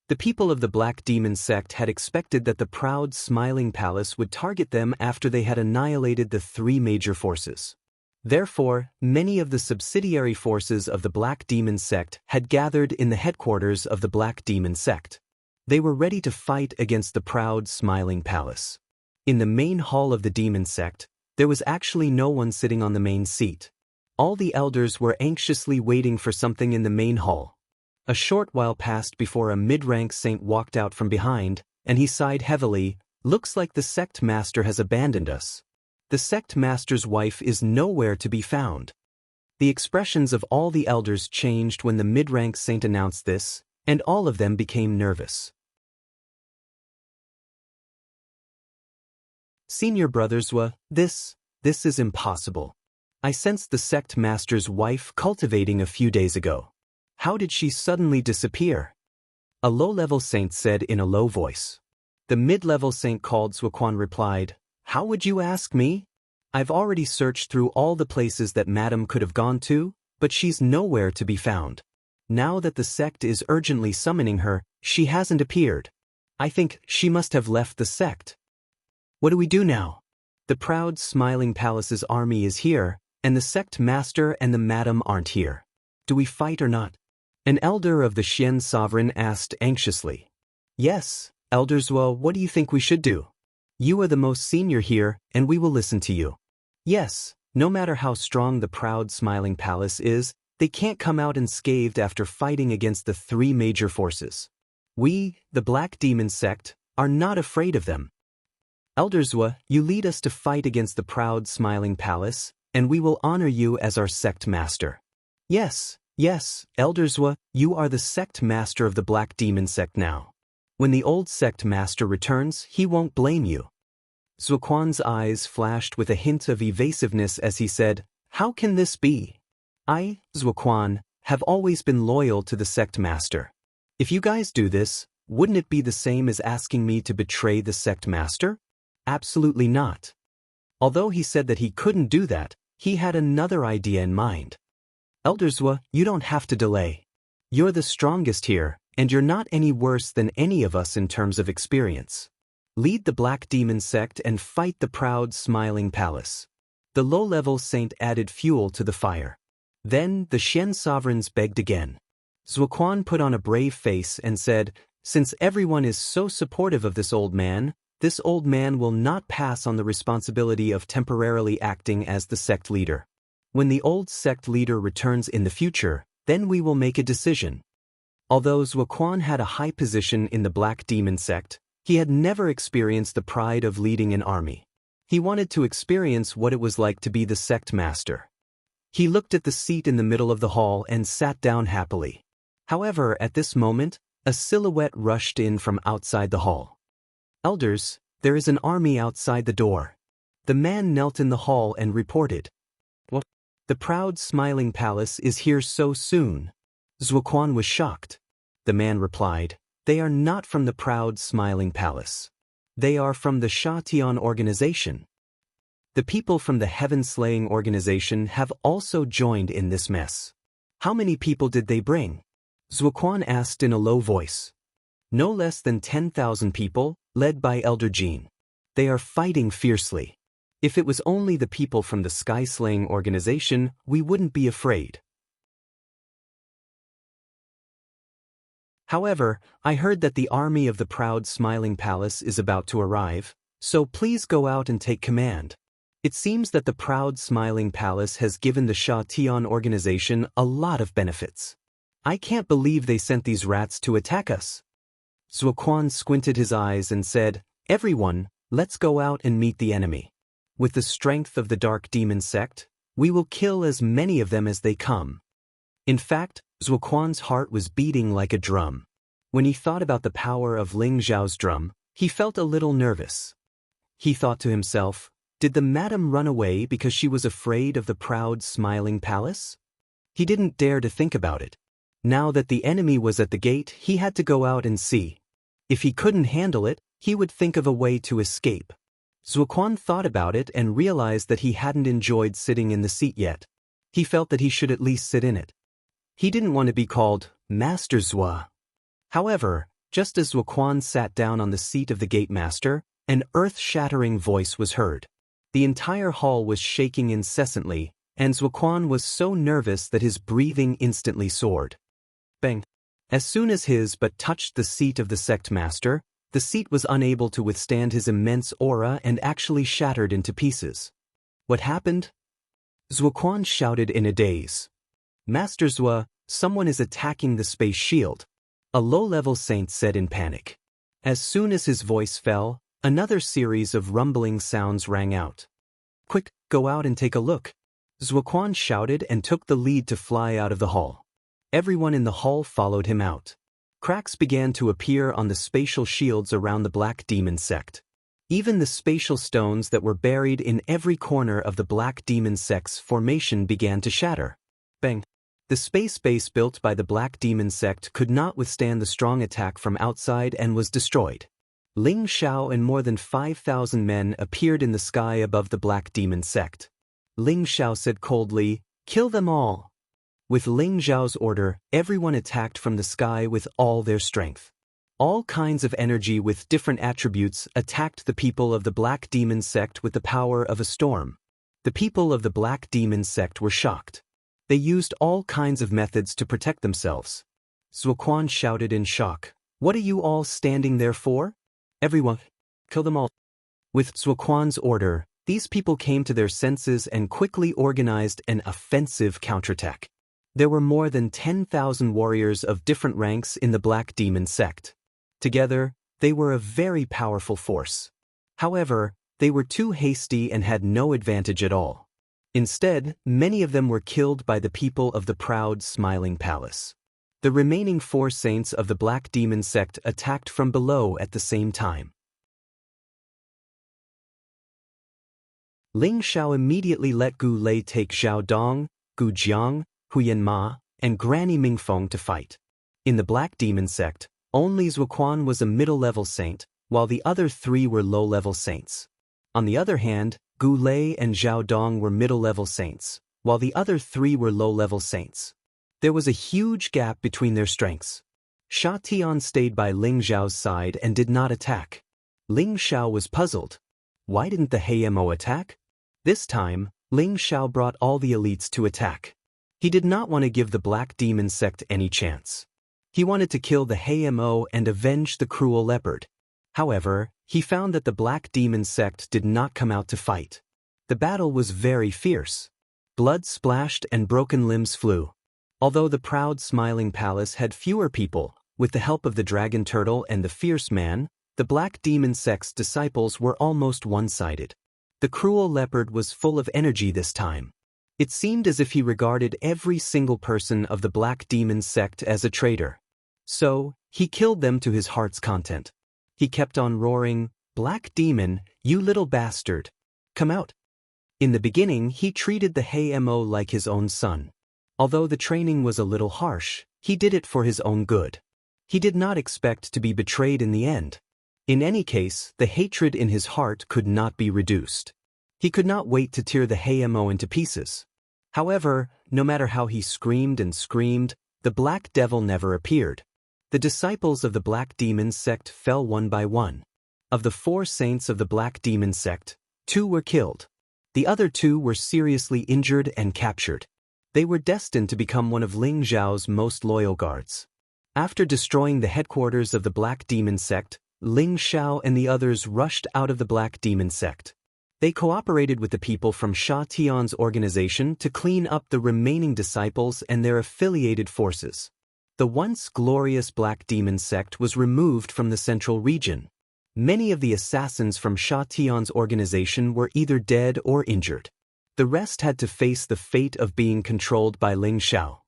The people of the Black Demon sect had expected that the proud Smiling Palace would target them after they had annihilated the 3 major forces. Therefore, many of the subsidiary forces of the Black Demon sect had gathered in the headquarters of the Black Demon sect. They were ready to fight against the proud Smiling Palace. In the main hall of the Demon sect, there was actually no one sitting on the main seat. All the elders were anxiously waiting for something in the main hall. A short while passed before a mid-rank saint walked out from behind, and he sighed heavily, "Looks like the sect master has abandoned us." The sect master's wife is nowhere to be found. The expressions of all the elders changed when the mid-rank saint announced this, and all of them became nervous. Senior brothers, this is impossible. I sensed the sect master's wife cultivating a few days ago. How did she suddenly disappear? A low-level saint said in a low voice. The mid-level saint called Zuoquan replied, "How would you ask me? I've already searched through all the places that Madam could have gone to, but she's nowhere to be found. Now that the sect is urgently summoning her, she hasn't appeared. I think she must have left the sect. What do we do now? The proud Smiling Palace's army is here, and the sect master and the Madam aren't here. Do we fight or not?" An elder of the Xian sovereign asked anxiously. "Yes, Elder Zuo, what do you think we should do? You are the most senior here, and we will listen to you." Yes, no matter how strong the proud Smiling Palace is, they can't come out unscathed after fighting against the 3 major forces. We, the Black Demon sect, are not afraid of them. Elder Zuo, you lead us to fight against the proud Smiling Palace, and we will honor you as our sect master. Yes, Elder Zuo, you are the sect master of the Black Demon sect now. When the old sect master returns, he won't blame you. Zuoquan's eyes flashed with a hint of evasiveness as he said, "How can this be? I, Zuoquan, have always been loyal to the sect master. If you guys do this, wouldn't it be the same as asking me to betray the sect master? Absolutely not." Although he said that he couldn't do that, he had another idea in mind. "Elder Zuo, you don't have to delay. You're the strongest here, and you're not any worse than any of us in terms of experience. Lead the Black Demon sect and fight the proud Smiling Palace." The low-level saint added fuel to the fire. Then the Xian sovereigns begged again. Zuoquan put on a brave face and said, "Since everyone is so supportive of this old man will not pass on the responsibility of temporarily acting as the sect leader. When the old sect leader returns in the future, then we will make a decision. Although Zuoquan had a high position in the Black Demon sect, he had never experienced the pride of leading an army. He wanted to experience what it was like to be the sect master. He looked at the seat in the middle of the hall and sat down happily. However, at this moment, a silhouette rushed in from outside the hall. "Elders, there is an army outside the door." The man knelt in the hall and reported. "What? The proud smiling palace is here so soon?" Zuoquan was shocked. The man replied, "They are not from the proud smiling palace. They are from the Sha Tian organization. The people from the Heaven-slaying organization have also joined in this mess." "How many people did they bring?" Zuoquan asked in a low voice. "No less than 10,000 people, led by Elder Jin. They are fighting fiercely. If it was only the people from the Sky-slaying organization, we wouldn't be afraid. However, I heard that the army of the proud smiling palace is about to arrive, so please go out and take command. It seems that the proud smiling palace has given the Sha Tian organization a lot of benefits. I can't believe they sent these rats to attack us." Zuoquan squinted his eyes and said, "Everyone, let's go out and meet the enemy. With the strength of the Dark Demon sect, we will kill as many of them as they come." In fact, Zuoquan's heart was beating like a drum. When he thought about the power of Ling Zhao's drum, he felt a little nervous. He thought to himself, did the madam run away because she was afraid of the proud smiling palace? He didn't dare to think about it. Now that the enemy was at the gate, he had to go out and see. If he couldn't handle it, he would think of a way to escape. Zuoquan thought about it and realized that he hadn't enjoyed sitting in the seat yet. He felt that he should at least sit in it. He didn't want to be called Master Zua. However, just as Zuoquan sat down on the seat of the gate master, an earth-shattering voice was heard. The entire hall was shaking incessantly, and Zuoquan was so nervous that his breathing instantly soared. Bang! As soon as his butt touched the seat of the sect master, the seat was unable to withstand his immense aura and actually shattered into pieces. What happened? Zuoquan shouted in a daze. "Master Zua, someone is attacking the space shield," a low-level saint said in panic. As soon as his voice fell, another series of rumbling sounds rang out. "Quick, go out and take a look." Zuoquan shouted and took the lead to fly out of the hall. Everyone in the hall followed him out. Cracks began to appear on the spatial shields around the Black Demon sect. Even the spatial stones that were buried in every corner of the Black Demon sect's formation began to shatter. Bang! The space base built by the Black Demon sect could not withstand the strong attack from outside and was destroyed. Ling Zhao and more than 5,000 men appeared in the sky above the Black Demon sect. Ling Zhao said coldly, "Kill them all." With Ling Zhao's order, everyone attacked from the sky with all their strength. All kinds of energy with different attributes attacked the people of the Black Demon sect with the power of a storm. The people of the Black Demon sect were shocked. They used all kinds of methods to protect themselves. Zuoquan shouted in shock, "What are you all standing there for? Everyone, kill them all." With Zuoquan's order, these people came to their senses and quickly organized an offensive counterattack. There were more than 10,000 warriors of different ranks in the Black Demon sect. Together, they were a very powerful force. However, they were too hasty and had no advantage at all. Instead, many of them were killed by the people of the proud smiling palace. The remaining 4 saints of the Black Demon sect attacked from below at the same time. Ling Zhao immediately let Gu Lei take Zhao Dong, Gu Jiang, Huyan Ma, and Granny Mingfeng to fight. In the Black Demon sect, only Zuoquan was a middle-level saint, while the other 3 were low-level saints. On the other hand, Gu Lei and Zhao Dong were middle-level saints, while the other 3 were low-level saints. There was a huge gap between their strengths. Sha Tian stayed by Ling Zhao's side and did not attack. Ling Zhao was puzzled. Why didn't the Heimo attack? This time, Ling Zhao brought all the elites to attack. He did not want to give the Black Demon sect any chance. He wanted to kill the Heimo and avenge the cruel leopard. However, he found that the Black Demon sect did not come out to fight. The battle was very fierce. Blood splashed and broken limbs flew. Although the proud smiling palace had fewer people, with the help of the dragon turtle and the fierce man, the black demon sect's disciples were almost one-sided. The cruel leopard was full of energy this time. It seemed as if he regarded every single person of the black demon sect as a traitor. So, he killed them to his heart's content. He kept on roaring, "Black demon, you little bastard. Come out." In the beginning, he treated the Hamo like his own son. Although the training was a little harsh, he did it for his own good. He did not expect to be betrayed in the end. In any case, the hatred in his heart could not be reduced. He could not wait to tear the Hamo into pieces. However, no matter how he screamed and screamed, the black devil never appeared. The disciples of the black demon sect fell one by one. Of the 4 saints of the black demon sect, 2 were killed. The other 2 were seriously injured and captured. They were destined to become one of Ling Zhao's most loyal guards. After destroying the headquarters of the black demon sect, Ling Zhao and the others rushed out of the black demon sect. They cooperated with the people from Sha Tian's organization to clean up the remaining disciples and their affiliated forces. The once glorious black demon sect was removed from the central region. Many of the assassins from Sha Tian's organization were either dead or injured. The rest had to face the fate of being controlled by Ling Zhao.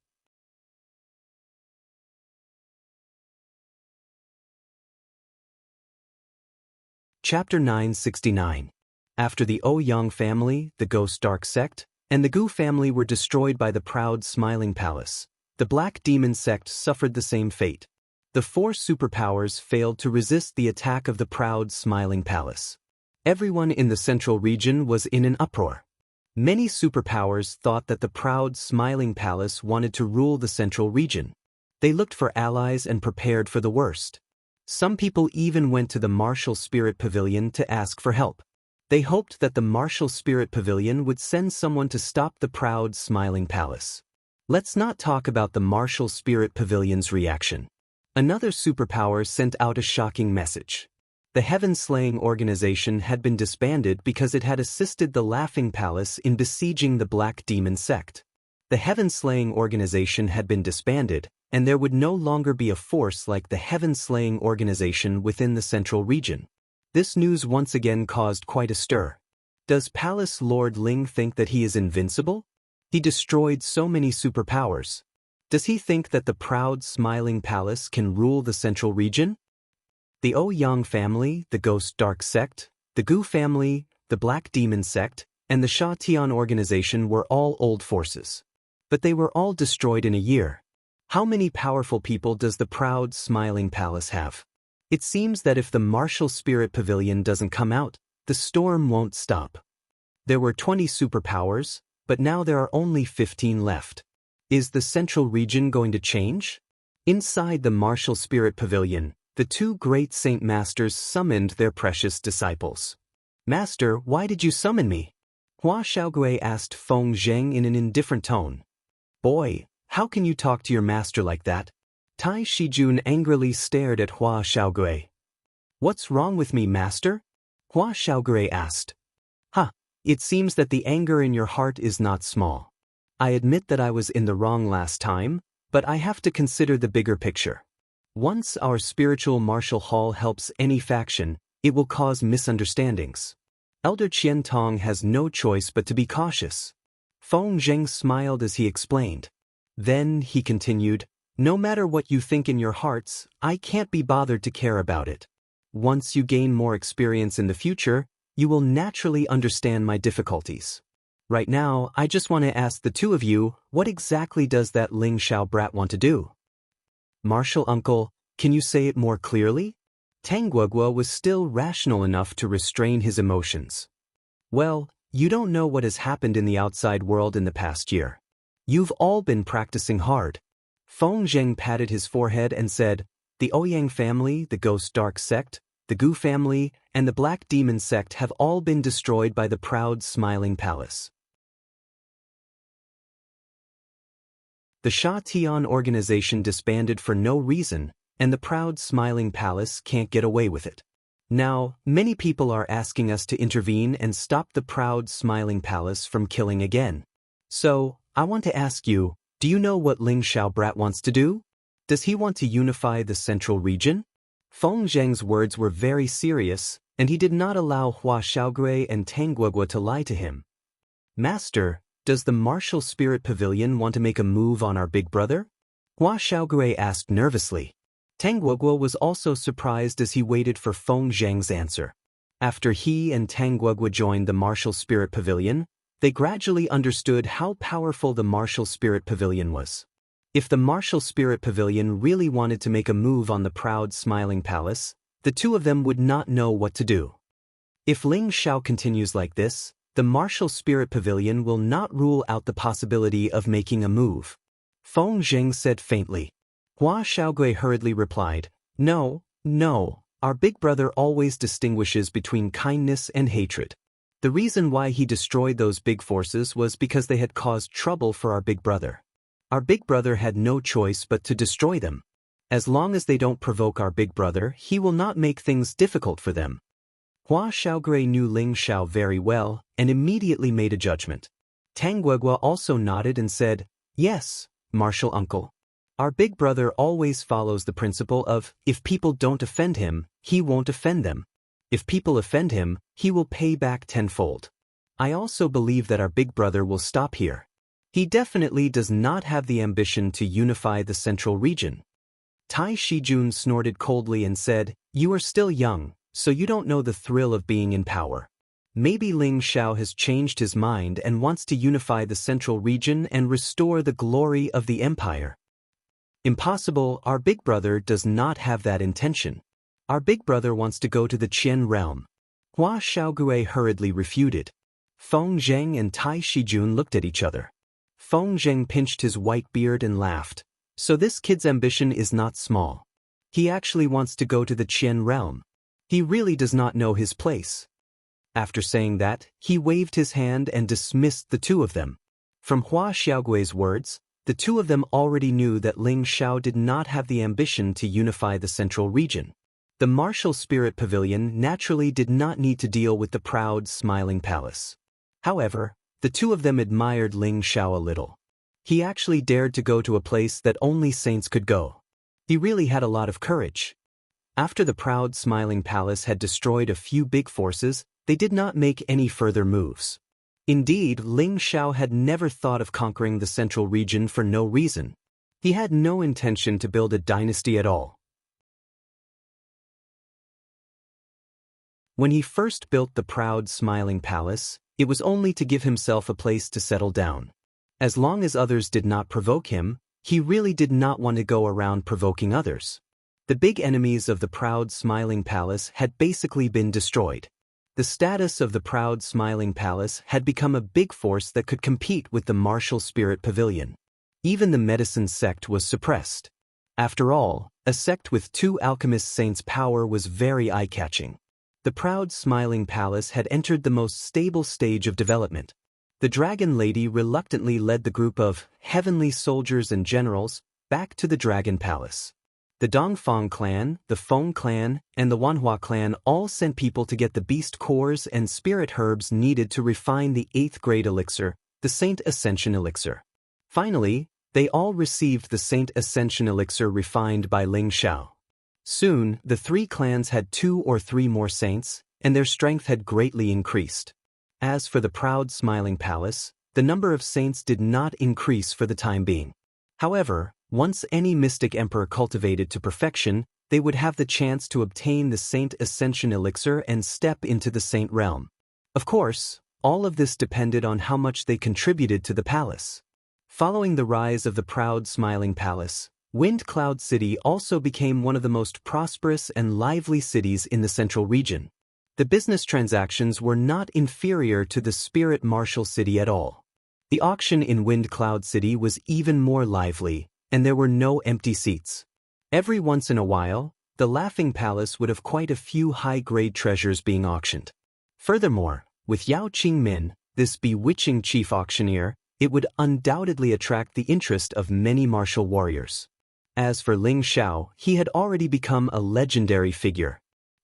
Chapter 969. After the Ouyang family, the Ghost Dark Sect, and the Gu family were destroyed by the proud Smiling Palace, the Black Demon Sect suffered the same fate. The 4 superpowers failed to resist the attack of the proud Smiling Palace. Everyone in the central region was in an uproar. Many superpowers thought that the proud Smiling Palace wanted to rule the central region. They looked for allies and prepared for the worst. Some people even went to the Martial Spirit Pavilion to ask for help. They hoped that the Martial Spirit Pavilion would send someone to stop the proud Smiling Palace. Let's not talk about the Martial Spirit Pavilion's reaction. Another superpower sent out a shocking message. The Heaven-Slaying organization had been disbanded because it had assisted the Laughing Palace in besieging the Black Demon Sect. The Heaven-Slaying organization had been disbanded, and there would no longer be a force like the Heaven-Slaying organization within the central region. This news once again caused quite a stir. Does Palace Lord Ling think that he is invincible? He destroyed so many superpowers. Does he think that the proud Smiling Palace can rule the central region? The Ouyang family, the Ghost Dark Sect, the Gu family, the Black Demon Sect, and the Sha Tian organization were all old forces. But they were all destroyed in a year. How many powerful people does the proud Smiling Palace have? It seems that if the Martial Spirit Pavilion doesn't come out, the storm won't stop. There were 20 superpowers, but now there are only 15 left. Is the central region going to change? Inside the Martial Spirit Pavilion, the 2 great Saint Masters summoned their precious disciples. "Master, why did you summon me?" Hua Xiaogui asked Feng Zheng in an indifferent tone. "Boy, how can you talk to your master like that?" Tai Shijun angrily stared at Hua Xiaogui. "What's wrong with me, master?" Hua Xiaogui asked. It seems that the anger in your heart is not small. I admit that I was in the wrong last time, but I have to consider the bigger picture. Once our spiritual martial hall helps any faction, it will cause misunderstandings. Elder Qian Tong has no choice but to be cautious. Feng Zheng smiled as he explained. Then, he continued, "No matter what you think in your hearts, I can't be bothered to care about it. Once you gain more experience in the future, you will naturally understand my difficulties. Right now, I just want to ask the 2 of you, what exactly does that Ling Xiao brat want to do?" "Martial uncle, can you say it more clearly?" Tang Guoguo was still rational enough to restrain his emotions. "Well, you don't know what has happened in the outside world in the past year. You've all been practicing hard." Feng Zheng patted his forehead and said, "The Ouyang family, the Ghost Dark Sect, the Gu family, and the Black Demon Sect have all been destroyed by the proud Smiling Palace. The Sha Tian organization disbanded for no reason, and the proud Smiling Palace can't get away with it. Now, many people are asking us to intervene and stop the proud Smiling Palace from killing again. So, I want to ask you, do you know what Ling Xiaobrat wants to do? Does he want to unify the central region? Feng Zheng's words were very serious, and he did not allow Hua Xiaogui and Tang Guogua to lie to him. Master, does the Martial Spirit Pavilion want to make a move on our big brother? Hua Xiaogui asked nervously. Tang Guogua was also surprised as he waited for Feng Zheng's answer. After he and Tang Guogua joined the Martial Spirit Pavilion, they gradually understood how powerful the Martial Spirit Pavilion was. If the Martial Spirit Pavilion really wanted to make a move on the proud Smiling Palace, the two of them would not know what to do. If Ling Xiao continues like this, the Martial Spirit Pavilion will not rule out the possibility of making a move. Feng Zheng said faintly. Hua Xiaogui hurriedly replied, No, our big brother always distinguishes between kindness and hatred. The reason why he destroyed those big forces was because they had caused trouble for our big brother. Our big brother had no choice but to destroy them. As long as they don't provoke our big brother, he will not make things difficult for them. Hua Xiaogui knew Ling Xiao very well and immediately made a judgment. Tang Guogua also nodded and said, Yes, Martial Uncle. Our big brother always follows the principle of, if people don't offend him, he won't offend them. If people offend him, he will pay back tenfold. I also believe that our big brother will stop here. He definitely does not have the ambition to unify the central region. Tai Shijun snorted coldly and said, You are still young, so you don't know the thrill of being in power. Maybe Ling Xiao has changed his mind and wants to unify the central region and restore the glory of the empire. Impossible, our big brother does not have that intention. Our big brother wants to go to the Qian realm. Hua Xiaogui hurriedly refuted. Feng Zheng and Tai Shijun looked at each other. Feng Zheng pinched his white beard and laughed. So this kid's ambition is not small. He actually wants to go to the Qian realm. He really does not know his place. After saying that, he waved his hand and dismissed the two of them. From Hua Xiaogui's words, the two of them already knew that Ling Xiao did not have the ambition to unify the central region. The Martial Spirit Pavilion naturally did not need to deal with the proud Smiling Palace. However, the two of them admired Ling Xiao a little. He actually dared to go to a place that only saints could go. He really had a lot of courage. After the proud Smiling Palace had destroyed a few big forces, they did not make any further moves. Indeed, Ling Xiao had never thought of conquering the central region for no reason. He had no intention to build a dynasty at all. When he first built the proud Smiling Palace, it was only to give himself a place to settle down. As long as others did not provoke him, he really did not want to go around provoking others. The big enemies of the proud Smiling Palace had basically been destroyed. The status of the proud Smiling Palace had become a big force that could compete with the Martial Spirit Pavilion. Even the medicine sect was suppressed. After all, a sect with two alchemist saints' power was very eye-catching. The proud Smiling Palace had entered the most stable stage of development. The Dragon Lady reluctantly led the group of heavenly soldiers and generals back to the Dragon Palace. The Dongfang clan, the Feng clan, and the Wanhua clan all sent people to get the beast cores and spirit herbs needed to refine the 8th grade elixir, the Saint Ascension elixir. Finally, they all received the Saint Ascension elixir refined by Ling Xiao. Soon, the three clans had 2 or 3 more saints, and their strength had greatly increased. As for the proud Smiling Palace, the number of saints did not increase for the time being. However, once any mystic emperor cultivated to perfection, they would have the chance to obtain the Saint Ascension elixir and step into the saint realm. Of course, all of this depended on how much they contributed to the palace. Following the rise of the proud Smiling Palace, Wind Cloud City also became one of the most prosperous and lively cities in the central region. The business transactions were not inferior to the Spirit Martial City at all. The auction in Wind Cloud City was even more lively, and there were no empty seats. Every once in a while, the Laughing Palace would have quite a few high-grade treasures being auctioned. Furthermore, with Yao Qingmin, this bewitching chief auctioneer, it would undoubtedly attract the interest of many martial warriors. As for Ling Xiao, he had already become a legendary figure.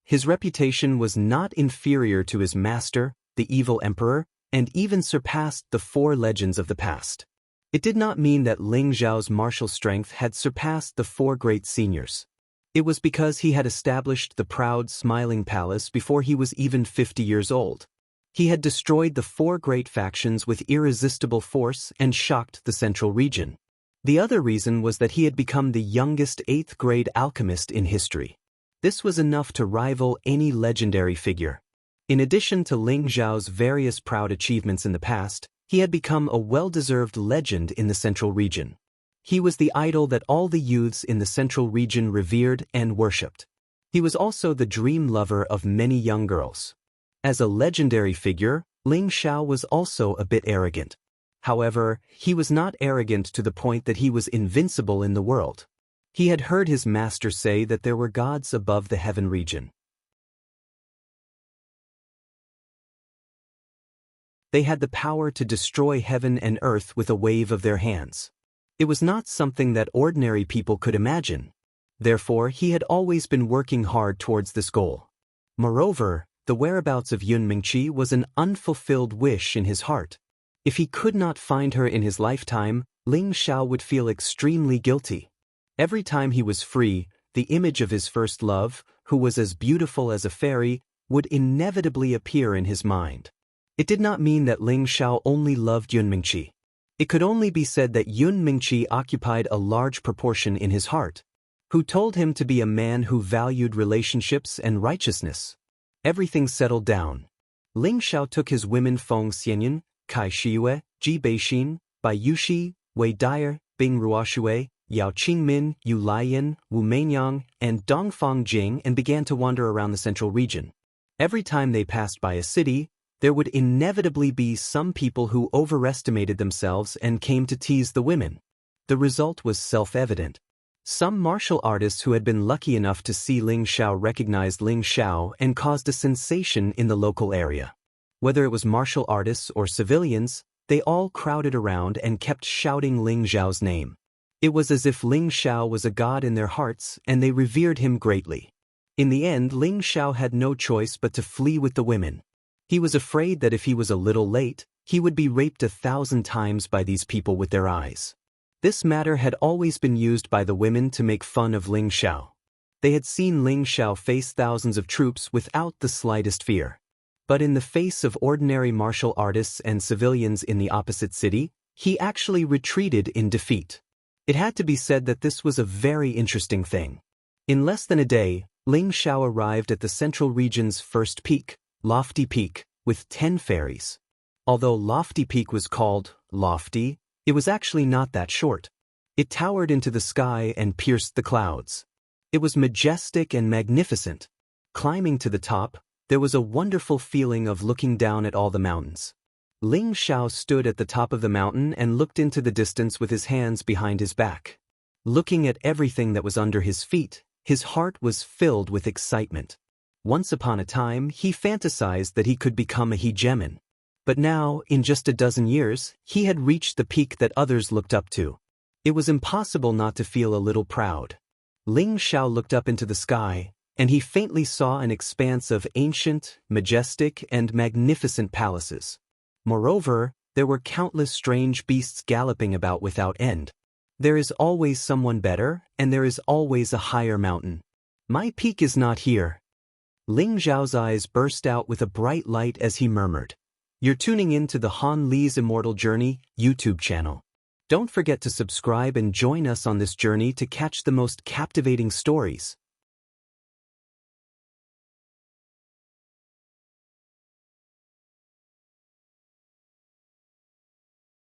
His reputation was not inferior to his master, the evil emperor, and even surpassed the 4 legends of the past. It did not mean that Ling Zhao's martial strength had surpassed the 4 great seniors. It was because he had established the proud Smiling Palace before he was even 50 years old. He had destroyed the 4 great factions with irresistible force and shocked the central region. The other reason was that he had become the youngest 8th-grade alchemist in history. This was enough to rival any legendary figure. In addition to Ling Zhao's various proud achievements in the past, he had become a well-deserved legend in the central region. He was the idol that all the youths in the central region revered and worshipped. He was also the dream lover of many young girls. As a legendary figure, Ling Zhao was also a bit arrogant. However, he was not arrogant to the point that he was invincible in the world. He had heard his master say that there were gods above the heaven region. They had the power to destroy heaven and earth with a wave of their hands. It was not something that ordinary people could imagine. Therefore, he had always been working hard towards this goal. Moreover, the whereabouts of Yun Mingqi was an unfulfilled wish in his heart. If he could not find her in his lifetime, Ling Zhao would feel extremely guilty. Every time he was free, the image of his first love, who was as beautiful as a fairy, would inevitably appear in his mind. It did not mean that Ling Zhao only loved Yun Mingqi. It could only be said that Yun Mingqi occupied a large proportion in his heart, who told him to be a man who valued relationships and righteousness. Everything settled down. Ling Zhao took his women Feng Xianyun, Kai Shiyue, Ji Beixin, Bai Yushi, Wei Dyer, Bing Ruoshui, Yao Qingmin, Yu Laiyan, Wu Meinyang, and Dongfang Jing and began to wander around the central region. Every time they passed by a city, there would inevitably be some people who overestimated themselves and came to tease the women. The result was self-evident. Some martial artists who had been lucky enough to see Ling Zhao recognized Ling Zhao and caused a sensation in the local area. Whether it was martial artists or civilians, they all crowded around and kept shouting Ling Zhao's name. It was as if Ling Zhao was a god in their hearts and they revered him greatly. In the end, Ling Zhao had no choice but to flee with the women. He was afraid that if he was a little late, he would be raped 1,000 times by these people with their eyes. This matter had always been used by the women to make fun of Ling Zhao. They had seen Ling Zhao face thousands of troops without the slightest fear. But in the face of ordinary martial artists and civilians in the opposite city, he actually retreated in defeat. It had to be said that this was a very interesting thing. In less than a day, Ling Zhao arrived at the central region's first peak, Lofty Peak, with 10 fairies. Although Lofty Peak was called lofty, it was actually not that short. It towered into the sky and pierced the clouds. It was majestic and magnificent. Climbing to the top, there was a wonderful feeling of looking down at all the mountains. Ling Zhao stood at the top of the mountain and looked into the distance with his hands behind his back. Looking at everything that was under his feet, his heart was filled with excitement. Once upon a time, he fantasized that he could become a hegemon. But now, in just a dozen years, he had reached the peak that others looked up to. It was impossible not to feel a little proud. Ling Zhao looked up into the sky, and he faintly saw an expanse of ancient, majestic, and magnificent palaces. Moreover, there were countless strange beasts galloping about without end. There is always someone better, and there is always a higher mountain. My peak is not here. Ling Zhao's eyes burst out with a bright light as he murmured. You're tuning in to the Han Li's Immortal Journey YouTube channel. Don't forget to subscribe and join us on this journey to catch the most captivating stories.